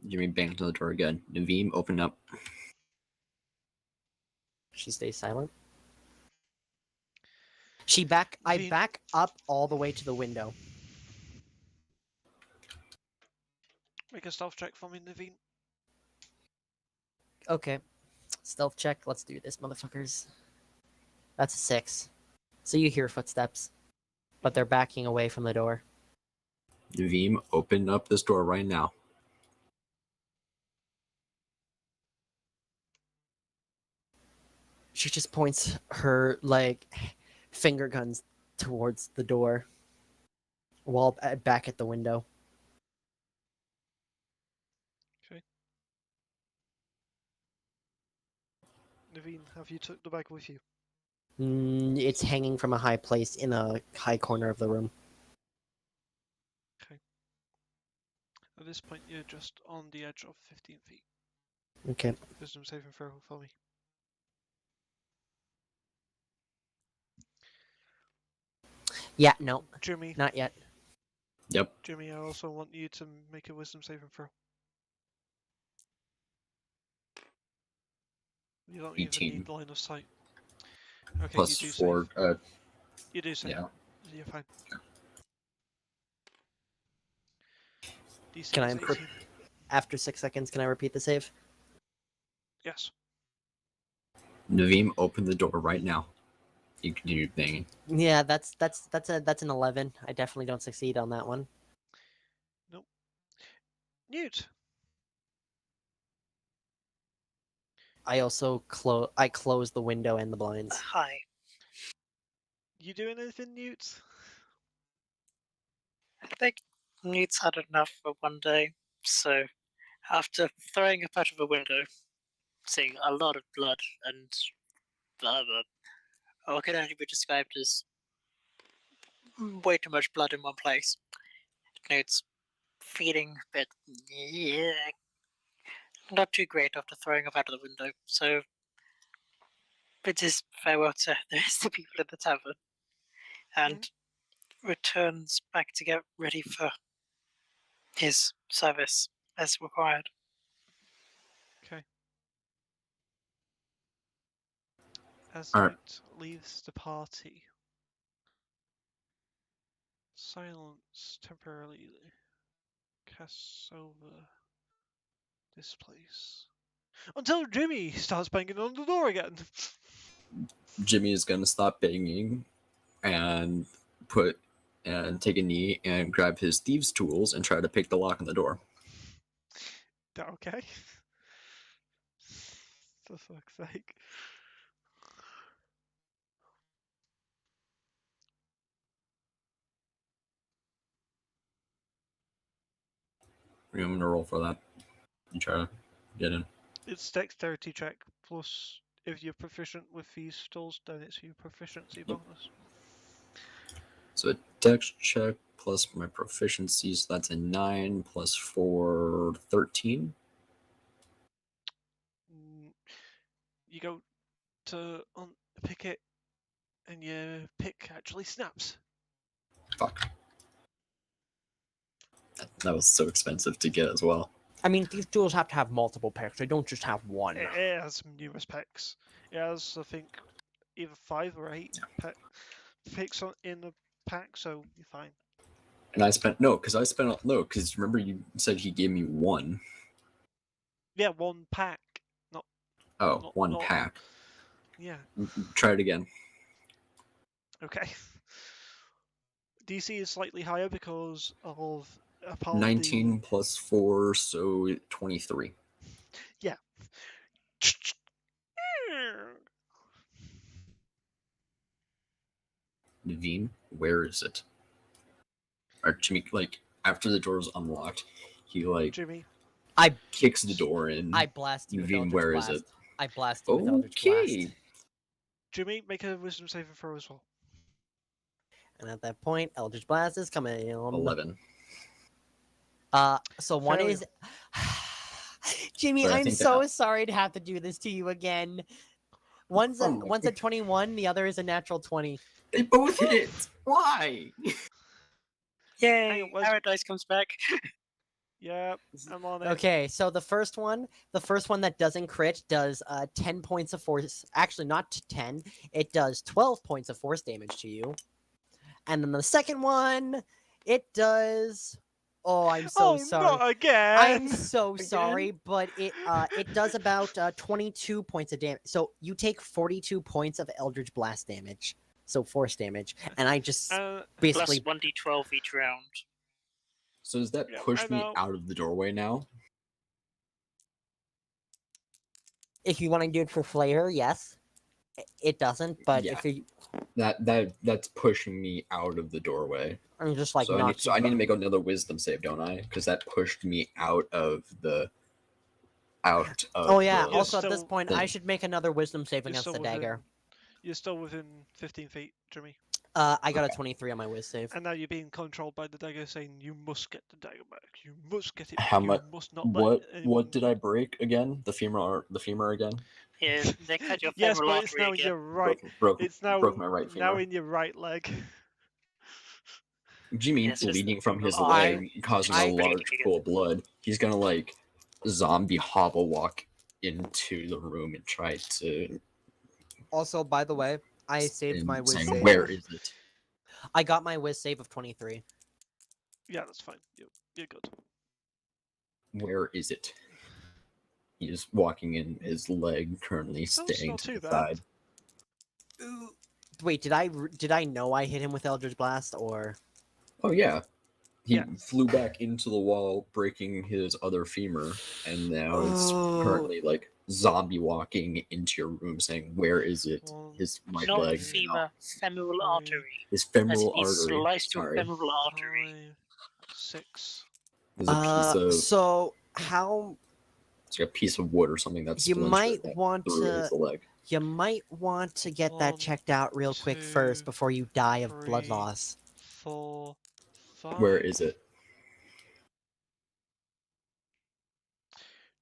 Jimmy bangs on the door again. Naveen, open up. She stays silent. I Naveen- back up all the way to the window. Make a stealth check for me, Naveen. Okay. Stealth check. Let's do this, motherfuckers. That's a 6. So you hear footsteps, but they're backing away from the door. Naveen, open up this door right now. She just points her like finger guns towards the door while back at the window. Naveen, have you took the bag with you? It's hanging from a high place in a high corner of the room. At this point, you're just on the edge of 15 feet. Okay. Wisdom saving throw for me. Yeah, no, Jimmy, not yet. Yep. Jimmy, I also want you to make a wisdom saving throw. You don't even 18. need line of sight. Okay, Plus you do 4. save. You do save. Yeah. You're fine. DC Can I is improve? 18. After 6 seconds, can I repeat the save? Yes. Naveen, open the door right now. You can do your thing. Yeah, that's an 11. I definitely don't succeed on that one. Nope. Newt. I also close the window and the blinds. Hi. You doing anything, Newt? I think Newt's had enough for one day, so after throwing up out of a window, seeing a lot of blood and blah blah, what can only be described as way too much blood in one place. Newt's feeling a bit not too great after throwing up out of the window, so bids his farewell to the rest of the people in the tavern and returns back to get ready for his service as required. Okay. As Alright. Newt leaves the party, silence temporarily casts over this place. Until Jimmy starts banging on the door again. Jimmy is gonna stop banging and take a knee and grab his thieves' tools and try to pick the lock on the door. That okay? For fuck's sake. I'm gonna roll for that. You try to get in. It's dexterity check plus if you're proficient with these tools, then it's your proficiency bonus. So a dex check plus my proficiency, so that's a 9 plus 4, 13. You go to pick it, and your pick actually snaps. Fuck. That was so expensive to get as well. I mean, these tools have to have multiple picks. They don't just have one. It has numerous picks. It has, I think, either 5 or 8 picks in the pack, so you're fine. And because remember you said he gave me 1. Yeah, 1 pack, not Oh, Not- one not- pack. Yeah. Try it again. Okay. DC is slightly higher because of a part 19 plus 4, so 23. Yeah. Naveen, where is it? Or Jimmy, like, after the door is unlocked, he, like, Jimmy. kicks the door in. I blast you with Naveen, Eldritch where is Blast. it? I blast you with Eldritch Blast. Okay. Jimmy, make a wisdom saving throw as well. And at that point, Eldritch Blast is coming. 11. So one Failure. is Jimmy, But I I'm think so that- sorry to have to do this to you again. One's a 21, the other is a natural 20. They both hit! Why? Yay! on, where's- Paradise comes back. Yeah, I'm on it. Okay, so the first one that doesn't crit does 10 points of force. Actually, not 10. It does 12 points of force damage to you. And then the second one, it does. Oh, I'm so sorry. Not again. I'm so Again? sorry, but it does about 22 points of damage. So you take 42 points of Eldritch Blast damage, so force damage, and I just Plus basically 1d12 each round. So does that Yeah, push I me know. out of the doorway now? if you want to do it for flavor, yes. It doesn't, but Yeah. if you, That's pushing me out of the doorway. I'm just like So not. I need to make another wisdom save, don't I? Because that pushed me out of the. Oh yeah. the Also, at this still- point, I thing. should make another wisdom save You're against still the within- dagger. You're still within 15 feet, Jimmy. I got a Okay. 23 on my whiz save. And now you're being controlled by the dagger saying you must get the dagger back. You must get it back. How you much- must not let What anyone... did I break again? The femur again? Yeah, they cut your Yes, femoral but it's artery now in again. your right. Broke It's now broke my right now femur. in your right leg. Jimmy Yes, just bleeding from his Oh, leg, causing I- a large Bleeding pool of blood. He's gonna like zombie hobble walk into the room and try to. Also, by the way, I saved and my whiz saying, save. where is it? I got my whiz save of 23. Yeah, that's fine. You're good. Where is it? He is walking in, his leg currently That's staying not to too the bad. side. Wait, did I know I hit him with Eldritch Blast or? Oh yeah. He Yeah. flew back into the wall, breaking his other femur, and now it's Oh. currently like zombie walking into your room, saying, "Where is it?" One, His right Not leg, femur, femoral Three. artery. his As femoral he artery. sliced your Sorry, femoral artery. 5, 6. there's a piece of So how it's like a piece of wood or something that's you might splintered want through his to leg. get that 1, checked out real quick first 2, before you die of blood 3. loss. 4, 5. Where is it?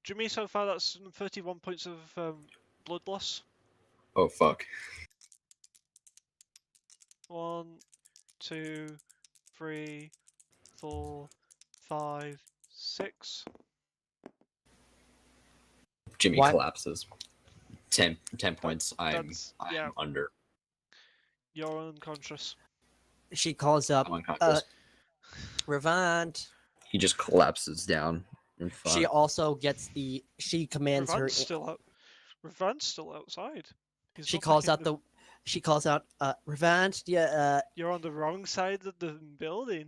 Jimmy, so far that's 31 points of blood loss. Oh fuck! 1, 2, 3, 4, 5, 6. Jimmy What? collapses. 10 points. I'm That's yeah. under. You're unconscious. She calls up I'm unconscious. Revant. He just collapses down. In front. She also gets the. She commands her. Revant's still out. Revant's still outside. He's She not calls back out in the. She calls out, Revant. Yeah. You're on the wrong side of the building.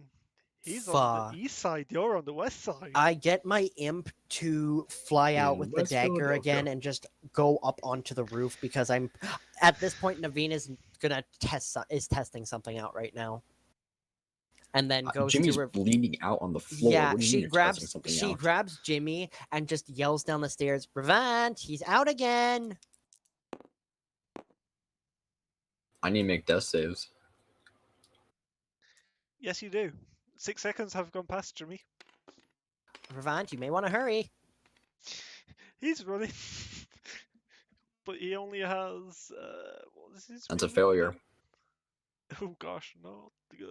He's on Fuck. the east side. You're on the west side. I get my imp to fly out In with the West dagger Philadelphia. again and just go up onto the roof because I'm. At this point, Naveen is gonna testing something out right now. And then goes Jimmy's to. bleeding out on the floor. Yeah, What do you she mean you're testing grabs something she out? grabs Jimmy and just yells down the stairs, "Revant, he's out again!" I need to make death saves. Yes, you do. 6 seconds have gone past, Jimmy. Revant, you may want to hurry. He's running. But he only has. What is his That's a movement failure. again? Oh gosh, not good.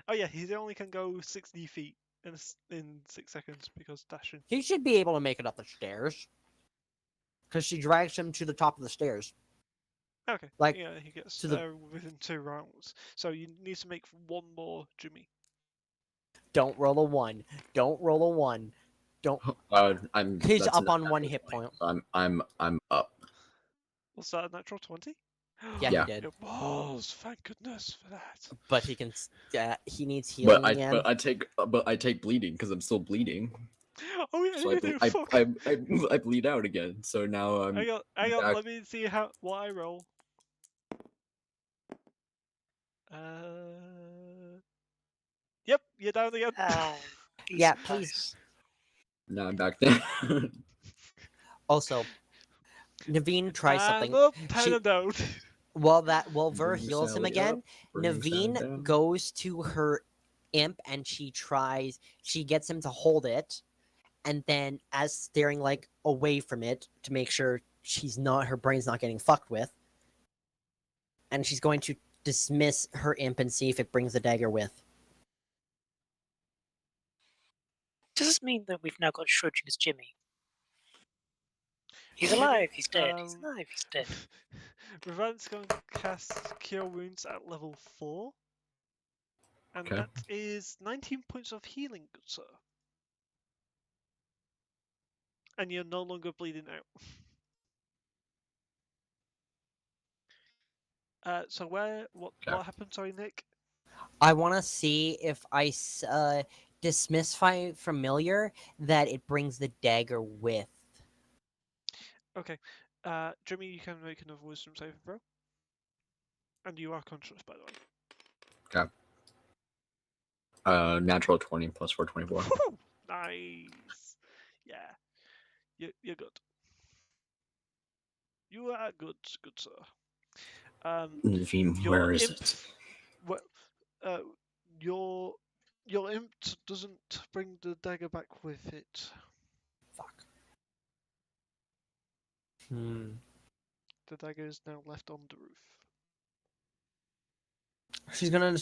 Oh yeah, he only can go 60 feet in 6 seconds because dashing. He should be able to make it up the stairs. Because she drags him to the top of the stairs. Okay. Like, yeah, he gets to the- there within 2 rounds. So you need to make one more, Jimmy. Don't roll a 1. Don't roll a 1. Don't. I'm. He's that's up an on 1 attack hit point. I'm up. Was that a natural 20? Yeah, Yeah. he did. It was. Thank goodness for that. But he can. He needs healing But again. I take bleeding because I'm still bleeding. Oh yeah, So you do. Fuck. I bleed out again. So now I'm Hang on. back. Let me see what I roll. Yep, you're down again. Yeah, please. Now I'm back there. Also, Naveen tries something. Up, She- pen down. While Ver Bring heals him Sally again, up, bring Sally Naveen down. goes to her imp and she gets him to hold it, and then as staring like away from it to make sure her brain's not getting fucked with, and she's going to dismiss her imp and see if it brings the dagger with. Does this mean that we've now got Schrödinger's Jimmy? He's alive, he's dead, he's alive, he's dead. Revant's going to cast Cure Wounds at level 4. And Okay. that is 19 points of healing, good sir. And you're no longer bleeding out. So what happened, sorry, Nick? I want to see if I dismiss familiar that it brings the dagger with. Okay. Jimmy, you can make another wisdom saving throw. And you are conscious, by the way. Natural 20 plus 4, 24. Woo! Nice. Yeah. You're good. You are good, sir. Naveen, Your where is imp, it? Your imp doesn't bring the dagger back with it. Fuck. The dagger is now left on the roof. She's gonna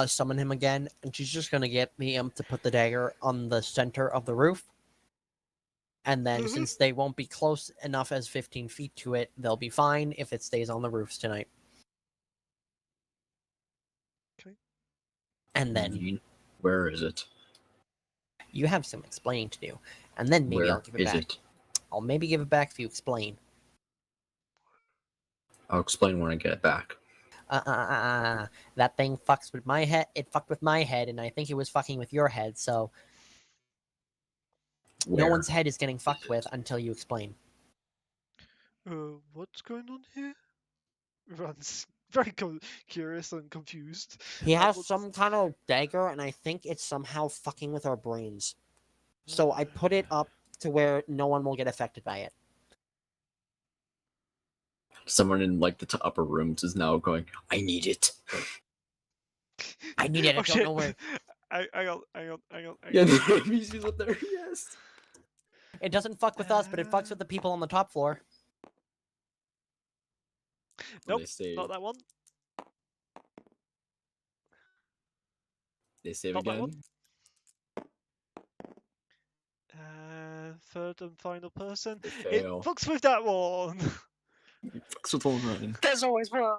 summon him again, and she's just gonna get the imp to put the dagger on the center of the roof. And then, since they won't be close enough as 15 feet to it, they'll be fine if it stays on the roofs tonight. Okay. And then Naveen, where is it? you have some explaining to do, and then maybe Where I'll give it is back. it? I'll maybe give it back if you explain. I'll explain when I get it back. That thing fucks with my head. It fucked with my head, and I think it was fucking with your head. So no Where one's head is getting is fucked with it? until you explain. What's going on here? Ron's very curious and confused. He has what's- some kind of dagger, and I think it's somehow fucking with our brains. So I put it up to where no one will get affected by it. Someone in like the upper rooms is now going, I need it. I need it. I Oh, don't shit. know where. Hang on. Yeah, the NPC's up there, yes. It doesn't fuck with us, but it fucks with the people on the top floor. Nope, They say, not that one. they save Not that again. one. Third and final person. They It fail. fucks with that one. Fucks with one run. There's always one!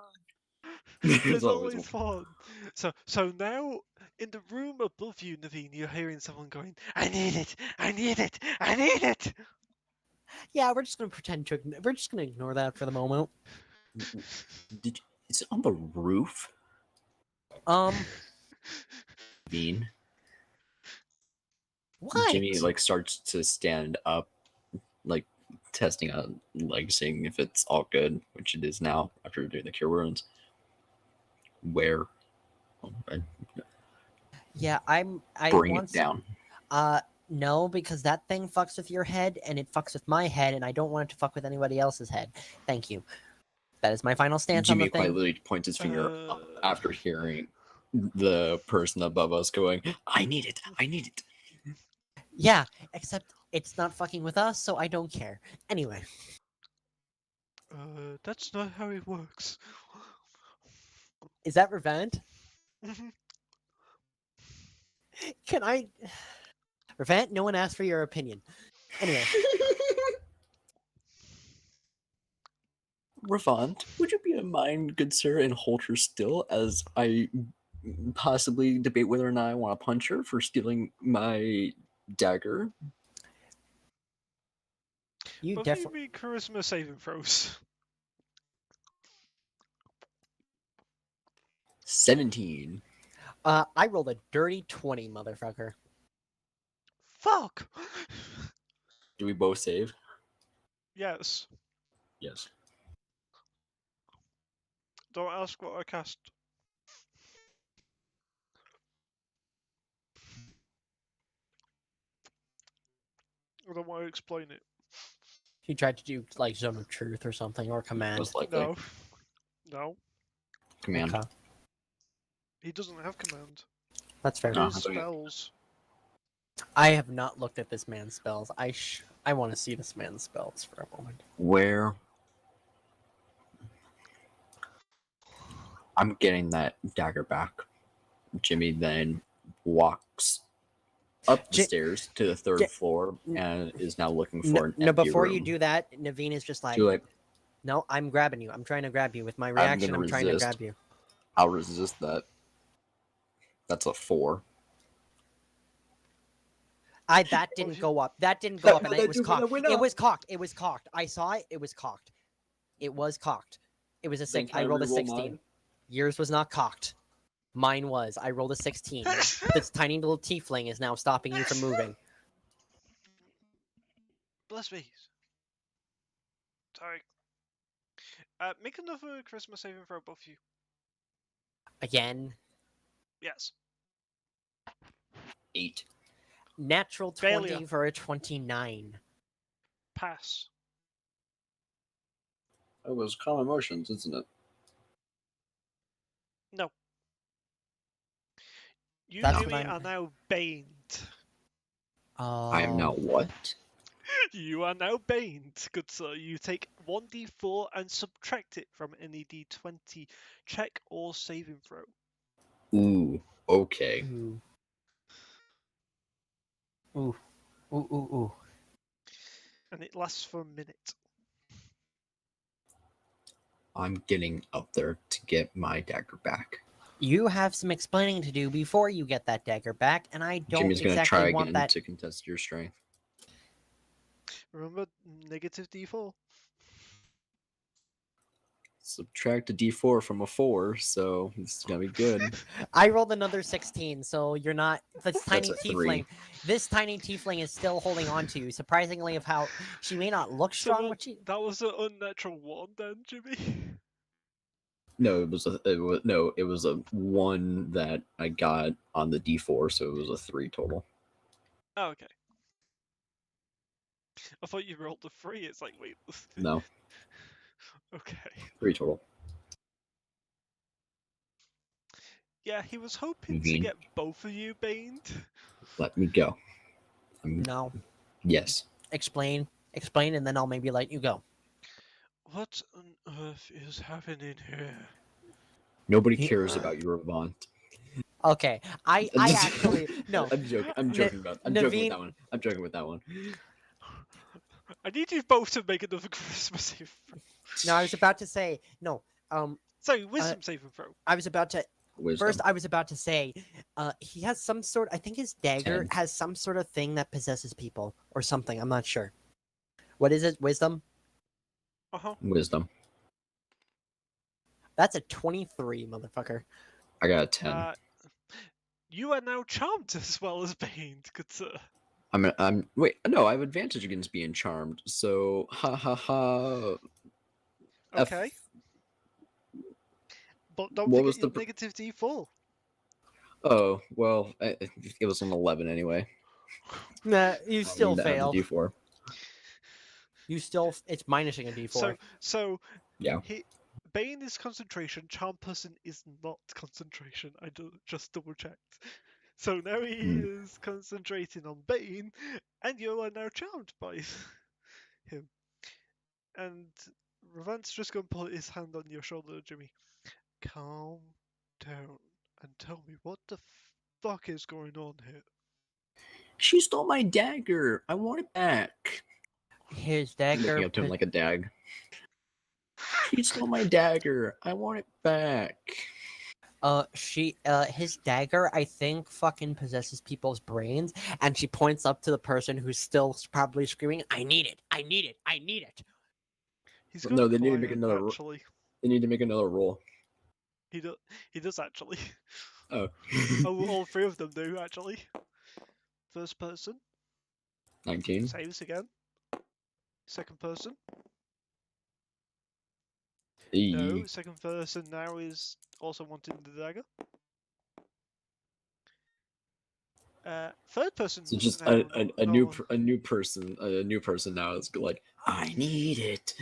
There's always one. So now in the room above you, Naveen, you're hearing someone going, I need it, I need it, I need it. Yeah, we're just gonna pretend to. We're just gonna ignore that for the moment. Is it on the roof? Bean. What? Jimmy like starts to stand up, like testing out, like seeing if it's all good, which it is now after doing the cure wounds. Where? Yeah, I Bring want it down. No, because that thing fucks with your head, and it fucks with my head, and I don't want it to fuck with anybody else's head. Thank you. That is my final stance Jimmy on the quite thing. literally points his finger up after hearing the person above us going, I need it, I need it. Yeah, except it's not fucking with us, so I don't care. Anyway. That's not how it works. Is that Revent? Can I... Revent, no one asked for your opinion. Anyway. Ravant, would you be in mind, good sir, and hold her still as I possibly debate whether or not I want to punch her for stealing my dagger? You Both definitely... of you charisma saving throws. 17. I rolled a dirty 20, motherfucker. Fuck! Do we both save? Yes. Yes. Don't ask what I cast. I don't want to explain it. He tried to do like Zone of Truth or something, or Command. Most likely. No. No. Command. Okay, He doesn't have command. that's fair. No. His I thought you- spells. I have not looked at this man's spells. I want to see this man's spells for a moment. Where? I'm getting that dagger back. Jimmy then walks up the Ji- stairs to the third Ji- floor and is now looking No, for an no, empty before you room. do that, Naveen is just like, Too late. no, I'm grabbing you. I'm trying to grab you with my reaction. gonna I'm trying to resist. grab you. I'll resist that. That's a 4. That didn't go up. That didn't go up, and That it was dude cocked. went It up. was cocked. It was cocked. I saw it. It was cocked. It was cocked. It was a Then 6. can I I rolled a reroll 16. mine? Yours was not cocked. Mine was. I rolled a 16. This tiny little tiefling is now stopping you from moving. Bless me. Sorry. Make another charisma saving throw, both of you. Again, Yes. 8. natural 20 Failure. for a 29. Pass. It was calm emotions, isn't it? No. You, That's Jimmy, what I'm- are now baned. I am now what? You are now baned, good sir. You take 1d4 and subtract it from any d20 check or saving throw. Ooh, okay. Ooh. Ooh. Ooh, ooh, ooh. And it lasts for a minute. I'm getting up there to get my dagger back. You have some explaining to do before you get that dagger back, and I don't Jimmy's gonna exactly try want again that. to contest your strength. Remember, negative d4. Subtract a d4 from a 4, so it's gonna be good. I rolled another 16, so you're not. This That's tiny a 3. tiefling. This tiny tiefling is still holding on to you. Surprisingly, of how she may not look So strong, that, but she. that was an unnatural 1 then, Jimmy. No, it was a 1 that I got on the d4, so it was a 3 total. Oh, okay. I thought you rolled a 3. It's like, wait. No, Okay. 3 total. Yeah, he was hoping to Naveen. get both of you baned. Let me go. No. Yes. Explain, and then I'll maybe let you go. What on earth is happening here? Nobody He- cares about your Avant. Okay, I actually no. I'm joking. I'm joking about. I'm joking with that one. I'm joking with that one. I need you both to make another Christmas save. No, I was about to say no. Sorry, wisdom saving throw. I was about to. Wisdom. First, I was about to say, he has some sort. I think his dagger 10. has some sort of thing that possesses people or something. I'm not sure. What is it? Wisdom? Uh-huh. Wisdom. That's a 23, motherfucker. I got a 10. You are now charmed as well as baned, good sir. I'm. Wait. No, I have advantage against being charmed. So ha ha ha. Okay. But don't What was forget your the negative d4. Oh well, it was an 11 anyway. Nah, you still Down to failed. D4. You still. It's minusing a D4. So Yeah. Bane is concentration, charm person is not concentration. I just double checked. So now he is concentrating on Bane, and you are now charmed by him. And Ravant's just going to put his hand on your shoulder, Jimmy. Calm down and tell me what the fuck is going on here. She stole my dagger. I want it back. His Looking dagger. up to him like a dag. She stole my dagger. I want it back. His dagger, I think, fucking possesses people's brains, and she points up to the person who's still probably screaming, "I need it! I need it! I need it!" He's But gone no, they need to quiet, make another actually. They need to make another roll. He does. He does actually. Oh. All three of them do actually. First person 19. saves again. Second person. No, second person now is also wanting the dagger. Third person. So just now a new person now is like, I need it.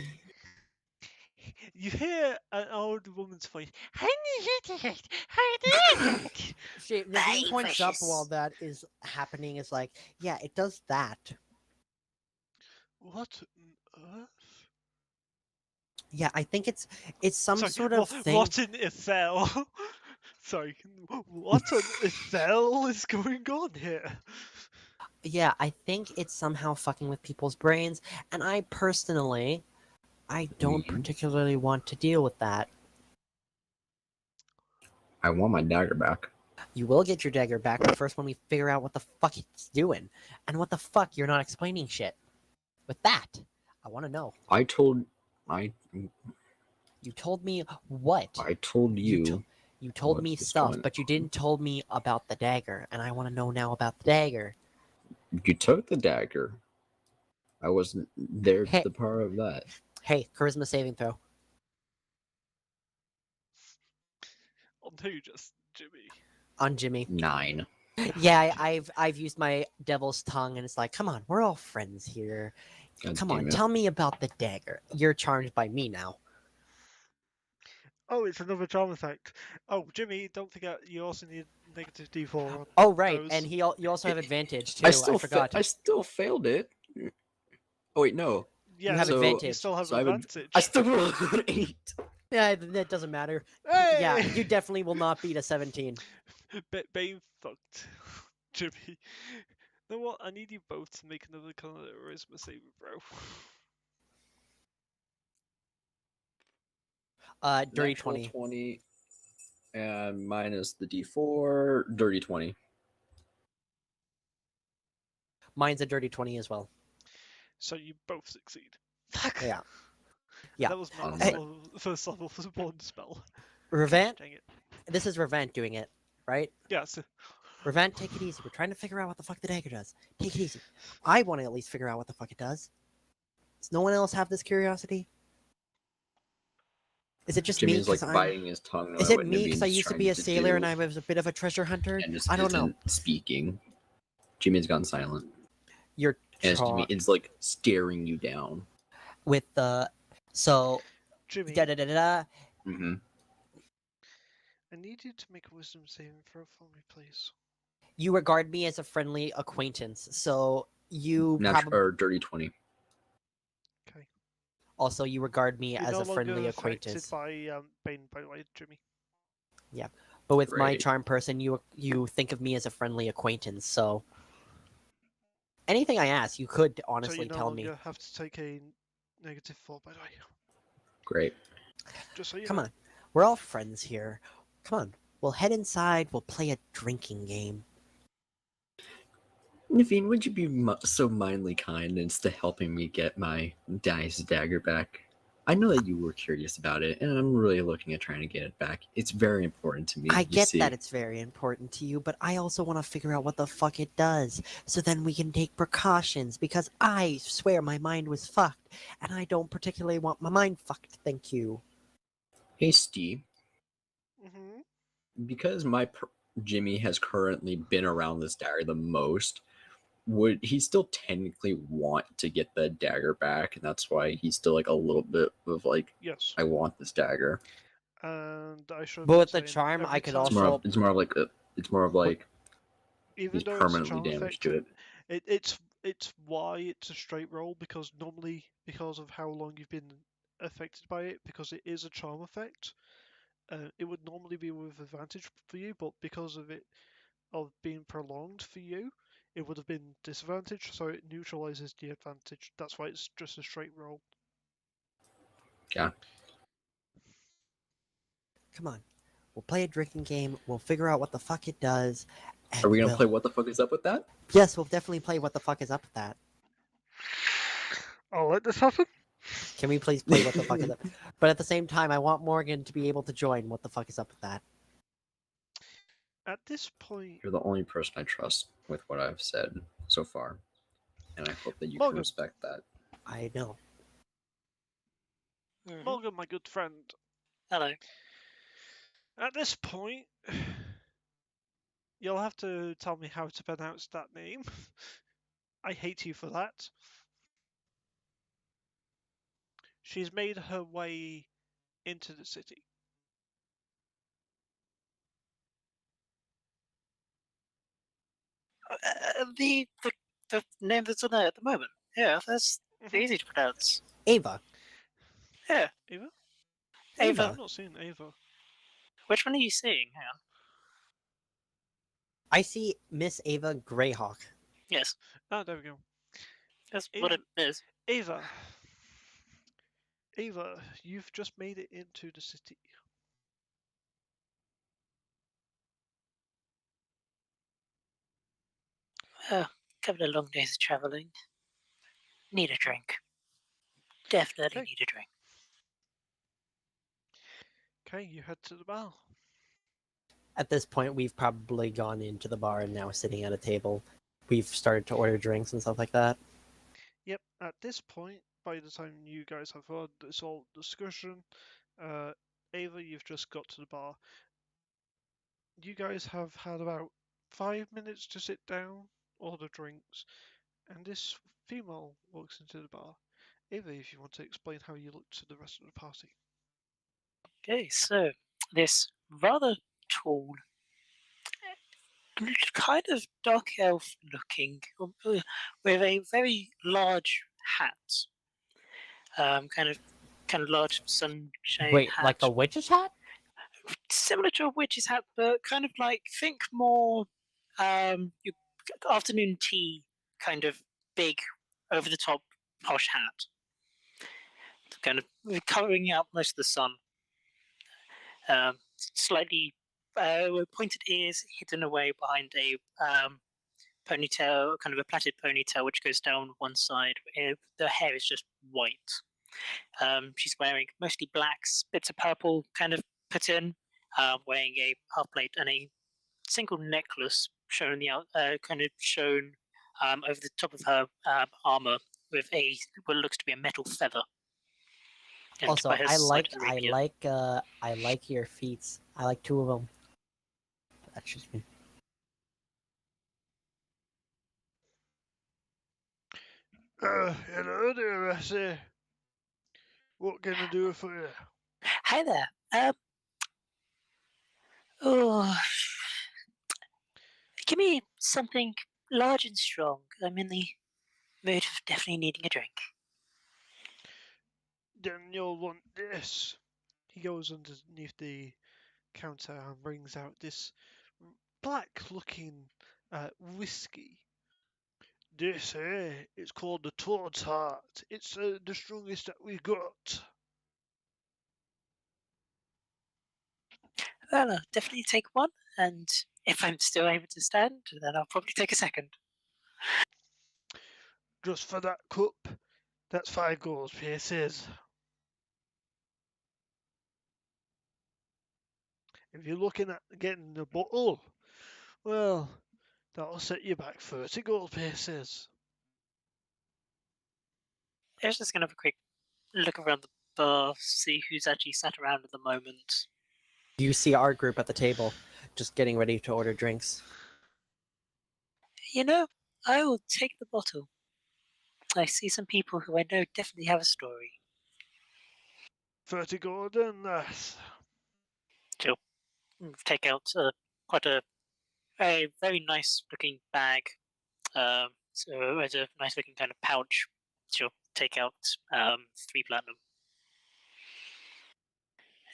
You hear an old woman's voice. I need it. I need it. Naveen Very points up precious. while that is happening. Is like, yeah, it does that. What on earth? Yeah, I think it's some Sorry, sort of thing. what in Ethel? Sorry, what on Ethel is going on here? Yeah, I think it's somehow fucking with people's brains, and I personally, I don't Mhm. particularly want to deal with that. I want my dagger back. You will get your dagger back, but first when we figure out what the fuck it's doing, and what the fuck you're not explaining shit. With that, I want to know. I told You told me what? you. You told what me was stuff, going but you didn't told me about the dagger, and I want to know now about the dagger. You took the dagger. I wasn't there Hey. to the part of that. Hey, charisma saving throw. On who, just Jimmy? On Jimmy. 9. Yeah, I've used my devil's tongue, and it's like, come on, we're all friends here. God Come damn on, it. tell me about the dagger. You're charmed by me now. Oh, it's another charm effect. Oh, Jimmy, don't forget you also need negative D4 on Oh right, those. and you also have advantage too. I I still forgot. I still failed it. Oh wait, no. Yeah, have you advantage. still have So I have advantage. I still rolled an 8. Yeah, that doesn't matter. Hey! Yeah, you definitely will not beat a 17. Bane fucked. Jimmy. You know what? I need you both to make another kind of charisma saving throw. Dirty Natural 20. 20 and minus the D4, dirty 20. Mine's a dirty 20 as well. So you both succeed. Fuck! Yeah. Yeah. That was my Hey. first level support spell. Revent, Dang it. this is Revent doing it, right? Yeah, so Revent, take it easy. We're trying to figure out what the fuck the dagger does. Take it easy. I want to at least figure out what the fuck it does. Does no one else have this curiosity? Is it just me? Jimmy's like 'Cause I'm... biting his tongue. Is it me because I used to be a sailor and I was a bit of a treasure hunter? and just I don't know. isn't speaking. Jimmy's gone silent. You're And Jimmy is like staring you down. with the so Jimmy, da da da da. Mm-hmm. I need you to make a wisdom saving throw for me, please. You regard me as a friendly acquaintance, so you probably Or dirty 20. Okay. also you regard me You're as no a friendly longer affected acquaintance. by Bane, by the way, Jimmy. But with my Great. charm person, you think of me as a friendly acquaintance. So anything I ask, you could So honestly you no tell me. longer have to take a negative 4, by the way. Great. Just so you Come know. on, we're all friends here. Come on, we'll head inside. We'll play a drinking game. Naveen, would you be so mindly kind as to helping me get my dice dagger back? I know that you were curious about it, and I'm really looking at trying to get it back. It's very important to me. I you get see. that it's very important to you, but I also want to figure out what the fuck it does, so then we can take precautions, because I swear my mind was fucked, and I don't particularly want my mind fucked, thank you. Hey, Steve. Mm-hmm. Because Jimmy has currently been around this dagger the most, would he still technically want to get the dagger back? And that's why he's still like a little bit of like, Yes. I want this dagger. And I should. But with the charm, I could It's more also... of, it's more of like it's more of like even he's though it's a permanently charm damaged effect, to it. it's why it's a straight roll, because normally, because of how long you've been affected by it, because it is a charm effect, it would normally be with advantage for you, but because of it being prolonged for you, it would have been disadvantage, so it neutralizes the advantage. That's why it's just a straight roll. Yeah. Come on. We'll play a drinking game, we'll figure out what the fuck it does, and Are we gonna we'll... play What the Fuck Is Up with that? Yes, we'll definitely play what the fuck is up with that. I'll let this happen. Can we please play What the Fuck Is Up? But at the same time, I want Morgan to be able to join What the Fuck Is Up with that. At this point, You're the only person I trust with what I've said so far, and I hope that you Morgan. can respect that. I know. Mhm. Morgan, my good friend, Hello. at this point, you'll have to tell me how to pronounce that name. I hate you for that. She's made her way into the city. The name that's on there at the moment. Yeah, that's Mhm. easy to pronounce. Ava. Yeah, Ava? Ava. I've not seen Ava. Which one are you seeing? Hang on. I see Miss Ava Greyhawk. Yes, Oh, there we go. that's what it is. Ava. Ava, you've just made it into the city. Oh, couple of long days of traveling. Need a drink. Definitely Okay. need a drink. Okay, you head to the bar. At this point, we've probably gone into the bar and now sitting at a table. We've started to order drinks and stuff like that. Yep, at this point, by the time you guys have heard this whole discussion, Ava, you've just got to the bar. You guys have had about 5 minutes to sit down, order drinks, and this female walks into the bar. Ava, if you want to explain how you look to the rest of the party. Okay, so this rather tall, kind of dark elf looking, with a very large hat, kind of large sunshade Wait, hat, like a witch's hat? similar to a witch's hat, but kind of like think more your afternoon tea kind of big over the top posh hat, kind of covering out most of the sun. Slightly pointed ears hidden away behind a ponytail, kind of a plaited ponytail, which goes down one side. The hair is just white. She's wearing mostly blacks, bits of purple kind of put in, wearing a half plate and a single necklace shown the kind of shown over the top of her armor with a what looks to be a metal feather. And Also, by her I side of the rapier. I like your feats. I like two of them. That's just me. Hello there, I say. What can I do for you? Hi there. Oh, give me something large and strong. I'm in the mood of definitely needing a drink. Then you'll want this. He goes underneath the counter and brings out this black-looking whiskey. This here, it's called the Toad's Heart. It's the strongest that we got. Well, I'll definitely take one, and if I'm still able to stand, then I'll probably take a second. Just for that cup, that's 5 gold pieces. If you're looking at getting the bottle, well, that'll set you back 30 gold pieces. I was just going to have a quick look around the bar, see who's actually sat around at the moment. You see our group at the table, just getting ready to order drinks. You know, I will take the bottle. I see some people who I know definitely have a story. 30 gold and that. She'll take out quite a very nice looking bag. So it's a nice looking kind of pouch. She'll take out 3 platinum.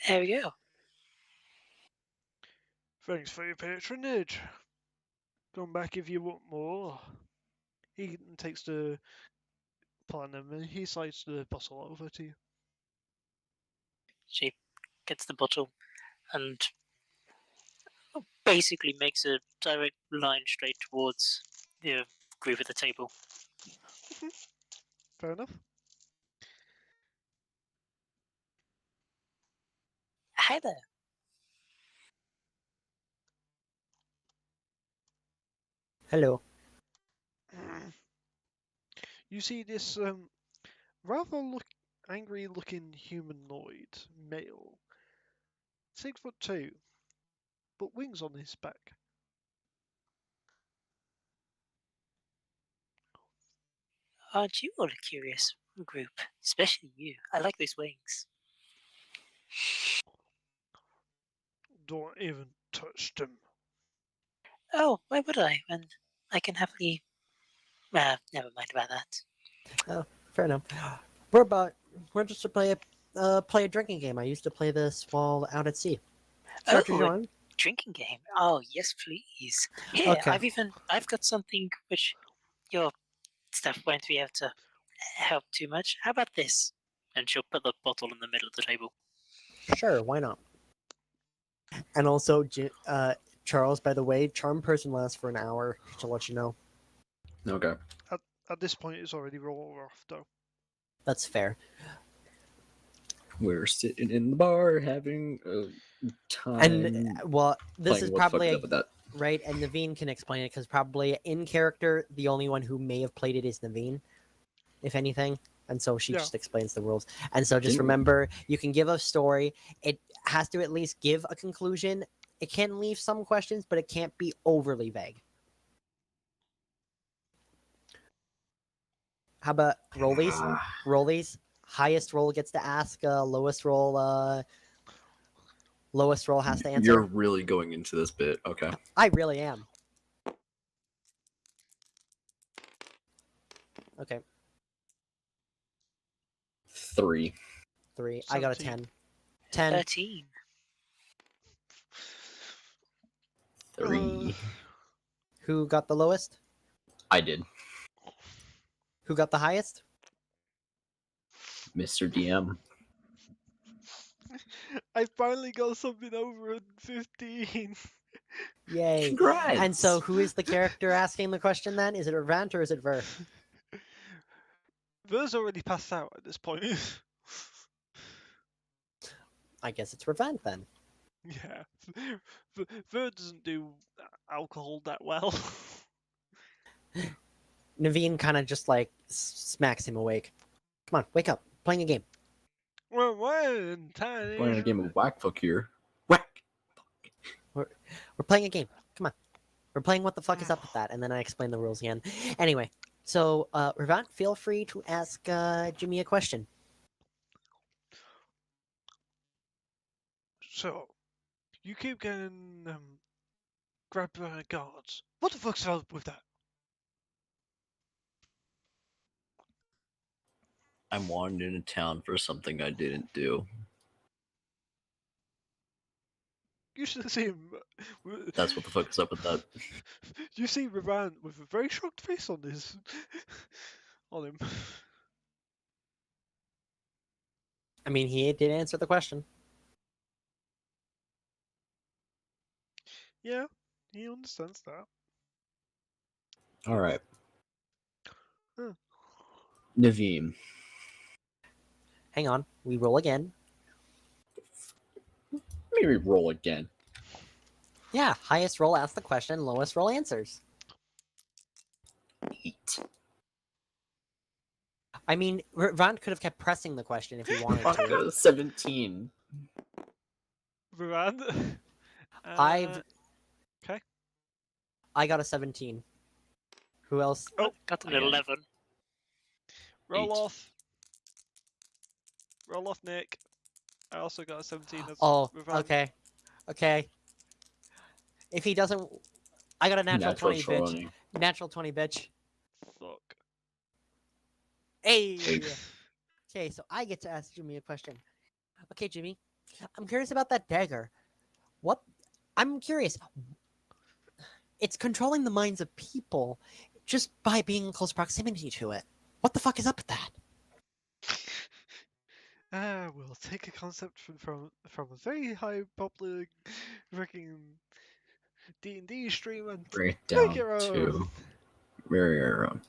There we go. Thanks for your patronage. Come back if you want more. He takes the platinum and he slides the bottle over to you. She gets the bottle and basically makes a direct line straight towards the group at the table. Fair enough. Hi there. Hello. You see this rather angry-looking humanoid male, 6'2", but wings on his back. Aren't you all a curious group? Especially you. I like those wings. Don't even touch them. Oh, why would I? When I can happily. Never mind about that. Fair enough. We're just to play a drinking game. I used to play this while out at sea. Start Oh, your a on. drinking game. Oh, yes, please. Here, Okay. I've got something which your stuff won't be able to help too much. How about this? And she'll put the bottle in the middle of the table. Sure, why not? And also, Charles, by the way, charm person lasts for an hour, to let you know. Okay. At this point, it's already rolled off, though. That's fair. We're sitting in the bar having a time. And well, this playing is what the fuck probably is up with that. right, and Naveen can explain it because probably in character, the only one who may have played it is Naveen, if anything. And so she Yeah. just explains the rules. And so just Didn't- remember, you can give a story. It has to at least give a conclusion. It can leave some questions, but it can't be overly vague. How about rollies? Ah, Rollies. Highest roll gets to ask. Lowest roll has to answer. You're really going into this bit. Okay. I really am. Okay, 3. 3. I got a 17. 10. 10. 13. 3. Who got the lowest? I did. Who got the highest? Mr. DM. I finally got something over 15. Yay. Congrats. And so who is the character asking the question then? Is it Revant or is it Ver? Ver's already passed out at this point. I guess it's Revant then. Yeah. Ver doesn't do alcohol that well. Naveen kind of just like smacks him awake. Come on, wake up. Playing a game. Well, one time. Playing a game of whack fuck here. Whack. We're playing a game. Come on. We're playing what the fuck is up with that, and then I explain the rules again. Anyway, so Revant, feel free to ask Jimmy a question. So, you keep getting grabbed by guards. What the fuck's up with that? I'm wanted into town for something I didn't do. You should see him. That's what the fuck is up with that. You see Ravan with a very shocked face on his on him. I mean, he did answer the question. Yeah, he understands that. All right. Huh. Naveem. Hang on. We roll again. Maybe roll again. Yeah, highest roll asks the question, lowest roll answers. 8. I mean, Revant could have kept pressing the question if he wanted to. 17. Ravan. I've- Okay. I got a 17. Who else? Oh, Got an I got it. 11. Roll 8. off. Roll off, Nick. I also got a 17. That's Oh, Ravan. okay. Okay. If he doesn't... I got a natural 20, bitch. 20. Natural 20, bitch. Fuck. Hey! Hey. Okay, so I get to ask Jimmy a question. Okay, Jimmy. I'm curious about that dagger. What? I'm curious. It's controlling the minds of people just by being in close proximity to it. What the fuck is up with that? We'll take a concept from a very high popular freaking D&D stream and Bring it make down your own. to very own.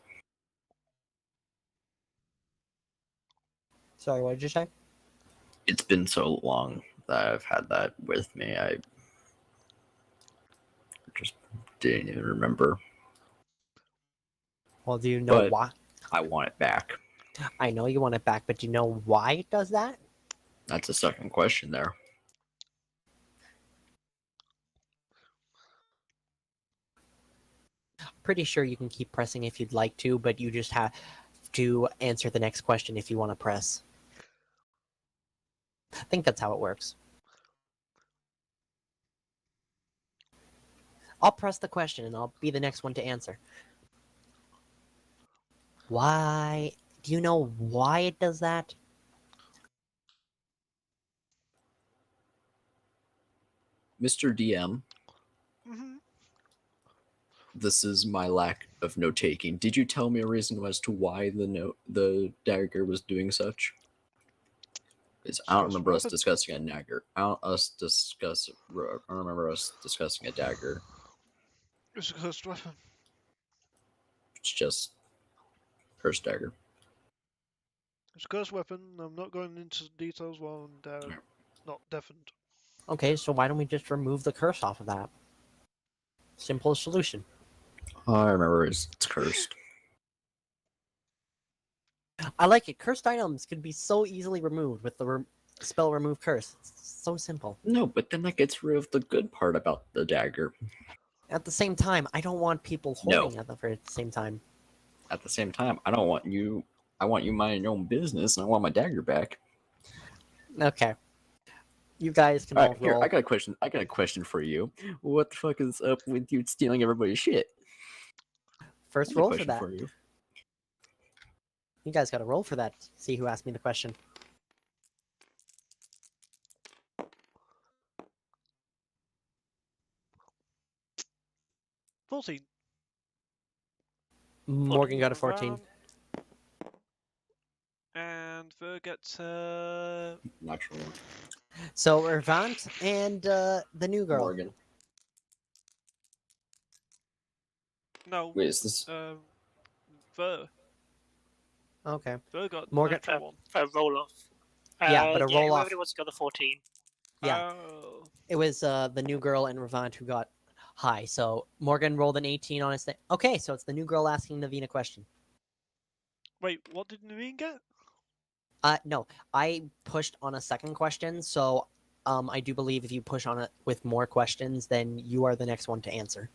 Sorry, what did you say? It's been so long. that I've had that with me. I just didn't even remember. Well, do you know But- why? I want it back. I know you want it back, but do you know why it does that? That's a second question there. Pretty sure you can keep pressing if you'd like to, but you just have to answer the next question if you want to press. I think that's how it works. I'll press the question and I'll be the next one to answer. Why? Do you know why it does that? Mr. DM, Hmm. this is my lack of note taking. Did you tell me a reason as to why the dagger was doing such? Because I don't Discuss remember us weapon. discussing a dagger. I don't remember us discussing a dagger. It's a cursed weapon. It's just cursed dagger. It's a cursed weapon. I'm not going into details while I'm not deafened. Okay, so why don't we just remove the curse off of that? Simplest solution. All I remember is it's cursed. I like it. Cursed items can be so easily removed with the spell remove curse. It's so simple. No, but then that gets rid of the good part about the dagger. At the same time, I don't want people No. holding it at the same time. At the same time, I don't want you. I want you minding your own business, and I want my dagger back. Okay. You guys can All all right, here roll. I got a question. I got a question for you. What the fuck is up with you stealing everybody's shit? First I got a roll for question that. for you. You guys got to roll for that. See who asked me the question. $14. Morgan got a 14. And Ver gets Natural one. So Irvant and the new girl. Morgan. no. Wait, is this? Ver. Okay. Ver got Morgan- natural one. For a roll off. Yeah, but a roll off. Whoever it was got the 14. Yeah. Oh. It was the new girl and Revant who got high. So Morgan rolled an 18 on his thing. Okay, so it's the new girl asking Naveen a question. Wait, what did Naveen get? No, I pushed on a second question, so I do believe if you push on it with more questions, then you are the next one to answer.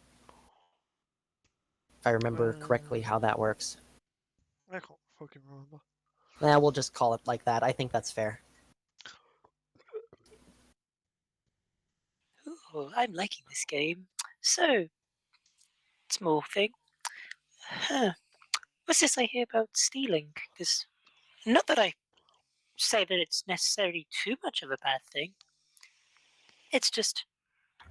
If I remember correctly how that works. I can't fucking remember. We'll just call it like that. I think that's fair. Ooh, I'm liking this game. So, small thing. Huh. What's this I hear about stealing? Because, not that I say that it's necessarily too much of a bad thing. It's just,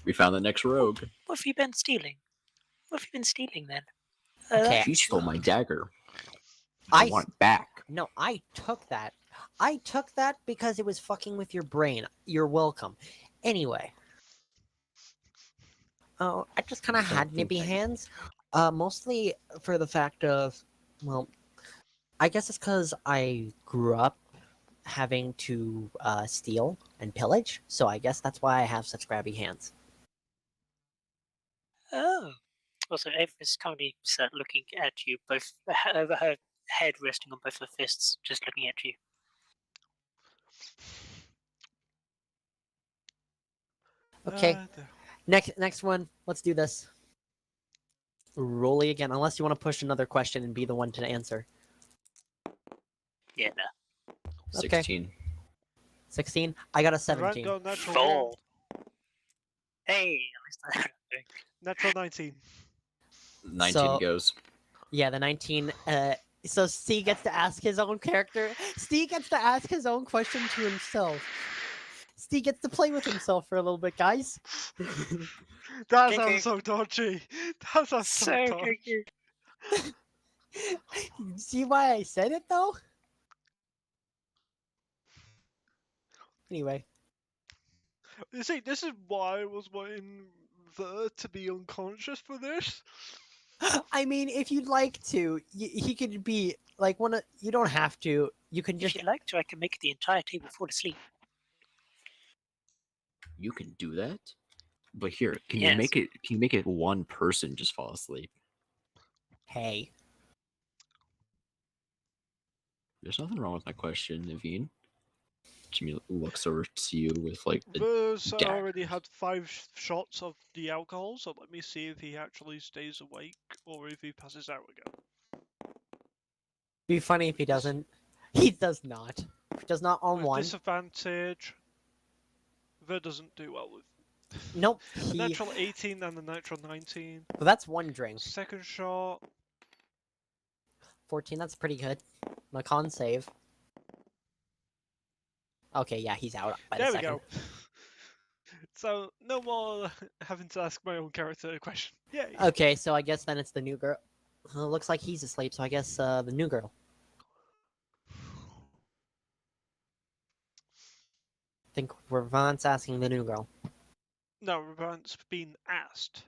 We found the next rogue. what have you been stealing? What have you been stealing then? Okay. She stole my dagger. I I want it back. No, I took that. I took that because it was fucking with your brain. You're welcome. Anyway. Oh, I just kind of Don't had think nippy I- hands. Mostly for the fact of, well, I guess it's because I grew up having to steal and pillage, so I guess that's why I have such grabby hands. Oh. Also, Ava's currently sat looking at you, both over her head resting on both her fists, just looking at you. Okay, There. next one. Let's do this. Rolly again, unless you want to push another question and be the one to answer. Yeah, no. 16. 16. I got a Ryan 17. got a natural 4. one. Hey, at least I know what I'm doing. Natural 19. 19 So- goes. Yeah, the 19. So Steve gets to ask his own character. Steve gets to ask his own question to himself. Steve gets to play with himself for a little bit, guys. That Okay. sounds so dodgy. That sounds so So dodgy. good. See why I said it though? Anyway, You see, this is why I was wanting Ver to be unconscious for this. I mean, if you'd like to, he could be like one of. You don't have to. You can If just. you'd like to, I can make the entire table fall asleep. you can do that, but here, can you Yes. make it? Can you make it one person just fall asleep? Hey. There's nothing wrong with my question, Naveen. Jimmy looks over to you with like the Verse already daggers. had 5 shots of the alcohol, so let me see if he actually stays awake or if he passes out again. Be funny if he doesn't. He does not. He does not on With one. disadvantage, Ver doesn't do well with. Nope. A He. natural 18 and a natural 19. Well, that's one drink. Second shot. 14. That's pretty good. My con save. Okay, yeah, he's out by the There we second. go. So no more having to ask my own character a question. Yay. Okay, so I guess then it's the new girl. Looks like he's asleep, so I guess the new girl. I think Ravant's asking the new girl. No, Ravant's been asked.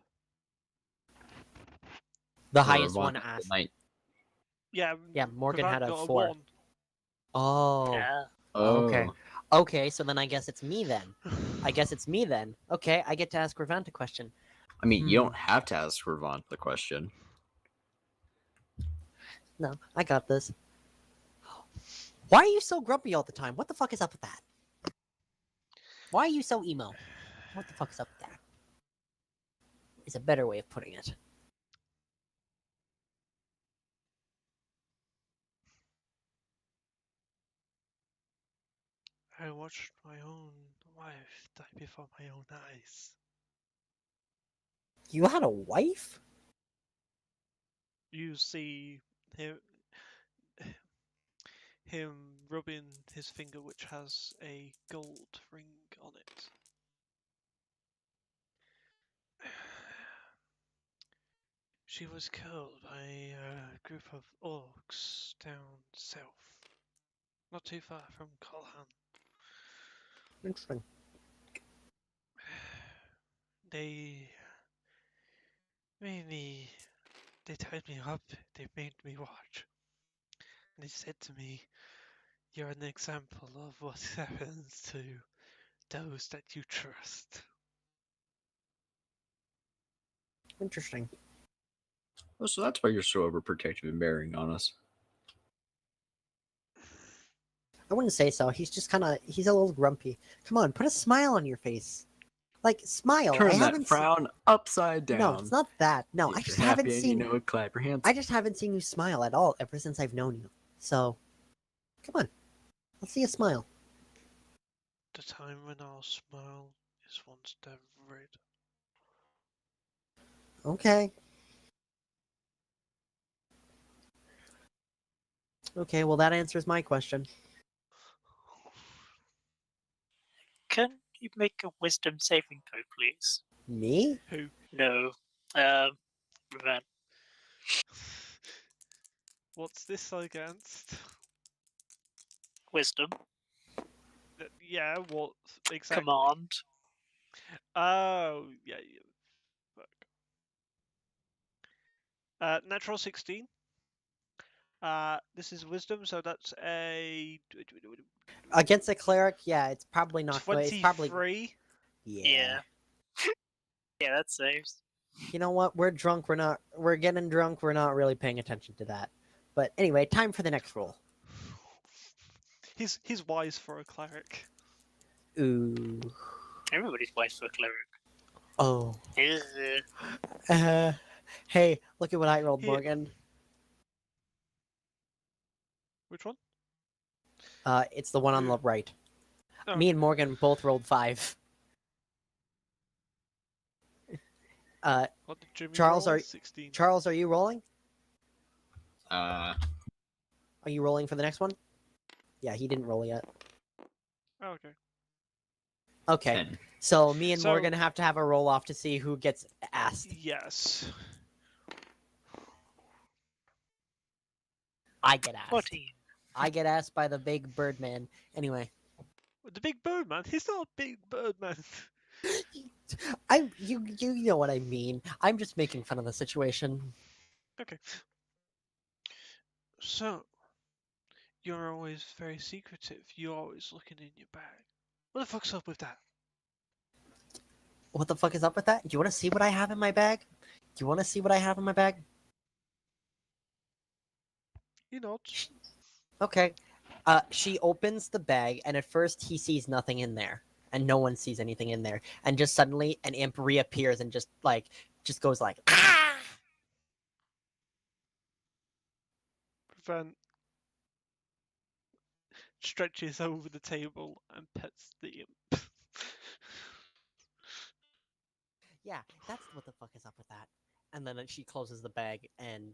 The Or highest Ravon one at the asked. night. Yeah. Yeah, Morgan Ravant had a got 4. 1. Oh. Yeah. Okay. Oh. Okay, so then I guess it's me then. I guess it's me then. Okay, I get to ask Ravant a question. I mean, you don't have to ask Ravon the question. No, I got this. Why are you so grumpy all the time? What the fuck is up with that? Why are you so emo? What the fuck is up with that? Is a better way of putting it. I watched my own wife die before my own eyes. You had a wife? You see him rubbing his finger, which has a gold ring on it. She was killed by a group of orcs down south, not too far from Colhan. Interesting. They made me. They tied me up. They made me watch. And they said to me, "You're an example of what happens to those that you trust." Interesting. Oh, so that's why you're so overprotective and bearing on us. I wouldn't say so. He's just kind of, he's a little grumpy. Come on, put a smile on your face. Like, smile. I Turn that haven't frown upside seen... down. No, it's not that. No, If I just you're haven't happy and seen... you know it, clap your hands. I just haven't seen you smile at all ever since I've known you. So, come on. Let's see a smile. The time when I'll smile is once they're red. Okay. Okay, well that answers my question. Can you make a wisdom saving throw, please? Me? Who? No. Ravan. What's this against? Wisdom. Yeah, what exactly? Command. Oh, yeah. Fuck. Natural 16. This is wisdom, so that's a Against a cleric, yeah, it's probably not good. It's probably... 23. Yeah. Yeah, that saves. You know what? We're drunk. We're getting drunk. We're not really paying attention to that. But anyway, time for the next roll. He's wise for a cleric. Ooh. Everybody's wise for a cleric. Oh. Ugh. Hey, look at what I rolled, Here. Morgan. Which one? It's the one on the right. Oh, Me and Morgan both rolled 5. what did Jimmy Charles, roll? are 16. Charles, are you rolling? Uh, Are you rolling for the next one? Yeah, he didn't roll yet. Oh, okay. Okay, 10. so me and So- Morgan have to have a roll off to see who gets asked. Yes. I get asked. 14. I get asked by the big bird man. Anyway, The big bird man. He's not a big bird man. you know what I mean. I'm just making fun of the situation. Okay. So, you're always very secretive. You're always looking in your bag. What the fuck's up with that? What the fuck is up with that? Do you want to see what I have in my bag? Do you want to see what I have in my bag? He nods. Okay. She opens the bag, and at first he sees nothing in there, and no one sees anything in there, and just suddenly an imp reappears and just goes like, ah! Van stretches over the table and pets the imp. Yeah, that's what the fuck is up with that. And then she closes the bag and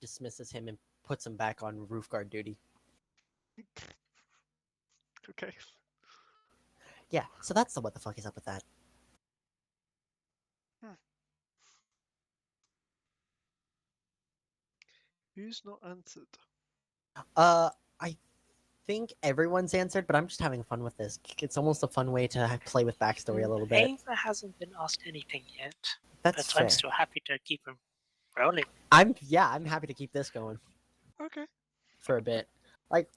dismisses him and puts him back on roof guard duty. Okay. Yeah, so that's the what the fuck is up with that. Who's not answered? I think everyone's answered, but I'm just having fun with this. It's almost a fun way to play with backstory a little bit. Ava hasn't been asked anything yet, That's but fair. I'm still happy to keep him rolling. I'm happy to keep this going Okay. for a bit. Like,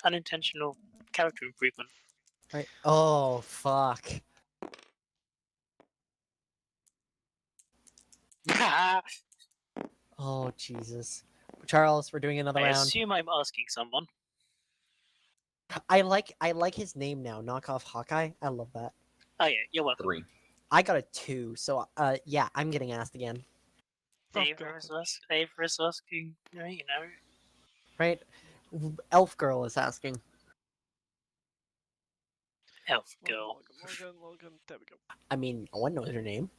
Unintentional character improvement. right? Oh fuck. I Oh Jesus. Charles, we're doing another round. assume I'm asking someone. I like his name now. Knockoff Hawkeye. I love that. Oh yeah, you're welcome. 3. I got a 2, so yeah, I'm getting asked again. Oh, Ava God. is asking, you know. Right? Elf girl is asking. Elf girl. Logan. There we go. I mean, no one knows her name.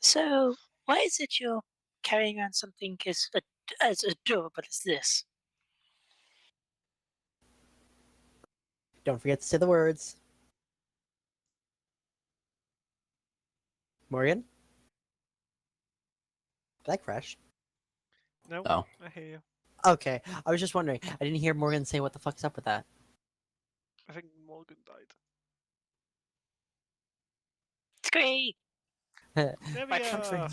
So, why is it you're carrying on something as adorable as this? Don't forget to say the words. Morgan? Did I crash? No, Oh. I hear you. Okay, I was just wondering. I didn't hear Morgan say what the fuck's up with that. I think Morgan died. It's great! There we Microphone's are. ringing.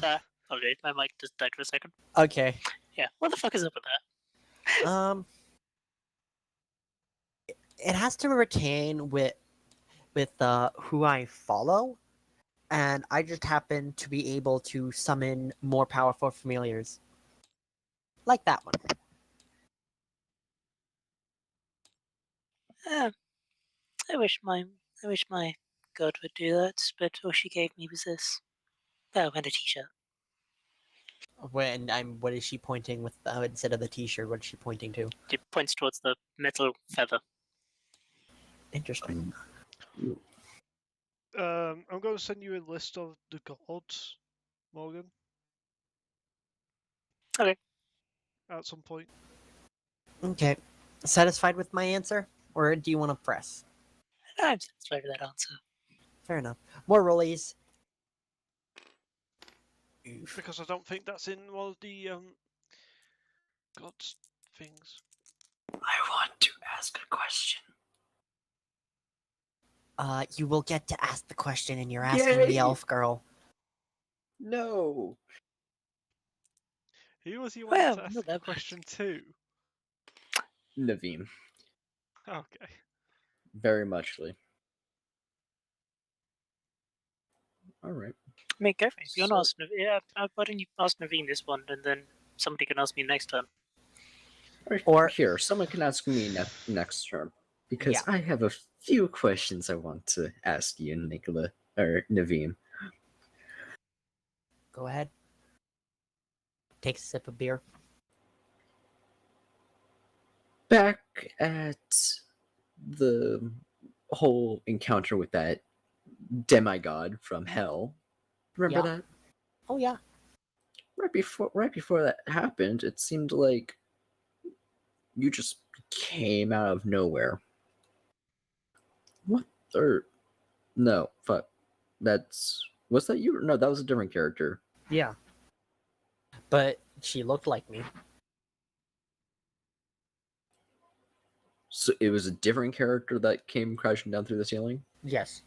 Oh, dude, my mic just died for a second. Okay. Yeah, what the fuck is up with that? It has to retain with who I follow, and I just happen to be able to summon more powerful familiars, like that one. I wish my god would do that, but all she gave me was this. Oh, and a t-shirt. What is she pointing with instead of the T-shirt? What is she pointing to? It points towards the metal feather. Interesting. I'm going to send you a list of the gods, Morgan. Okay. At some point. Okay, satisfied with my answer, or do you want to press? I'm satisfied with that answer. Fair enough. More rollies. Because I don't think that's in one of the gods things. I want to ask a question. You will get to ask the question, and you're asking the Yay! elf girl. No. Who was you Well, wanting to ask not the that bad. question to? Naveem. Okay. Very muchly. Alright. I mean, go for it. If you want to ask Naveen, why don't you ask Naveen this one, and then somebody can ask me next turn. Or- here, someone can ask me next turn. Because Yeah. I have a few questions I want to ask you, Nicola, or Naveem. Go ahead. Takes a sip of beer. Back at the whole encounter with that demigod from hell. Remember Yeah. that? Oh yeah. Right before that happened, it seemed like you just came out of nowhere. What? Or no, fuck. Was that you? No, that was a different character. Yeah. But she looked like me. So it was a different character that came crashing down through the ceiling? Yes.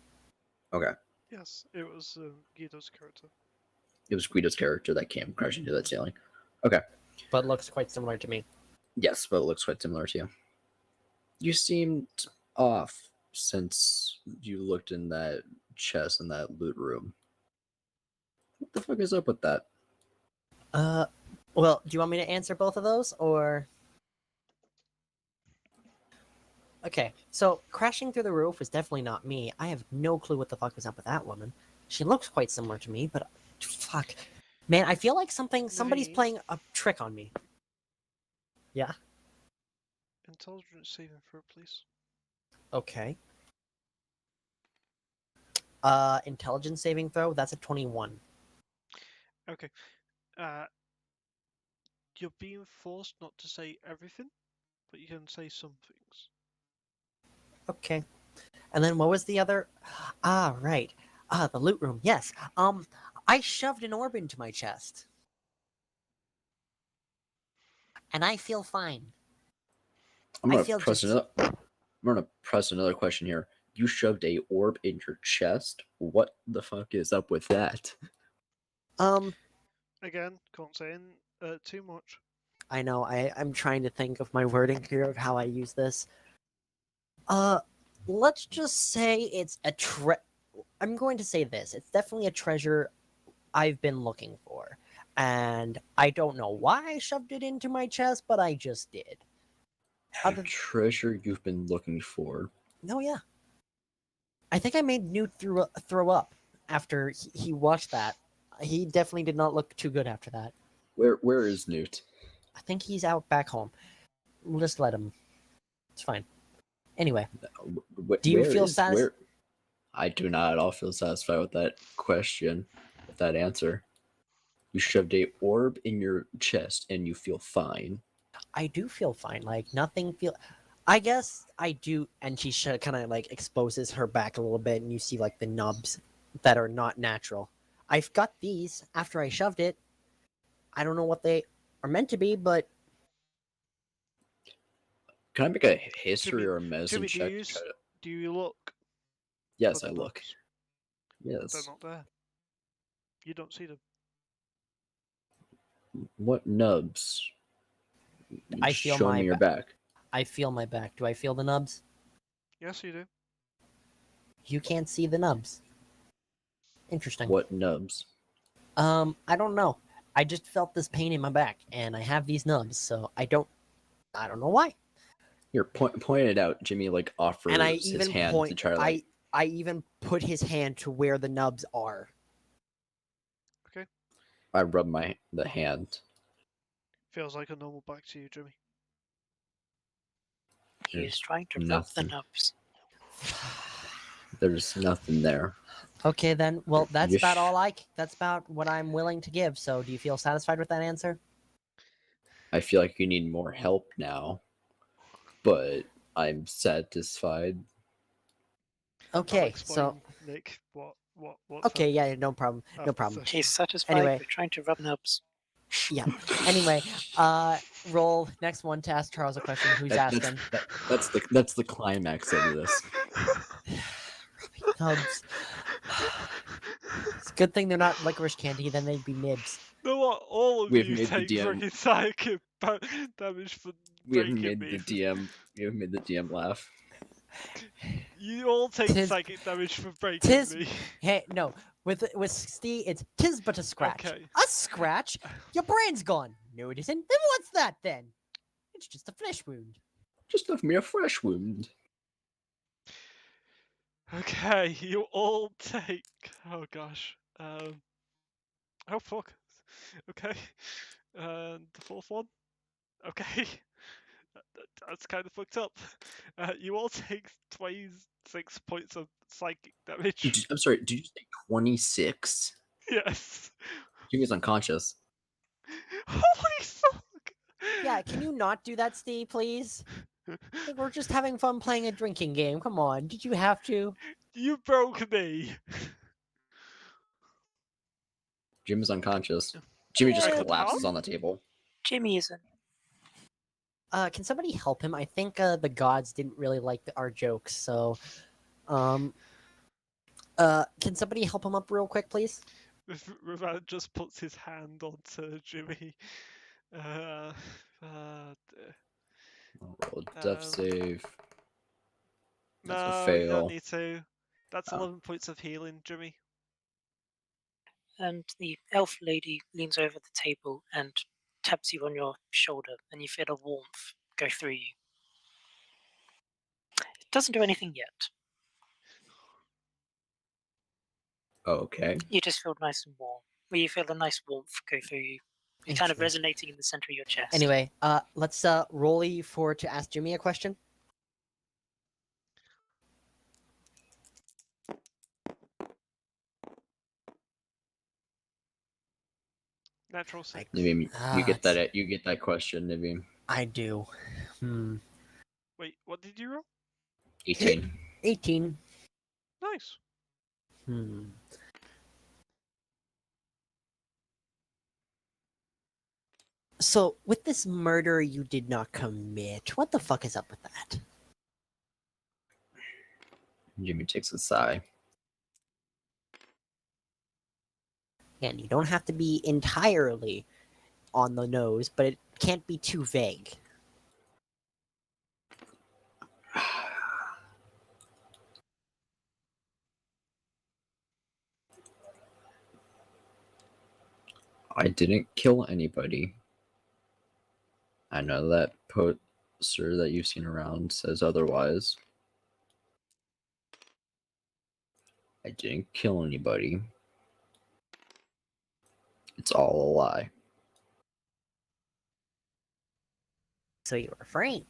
Okay. Yes, it was Guido's character. It was Guido's character that came crashing through that ceiling. But looks quite similar to me. Yes, but it looks quite similar to you. You seemed off since you looked in that chest in that loot room. What the fuck is up with that? Well, do you want me to answer both of those, or? Okay, so crashing through the roof was definitely not me. I have no clue what the fuck was up with that woman. She looks quite similar to me, but fuck, man, I feel like somebody's Naveen? playing a trick on me. Yeah. Intelligence saving throw, please. Okay. Intelligence saving throw. That's a 21. Okay. Uh, you're being forced not to say everything, but you can say some things. Okay. And then what was the other? Ah, right. The loot room. Yes. I shoved an orb into my chest, and I feel fine. I'm I gonna feel press just. another. I'm gonna press another question here. You shoved a orb in your chest. What the fuck is up with that? Again, can't say too much. I know. I'm trying to think of my wording here of how I use this. Let's just say it's a I'm going to say this. It's definitely a treasure I've been looking for. And I don't know why I shoved it into my chest, but I just did. A Other treasure you've been looking for. No, yeah. I think I made Newt throw up after he watched that. He definitely did not look too good after that. Where is Newt? I think he's out back home. We'll just let him. It's fine. Anyway, do you Where feel is where? I do not at all feel satisfied with that question, with that answer. You shoved a orb in your chest and you feel fine. I do feel fine. Like nothing feel. I guess I do. And she kind of like exposes her back a little bit, and you see like the nubs that are not natural. I've got these after I shoved it. I don't know what they are meant to be, but Can I make a history Jimmy, or a medicine Jimmy, check? To try to... do you look? Yes, for I the look. nubs? Yes. They're not there. You don't see them. What nubs? I feel Show my me your back. I feel my back. Do I feel the nubs? Yes, you do. You can't see the nubs. Interesting. What nubs? I don't know. I just felt this pain in my back, and I have these nubs, so I don't know why. Here, point it out. Jimmy like offers And I his even hand to try to like. I even put his hand to where the nubs are. I rub the hand. Feels like a normal back to you, Jimmy. He's trying to rub the Nothing. nubs. There's nothing there. Okay, then. Well, that's You about all that's about what I'm willing to give. So, do you feel satisfied with that answer? I feel like you need more help now, but I'm satisfied. Okay, so Nick, what's okay, happening yeah, no problem, no after problem. session? He's satisfied Anyway. with trying to rub nubs. Yeah. Anyway, roll next one to ask Charles a question. Who's asking? That's the climax of this. Nubs. It's a good thing they're not licorice candy, then they'd be nibs. No, what? All of We've you made the take DM freaking psychic damage for We have breaking made me. the DM. We have made the DM laugh. You all take Tis- psychic damage for breaking tis- me. Hey, no. With Steve, it's tis but a scratch. Okay. A scratch? Your brain's gone. No, it isn't. Then what's that then? It's just a flesh wound. Just left me a fresh wound. Okay, you all take. Oh gosh. Oh fuck. Okay. And the fourth one. Okay. That's kind of fucked up. You all take 26 points of psychic damage. I'm sorry. Did you say 26? Yes. Jimmy's unconscious. Holy fuck. Yeah, can you not do that, Steve, please? We're just having fun playing a drinking game. Come on, did you have to? You broke me. Jimmy's unconscious. Jimmy just Like a collapses pub? on the table. Jimmy isn't. Can somebody help him? I think the gods didn't really like our jokes, so can somebody help him up real quick, please? Ravan just puts his hand onto Jimmy. Dear. I'll roll a death save. That's a No, you don't fail. need to. That's Oh. 11 points of healing, Jimmy. And the elf lady leans over the table and taps you on your shoulder, and you feel a warmth go through you. It doesn't do anything yet. Okay. You just feel nice and warm. Well, you feel a nice warmth go through you. It's kind of Interesting. resonating in the center of your chest. Anyway, let's roll for to ask Jimmy a question. Natural 6. Naveen, you get it's- that. You get that question, Naveen. I do. Wait, what did you roll? 18. 18. Nice. So, with this murder you did not commit, what the fuck is up with that? Jimmy takes a sigh. Again, you don't have to be entirely on the nose, but it can't be too vague. I didn't kill anybody. I know that poster that you've seen around says otherwise. I didn't kill anybody. It's all a lie. So you were framed.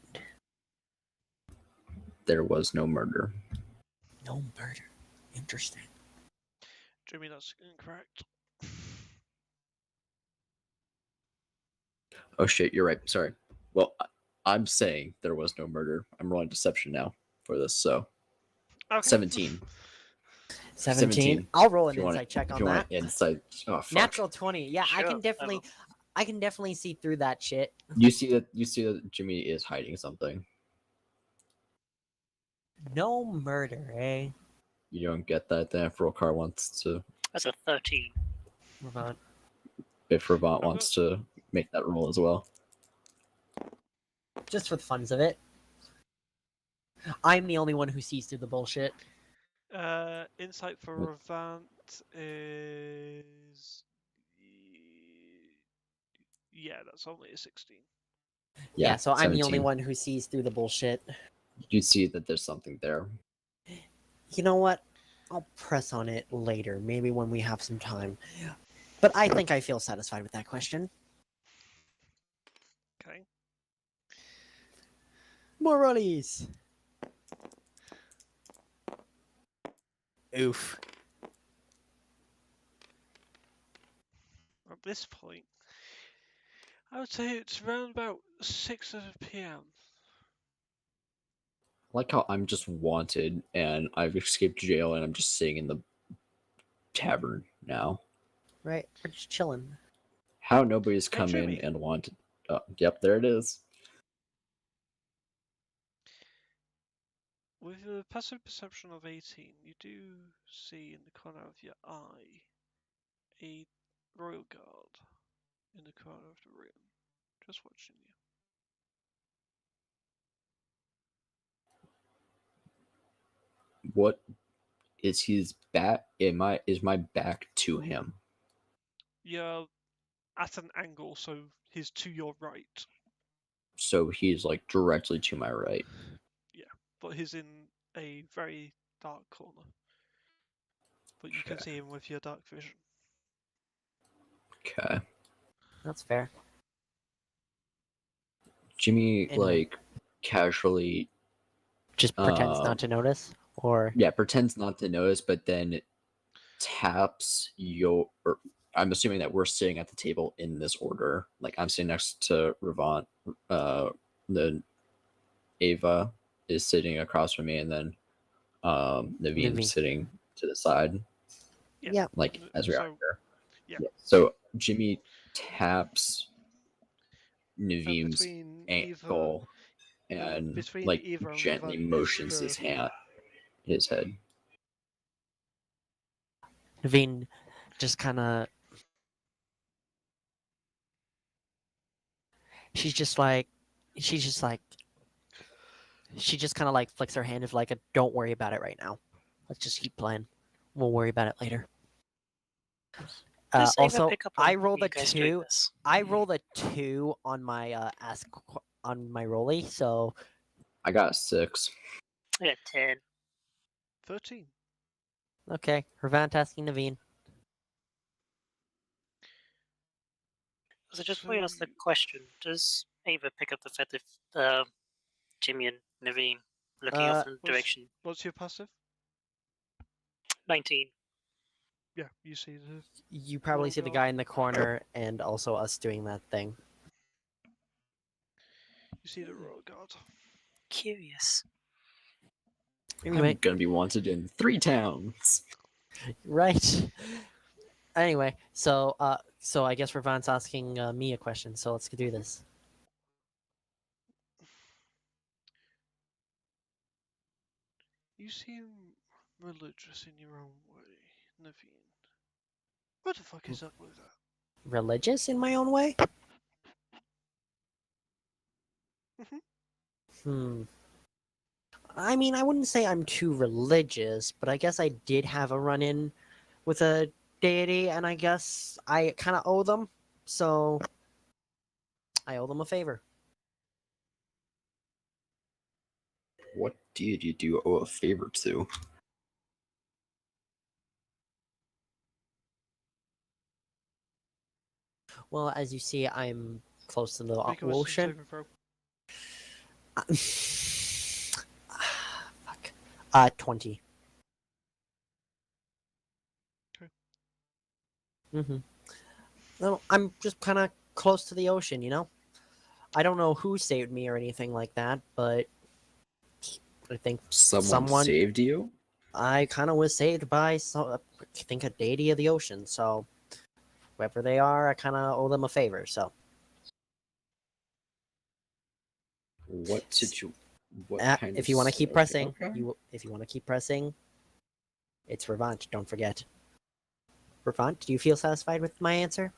There was no murder. No murder. Interesting. Jimmy, that's incorrect. Oh shit, you're right. Sorry. Well, I'm saying there was no murder. I'm rolling deception now for this, so Okay. 17. 17. 17. I'll roll an If you want insight check if on you that. want insight. Oh fuck. Natural 20. Yeah, I Sure, can definitely I can definitely see through that shit. You see that Jimmy is hiding something. No murder, eh? You don't get that then if Rolkar wants to That's a 13. Move on. if Ravant Okay. wants to make that roll as well. Just for the funs of it. I'm the only one who sees through the bullshit. Insight for Revant is. Yeah, that's only a 16. Yeah, so I'm the only 17. one who sees through the bullshit. You see that there's something there. You know what? I'll press on it later, maybe when we have some time. But I think I feel satisfied with that question. Okay. More rollies. Oof. At this point, I would say it's around about 6 p.m. I like how I'm just wanted and I've escaped jail and I'm just sitting in the tavern now. Right, we're just chilling. How nobody's Hey, come in Jimmy. and wanted. Yep, there it is. With a passive perception of 18, you do see in the corner of your eye a royal guard in the corner of the room, just watching you. What is his back? Is my back to him? You're at an angle, so he's to your right. So he's like directly to my right. Yeah, but he's in a very dark corner. But you can Okay. see him with your dark vision. Okay. That's fair. Jimmy Anyway. like casually Just pretends not to notice, or pretends not to notice, but then taps your. I'm assuming that we're sitting at the table in this order. Like I'm sitting next to Ravant. Then Ava is sitting across from me, and then Naveen Naveen. sitting to the side, yeah. like as we are So, here. yeah. So Jimmy taps Naveen's between ankle and between like Eva and gently Revant is motions the- his head. Naveen just kind of. She's just like, She just kind of like flicks her hand of like a don't worry about it right now. Let's just keep playing. We'll worry about it later. Does Ava Also, pick up I on rolled you a guys doing 2. this? I rolled a 2 on my on my rolly, so I got a 6. I got 10. 13. okay. Ravant asking Naveen. So just So before you ask the you- question, does Ava pick up the fact that Jimmy and Naveen looking off in the What's, direction what's your passive? 19? Yeah, you see the. You probably Oh, see the God. guy in the corner and also us doing that thing. You see the royal guard. Curious. Anyway, I'm gonna be wanted in 3 towns. right. Anyway, so I guess Ravant's asking me a question, so let's do this. You seem religious in your own way, Naveen. What the fuck is up with that? Religious in my own way? Hmm. I mean, I wouldn't say I'm too religious, but I guess I did have a run-in with a deity, and I guess I kind of owe them, so I owe them a favor. What deity do you owe a favor to? Well, as you see, I'm close to the Make a wisdom ocean. saving throw. Fuck. 20. Okay. No, I'm just kind of close to the ocean, you know? I don't know who saved me or anything like that, but I think Someone saved you? I kind of was saved by, I think, a deity of the ocean, so whoever they are, I kind of owe them a favor, so. What What kind If of you want to keep okay, pressing, okay. if you want to keep pressing, it's Revant, don't forget. Revant, do you feel satisfied with my answer?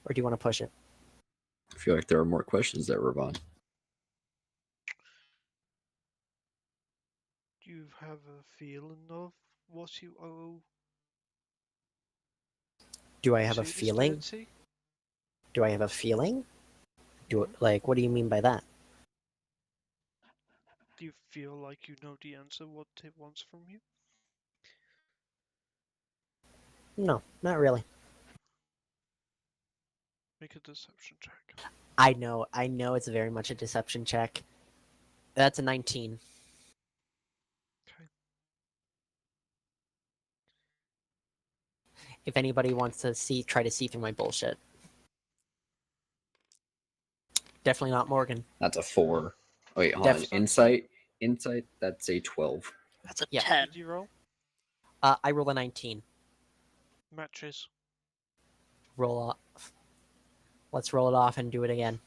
Or do you want to push it? I feel like there are more questions there, Ravon. Do you have a feeling of what you owe Do I have to a this feeling? deity? Do I have a feeling? Like, what do you mean by that? Do you feel like you know the answer, what it wants from you? No, not really. Make a deception check. I know it's very much a deception check. That's a 19. Okay. If anybody wants to try to see through my bullshit. Definitely not Morgan. That's a 4. Wait, hold on. Def- Insight, that's a 12. That's a Yeah. 10. Did you roll? I roll a 19. Matches. Roll off. Let's roll it off and do it again.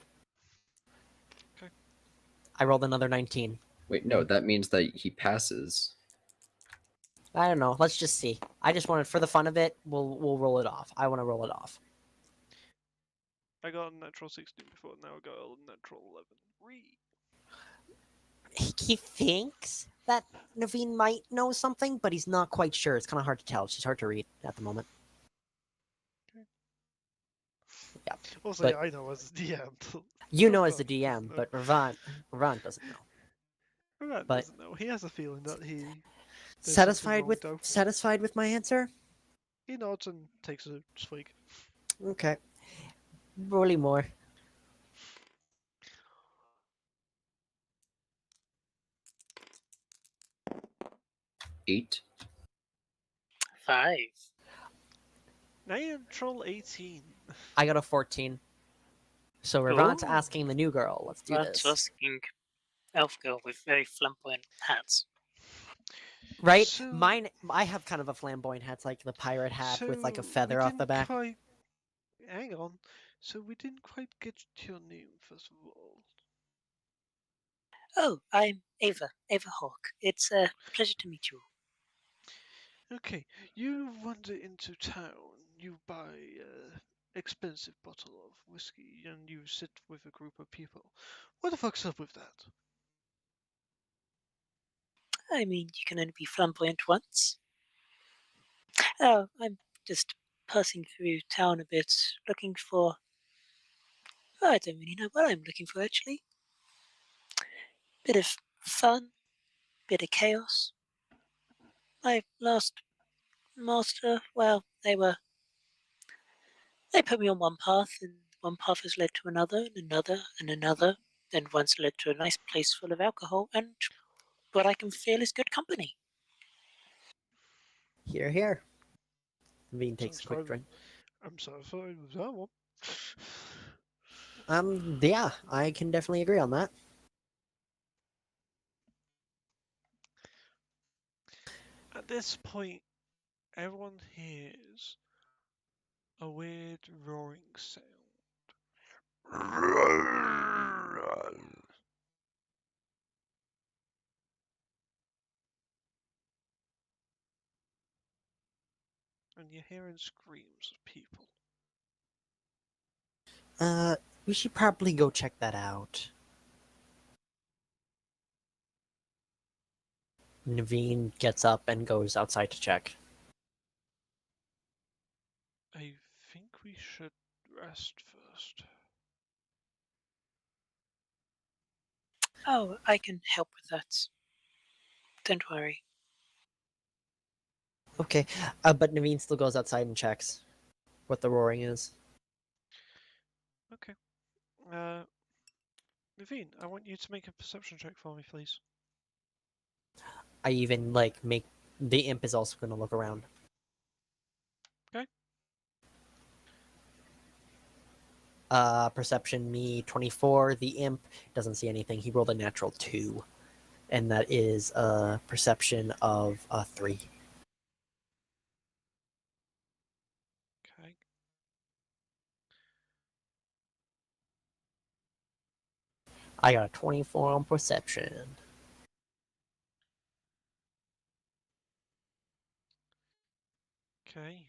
Okay. I rolled another 19. Wait, no, that means that he passes. I don't know. Let's just see. I just wanted, for the fun of it, we'll roll it off. I want to roll it off. I got a natural 16 before, now I got a natural 11. Whee! He thinks that Naveen might know something, but he's not quite sure. It's kind of hard to tell. She's hard to read at the moment. Yeah. Also, But- yeah, I know as a DM. You know as the Ravant DM, doesn't know. but Ravant doesn't know. Ravant but- doesn't know. He has a feeling that he. There's Satisfied something with wrong, though. satisfied with my answer? He nods and takes a swig. Okay. Rolly more. 8. 5. Natural 18. I got a 14. So Ravant's Ooh. asking the new girl. Let's do That's this. asking elf girl with very flamboyant hats. Right? So- Mine. I have kind of a flamboyant hat, like the pirate hat with like a So, feather we off the didn't back. Quite... Hang on. So we didn't quite get your name, first of all. Oh, I'm Ava Hawk. It's a pleasure to meet you. Okay, you wander into town, you buy an expensive bottle of whiskey, and you sit with a group of people. What the fuck's up with that? I mean, you can only be flamboyant once. Oh, I'm just passing through town a bit, looking for. Oh, I don't really know what I'm looking for actually. Bit of fun, bit of chaos. My last master, well, they put me on one path, and one path has led to another, and another, and another, and once led to a nice place full of alcohol, and what I can feel is good company. Here, here. Naveen takes Sounds a quick fine. drink. I'm satisfied with that one. Yeah, I can definitely agree on that. At this point, everyone hears a weird roaring sound. And you're hearing screams of people. We should probably go check that out. Naveen gets up and goes outside to check. I think we should rest first. Oh, I can help with that. Don't worry. Okay, but Naveen still goes outside and checks what the roaring is. Okay. Naveen, I want you to make a perception check for me, please. I even like make the imp is also gonna look around. Okay. Perception me 24. The imp doesn't see anything. He rolled a natural 2, and that is a perception of 3. Okay. I got a 24 on perception. Okay.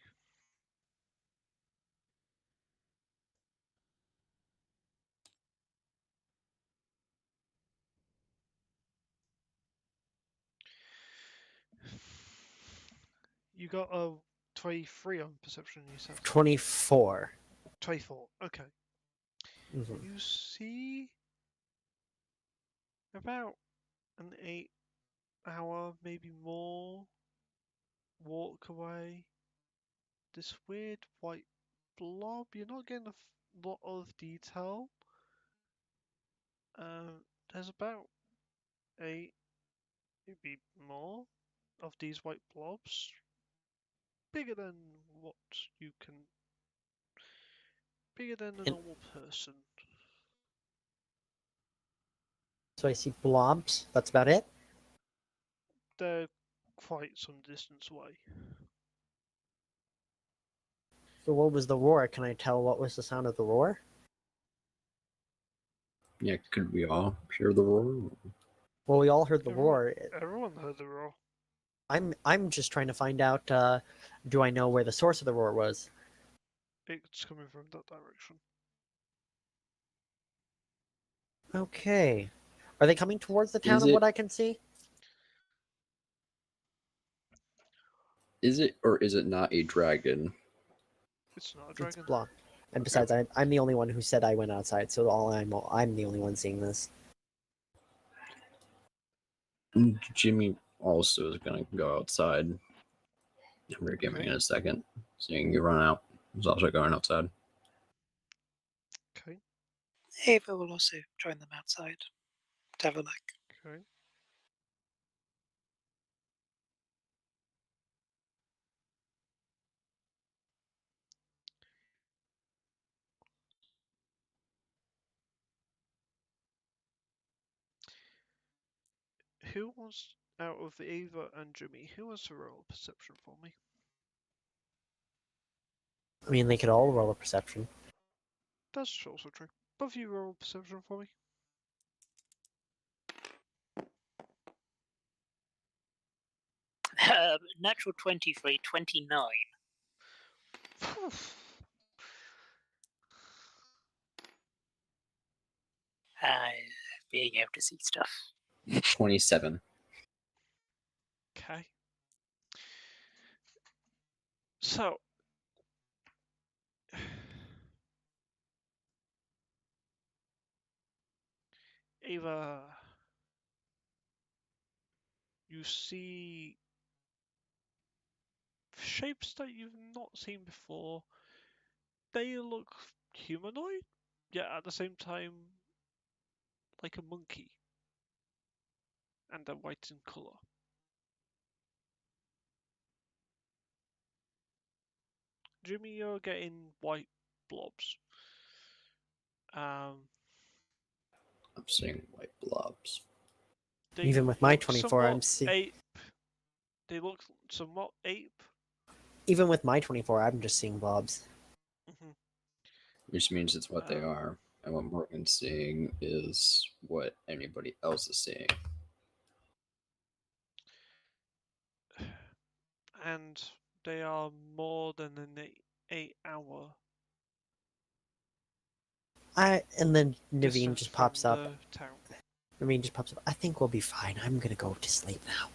You got a 23 on perception, you said. 24. 24. Okay. Mhm. You see about an 8-hour, maybe more, walk away. This weird white blob. You're not getting a lot of detail. There's about 8, maybe more, of these white blobs. Bigger than what you can. Bigger than a And normal person. so I see blobs. That's about it. They're quite some distance away. So what was the roar? Can I tell what was the sound of the roar? Yeah, could we all hear the roar? Well, we all heard the Everyone, roar. everyone heard the roar. I'm just trying to find out. Do I know where the source of the roar was? It's coming from that direction. Okay. Are they coming towards the town Is of what it I can see? or is it not a dragon? It's not a It's dragon. blob. And besides, I'm the only one who said I went outside, so I'm the only one seeing this. Jimmy also is gonna go outside. We're giving Okay. in a second. Seeing you run out. He's also going outside. Okay. Ava will also join them outside to have a look. Okay. Who wants, out of Ava and Jimmy, who wants to roll perception for me? I mean, they could all roll a perception. That's also true. Both of you roll perception for me. Natural 23, 29. Uh, being able to see stuff. 27. Okay. So, Ava, you see shapes that you've not seen before. They look humanoid, yet at the same time like a monkey, and they're white in colour. Jimmy, you're getting white blobs. I'm seeing white blobs. They Even with my look 24, I'm somewhat seeing. ape. They look somewhat ape. Even with my 24, I'm just seeing blobs. hmm Which means it's what they Um, are. And what Morgan's seeing is what anybody else is seeing. And they are more than an 8 hour And then Naveen distance just from pops up. the town. Naveen just pops up. I think we'll be fine. I'm gonna go to sleep now.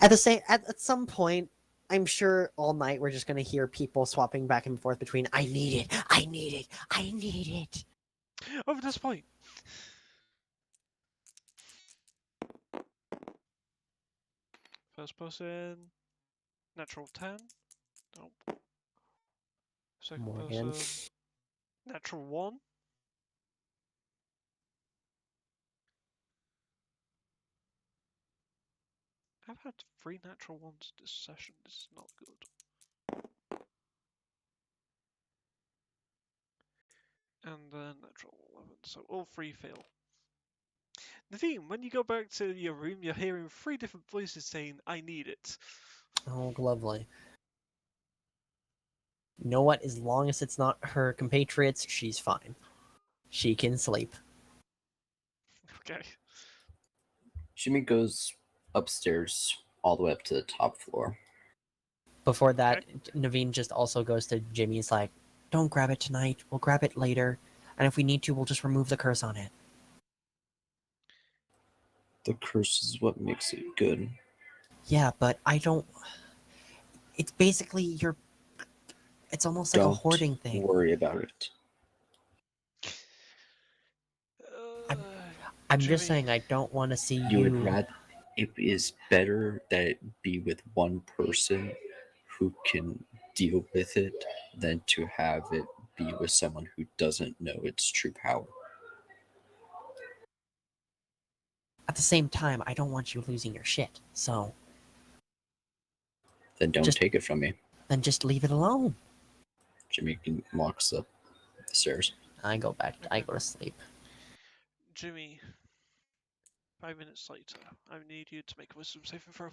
At some point, I'm sure all night we're just gonna hear people swapping back and forth between I need it, I need it, I need it. Over this point. First person, natural 10. Nope. Second Morgan. person, natural 1. I've had 3 natural 1s this session. This is not good. And then natural 11. So all 3 fail. Naveen, when you go back to your room, you're hearing 3 different voices saying, I need it. Oh, lovely. You know what? As long as it's not her compatriots, she's fine. She can sleep. Okay. Jimmy goes upstairs all the way up to the top floor. Before that, Naveen just also goes to Jimmy's like, don't grab it tonight. We'll grab it later. And if we need to, we'll just remove the curse on it. The curse is what makes it good. Yeah, but I don't. It's basically your. It's almost like a Don't hoarding thing. worry about it. I'm just Jimmy, saying I don't want to see You would you. rather it is better that it be with one person who can deal with it than to have it be with someone who doesn't know its true power. At the same time, I don't want you losing your shit. So Then don't Just- take it from me. then just leave it alone. Jimmy walks up the stairs. I go back. I go to sleep. Jimmy, 5 minutes later, I need you to make a wisdom saving throw.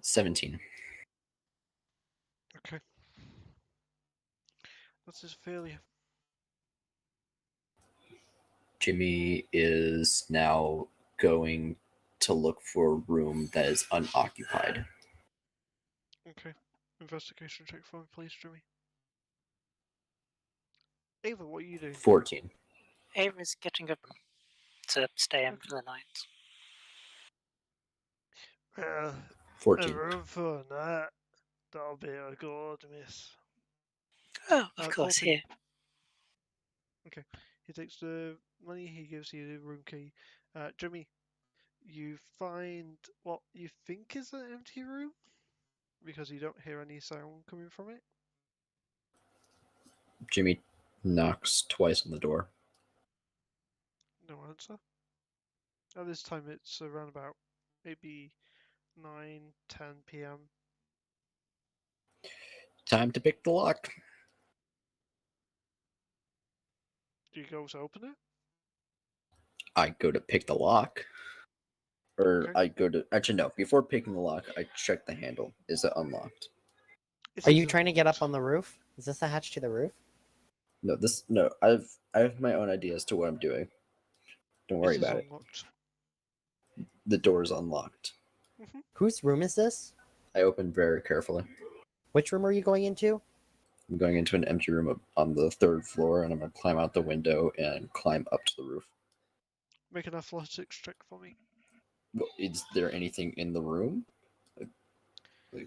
17. Okay. That is failure. Jimmy is now going to look for a room that is unoccupied. Okay. Investigation check for me, please, Jimmy. Ava, what are you doing? 14. Ava's getting up to stay in for the night. A 14. room for a night. That'll be a good miss. Oh, of course, 14. here. Okay. He takes the money, he gives you the room key. Jimmy, you find what you think is an empty room because you don't hear any sound coming from it. Jimmy knocks twice on the door. No answer. At this time, it's around about maybe 9-10 p.m. Time to pick the lock. Do you go to open it? I go to pick the lock. Or Okay. I go to. Actually, no. Before picking the lock, I check the handle. Is it unlocked? It Are is you trying to get up unlocked. on the roof? Is this attached to the roof? No, this. No, I have my own idea as to what I'm doing. Don't worry It is about it. unlocked. The door is unlocked. Whose room is this? I open very carefully. Which room are you going into? I'm going into an empty room on the 3rd floor, and I'm going to climb out the window and climb up to the roof. Make an athletics check for me. Is there anything in the room? Like,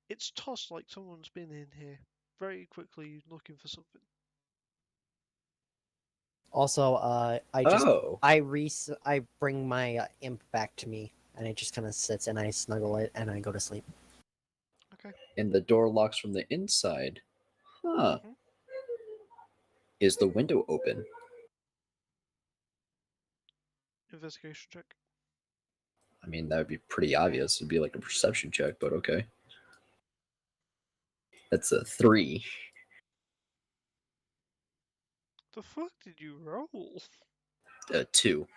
It's tossed like someone's been in here very quickly looking for something. Also, oh, I bring my imp back to me, and it just kind of sits, and I snuggle it, and I go to sleep. Okay. and the door locks from the inside. Huh. Mhm. Is the window open? Investigation check. I mean, that would be pretty obvious. It'd be like a perception check, but okay. That's a 3. The fuck did you roll? 2.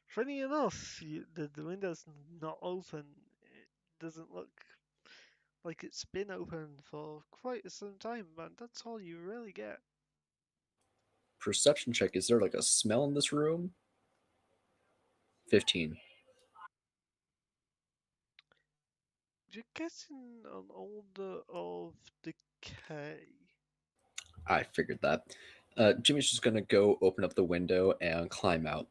Funny enough, the window's not open. It doesn't look like it's been open for quite some time, but that's all you really get. Perception check. Is there like a smell in this room? 15. You're getting an odor of decay. I figured that. Jimmy's just gonna go open up the window and climb out.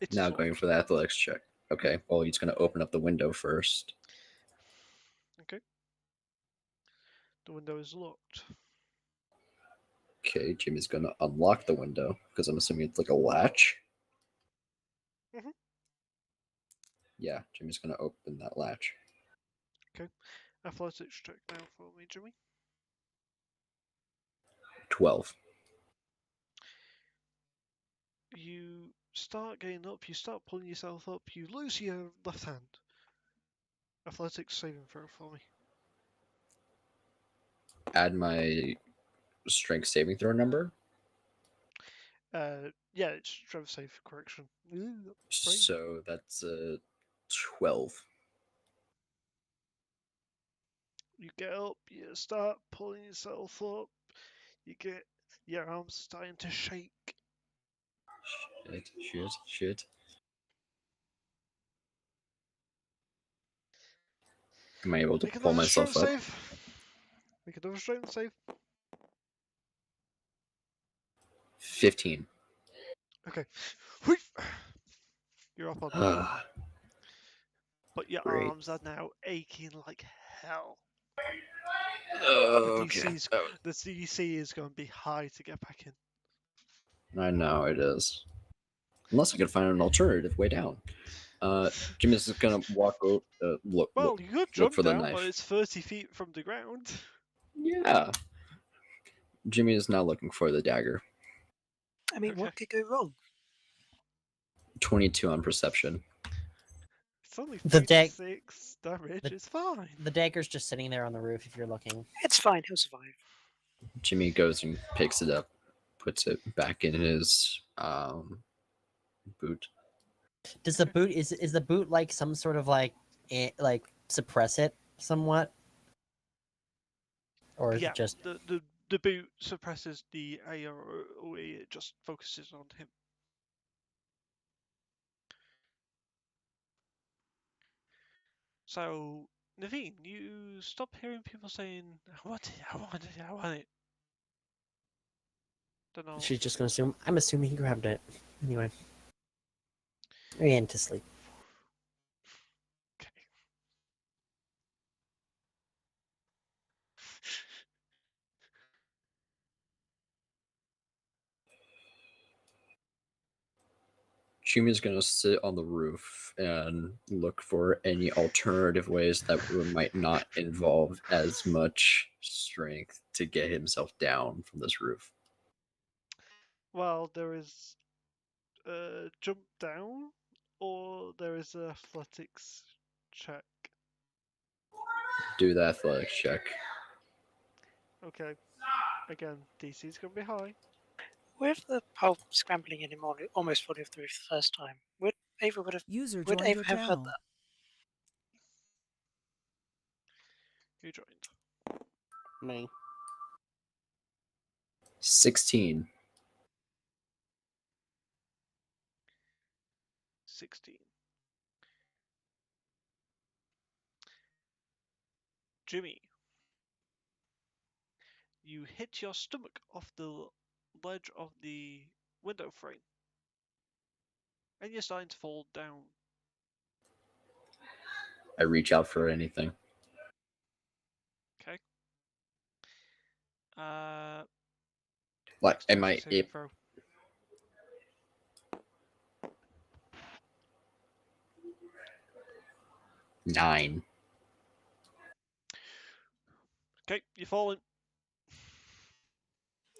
It's Now locked. going for the athletics check. Okay, well, he's gonna open up the window first. Okay. The window is locked. Okay, Jimmy's gonna unlock the window because I'm assuming it's like a latch. Mhm. Yeah, Jimmy's gonna open that latch. Athletics check now for me, Jimmy. 12. You start getting up, you start pulling yourself up, you lose your left hand. Athletics saving throw for me. Add my strength saving throw number. Yeah, it's strength save correction. Ooh, brain. So that's 12. You get up, you start pulling yourself up, you get your arms starting to shake. Shit. Am I able to Make pull another strength myself up? save. Make another strength save. 15. Okay. Whoosh! You're up on the floor, but your Great. arms are now aching like hell. Oh, The okay. DC's the DC is going to be high to get back in. I know it is. Unless I can find an alternative way down. Jimmy's just gonna walk over. Well, you could look jump for the down, but knife. it's 30 feet from the ground. Yeah. Jimmy is now looking for the dagger. I mean, Okay. what could go wrong? 22 on perception. It's only The 36 damage. It's fine. The dagger's just sitting there on the roof if you're looking. It's fine. He'll survive. Jimmy goes and picks it up, puts it back in his boot. Does the boot is the boot like some sort of like suppress it somewhat, or is Yeah, it just the boot suppresses the AOE. It just focuses on him. So, Naveen, you stop hearing people saying, "I want it, I want it, I want it." Don't know. she's just gonna assume? I'm assuming he grabbed it anyway. And to sleep. Okay. Jimmy's gonna sit on the roof and look for any alternative ways that might not involve as much strength to get himself down from this roof. Well, there is jump down, or there is a athletics check. Do the athletics check. Okay. Again, DC's gonna be high. With the whole scrambling and him almost falling off the roof the first time, would Ava User would joined Ava your have heard channel. that? Who joined? Me. 16. 16. Jimmy, you hit your stomach off the ledge of the window frame, and you're starting to fall down. I reach out for anything. Okay. Like, am Dexterity I saving able? throw. 9. Okay, you're falling.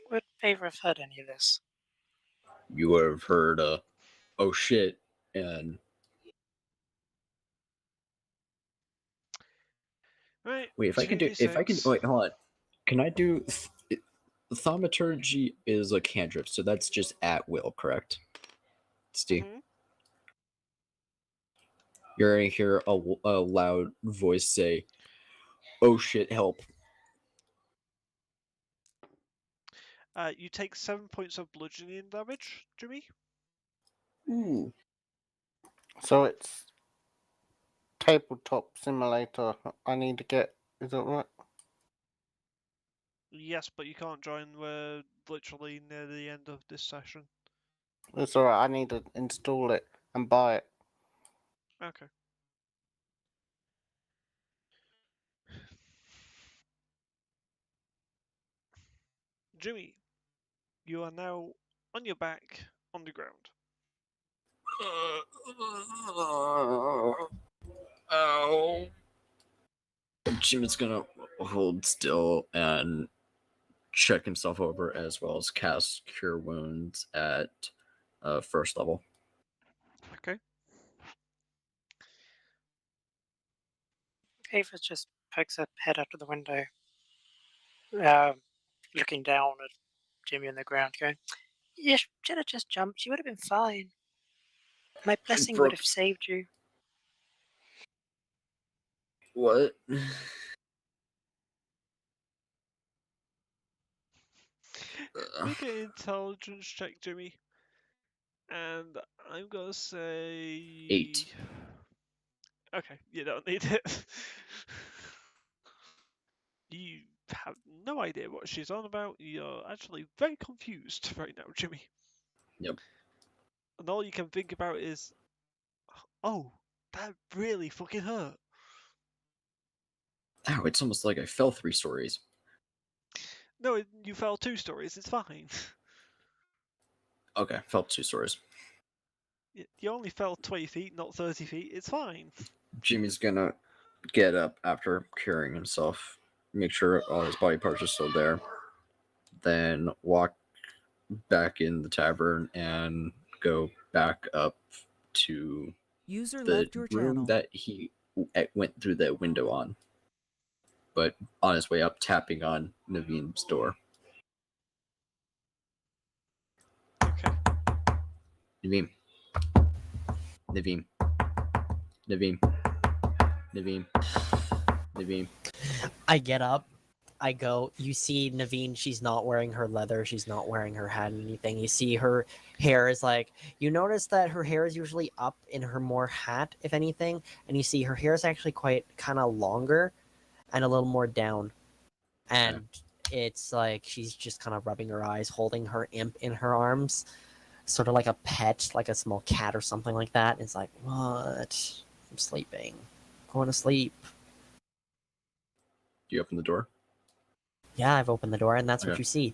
Would Favor have heard any of this? You would have heard oh shit, and Right. wait, if I can, 2d6. wait, hold on. Can I do, thaumaturgy is a cantrip, so that's just at will, correct? Steve, Mhm. you're gonna hear a loud voice say, "Oh shit, help!" You take 7 points of bludgeoning damage, Jimmy. Ooh. So it's Tabletop Simulator. I need to get. Is that right? Yes, but you can't join. We're literally near the end of this session. It's alright. I need to install it and buy it. Okay. Jimmy, you are now on your back on the ground. Ow. Jimmy's gonna hold still and check himself over, as well as cast Cure Wounds at first level. Okay. Favor just pokes her head out of the window, looking down at Jimmy on the ground, going, "You should have just jumped. You would have been fine. My blessing would broke- have saved you." What? Make an intelligence check, Jimmy. And I'm gonna say 8. Okay, you don't need it. You have no idea what she's on about. You're actually very confused right now, Jimmy. Yep. And all you can think about is, oh, that really fucking hurt. Ow, it's almost like I fell 3 stories. No, you fell 2 stories. It's fine. Okay, fell 2 stories. You only fell 20 feet, not 30 feet. It's fine. Jimmy's gonna get up after curing himself, make sure all his body parts are still there, then walk back in the tavern and go back up to User the left your room channel. that he went through that window on. But on his way up, tapping on Naveen's door. Okay. Naveen. Naveen. Naveen. Naveen. Naveen. I get up. I go. You see Naveen. She's not wearing her leather. She's not wearing her hat or anything. You see her hair is like. You notice that her hair is usually up in her more hat, if anything, and you see her hair is actually quite kind of longer, and a little more down, and it's like she's just kind of rubbing her eyes, holding her imp in her arms, sort of like a pet, like a small cat or something like that. It's like, what? I'm sleeping. Going to sleep. Do you open the door? Yeah, I've opened the door, and that's what Okay. you see.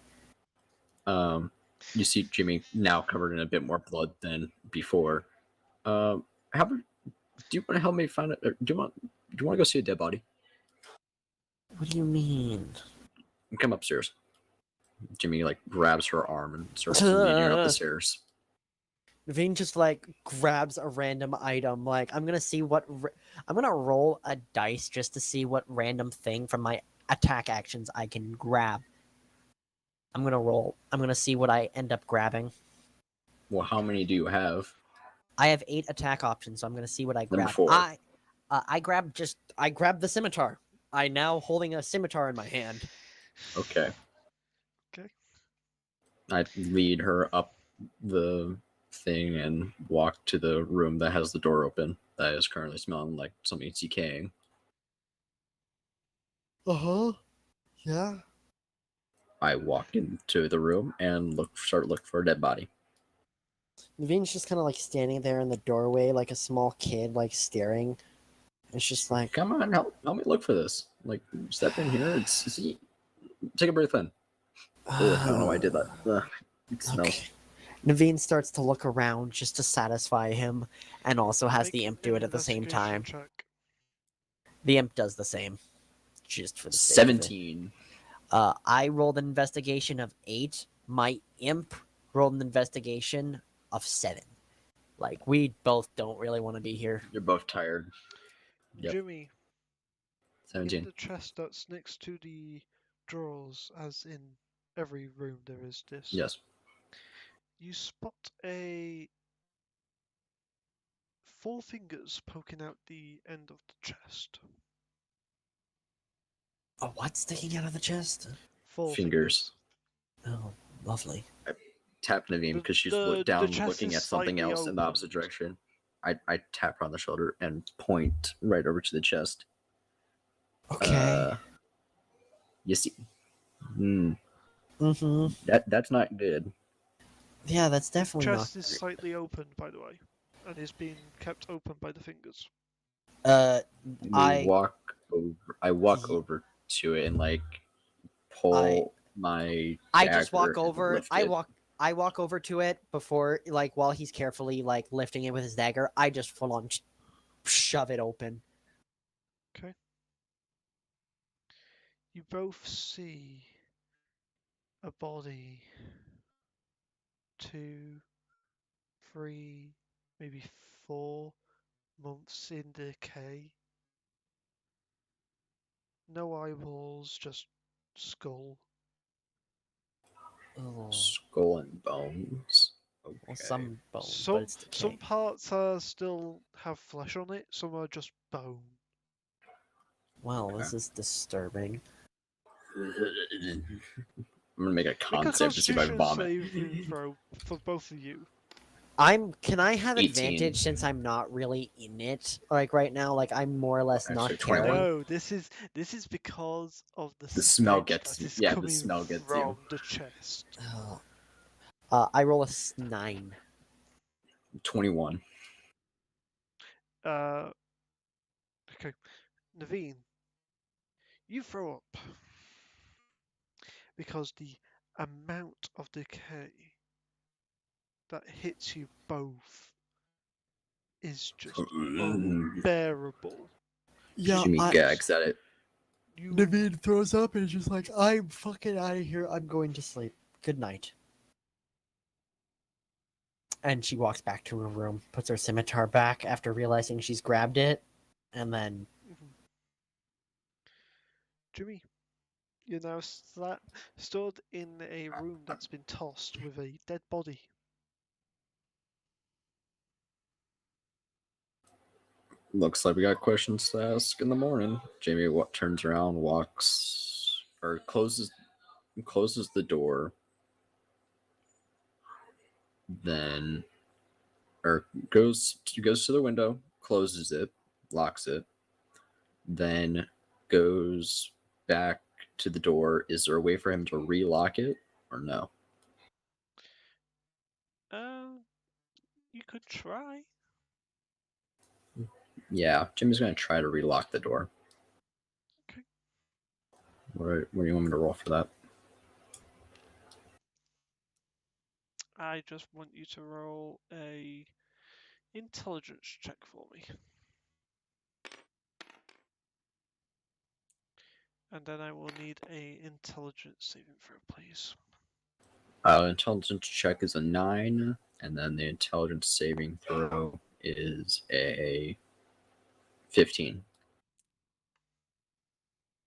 You see Jimmy now covered in a bit more blood than before. How about, do you want to help me find it? Do you want to go see a dead body? What do you mean? Come upstairs. Jimmy like grabs her arm and starts leading her up the stairs. Naveen just like grabs a random item. Like I'm gonna see what I'm gonna roll a dice just to see what random thing from my attack actions I can grab. I'm gonna roll. I'm gonna see what I end up grabbing. Well, how many do you have? I have 8 attack options, so I'm gonna see what I grab. Number 4. I grabbed the scimitar. I now holding a scimitar in my hand. Okay. Okay. I lead her up the thing and walk to the room that has the door open. That is currently smelling like something's decaying. Uh-huh. Yeah. I walk into the room and start looking for a dead body. Naveen's just kind of like standing there in the doorway, like a small kid, like staring. It's just like, Come on, help me look for this. Like, step in here. Take a breath in. Oh, I don't know why I did that. It smells. Okay. Naveen starts to look around just to satisfy him, and also has Make the imp do an it at the same investigation time. check. The imp does the same, just for the sake of it. 17. I rolled an investigation of 8. My imp rolled an investigation of 7. Like, we both don't really want to be here. You're both tired. Yep. Jimmy, in 17. the chest that's next to the drawers, as in every room there is this, Yes. you spot a 4 fingers poking out the end of the chest. Oh, what's sticking out of the chest? 4 Fingers. Oh, lovely. Tap Naveen because she's the down chest looking is at something slightly else in the opposite opened. direction. I tap her on the shoulder and point right over to the chest. Okay. You see, Mm-hmm. that's not good. Yeah, that's The definitely chest not. is slightly opened, by the way, and is being kept open by the fingers. I walk Ye- over to it and like pull my I just dagger walk and over. lift I it. walk over to it before, like, while he's carefully like lifting it with his dagger. I just full on shove it open. Okay. You both see a body 2, 3, maybe 4 months in decay. No eyeballs, just skull. Oh, Skull and bones. Okay. well, some bones, but it's Some decaying. parts are still have flesh on it, some are just bone. Well, Okay. this is disturbing. I'm gonna make a Make a con save to see if I Constitution vomit. saving throw for both of you. Can I have 18. advantage since I'm not really in it, like, right now? Like, I'm more or less not Actually, caring. 21. No, this is because of the smell stench gets that you. is Yeah, the coming smell gets from you. the chest. Oh. I roll a 9. 21. Okay, Naveen, you throw up because the amount of decay that hits you both is just unbearable. Yeah, Jimmy gags at it. You Naveen throws up and is just like, I'm fucking out of here. I'm going to sleep. Good night. And she walks back to her room, puts her scimitar back after realizing she's grabbed it, and then Jimmy, you're now stood in a room that's been tossed with a dead body. Looks like we got questions to ask in the morning. Jamie turns around, walks, or closes the door, then, or goes to the window, closes it, locks it, then goes back to the door. Is there a way for him to relock it, or no? You could try. Yeah, Jimmy's gonna try to relock the door. Okay. What do you want me to roll for that? I just want you to roll a intelligence check for me. And then I will need a intelligence saving throw, please. Intelligence check is a 9, and then the intelligence saving throw is a 15.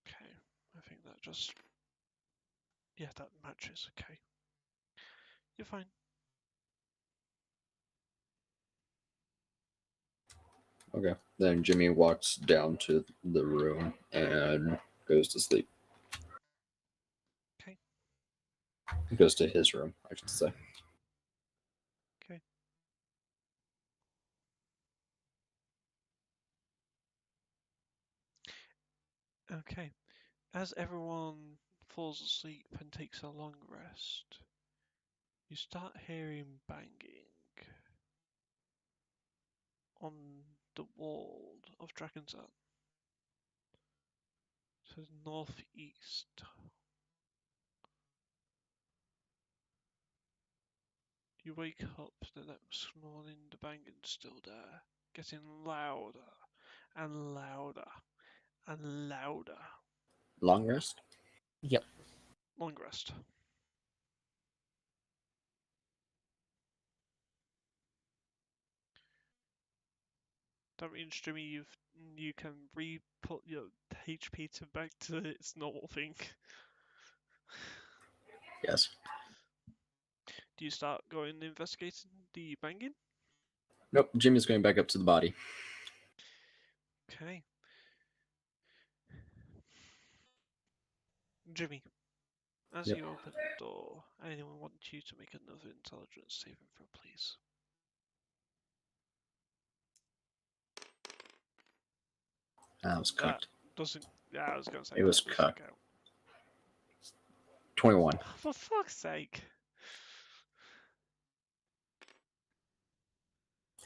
Okay, I think that just... Yeah, that matches, okay. You're fine. Okay. Then Jimmy walks down to the room and goes to sleep. Okay. He goes to his room, I should say. Okay. Okay. As everyone falls asleep and takes a long rest, you start hearing banging on the wall of Dragon's Ant to the northeast. You wake up the next morning, the banging's still there, getting louder and louder and louder. Long rest? Yep. Long rest. That means, Jimmy, you can re-put your HP to back to its normal thing. Yes. Do you start going investigating the banging? Nope, Jimmy's going back up to the body. Okay. Jimmy, as Yep. you open the door, anyone want you to make another intelligence saving throw, please? That was That cooked. doesn't. Yeah, I was gonna say It that was doesn't cooked. count. 21. For fuck's sake!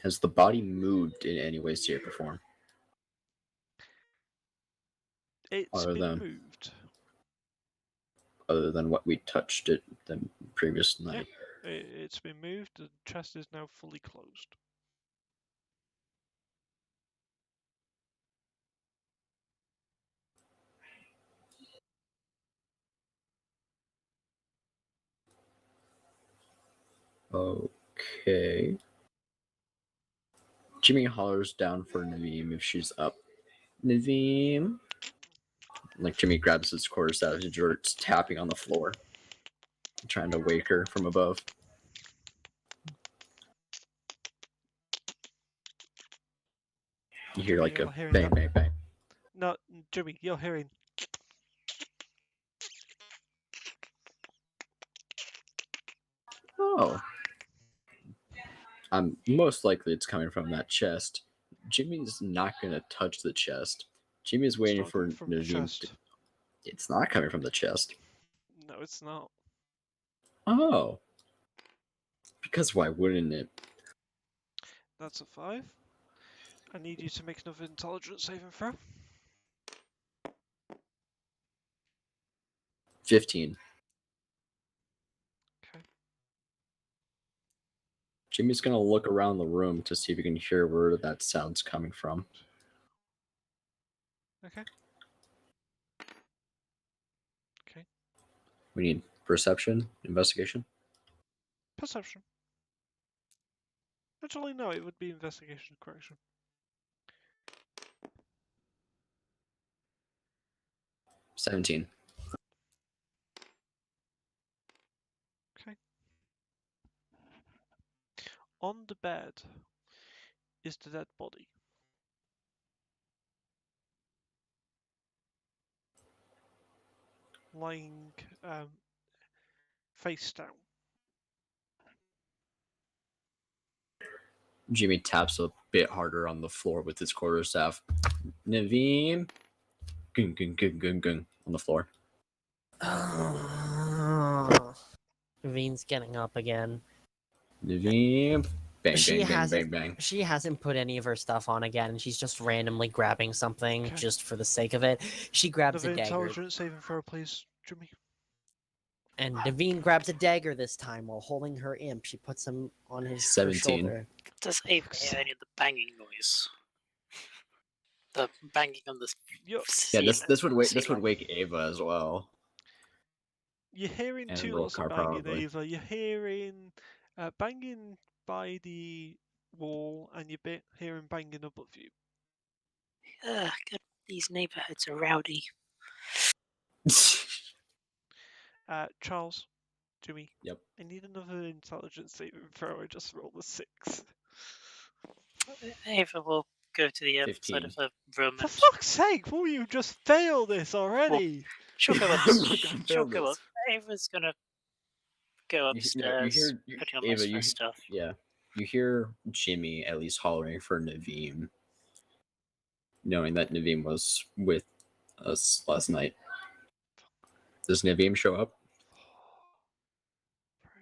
Has the body moved in any way, shape, or form? It's Other been than- moved. Other than what we touched it the previous night. It's been moved. The chest is now fully closed. Okay. Jimmy hollers down for Naveem if she's up. Naveem? Like Jimmy grabs his quarterstaff and starts tapping on the floor, trying to wake her from above. You hear like You're a hearing bang, that? bang, bang. No, Jimmy, you're hearing. Oh. Most likely it's coming from that chest. Jimmy's not gonna touch the chest. Jimmy's It's waiting not for coming from the Naveem. chest. It's not coming from the chest. No, it's not. Oh. Because why wouldn't it? That's a 5. I need you to make another intelligence saving throw. 15. Okay. Jimmy's gonna look around the room to see if he can hear where that sound's coming from. Okay. Okay. We need perception, investigation. Perception. Actually, no, it would be investigation correction. 17. Okay. On the bed is the dead body. Lying face down. Jimmy taps a bit harder on the floor with his quarterstaff. Naveem. Gung, gung, gung, gung, gung on the floor. Raveen's getting up again. Naveem. Bang, She bang, bang, hasn't- bang, bang. She hasn't put any of her stuff on again, and she's just randomly grabbing something Okay. just for the sake of it. She grabs Another a dagger, intelligence saving throw, please, Jimmy. and Devine grabs a dagger this time while holding her imp. She puts him on his her 17. shoulder. Does Ava hear any of the banging noise? The banging on the You're, Yeah, this would wake ceiling. Ava as well. you're hearing And two roll lots car, of banging, probably. Ava. You're hearing banging by the wall, and you're hearing banging above you. God, these neighborhoods are rowdy. Charles, Jimmy. Yep. I need another intelligence saving throw. I just rolled a 6. Ava will go to the side 15. of the room For and fuck's sake, will you just fail this already? she'll go up. I'm not gonna She'll fail go up. this. Ava's gonna go upstairs, putting on most of her stuff. Yeah, you hear Jimmy at least hollering for Naveem, knowing that Naveem was with us last night. Does Naveem show up? 4, 3,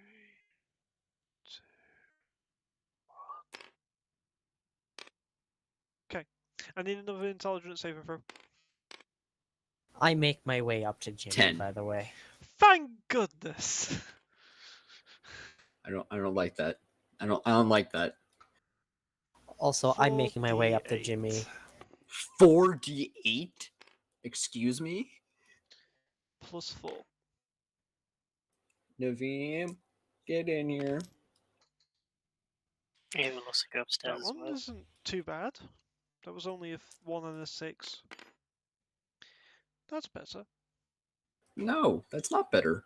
2. Okay. I need another intelligence saving throw. I make my way up to Jimmy, 10. by the way. Thank goodness. I don't like that. I don't like that. Also, I'm making my way up to 4d8. Jimmy. 4d8? Excuse me? Plus 4. Naveem, get in here. Yeah, we'll also go upstairs That as one well. isn't too bad. That was only a 1 and a 6. That's better. No, that's not better.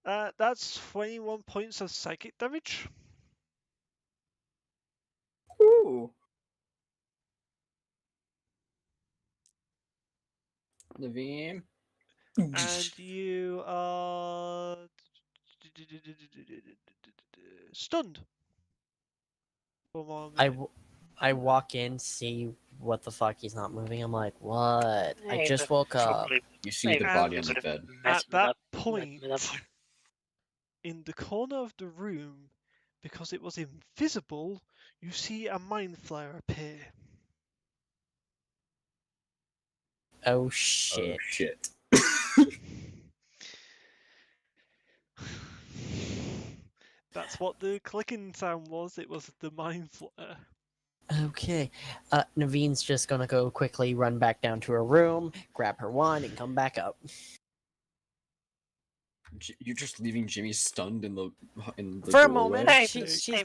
That's 21 points of psychic damage. Ooh. Naveem. And you are stunned. For 1 minute. I walk in, see what the fuck he's not moving. I'm like, what? I Yeah, just but woke up. probably- You see maybe the And body on sort the of bed. met At him that at point, that point. in the corner of the room, because it was invisible, you see a mind flare appear. Oh Oh shit. shit. That's what the clicking sound was. It was the mind flare. Okay. Naveen's just gonna go quickly run back down to her room, grab her wand, and come back up. You're just leaving Jimmy stunned in the For a doorway? moment, Ava she's is actually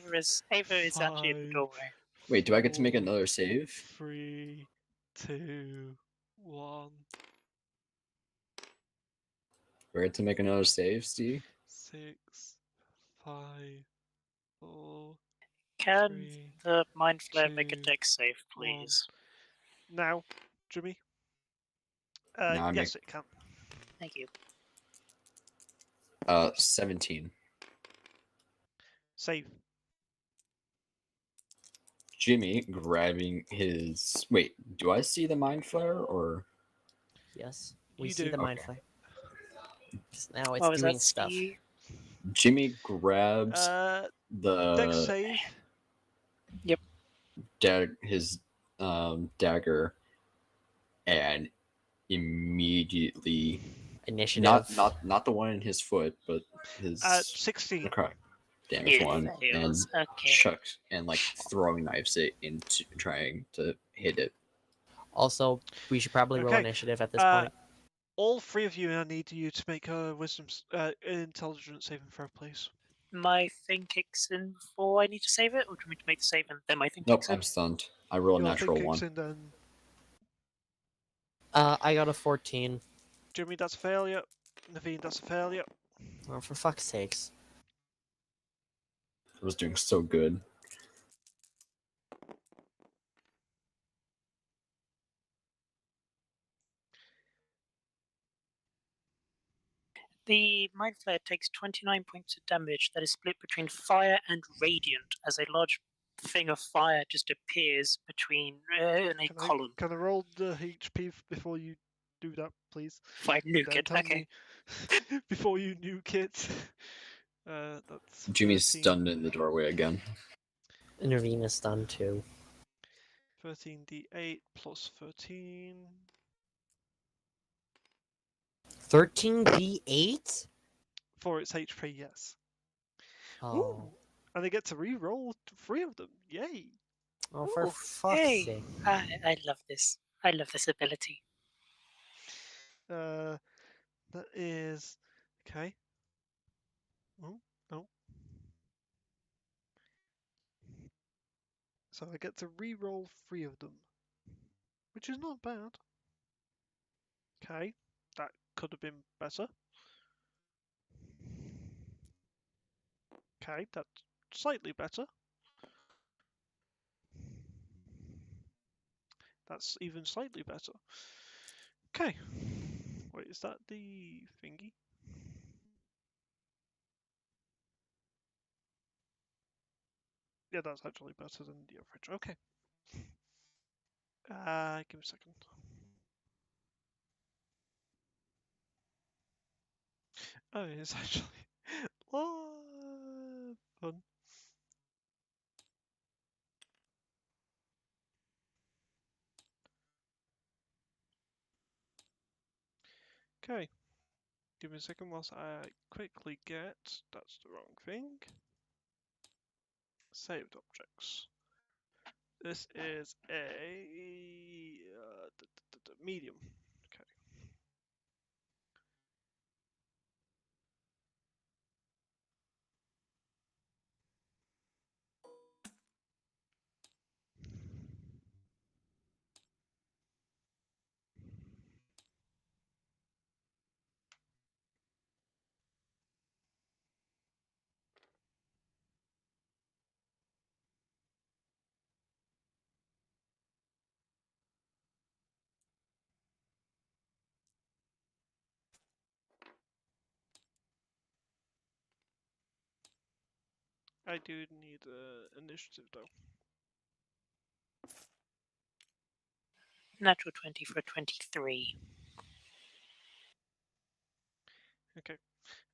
at the 5, doorway. Wait, do I get to make 4, another save? 3, 2, 1, Do I get to make another save, Steve? 6, 5, 4, Can 3. the mind flare make a 2, dex save, 1. please? Now, Jimmy. Now I Yes, it can. Thank you. 17. Save. Jimmy grabbing his. Wait, do I see the mind flare or? yes. We You see do. the mind Okay. flare. Just now it's What was doing that, stuff. Steve? Jimmy grabs Dex the save. his dagger and immediately Initiative. not the one in his foot, but his 16. the correct damage Yeah, one, it and was. Okay. chucks and like throwing knives it into trying to hit it. Also, we should probably roll Okay, initiative at this uh, point. All 3 of you, I need you to make a intelligence saving throw, please. My thing kicks in before I need to save it, or do you want me to make the save and then my thing Nope, kicks in? I'm stunned. I roll a Your natural thing kicks one. in then. I got a 14. Jimmy, that's a failure. Naveen, that's a failure. Oh, for fuck's sakes. I was doing so good. The mind flare takes 29 points of damage that is split between fire and radiant, as a large thing of fire just appears between in a column. Can I roll the HP before you do that, please? If I nuke Then it, tell okay. me before you nuke it. That's Jimmy's 13, stunned in the doorway again. Naveen is stunned too. 13d8 plus 13. 13d8? For its HP, yes. Oh. Ooh, and I get to re-roll 3 of them. Yay! Oh, for Ooh, fuck's hey. sake. I love this. I love this ability. That is okay. Oh no. So I get to re-roll 3 of them, which is not bad. Okay, that could have been better. Okay, that's slightly better. That's even slightly better. Okay. Wait, is that the thingy? Yeah, that's actually better than the average. Okay. Give me a second. Oh, it's actually fun. Okay, give me a second whilst I quickly get. That's the wrong thing. Saved objects. This is a medium. Okay. I do need initiative though. Natural 20 for a 23. Okay.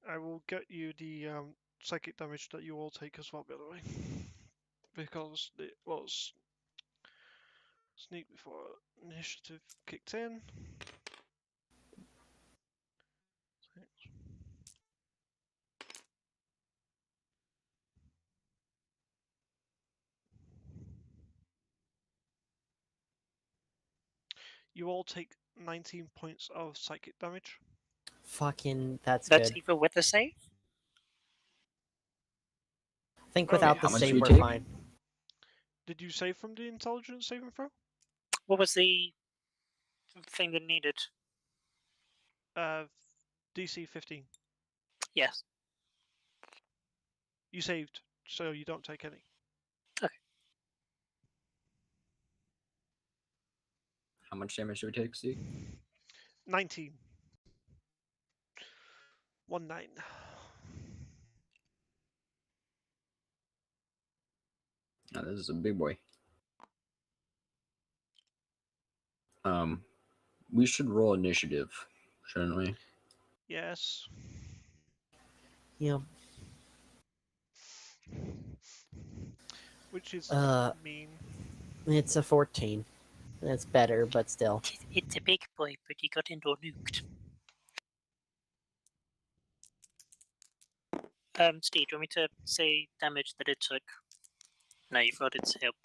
I will get you the psychic damage that you all take as well, by the way. Because it was sneak before initiative kicked in. You all take 19 points of psychic damage. Fucking, that's That's good. either with a save? I think Oh, without how the much do save, we we're take? fine. Did you save from the intelligence saving throw? What was the thing that needed? DC 15. Yes. You saved, so you don't take any. How much damage do we take, Steve? 19. 1-9. Oh, this is a big boy. We should roll initiative, shouldn't we? Yes. Yeah. Which is mean. It's a 14. That's better, but still. It's a big boy, but he got indoor nuked. Steve, do you want me to say damage that it took? No, you've got its help.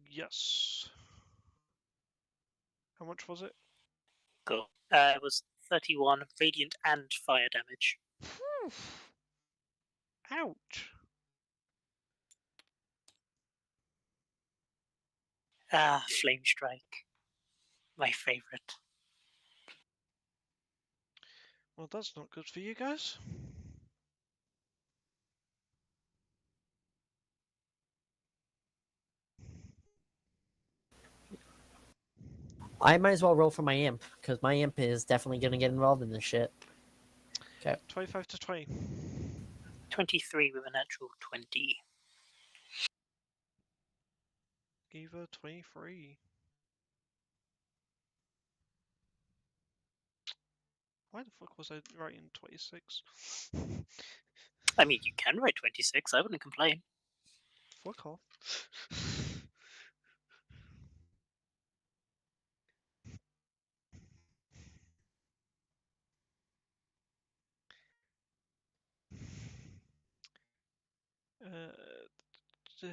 Yes. How much was it? Cool. It was 31 radiant and fire damage. Ouch. Ah, Flame Strike. My favorite. Well, that's not good for you guys. I might as well roll for my imp, because my imp is definitely going to get involved in this shit. Okay. 25 to 20. 23 with a natural 20. Eva 23. Why the fuck was I writing 26? I mean, you can write 26, I wouldn't complain. Fuck off. Uh,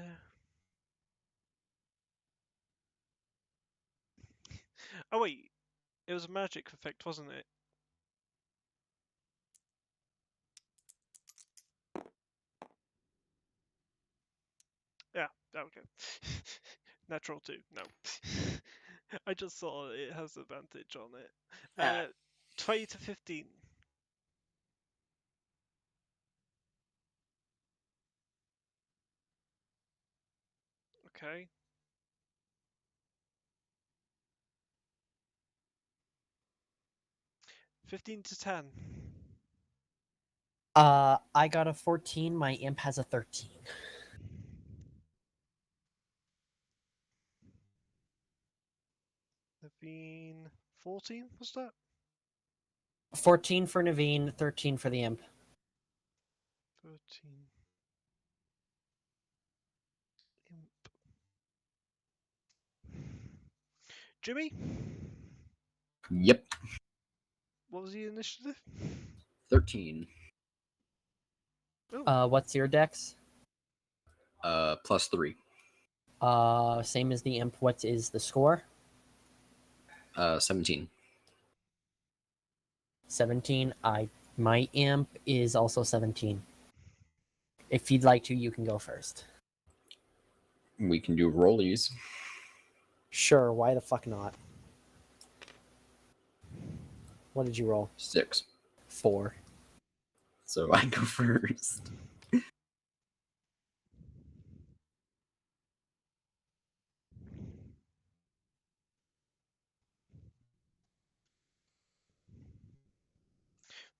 oh wait, it was a magic effect, wasn't it? Yeah, okay. Natural 2, no. I just saw it has advantage on it. 20 to 15. Okay. 15 to 10. I got a 14. My imp has a 13. 15, 14 was that? 14 for Naveen, 13 for the imp. 13. Imp. Jimmy, Yep. what was the initiative? 13. Oh, What's your dex? +3. Same as the imp. What is the score? 17. 17. My imp is also 17. If you'd like to, you can go first. We can do rollies. Sure, why the fuck not? What did you roll? 6. 4. So I go first.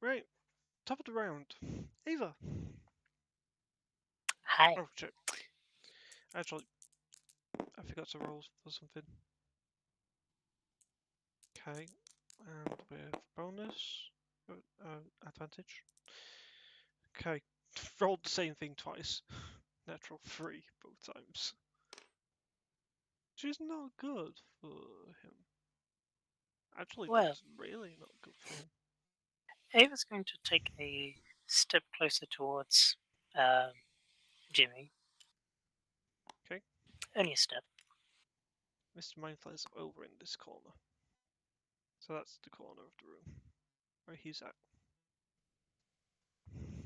right. Top of the round. Ava. Hi. Oh, shit. Actually, I forgot to roll for something. Okay. And with bonus. Advantage. Okay. Rolled the same thing twice. Natural 3 both times. Which is not good for him. Actually, Well. that's really not good for him. Ava's going to take a step closer towards Jimmy. Okay. Only a step. Mr. Mindflayer's over in this corner. So that's the corner of the room where he's at.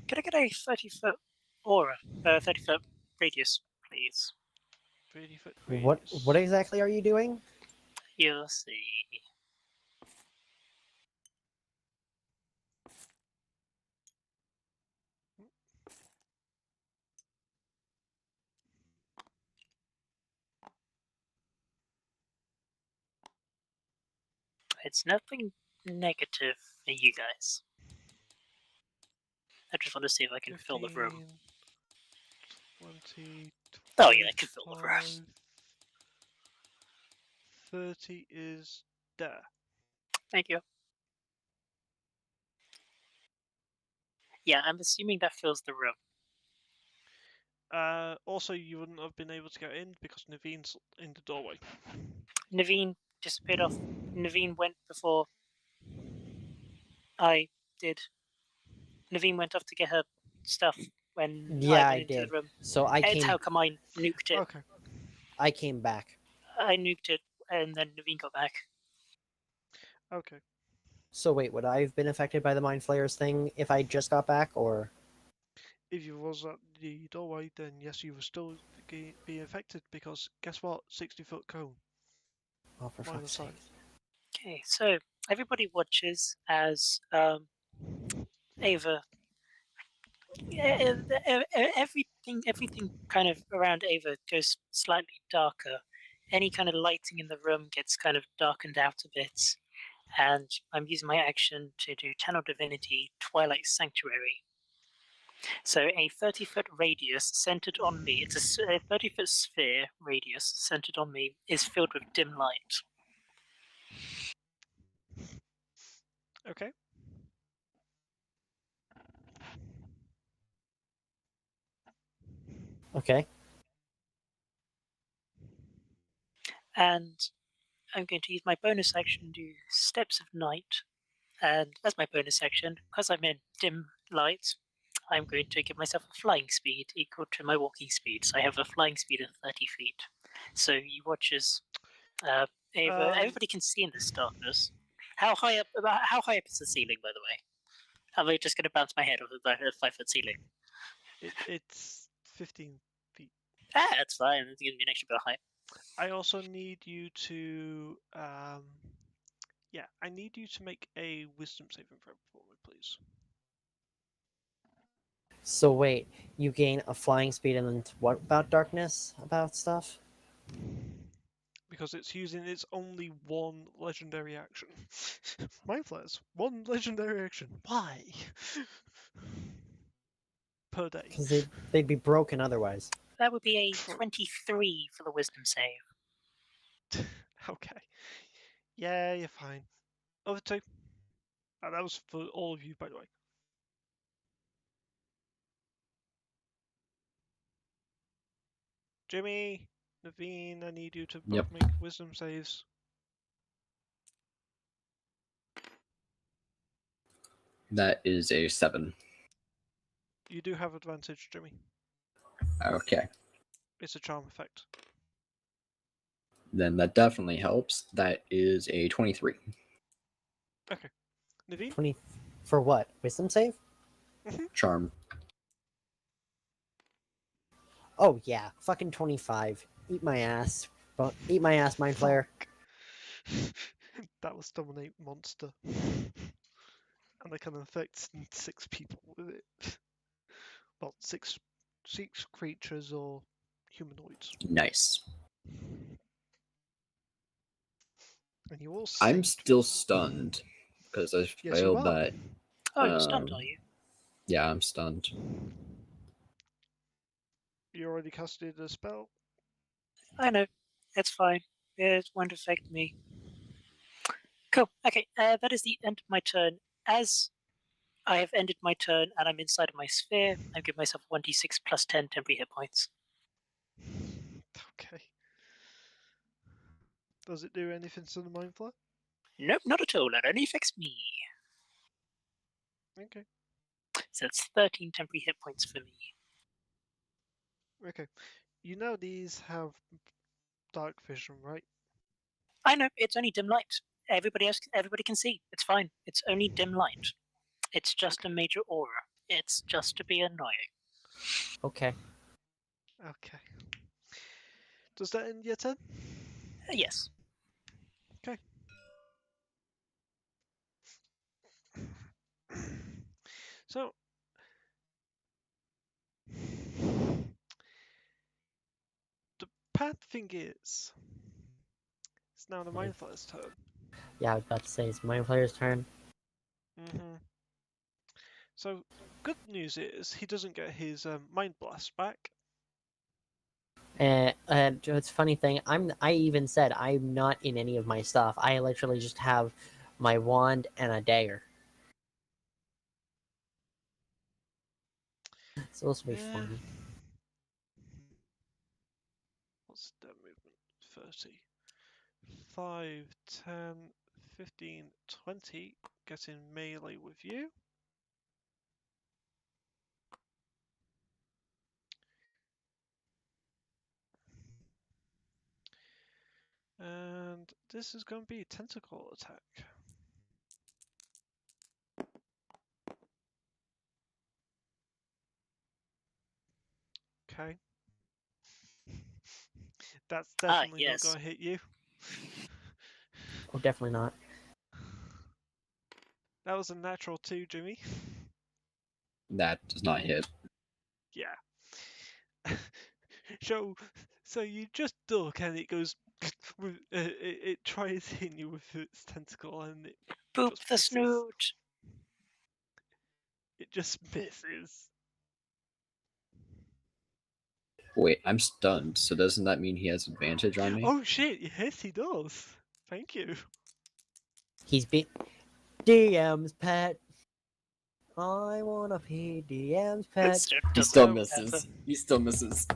Can I get a 30-foot aura? 30-foot radius, please. 30-foot What radius. exactly are you doing? You'll see. It's nothing negative for you guys. I just want to see if I can fill the room. 20, Oh yeah, I can fill the room. 25, 30 is there. Thank you. Yeah, I'm assuming that fills the room. Also, you wouldn't have been able to get in because Naveen's in the doorway. Naveen disappeared off. Naveen went before I did. Naveen went off to get her stuff when Yeah, I I went into did. the room. So I It's came how come I nuked it. Okay. I came back. I nuked it, and then Naveen got back. Okay. So wait, would I have been affected by the Mind Flayers thing if I just got back, or? If you was at the doorway, then yes, you would still be affected because guess what? 60-foot cone. Oh, for Line of fuck's sight. sake. Okay, so everybody watches as Ava. Everything kind of around Ava goes slightly darker. Any kind of lighting in the room gets kind of darkened out a bit, and I'm using my action to do Channel Divinity Twilight Sanctuary. So a 30-foot radius centered on me, it's a 30-foot sphere radius centered on me, is filled with dim light. Okay. Okay. And I'm going to use my bonus action to do Steps of Night. And as my bonus action, because I'm in dim light, I'm going to give myself a flying speed equal to my walking speed. So I have a flying speed of 30 feet. So you watch as everybody can see in this darkness. How high up is the ceiling, by the way? Am I just going to bounce my head off the 5-foot ceiling? It's 15 feet. That's fine. It's going to be an extra bit of height. I also need you to I need you to make a wisdom saving throw for me, please. So wait, you gain a flying speed, and then what about darkness? About stuff? Because it's using its only one legendary action. Mind flares. One legendary action. Why? Per day. Because they'd be broken otherwise. That would be a 23 for the wisdom save. Okay. Yeah, you're fine. Other two. That was for all of you, by the way. Jimmy, Naveen, I need you to both Yep. make wisdom saves. That is a 7. You do have advantage, Jimmy. Okay. It's a charm effect. Then that definitely helps. That is a 23. Naveen? 20 for what? Wisdom save? Charm. Oh yeah, fucking 25. Eat my ass. Eat my ass, Mind Flayer. That was dominate monster. And I can affect 6 people with it. Well, six creatures or humanoids. Nice. And you all I'm saved. still stunned because I Yes, you failed are. that. Oh, you're stunned, Um, are you? Yeah, I'm stunned. You already casted a spell. I know. It's fine. It won't affect me. Cool. Okay, that is the end of my turn. As I have ended my turn and I'm inside of my sphere, I give myself 1d6 plus 10 temporary hit points. Okay. Does it do anything to the mind flayer? Nope, not at all. It only affects me. Okay. So it's 13 temporary hit points for me. Okay. You know these have dark vision, right? I know, it's only dim light. Everybody can see. It's fine. It's only dim light. It's just a major aura. It's just to be annoying. Okay. Okay. Does that end your turn? Yes. Okay. So, the bad thing is, it's now the mind flayer's turn. Yeah, I was about to say it's Mind Flayer's turn. So, good news is he doesn't get his mind blast back. And it's a funny thing. I even said I'm not in any of my stuff. I literally just have my wand and a dagger. So this will be Yeah. fun. What's that movement? 30. 5, 10, 15, 20. Get in melee with you. And this is going to be a tentacle attack. Okay. That's definitely not yes. going to hit you. Oh, definitely not. That was a natural 2, Jimmy. That does not hit. Yeah. So you just duck and it goes. It tries hitting you with its tentacle and it Boop just the misses. snoot. It just misses. Wait, I'm stunned. So doesn't that mean he has advantage on me? Oh shit! Yes, he does. Thank you. He's DM's pet. I wanna be DM's pet. Snoot He doesn't still have misses. answer. He still misses.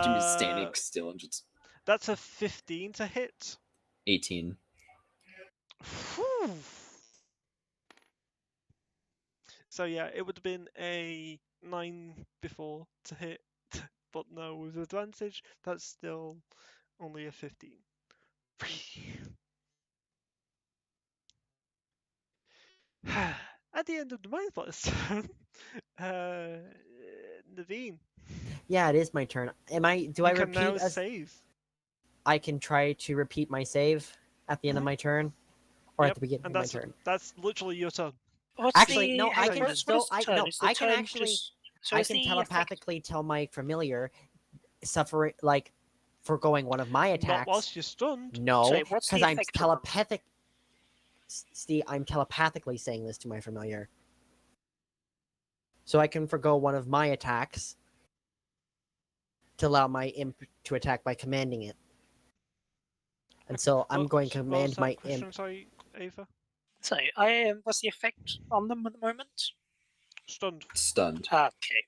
Jimmy's standing Uh, still and just that's a 15 to hit. 18. Whew. So yeah, it would have been a 9 before to hit, but no, with advantage, that's still only a 15. At the end of the mind flayer's turn, Naveen, Yeah, it is my turn. Am I? Do you I can now repeat as save. I can try to repeat my save at the end of my turn, or at Yep, the beginning and of my turn? that's literally your turn. What's Actually, the... no. I Saving. can what still. is the I turn? no. Is the I can turn actually. just... So I is can the effect... telepathically tell my familiar, suffering like, foregoing one of my Not attacks. whilst you're stunned. No, Sorry, what's because the I'm effect from them? telepathic. Steve, I'm telepathically saying this to my familiar, so I can forego one of my attacks to allow my imp to attack by commanding it. And so I'm going to What was command that my question? imp. Sorry, Ava. So, what's the effect on them at the moment? Stunned. Stunned. Okay.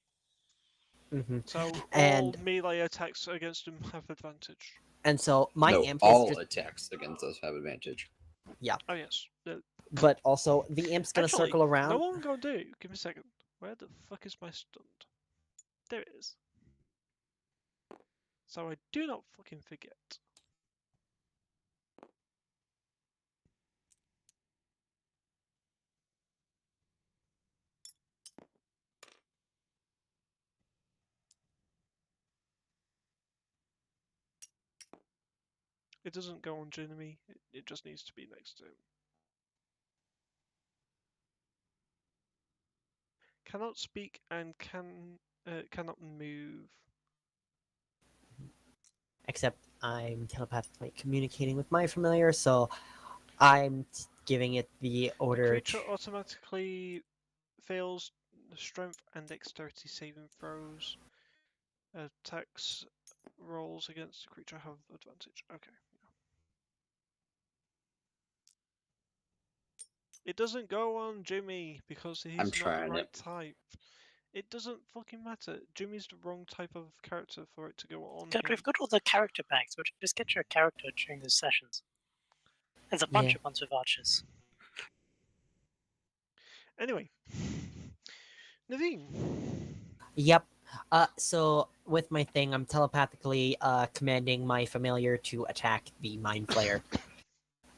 Hmm. So And- all melee attacks against him have advantage. And so my no, imp all is just, attacks against us have advantage. Oh yes. but also the imp's gonna Actually, circle around. no one gonna do. Give me a second. Where the fuck is my stunned? There it is. So I do not fucking forget. It doesn't go on Jinami. It just needs to be next to him. Cannot speak and cannot move. Except I'm telepathically communicating with my familiar, so I'm giving it the The order. creature automatically fails strength and dexterity saving throws. Attacks rolls against the creature have advantage. Okay. It doesn't go on Jimmy because he's I'm not the trying right it. type. It doesn't fucking matter. Jimmy's the wrong type of character for it to go on God, him. we've got all the character packs, but just get your character during those sessions. There's a bunch Yeah. of ones with archers. Anyway, Naveen. Yep. So with my thing, I'm telepathically commanding my familiar to attack the mind flayer.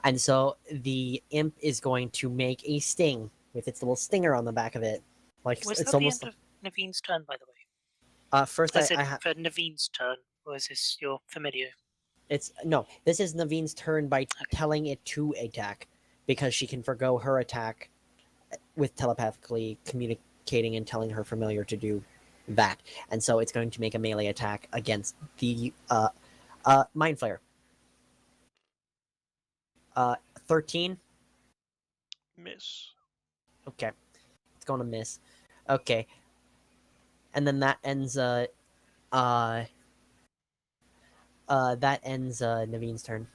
And so the imp is going to make a sting with its little stinger on the back of it. Like Was it's that almost the end of Naveen's turn, by the way? first I I said for Naveen's turn, or is this your familiar? it's no, this is Naveen's turn by telling it to attack because she can forgo her attack with telepathically communicating and telling her familiar to do that. And so it's going to make a melee attack against the mind flayer. 13. Miss. Okay. It's going to miss. Okay. And then that ends Naveen's turn.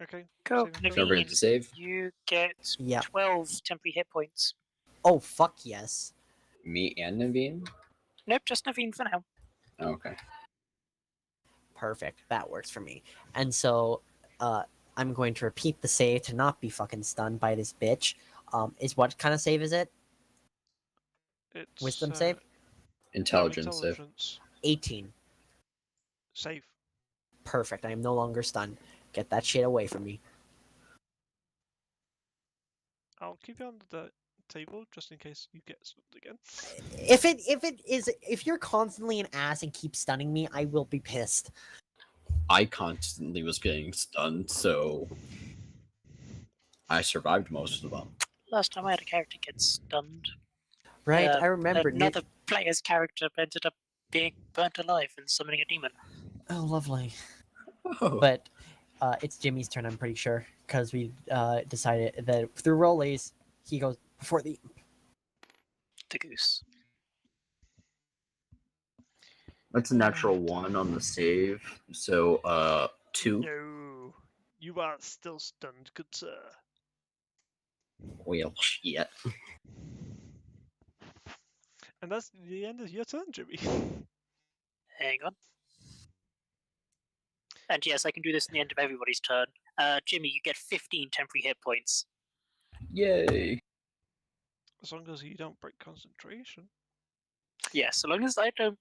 Okay. Go, saving throw. Don't forget to Naveen. save. You get Yeah. 12 temporary hit points. Oh fuck yes. Me and Naveen? Nope, just Naveen for now. Okay. Perfect. That works for me. And so I'm going to repeat the save to not be fucking stunned by this bitch. Is what kind of save is it? It's Wisdom save? no, Intelligence save. intelligence. 18. Save. Perfect. I am no longer stunned. Get that shit away from me. I'll keep you under the table just in case you get stunned again. If you're constantly an ass and keep stunning me, I will be pissed. I constantly was getting stunned, so I survived most of them. Last time I had a character get stunned. Right? I remember. Another player's character ended up being burnt alive and summoning a demon. Oh, lovely. Oh. But it's Jimmy's turn, I'm pretty sure, because we decided that through rollies, he goes before the. The goose. That's a natural 1 on the save. So 2. No, you are still stunned, good sir. Well, shit. And that's the end of your turn, Jimmy. Hang on. And yes, I can do this in the end of everybody's turn. Jimmy, you get 15 temporary hit points. Yay. As long as you don't break concentration. Yeah, so long as I don't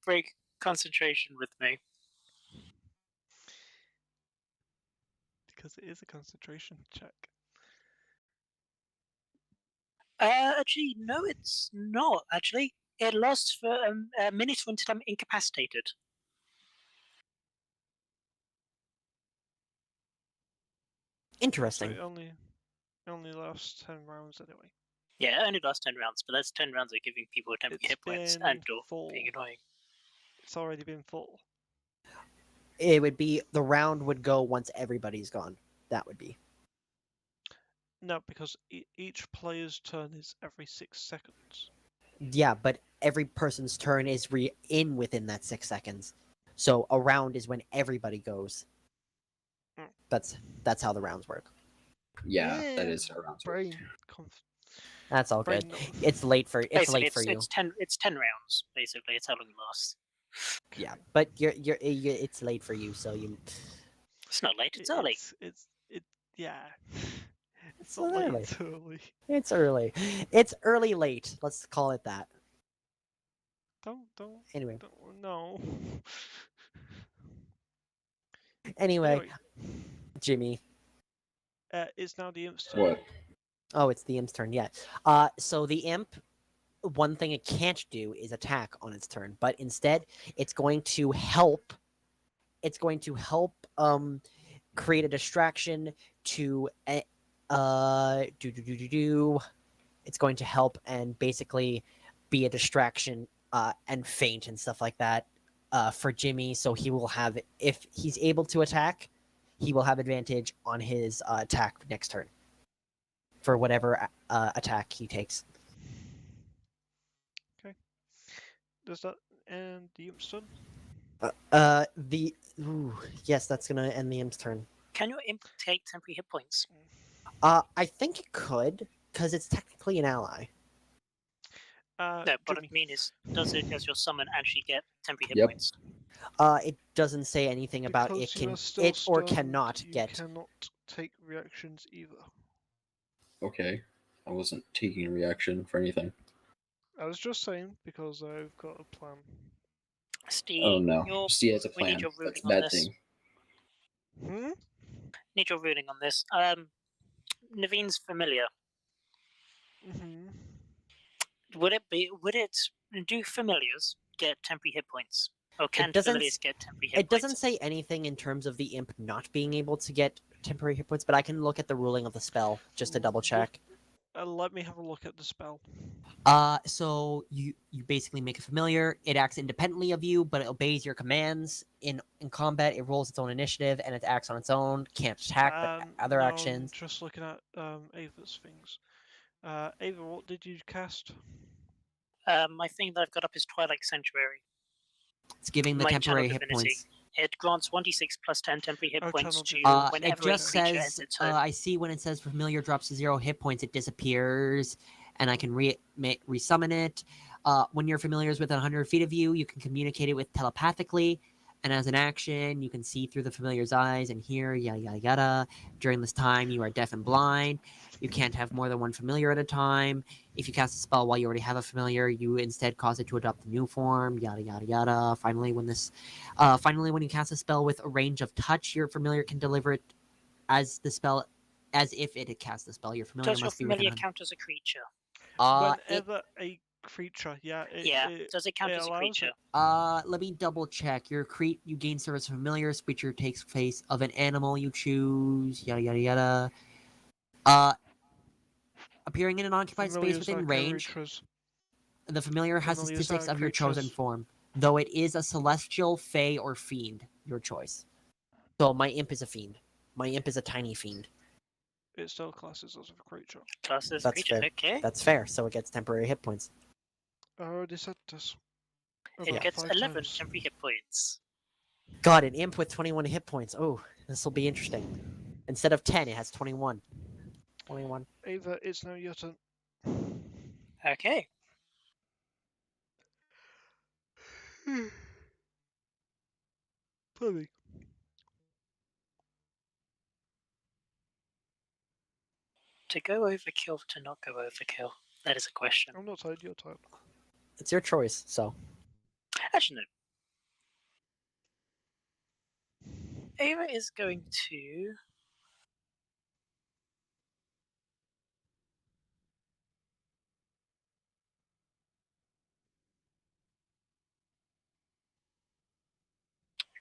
break concentration with me. Because it is a concentration check. Actually, no, it's not. Actually, it lasts for a minute until I'm incapacitated. So Interesting. it only lasts 10 rounds anyway. Yeah, it only lasts 10 rounds, but that's 10 rounds of giving people temporary It's hit points been and full. being annoying. It's already been full. It would be the round would go once everybody's gone. That would be. No, because each player's turn is every 6 seconds. Yeah, but every person's turn is within that 6 seconds. So a round is when everybody goes. Mm. That's how the rounds work. Yeah, that is around. brain. That's all Brain good. not- It's late for Basically, late for you. it's 10 rounds. Basically, it's how long it lasts. Yeah, but you're it's late for you, so you. It's not late. It's early. Yeah. It's It's not late. early. It's early. It's early. It's early late. Let's call it that. Don't. Anyway. No. Anyway, Jimmy. It's now the imp's turn. What? Oh, it's the imp's turn. Yeah. So the imp, one thing it can't do is attack on its turn, but instead it's going to help. It's going to help create a distraction to It's going to help and basically be a distraction and feint and stuff like that for Jimmy. So he will have, if he's able to attack, he will have advantage on his attack next turn for whatever attack he takes. Does that end the imp's turn? Yes, that's gonna end the imp's turn. Can your imp take temporary hit points? I think it could because it's technically an ally. No, what Jimmy. I mean is, does your summon actually get temporary hit Yep. points? It doesn't say anything about Because it you can are still it or stunned, cannot you get. cannot take reactions either. Okay. I wasn't taking a reaction for anything. I was just saying because I've got a plan. Steve, Oh no. See, it's a we need plan. your That's ruling a on bad this. thing. Need your ruling on this. Naveen's familiar. Would it do familiars get temporary hit points? Or can doesn't familiars get temporary hit It points? doesn't say anything in terms of the imp not being able to get temporary hit points, but I can look at the ruling of the spell just to double check. Let me have a look at the spell. So you basically make a familiar. It acts independently of you, but it obeys your commands. In combat, it rolls its own initiative and it acts on its own. Can't attack, but other no, actions. I'm just looking at Ava's things. Ava, what did you cast? My thing that I've got up is Twilight Sanctuary. It's giving the My temporary channel hit divinity. points. It grants 1d6 plus 10 temporary hit Oh, points channel to divinity. It whenever just a creature says, ends its home. I see when it says familiar drops to 0 hit points, it disappears, and I can resummon it. When your familiar is within 100 feet of you, you can communicate it with telepathically, and as an action, you can see through the familiar's eyes and hear yada yada yada. During this time, you are deaf and blind. You can't have more than one familiar at a time. If you cast a spell while you already have a familiar, you instead cause it to adopt a new form. Yada yada yada. Finally, when you cast a spell with a range of touch, your familiar can deliver it as if it had cast the spell. Your familiar Does your must be within familiar 100. count as a creature? Whenever a creature, Does it count as a allows creature? Let me double check. You gain service of familiar. Creature takes face of an animal you choose. Yada yada yada. Appearing in an occupied space Familiars are within range, creatures. the familiar has the Familiars statistics are of your chosen creatures. form, though it is a celestial, fey, or fiend, your choice. So my imp is a fiend. My imp is a tiny fiend. It still classes as a creature. Class as a That's creature. fair. Okay. That's fair. So it gets temporary hit points. I already said this. It About gets 5 11 times. temporary hit points. God, an imp with 21 hit points. Oh, this will be interesting. Instead of 10, it has 21. 21. Ava, it's now your turn. Okay. Funny. To go overkill, to not go overkill. That is a question. I'm not tired, you're tired. It's your choice, so. Actually, no. Ava is going to.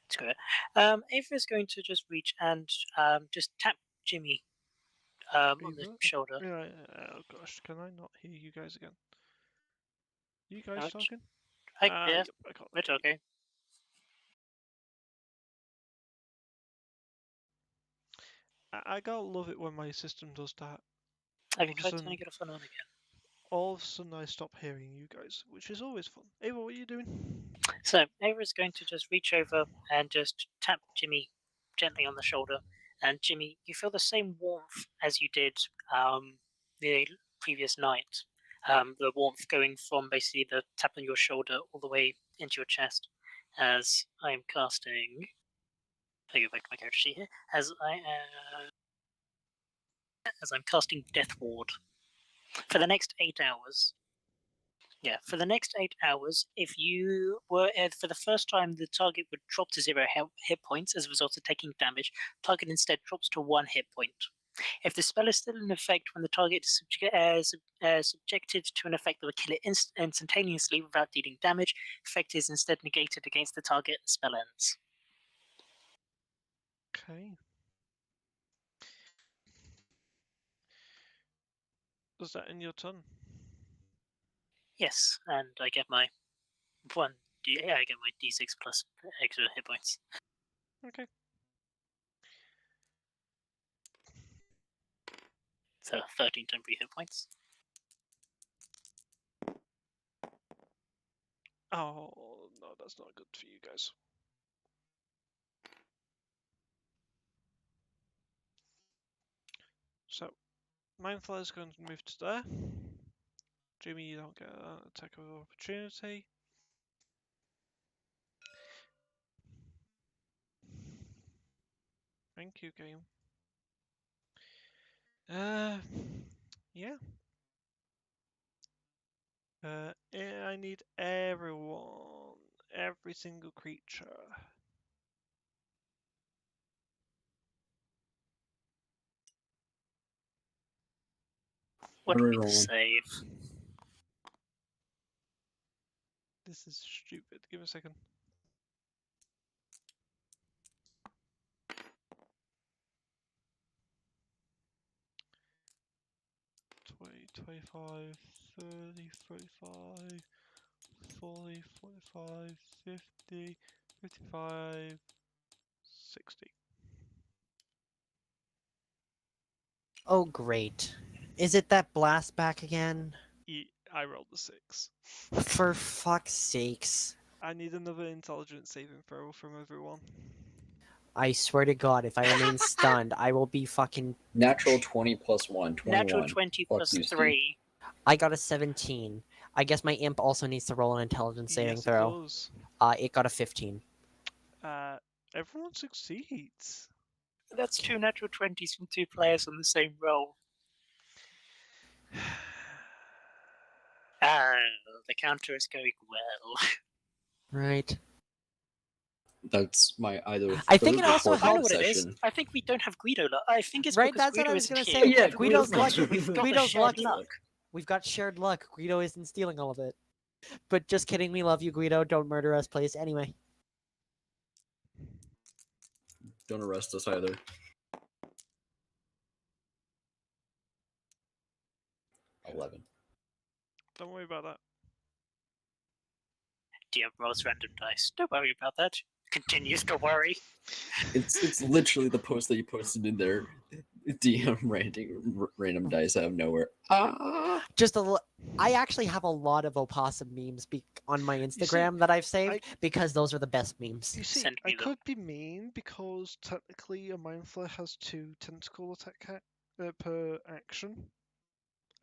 Screw it. Ava is going to just reach and just tap Jimmy on the Ava? shoulder. Oh gosh, can I not hear you guys again? You guys Ouch. talking? Yeah, Yep, I can't. we're talking. I gotta love it when my system does that. Have you All of a tried sudden- turning it off and on again? All of a sudden I stop hearing you guys, which is always fun. Ava, what are you doing? So Ava is going to just reach over and just tap Jimmy gently on the shoulder And Jimmy, you feel the same warmth as you did the previous night. The warmth going from basically the tap on your shoulder all the way into your chest. As I'm casting, I go back to my character sheet here. As I'm casting Death Ward for the next 8 hours. Yeah, for the next 8 hours, if you were for the first time, the target would drop to 0 hit points as a result of taking damage. Target instead drops to 1 hit point. If the spell is still in effect when the target is subjected to an effect that will kill it instantaneously without dealing damage, effect is instead negated against the target and spell ends. Okay. Does that end your turn? Yes, and I get my I get my d6 plus extra hit points. Okay. So 13 temporary hit points. Oh, no, that's not good for you guys. So, Mindful is going to move to there. Jimmy, you don't get an attack of opportunity. Thank you, game. Yeah. I need everyone, every single creature. What do we Everyone. save? This is stupid. Give me a second. 20, 25, 30, 35, 40, 45, 50, 55, 60. Oh, great. Is it that blast back again? I rolled the 6. For fuck's sakes. I need another intelligence saving throw from everyone. I swear to God, if I remain stunned, I will be fucking... Natural 20 plus 1, 21. Natural 20 Fuck plus you, Steve. 3. I got a 17. I guess my imp also needs to roll an intelligence saving Yes, throw. it does. It got a 15. Everyone succeeds. That's 2 natural 20s from 2 players on the same roll. The counter is going well. Right. That's my either I think third it or also fourth I know helps- what it is. session. I think we don't have Guido luck. I think it's Right, because that's what Guido I was isn't gonna here. say. Yeah, Guido's Guido's luck. not We've got the Guido's shared lucky. luck. We've got shared luck. Guido isn't stealing all of it. But just kidding, we love you, Guido. Don't murder us, please. Anyway. Don't arrest us either. $11. Don't worry about that. DM rolls random dice. Don't worry about that. Continues to worry. It's literally the post that you posted in there. DM random dice out of nowhere. Just a I actually have a lot of opossum memes on my Instagram that I've saved because those are the best memes. You see, Send I me them. could be mean because technically a Mind Flayer has 2 tentacle attack per action.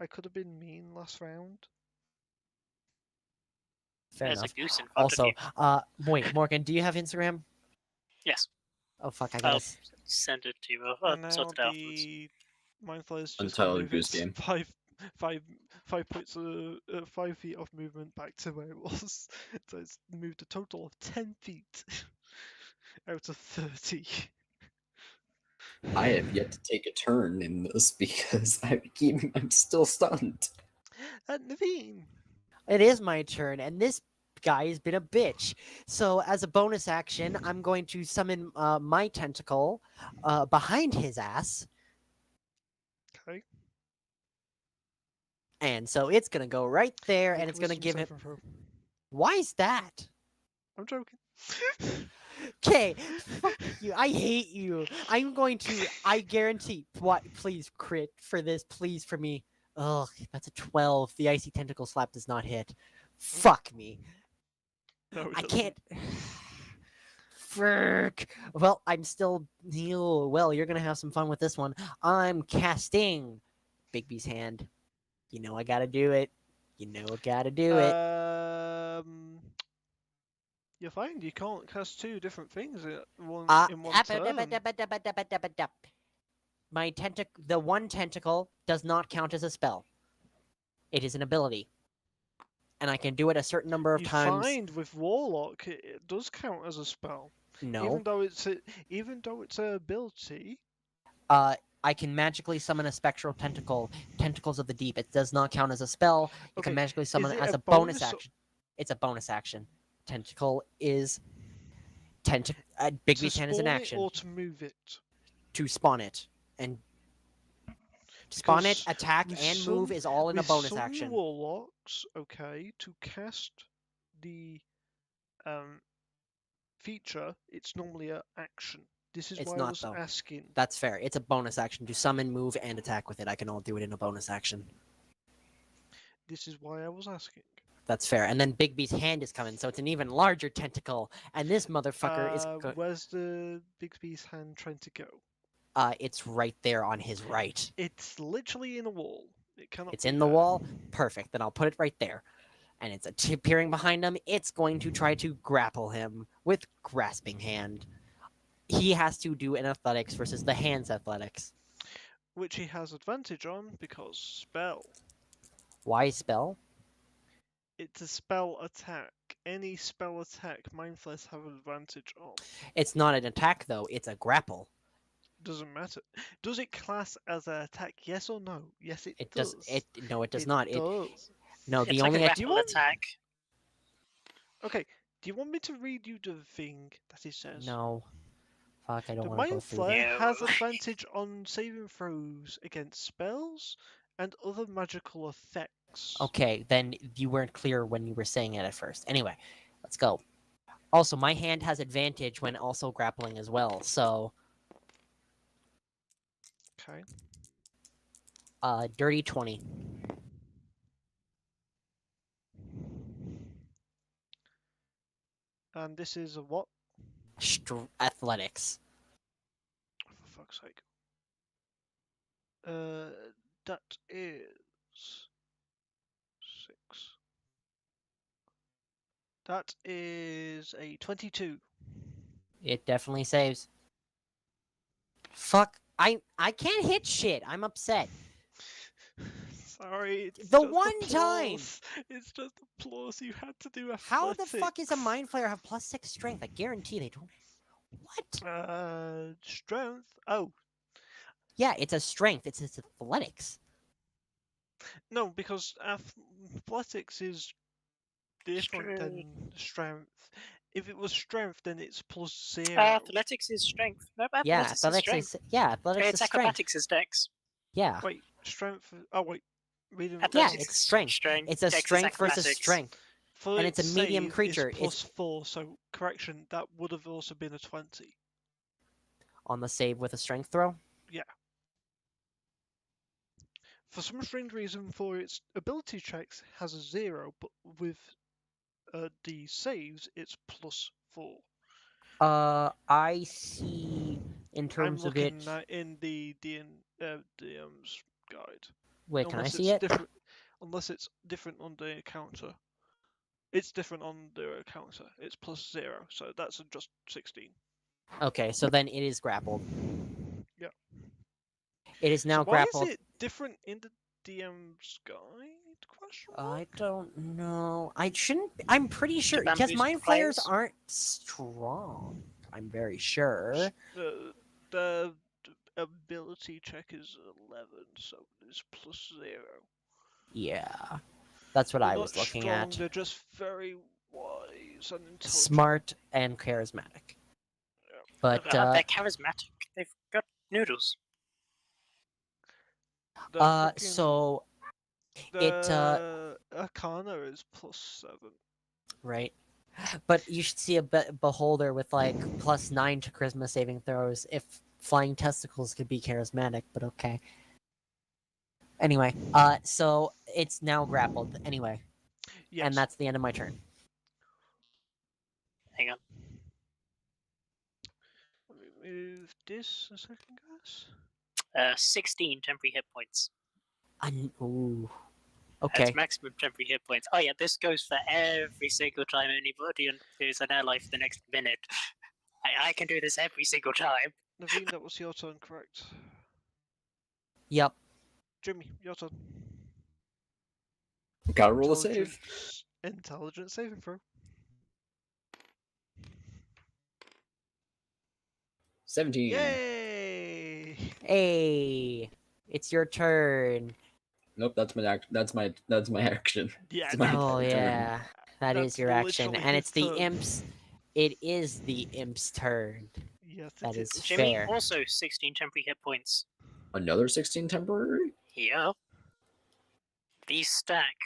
I could have been mean last round. Fair There's enough. a goose in front Also, of you. wait, Morgan, do you have Instagram? Yes. Oh fuck, I I'll gotta. send it to you. And I'll now sort it out afterwards. the Mind Flayer's just Untitled move Goose its Game. 5 points, 5 feet of movement back to where it was. So it's moved a total of 10 feet out of 30. I have yet to take a turn in this because I'm still stunned. Naveen. It is my turn, and this guy has been a bitch. So, as a bonus action, I'm going to summon my tentacle behind his ass, Okay. and so it's gonna go right there, Make and a it's gonna wisdom give him. saving throw. Why is that? I'm joking. Okay, fuck you. I hate you. I'm going to. I guarantee. What? Please crit for this. Please for me. Ugh, that's a 12. The icy tentacle slap does not hit. Fuck me. No, it I doesn't. can't. Frick. Well, I'm still. Well, you're gonna have some fun with this one. I'm casting Bigby's hand. You know I gotta do it. You know I gotta do it. You find you can't cast two different things in one turn. My the one tentacle does not count as a spell. It is an ability, and I can do it a certain number of You times. find with Warlock, it does count as a spell, No. even though it's an ability. I can magically summon a spectral tentacle, tentacles of the deep. It does not count as a spell. You can Okay, magically summon it it as a a bonus bonus- action. It's a bonus action. Tentacle is To Bigby's hand is an spawn it action or to move it. to spawn it, and spawn it, Because attack, with and move some- is all in a with bonus some action. Warlocks, okay, to cast the feature, it's normally an action. This is It's why I not, was though. asking. That's fair. It's a bonus action to summon, move, and attack with it. I can all do it in a bonus action. This is why I was asking. That's fair. And then Bigby's hand is coming, so it's an even larger tentacle. And this motherfucker is. Where's the Bigby's hand trying to go? It's right there on his right. It's literally in a wall. It cannot. It's be in the there. wall. Perfect. Then I'll put it right there. And it's appearing behind him. It's going to try to grapple him with grasping hand. He has to do an athletics versus the hand's athletics. Which he has advantage on because spell. Why spell? It's a spell attack. Any spell attack, Mindflayer have advantage on. It's not an attack though. It's a grapple. Doesn't matter. Does it class as an attack? Yes or no? Yes, it does. No, it does not. does. No, It's the like only a attack. grapple attack. Okay. Do you want me to read you the thing that it says? No. Fuck, I don't The want to go Mind through Flayer that. has advantage on saving throws against spells and other magical effects. Okay, then you weren't clear when you were saying it at first. Anyway, let's go. Also, my hand has advantage when also grappling as well, so Okay. dirty 20. And this is a what? Athletics. For fuck's sake. That is 6. That is a 22. It definitely saves. Fuck, I can't hit shit. I'm upset. Sorry. It's The just a one time! plus. It's just a plus. You had to do athletics. How the fuck is a mind flayer have +6 strength? I guarantee they don't. What? Strength. Oh, Yeah, it's a strength. It's athletics. no, because athletics is different than strength. If it was strength, then it's +0. Athletics is strength. No, Yeah, athletics is athletics strength. is athletics It's is strength. acrobatics is dex. Yeah. Wait, strength. Oh wait, reading. Yeah, Athletics it's is strength. It's a dex is strength versus acrobatics. strength. For and it's a its medium save, creature, It's it's- +4. So correction, that would have also been a 20. On the save with a strength throw. For some strange reason, for its ability checks has a 0, but with the saves, it's +4. I see in I'm terms of looking it. at in the DM's guide. Wait, can I Unless see it's it? different, unless it's different on the counter. It's different on the counter. It's +0, so that's just 16. Okay, so then it is grappled. Yeah. It is now So why grappled. is it different in the DM's guide? Question mark? I don't know. I shouldn't. I'm pretty sure because bamboozle mind flayers players? aren't strong. I'm very sure. The ability check is 11, so it's +0. Yeah, that's what They're I not was looking strong, at. They're just very wise and intelligent. Smart and charismatic. But They're charismatic. They've got noodles. The fucking- so the Arcana is +7. right. But you should see a beholder with like +9 to charisma saving throws if flying testicles could be charismatic, but okay. Anyway, so it's now grappled anyway, Yes. and that's the end of my turn. Hang on. move this a second, guys. 16 temporary hit points. Ooh. That's Okay. maximum temporary hit points. Oh yeah, this goes for every single time anybody who's an ally for the next minute. I can do this every single time. Naveen, that was your turn, correct? Yep. Jimmy, your turn. Gotta roll a save. Intelligence saving throw. 17. Yay! Hey, it's your turn. Nope, that's my action. Yeah, It's my Oh entire turn. yeah, that is That's your action, literally and his it's the turn. imp's. It is the imp's turn. Yes, That it is is. Jimmy, fair. also 16 temporary hit points. Another 16 temporary? Yeah. These stack.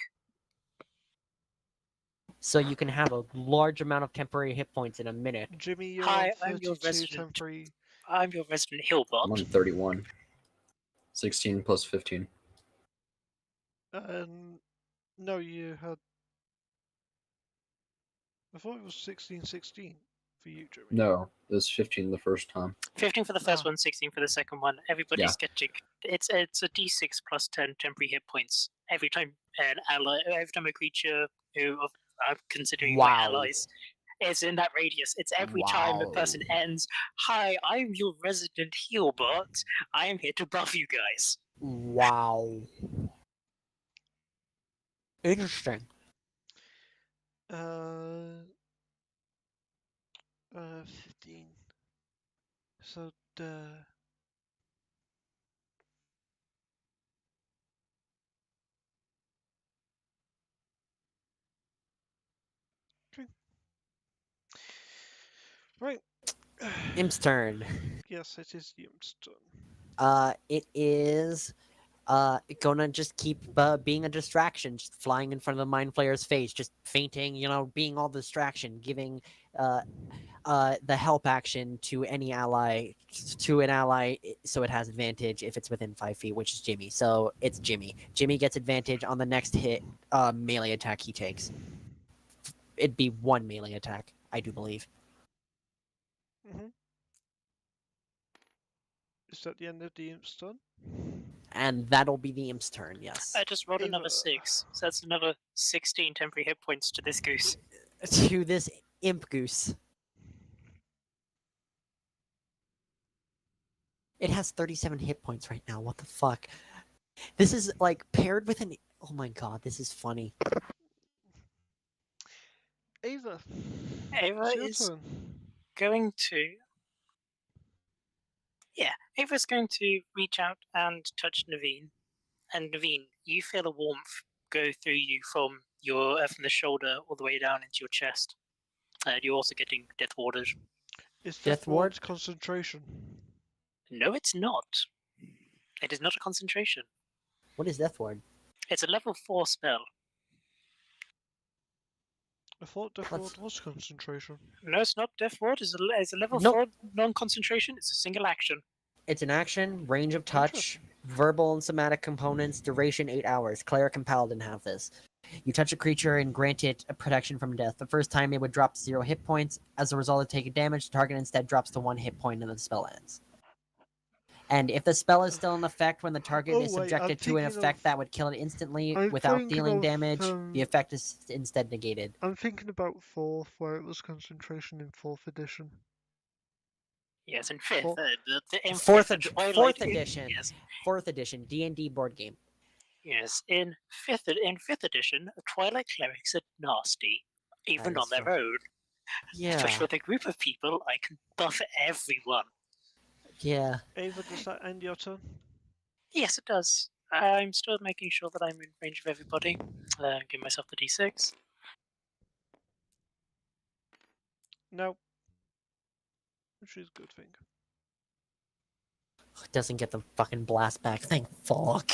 So you can have a large amount of temporary hit points in a minute. Jimmy, you're Hi, on I'm your 32 resident. temporary. I'm your resident I'm healbot. on 31. 16 plus 15. No, you had. I thought it was 16-16 for you, Jimmy. No, it was 15 the first time. 15 for the first Ah. one, 16 for the second one. Everybody's getting it's a d6 plus 10 temporary hit points every time an ally, every time a creature who I'm considering my Wow. allies is in that radius. It's every time a person ends. Hi, I'm your resident healbot. I am here to buff you guys. Wow. Interesting. 15. So the. Right. Imp's turn. Yes, it is the imp's turn. It is gonna just keep being a distraction, just flying in front of the mind flayer's face, just fainting, being all distraction, giving the help action to any ally, to an ally, so it has advantage if it's within 5 feet, which is Jimmy. So it's Jimmy. Jimmy gets advantage on the next hit melee attack he takes. It'd be 1 melee attack, I do believe. Mm-hmm. Is that the end of the imp's turn? And that'll be the imp's turn, yes. I just rolled another Ava. 6, so that's another 16 temporary hit points to this goose. To this imp goose. It has 37 hit points right now. What the fuck? This is like paired with an. Oh my god, this is funny. Ava. Ava It's your is turn. going to. Yeah, Ava's going to reach out and touch Naveen. And Naveen, you feel a warmth go through you from from the shoulder all the way down into your chest. And you're also getting death warded. Is Death Death ward? Ward concentration? No, it's not. It is not a concentration. What is Death Ward? It's a level 4 spell. I thought Death Let's- Ward was concentration. No, it's not. Death ward is a level Nope. 4 non-concentration. It's a single action. It's an action, range of touch, verbal and somatic components, duration 8 hours. Cleric and Paladin have this. You touch a creature and grant it a protection from death. The first time it would drop to 0 hit points. As a result of taking damage, the target instead drops to 1 hit point and the spell ends. And if the spell is still in effect when the target Oh, is wait, I'm subjected to an thinking effect of- that would kill it instantly I'm without thinking dealing of, damage, the effect is instead negated. I'm thinking about 4th, where it was concentration in 4th edition. Yes, in 5th. Four- In Fourth, 5th, ed- Twilight. fourth edition. Yes, 4th edition D&D board game. yes. In 5th edition, Twilight clerics are nasty, even That on is their so- own. Yeah, But with a group of people, I can buff everyone. yeah. Ava, does that end your turn? Yes, it does. I'm still making sure that I'm in range of everybody. Give myself the d6. No. Which is a good thing. Doesn't get the fucking blast back. Thank fuck.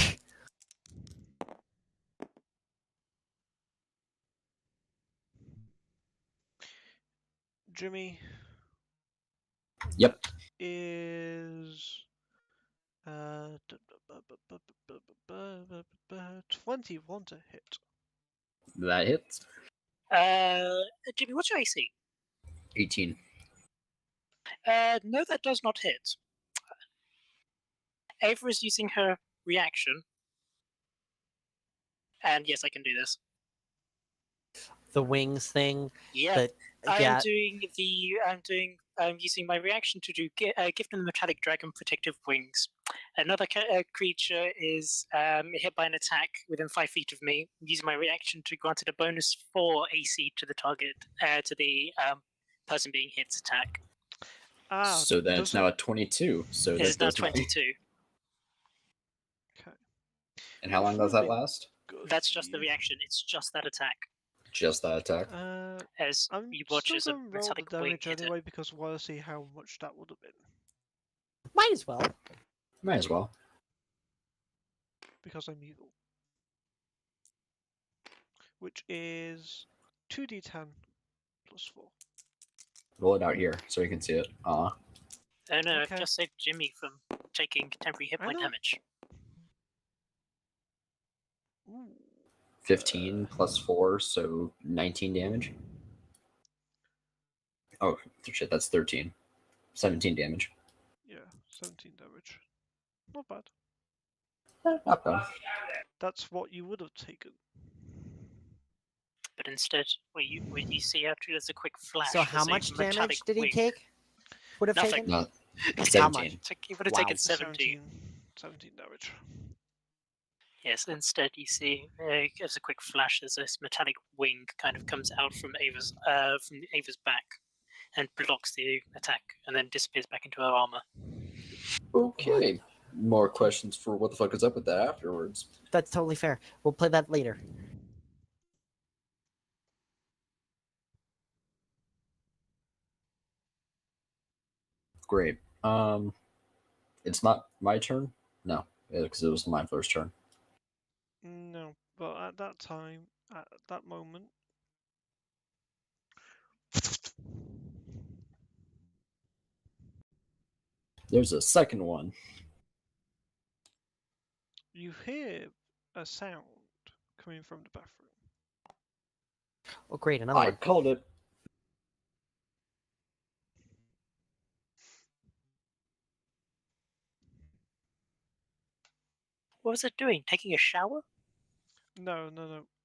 Jimmy Yep. is 21 to hit. That hits. Jimmy, what's your AC? 18. No, that does not hit. Ava is using her reaction. And yes, I can do this. The wings thing. Yeah. Yeah. I'm using my reaction to do gift them the metallic dragon protective wings. Another creature is hit by an attack within 5 feet of me. Using my reaction to grant it a bonus 4 AC to the target, to the person being hit's attack. So then it's does now it- at 22. So It that is now does nothing. 22. Okay. And how long does that last? Good That's for just the you. reaction. It's just that attack. Just that attack. As I'm you watch still as a going to roll the metallic wing damage hit it. anyway because I want to see how much that would have been. Might as well. Might as well. Because I'm evil. Which is 2d10 plus 4. Roll it out here so you can see it. Oh no, Okay. I've just saved Jimmy from taking temporary hit I point know. damage. Ooh. 15 plus 4, so 19 damage. Oh, shit, that's 13. 17 damage. Yeah, 17 damage. Not bad. Not bad. That's what you would have taken. But instead, what you see after there's a quick flash. So how as a much metallic damage did he wing. take? Would have Nothing. taken? No, How 17. much? He would have Wow. taken 17. 17 damage. Yes, instead you see there's a quick flash as this metallic wing kind of comes out from Ava's back and blocks the attack and then disappears back into her armor. Okay. More questions for what the fuck is up with that afterwards. That's totally fair. We'll play that later. Great. It's not my turn? No, because it was my first turn. No, but at that time, at that moment, There's a second one. you hear a sound coming from the bathroom. Oh, great. Another I one. called it. What was it doing? Taking a shower? No.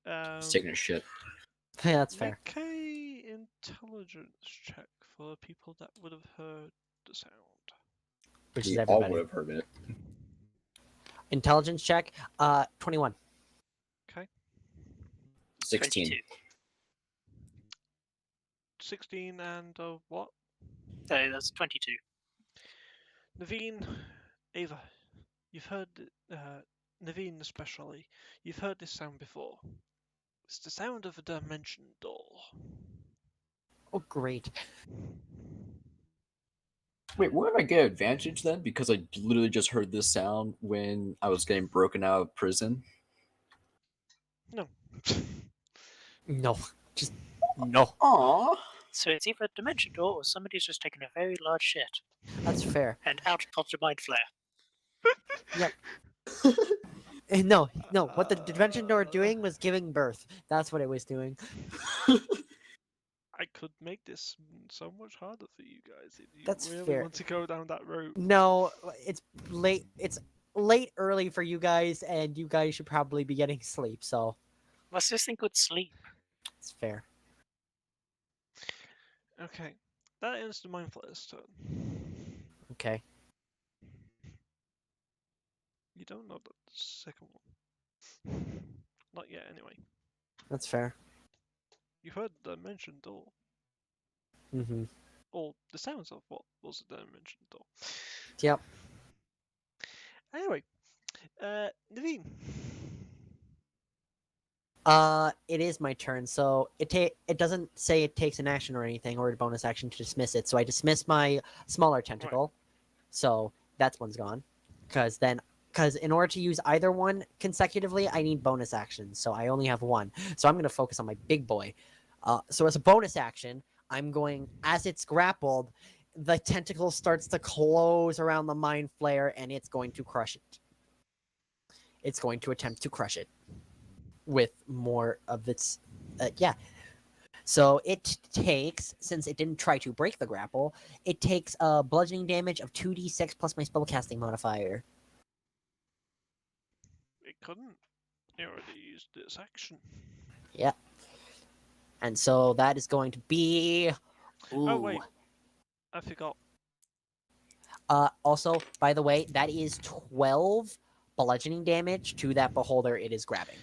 It's taking a shit. Yeah, that's fair. Make a intelligence check for people that would have heard the sound. Which is We all everybody. would have heard it. Intelligence check. 21. Okay. 16. 22. 16 and what? So that's 22. Naveen, Ava, you've heard, Naveen especially, you've heard this sound before. It's the sound of a dimension door. Oh, great. Wait, where did I get advantage then? Because I literally just heard this sound when I was getting broken out of prison. No. No. Just no. Aww. So it's either a dimension door or somebody's just taken a very large shit. That's fair. And out pops a mind flare. No. What the dimension door doing was giving birth. That's what it was doing. I could make this so much harder for you guys if you That's really fair. want to go down that route. No, it's late. It's late early for you guys, and you guys should probably be getting sleep. So What's this thing called sleep? it's fair. Okay, that ends the Mind Flayer's turn. Okay. You don't know the second one. Not yet, anyway. That's fair. You heard the dimension door. Mm-hmm. Or the sounds of what was the dimension door. Yep. Anyway, Naveen. It is my turn. So it doesn't say it takes an action or anything or a bonus action to dismiss it. So I dismiss my smaller tentacle. So that one's gone. Because in order to use either one consecutively, I need bonus actions. So I only have one. So I'm going to focus on my big boy. So as a bonus action, I'm going, as it's grappled, the tentacle starts to close around the mind flare and it's going to crush it. It's going to attempt to crush it with more of its, yeah. So it takes, since it didn't try to break the grapple, it takes a bludgeoning damage of 2d6 plus my spellcasting modifier. It couldn't. It already used its action. Yeah. And so that is going to be. Ooh. Oh wait, I forgot. Also, by the way, that is 12 bludgeoning damage to that beholder it is grabbing.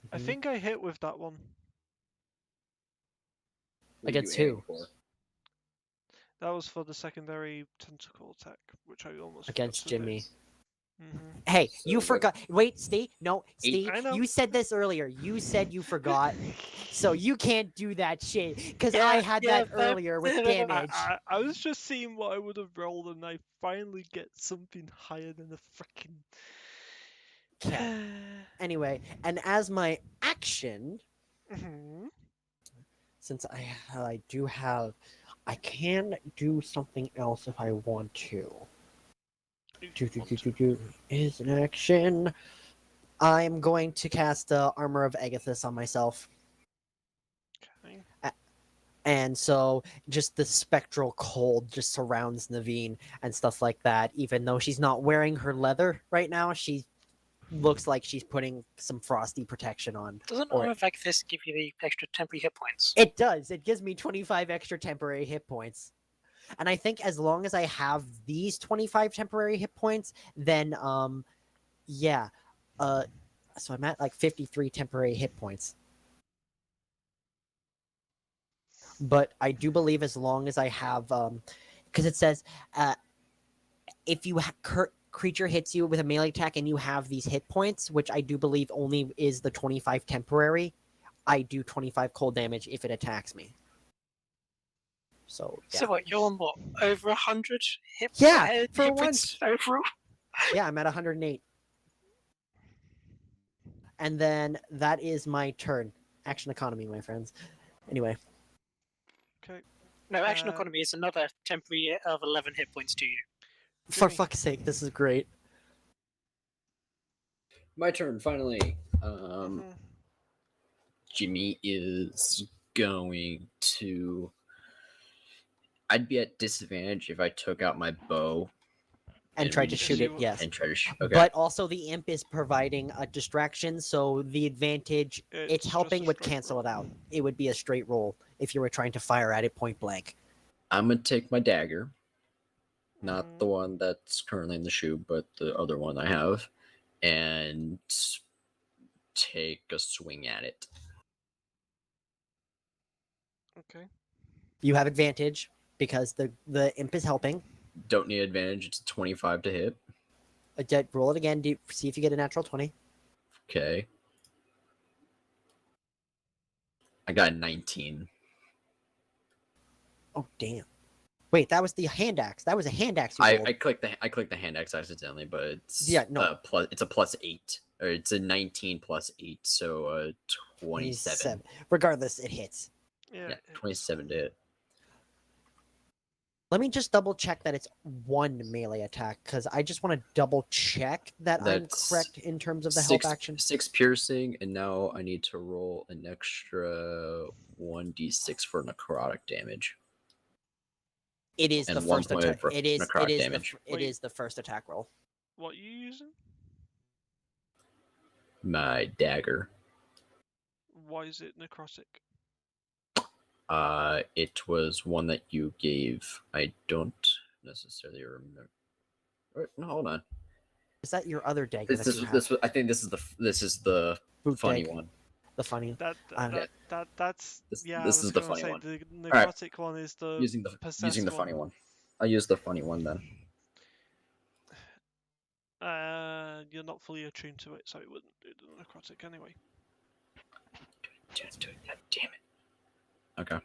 I think I hit with that one. What are you Against aiming who? for? That was for the secondary tentacle attack, which I almost Against forgot to Jimmy. Do. Hey, So you what- forgot. Wait, Steve. No, Steve. I know. You said this earlier. You said you forgot. So you can't do that shit. Because Yeah, I had yeah, that earlier with that- damage. I was just seeing what I would have rolled, and I finally get something higher than a freaking. Okay. Anyway, and as my action, Mhm. since I do have, I can do something else if I want to. Is an action. I'm going to cast the Armor of Agathis on myself. Okay. And so just the spectral cold just surrounds Naveen and stuff like that. Even though she's not wearing her leather right now, she looks like she's putting some frosty protection on. Doesn't Or- Armor of Agathis give you the extra temporary hit points? It does. It gives me 25 extra temporary hit points. And I think as long as I have these 25 temporary hit points, then yeah. So I'm at like 53 temporary hit points. But I do believe as long as I have because it says if you creature hits you with a melee attack and you have these hit points, which I do believe only is the 25 temporary, I do 25 cold damage if it attacks me. So yeah. So what, you're on what? Over 100 hit, Yeah, hit for points overall? Yeah, I'm at 108. And then that is my turn. Action economy, my friends. Anyway, Okay. No, Action Uh, Economy is another temporary of 11 hit points to you. for Jimmy. fuck's sake, this is great. My turn, finally. Mhm. Jimmy is going to. I'd be at disadvantage if I took out my bow And tried to reach shoot you it, would. yes. and try to shoot. Okay. But also the imp is providing a distraction, so the advantage It's it's just helping a would straight cancel roll. it out. It would be a straight roll if you were trying to fire at it point blank. I'm gonna take my dagger, not Mhm. the one that's currently in the shoe, but the other one I have, and take a swing at it. Okay. You have advantage because the imp is helping. Don't need advantage. It's 25 to hit. Roll it again. See if you get a natural 20. Okay. I got a 19. Oh damn! Wait, that was the hand axe. That was a hand axe you rolled. I clicked the hand axe accidentally, but it's Yeah, no. it's a +8, or it's a 19 +8, so 27. Regardless, it hits. Yeah. Yeah, 27 to hit. Let me just double check that it's one melee attack because I just want to double check that I'm That's correct in terms of the six, help action. 6 piercing, and now I need to roll an extra 1d6 for necrotic damage. It is and the one first point attack. for It is. necrotic It is damage. the. It is the first attack roll. What you using? My dagger. Why is it necrotic? It was one that you gave. I don't necessarily remember. No, hold on. Is that your other dagger This, that this, you have? this was. I think this is the Boot funny dag- one. The funny. That's This- yeah. this I was is the gonna funny say one. the Alright. necrotic one is the Using the possessed funny one. I'll use the funny one then. You're not fully attuned to it, so it wouldn't do the necrotic anyway. Damn it. Okay.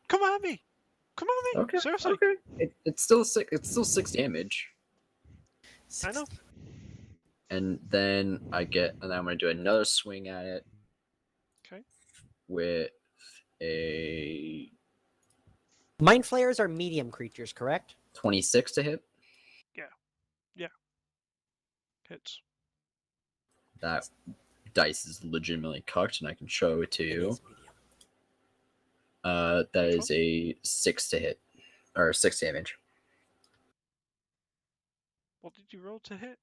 Come at me! Come at me! Okay. Seriously! Okay. It's still 6. It's still 6 damage. I know. And then and then I'm gonna do another swing at it. Okay. With a Mind flayers are medium creatures, correct? 26 to hit. Hits. That dice is legitimately cocked, and I can show it to It you. is medium. That Which is a 6 to hit, or 6 damage. What did you roll to hit?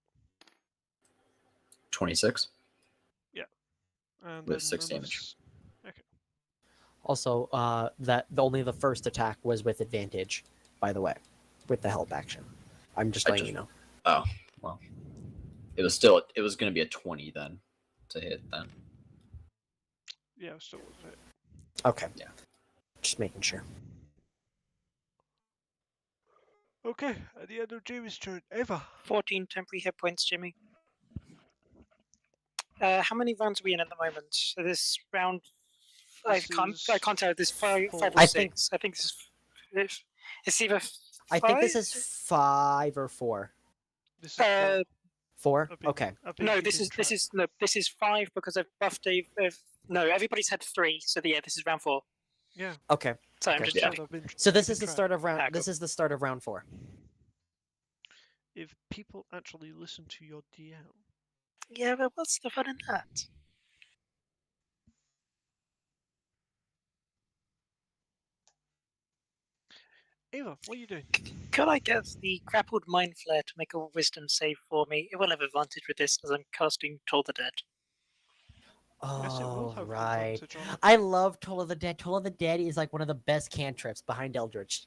26 And with then 6 another damage. Okay. Also, only the first attack was with advantage, by the way, with the help action. I'm just letting you know. Oh, well. It was going to be a 20 then to hit then. Yeah, still was hit. Okay. Yeah. Just making sure. Okay, at the end of Jimmy's turn, Ava. 14 temporary hit points, Jimmy. How many rounds are we in at the moment? So this round, I This can't is tell. This five four. or I think- six. I think this is. It's either. I think this five? is 5 or 4. This is four. 4? I've been- Okay. I've been No, this keeping is track. this is 5 because I've buffed a. No, everybody's had 3. So yeah, this is round 4. Yeah. Okay. So I'm Okay. just Yeah. checking. I've been So this keeping is the track. start of round. Ah, This cool. is the start of round 4. If people actually listen to your DM, Yeah, but what's the fun in that? Ava, what are you doing? Could I get the grappled mind flare to make a wisdom save for me? It will have advantage with this as I'm casting Toll the Dead. Yes, it will Oh, have right. advantage on it. I love Toll of the Dead. Toll of the Dead is like one of the best cantrips behind Eldritch.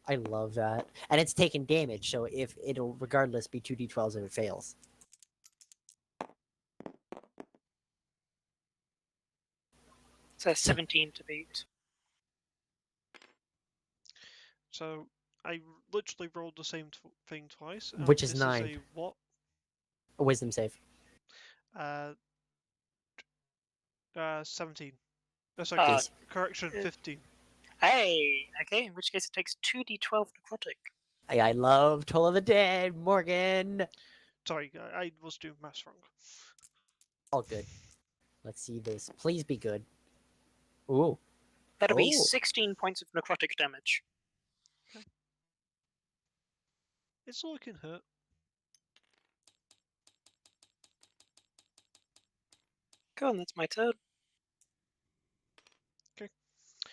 I love that. And it's taking damage, so if it'll regardless be 2d12s if it fails. So 17 to beat. So I literally rolled the same thing twice. Which is this 9. Is a what? A wisdom save. 17. Sorry, Yes. correction, uh, 15. Hey, okay, in which case it takes 2d12 necrotic. I love Toll of the Dead, Morgan. Sorry, I was doing maths wrong. All good. Let's see this. Please be good. Ooh. That'll be Oh. 16 points of necrotic damage. It's looking hurt. Go on, that's my turn. Okay.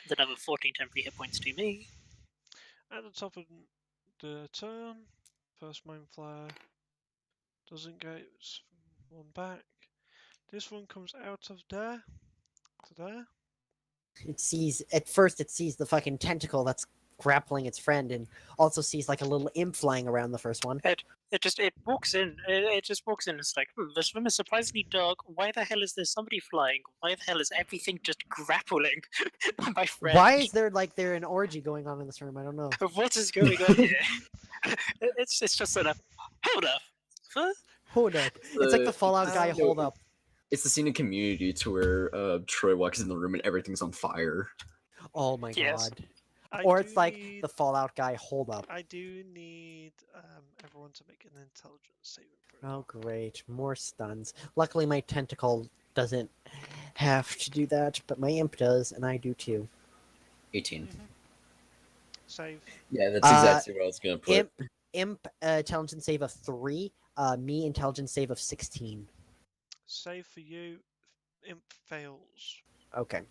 Then another 14 temporary hit points to me. At the top of the turn, first mind flare doesn't get one back. This one comes out of there to there. It sees at first it sees the fucking tentacle that's grappling its friend, and also sees like a little imp flying around the first one. It walks in. It just walks in. It's like, this room is surprisingly dark. Why the hell is there somebody flying? Why the hell is everything just grappling? My friend. Why is there like an orgy going on in this room? I don't know. What is going on here? it's just sort of, hold up. Huh? Hold up. It's like the Fallout guy. no, Hold up. It's the scene in Community to where Troy walks in the room and everything's on fire. Oh my Yes. god. I Or do it's like need, the Fallout guy. Hold up. I do need everyone to make an intelligence saving throw. Oh great, more stuns. Luckily my tentacle doesn't have to do that, but my imp does, and I do too. 18. Save. Yeah, that's exactly what I was gonna put. Imp intelligence save of 3. Me intelligence save of 16. Save for you. Imp fails. Okay.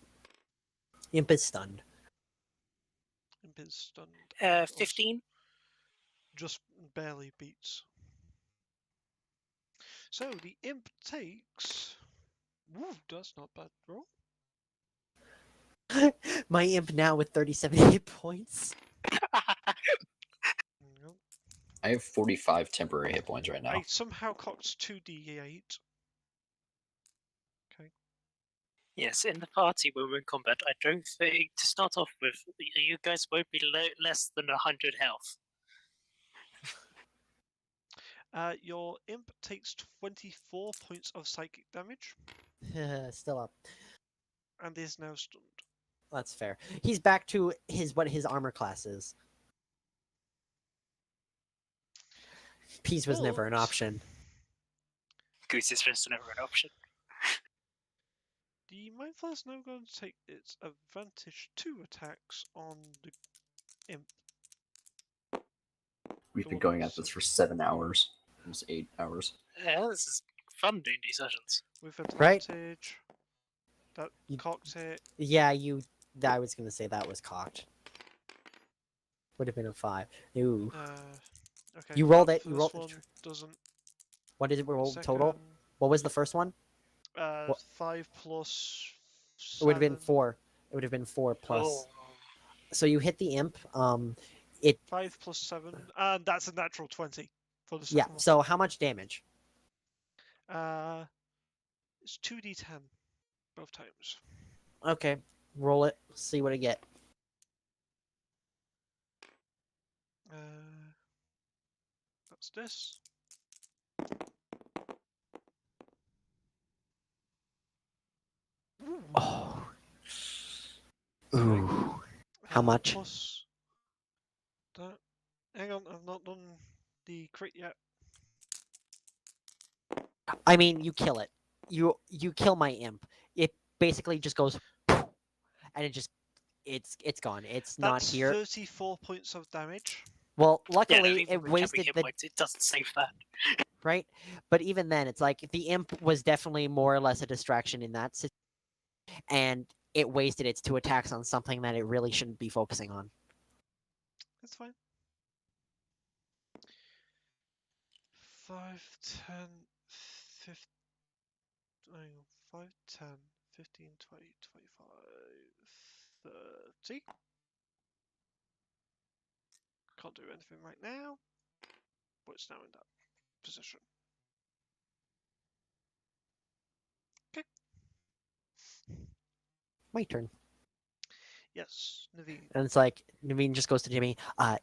Imp is stunned. Imp is stunned. and also 15. Just barely beats. So the imp takes. Woo, that's not bad roll. My imp now with 37 hit points. Nope. I have 45 temporary hit points right now. I somehow cocked 2d8. Yes, in the party when we're in combat, I don't think, to start off with, you guys won't be less than 100 health. Your imp takes 24 points of psychic damage Still up. and is now stunned. That's fair. He's back to what his armor class is. Peace was never an But- option. Goose is just never an option. The Mindflayer is now going to take its advantage 2 attacks on the imp. We've the been one going that's- at this for 7 hours. It's 8 hours. Yeah, this is fun doing these sessions. With Right. advantage. That You- cocked it. Yeah, I was gonna say that was cocked. Would have been a 5. Ooh. Okay. You rolled that it. You first rolled. one doesn't. What did it roll Second, total? What was the first one? What? 5 plus It would have been 7. 4. It would have been 4 plus. Oh, So you hit the imp. 5 plus 7, and that's a natural 20 for the Yeah. second So how much damage? one. It's 2d10 both times. Okay. Roll it. See what I get. That's this. Oh. Ooh. How much? Plus that. Hang on, I've not done the crit yet. I mean, you kill it. You kill my imp. It basically just goes, and it's gone. It's not That's here. 34 points of damage. Well, yeah, luckily no, even it with wasted temporary hit the points, it doesn't save that. right. But even then, it's like the imp was definitely more or less a distraction in that situation, and it wasted its 2 attacks on something that it really shouldn't be focusing on. That's fine. 5, 10, 15, 5, 10, 15, 20, 25, 30. Can't do anything right now, but it's now in that position. Okay. My turn. Yes, Naveen. And it's like Naveen just goes to Jimmy,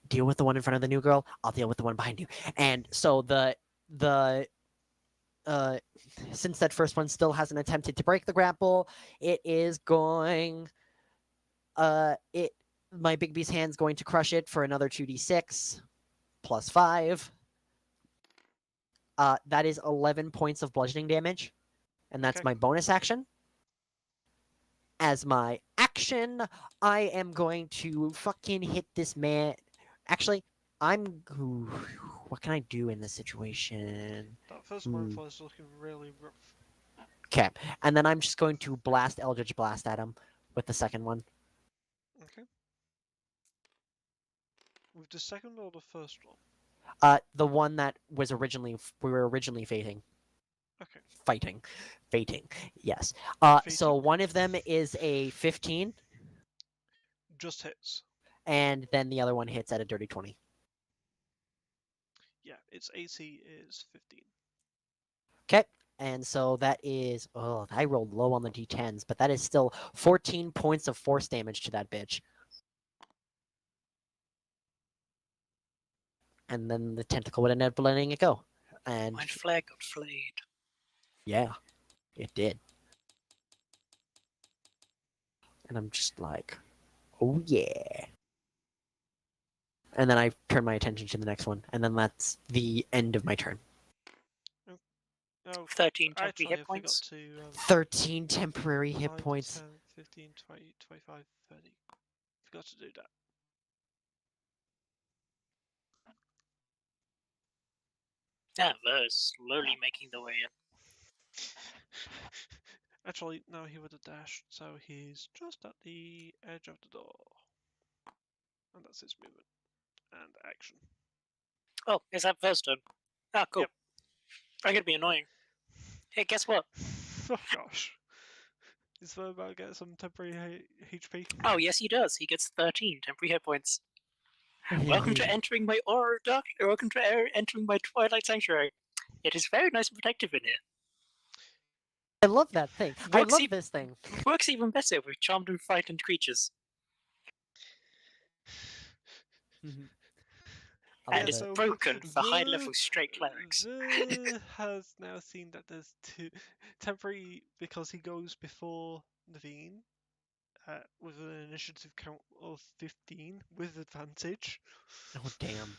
deal with the one in front of the new girl, I'll deal with the one behind you. And so the since that first one still hasn't attempted to break the grapple, it is going it my Big B's hand's going to crush it for another 2d6 plus 5. That is 11 points of bludgeoning damage, and that's Okay. my bonus action. As my action, I am going to fucking hit this man. Actually, ooh, what can I do in this situation? That first mindful is looking really rough. Okay, and then I'm just going to blast Eldritch Blast at him with the second one. Okay. With the second or the first one? The one that was we were originally fighting. Okay. Fating. Yes. So Fating? one of them is a 15, Just hits. and then the other one hits at a dirty 20. Yeah, its AC is 15. Okay. And so that is, I rolled low on the d10s, but that is still 14 points of force damage to that bitch. And then the tentacle would end up letting it go. And My flag got flayed. yeah, it did. And I'm just like, oh yeah. And then I turn my attention to the next one, and then that's the end of my turn. Oh, 13 temporary actually, I hit forgot points. to 13 temporary hit 5, points. 10, 15, 20, 25, 30. Forgot to do that. Yeah, they're slowly making their way in. Actually, no, he would have dashed, so he's just at the edge of the door. And that's his movement. And action. Oh, is that first turn? Ah, cool. Yep. I'm gonna be annoying. Hey, guess what? Oh gosh. Is there about to get some temporary HP? Oh, yes, he does. He gets 13 temporary hit points. Welcome to entering my Aura Dark. Welcome to entering my Twilight Sanctuary. It is very nice and protective in here. I love that thing. I Works love even- this thing. Works even better with charmed and frightened creatures. I And love it's it. broken for high-level straight clerics. The has now seen that there's two temporary because he goes before Naveen with an initiative count of 15 with advantage. Oh damn.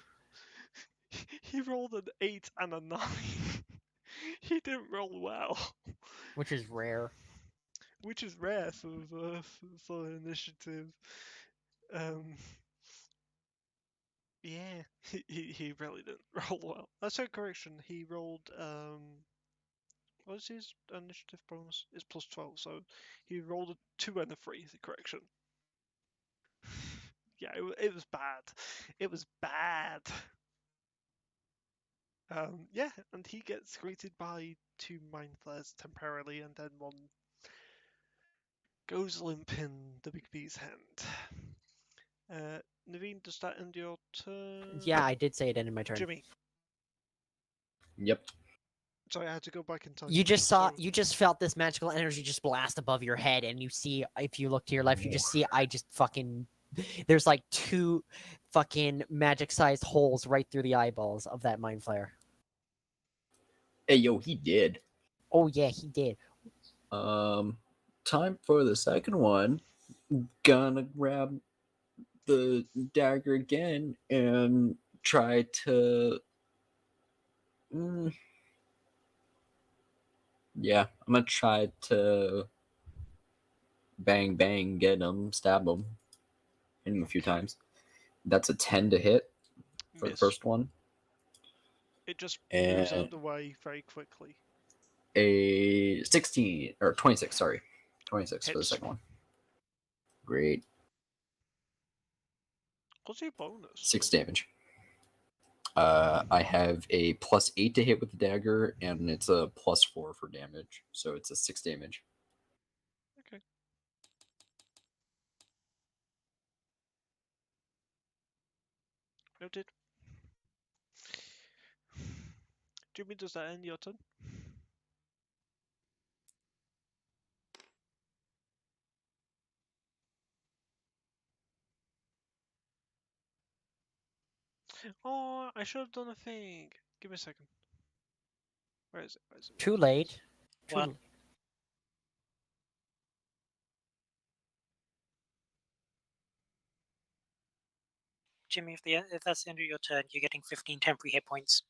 He rolled an 8 and a 9. He didn't roll well, Which is rare. which is rare for initiative. Yeah. He really didn't roll well. That's a correction. He rolled what is his initiative bonus? It's plus 12, so he rolled a 2 and a 3. Correction. Yeah, it was bad. It was bad. Yeah, and he gets greeted by 2 mind flares temporarily, and then one goes limp in the big bee's hand. Naveen, does that end your turn? Yeah, I did say it ended my turn. Jimmy, Yep. sorry, I had to go back in time. You just saw, So, you just felt this magical energy just blast above your head, and you see, if you look to your left, you just see, I just fucking, there's like 2 fucking magic-sized holes right through the eyeballs of that mind flare. Hey, yo, he did. Oh yeah, he did. Time for the second one. Gonna grab the dagger again and try to. Yeah, I'm gonna try to bang bang get him, stab him, hit him a few times. That's a 10 to hit for the miss. first one, It just moves out and the way very quickly. a 16 or 26. Sorry, 26 for the Hits. second one. Great, What's your bonus? 6 damage. I have a +8 to hit with the dagger, and it's a +4 for damage, so it's a 6 damage. Okay. Noted. Jimmy, does that end your turn? Oh, I should have done a thing. Give me a second. Where is it? Where is it? Too late. Too What? late. Jimmy, if that's the end of your turn, you're getting 15 temporary hit points.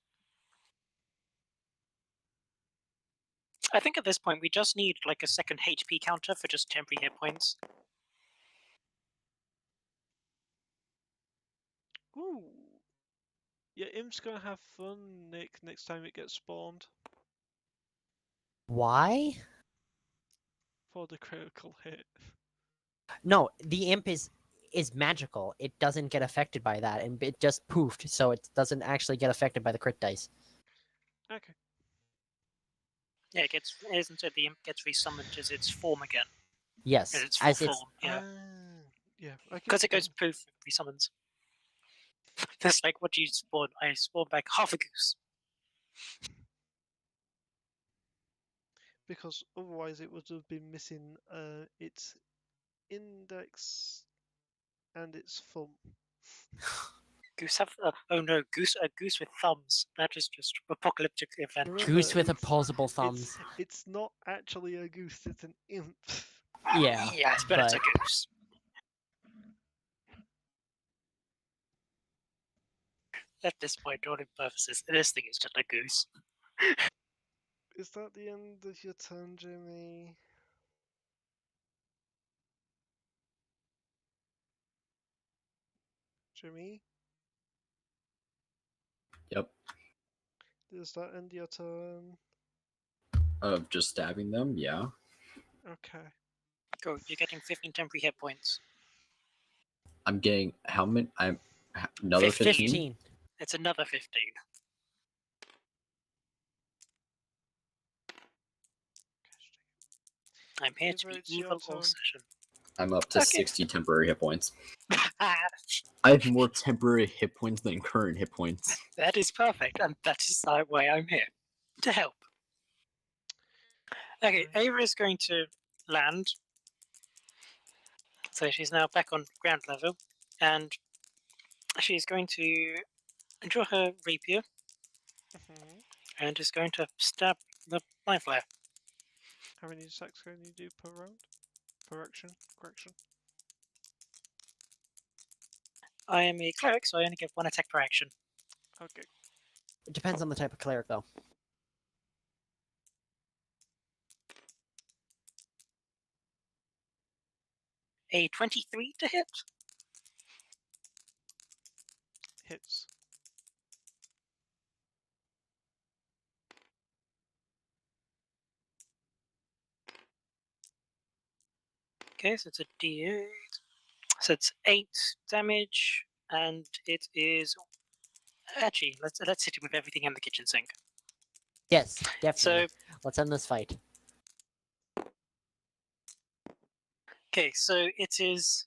I think at this point we just need like a second HP counter for just temporary hit points. Ooh. Yeah, Imp's gonna have fun, Nick, next time it gets spawned Why? for the critical hit. No, the imp is magical. It doesn't get affected by that, and it just poofed, so it doesn't actually get affected by the crit dice. Okay. Yeah, it gets, isn't it? The imp gets resummoned as its form again. Yes, As its full as it's form, yeah. Yeah. I Because it can- goes poof, resummons. That's like what you spawn. I spawned back half a goose. because otherwise it would have been missing its index and its thumb. Goose have oh no, a goose with thumbs. That is just apocalyptic event. Remember, goose with it's- opposable thumbs. It's not actually a goose, it's an imp. Yeah, Yes, but it's a goose. At this point, all in purposes, this thing is just a goose. Is that the end of your turn, Jimmy? Jimmy? Yep. Does that end your turn? Of just stabbing them, yeah. Okay. Go, you're getting 15 temporary hit points. I'm getting how many? I'm another 15. 15. It's another 15. I'm here to be Ava, it's your evil all turn. session. I'm up to Okay. 60 temporary hit points. I have more temporary hit points than current hit points. That is perfect, and that is why I'm here. To help. Okay, Right. Ava is going to land. So she's now back on ground level, and she's going to draw her rapier Mhm. and is going to stab the mind flare. How many attacks can you do per round? Per action? Correction. I am a cleric, so I only get 1 attack per action. Okay. It depends on the type of cleric, though. A 23 to hit. Hits. Okay, so it's a D8. So it's 8 damage, and it is actually let's hit it with everything in the kitchen sink. Yes, definitely. So Let's end this fight. okay, so it is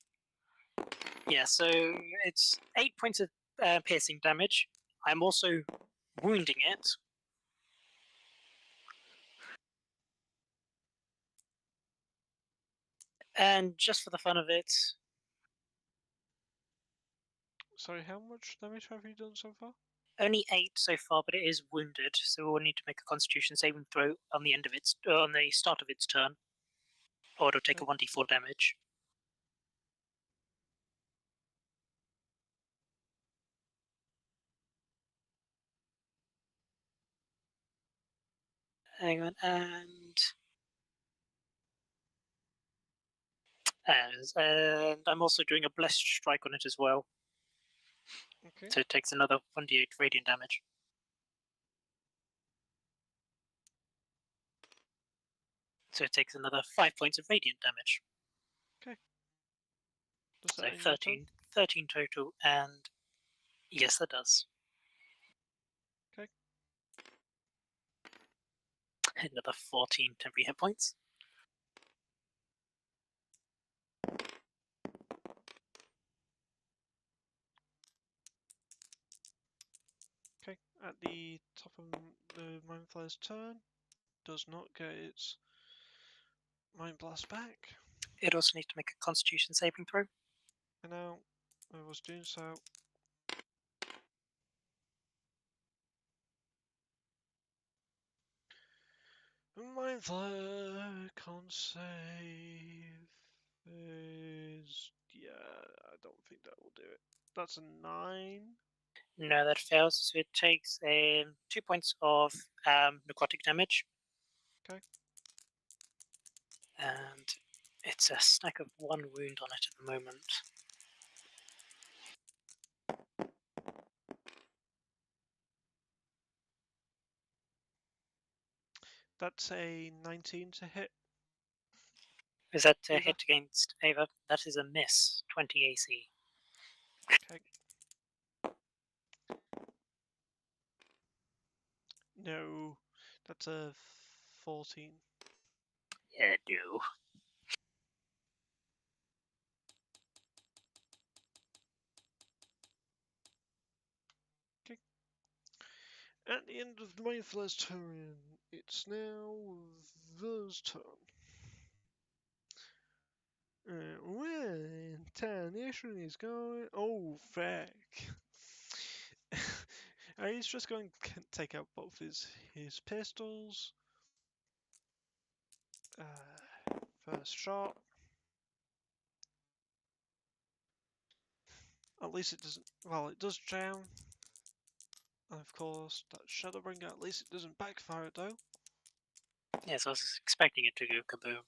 so it's 8 points of piercing damage. I'm also wounding it. And just for the fun of it, Sorry, how much damage have you done so far? only 8 so far, but it is wounded, so we'll need to make a Constitution saving throw on the on the start of its turn, or it'll take a 1d4 damage. Hang on, and I'm also doing a blessed strike on it as well, Okay. so it takes another 1d8 radiant damage. So it takes another 5 points of radiant damage. Does So that end your turn? 13 total, and yes, that does. Okay. Another 14 temporary hit points. Okay. At the top of the Mind Flayer's turn, does not get its Mind Blast back. It also needs to make a Constitution saving throw. And now I was doing so. Mind Flayer can't save. I don't think that will do it. That's a 9. No, that fails. So it takes 2 points of necrotic damage. Okay. And it's a stack of 1 wound on it at the moment. That's a 19 to hit. Is that a Ava? hit against Ava? That is a miss. 20 AC. Okay. No, that's a 14. Yeah, no. At the end of my first turn, it's now Ver's turn. When Tarnation is going. Oh, fuck. He's just going to take out both his pistols. First shot. At least it doesn't. Well, it does jam. And of course, that Shadowbringer, at least it doesn't backfire though. Yes, I was expecting it to go kaboom.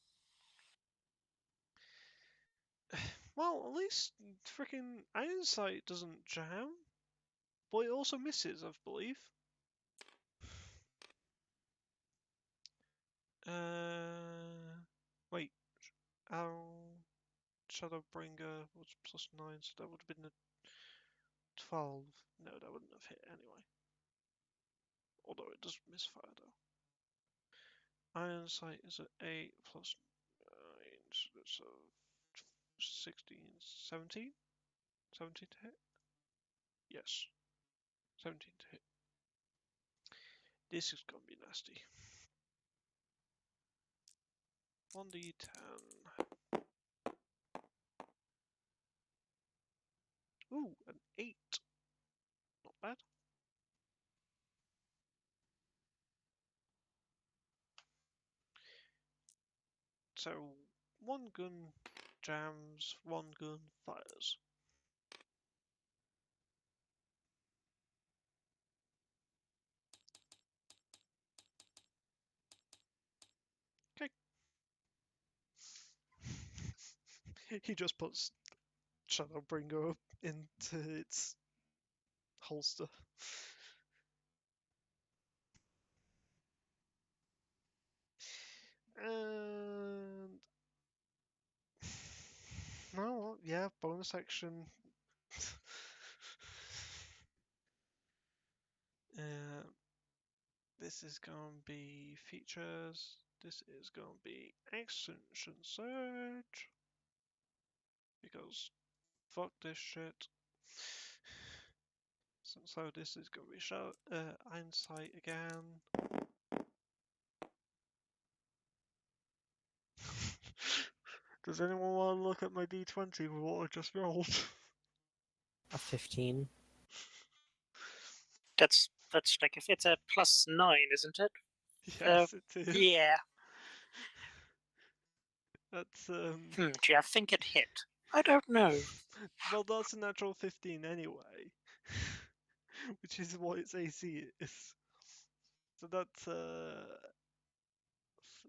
Well, at least freaking Iron Sight doesn't jam. But it also misses, I believe. Wait. Our Shadowbringer was +9, so that would have been a 12. No, that wouldn't have hit anyway. Although it does misfire though. Iron Sight is at 8 plus 9, so that's a 16, 17? 17 to hit? Yes. 17 to hit. This is gonna be nasty. 1d10. Ooh, an 8. Not bad. So, one gun jams, one gun fires. Okay. He just puts Shadowbringer up into its holster. And No, yeah, bonus action. uh, this is going to be features. This is going to be extension search. Because fuck this shit. So this is going to be show insight again. Does anyone want to look at my d20 with what I just rolled? A 15. That's like if it's a +9, isn't it? Yes, it is. Yeah. That's Do you think it hit? I don't know. well, that's a natural 15 anyway, which is what its AC is. So that's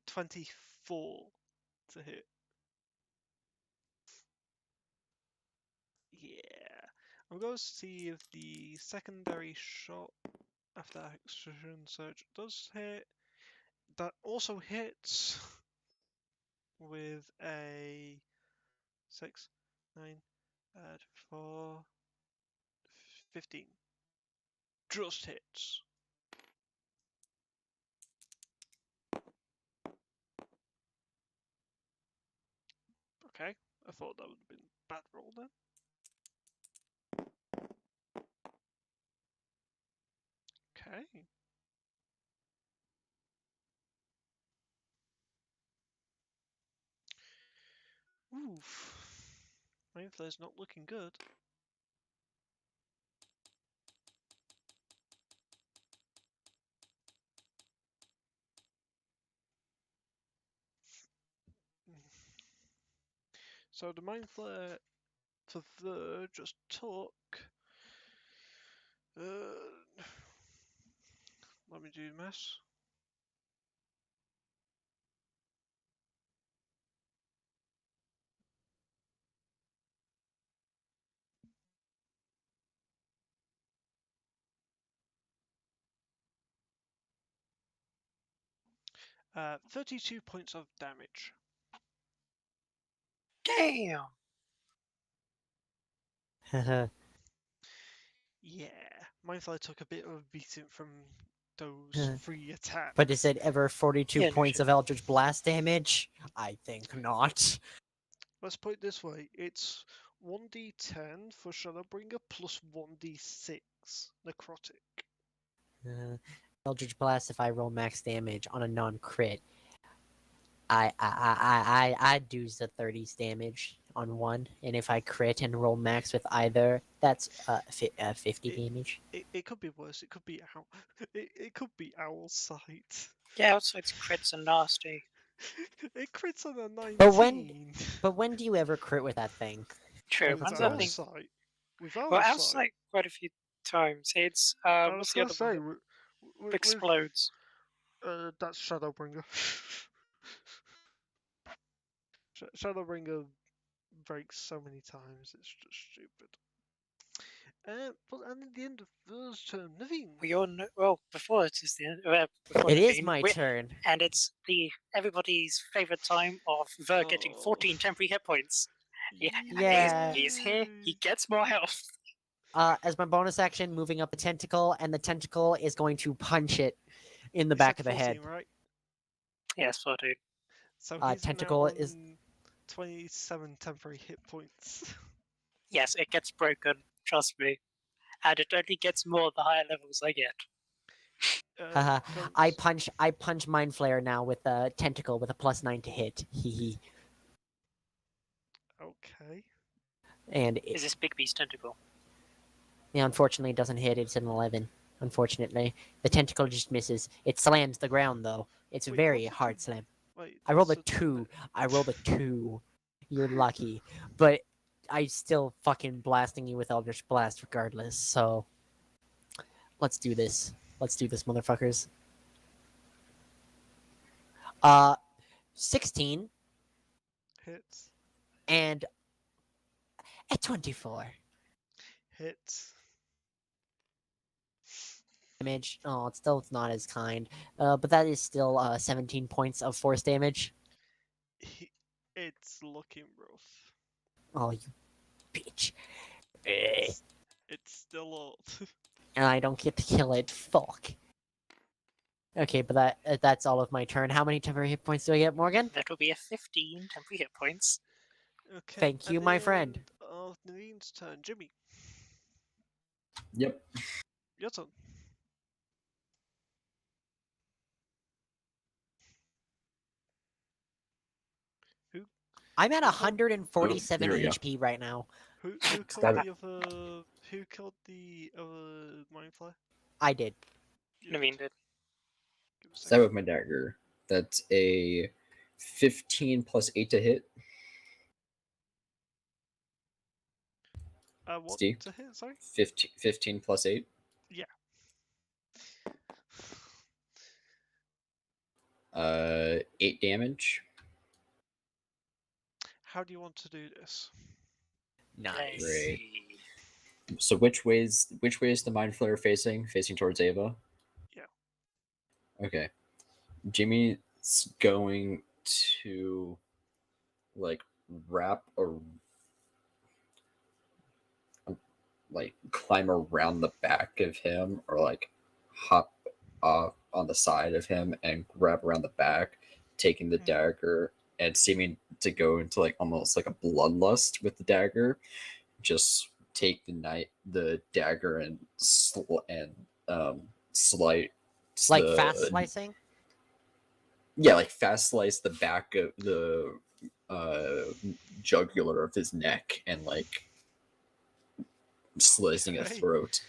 24 to hit. Yeah. I'm going to see if the secondary shot after extraction search does hit. That also hits with a 6, 9, 4, 15. Just hits. Okay, I thought that would have been a bad roll then. Okay. Oof. Mindflayer's not looking good. So the Mindflayer for third just took. Let me do the maths. Uh, 32 points of damage. Damn. Yeah, Mindflayer took a bit of a beating from those 3 attacks. But is it ever 42 Yeah, no points shit. of Eldritch Blast damage? I think not. Let's put it this way: it's 1d10 for Shadowbringer plus 1d6 necrotic. Eldritch Blast, if I roll max damage on a non-crit, I'd do the 30s damage on one, and if I crit and roll max with either, that's 50 It- damage. It could be worse. It could be owl. It could be owl sight. Yeah, outside's crits are nasty. It crits on a 19. But when do you ever crit with that thing? True. With Runs owl that thing. sight. With Well, owl sight. outside quite a few times. It's I was what's the gonna other say one? with, Explodes. that's Shadowbringer. Shadowbringer breaks so many times. It's just stupid. But and at the end of first turn, Naveen. We all know. Well, before it is the end. Before It is Naveen, my turn. and it's the everybody's favorite time of Ver getting Oh. 14 temporary hit points. Yeah. He's here. He gets more health. As my bonus action, moving up a tentacle, and the tentacle is going to punch it in the You back said of the head. 14, right? Yes, 14. So he's Tentacle now on is 27 temporary hit points. Yes, it gets broken. Trust me. And it only gets more the higher levels I get. Haha. I goes- punch Mind Flare now with a tentacle with a +9 to hit. Hee Okay. And Is this Big Beast tentacle? yeah, unfortunately, it doesn't hit. It's an 11. Unfortunately, the tentacle just misses. It slams the ground though. It's Wait, very what did hard you- slam. Wait, I rolled a that's 2. I rolled a 2. You're lucky, but I still fucking blasting you with Eldritch Blast regardless. So let's do this. Let's do this, motherfuckers. 16 hits. and a 24 Hits. damage. Oh, it's not as kind. But that is still 17 points of force damage. It's looking rough. Oh, you bitch. Eh, It's still old. And I don't get to kill it. Fuck. Okay, but that's all of my turn. How many temporary hit points do I get, Morgan? That will be a 15 temporary hit points. Okay. Thank you, at my the friend. end Of Naveen's turn, Jimmy, Yep. your turn. I'm at Who killed- 147 there we go. HP right now. Who killed Stab it. the other? Who killed the other mind flayer? I did. You Naveen did. Give a Stab second. with my dagger. That's a 15 plus 8 to hit. What Steve? to hit? Sorry. 15 plus 8. Yeah. 8 damage. How do you want to do this? Nice. Great. So which way is the mind flare facing? Facing towards Ava? Yeah. Okay. Jimmy's going to like wrap or like climb around the back of him or like hop off on the side of him and grab around the back, taking the Mhm. dagger and seeming to go into like almost like a bloodlust with the dagger. Just take the dagger and slice Like the fast slicing? yeah, like fast slice the back of the jugular of his neck and like slicing his Okay. throat.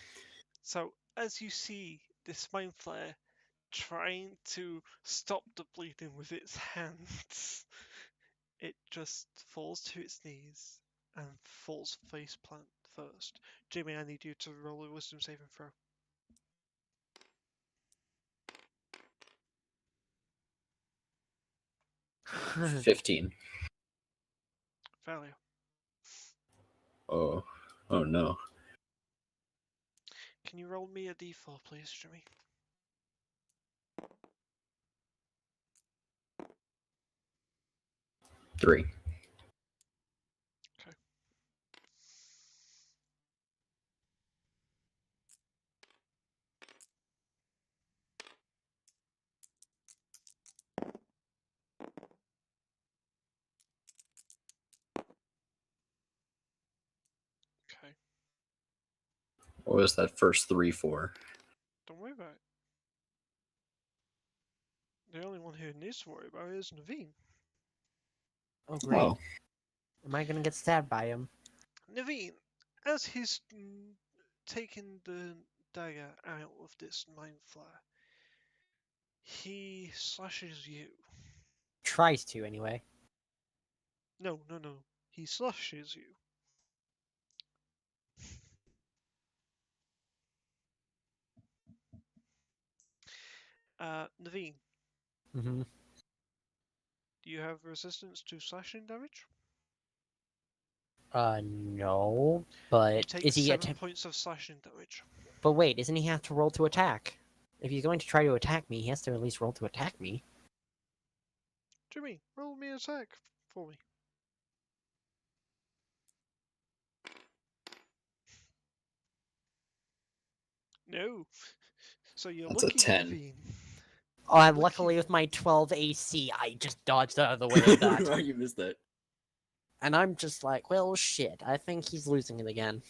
So as you see this mind flayer trying to stop the bleeding with its hands, it just falls to its knees and falls face plant first. Jimmy, I need you to roll a wisdom saving throw. 15. Failure. Oh no. Can you roll me a d4, please, Jimmy? Three. Okay. Okay. What was that first 3 for? Don't worry about it. The only one who needs to worry about it is Naveen. Oh, great. Oh, Am I gonna get stabbed by him? Naveen, as he's taking the dagger out of this mind flare, he slashes you. Tries to, anyway. No. He slashes you. Naveen, Mm-hmm. do you have resistance to slashing damage? No. You But take is he 7 points of slashing damage. But wait, doesn't he have to roll to attack? If he's going to try to attack me, he has to at least roll to attack me. Jimmy, roll me an attack for me. No. So you're That's a lucky, 10. Naveen. Oh, and Lucky. luckily with my 12 AC, I just dodged out of the way of that. You missed that. And I'm just like, well, shit, I think he's losing it again.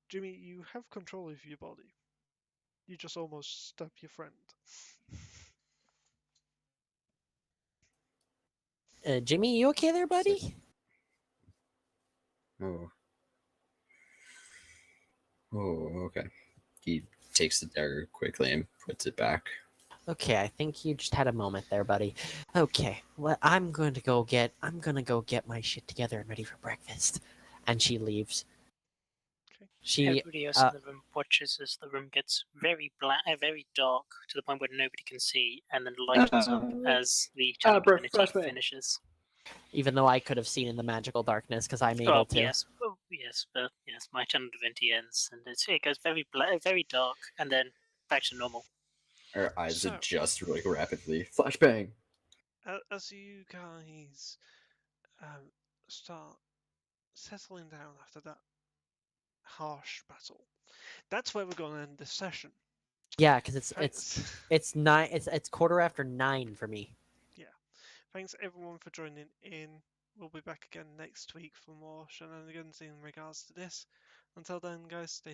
Jimmy, you have control of your body. You just almost stabbed your friend. Jimmy, you okay there, buddy? Oh. Oh, okay. He takes the dagger quickly and puts it back. Okay, I think you just had a moment there, buddy. Okay, well, I'm gonna go get my shit together and ready for breakfast. And she leaves. Okay. She, Everybody else in the room watches as the room gets very black, very dark, to the point where nobody can see, and then lightens up as the channel divinity flashback. finishes. even though I could have seen in the magical darkness because I'm able to. Yes, but yes, my channel divinity ends, and it goes very very dark, and then back to normal. Our eyes So- adjust really rapidly. Flashbang. As you guys start settling down after that harsh battle, that's where we're going to end this session. Yeah, because it's Thanks, it's 9. It's 9:15 for me. thanks everyone for joining in. We'll be back again next week for more shenanigans in regards to this. Until then, guys, stay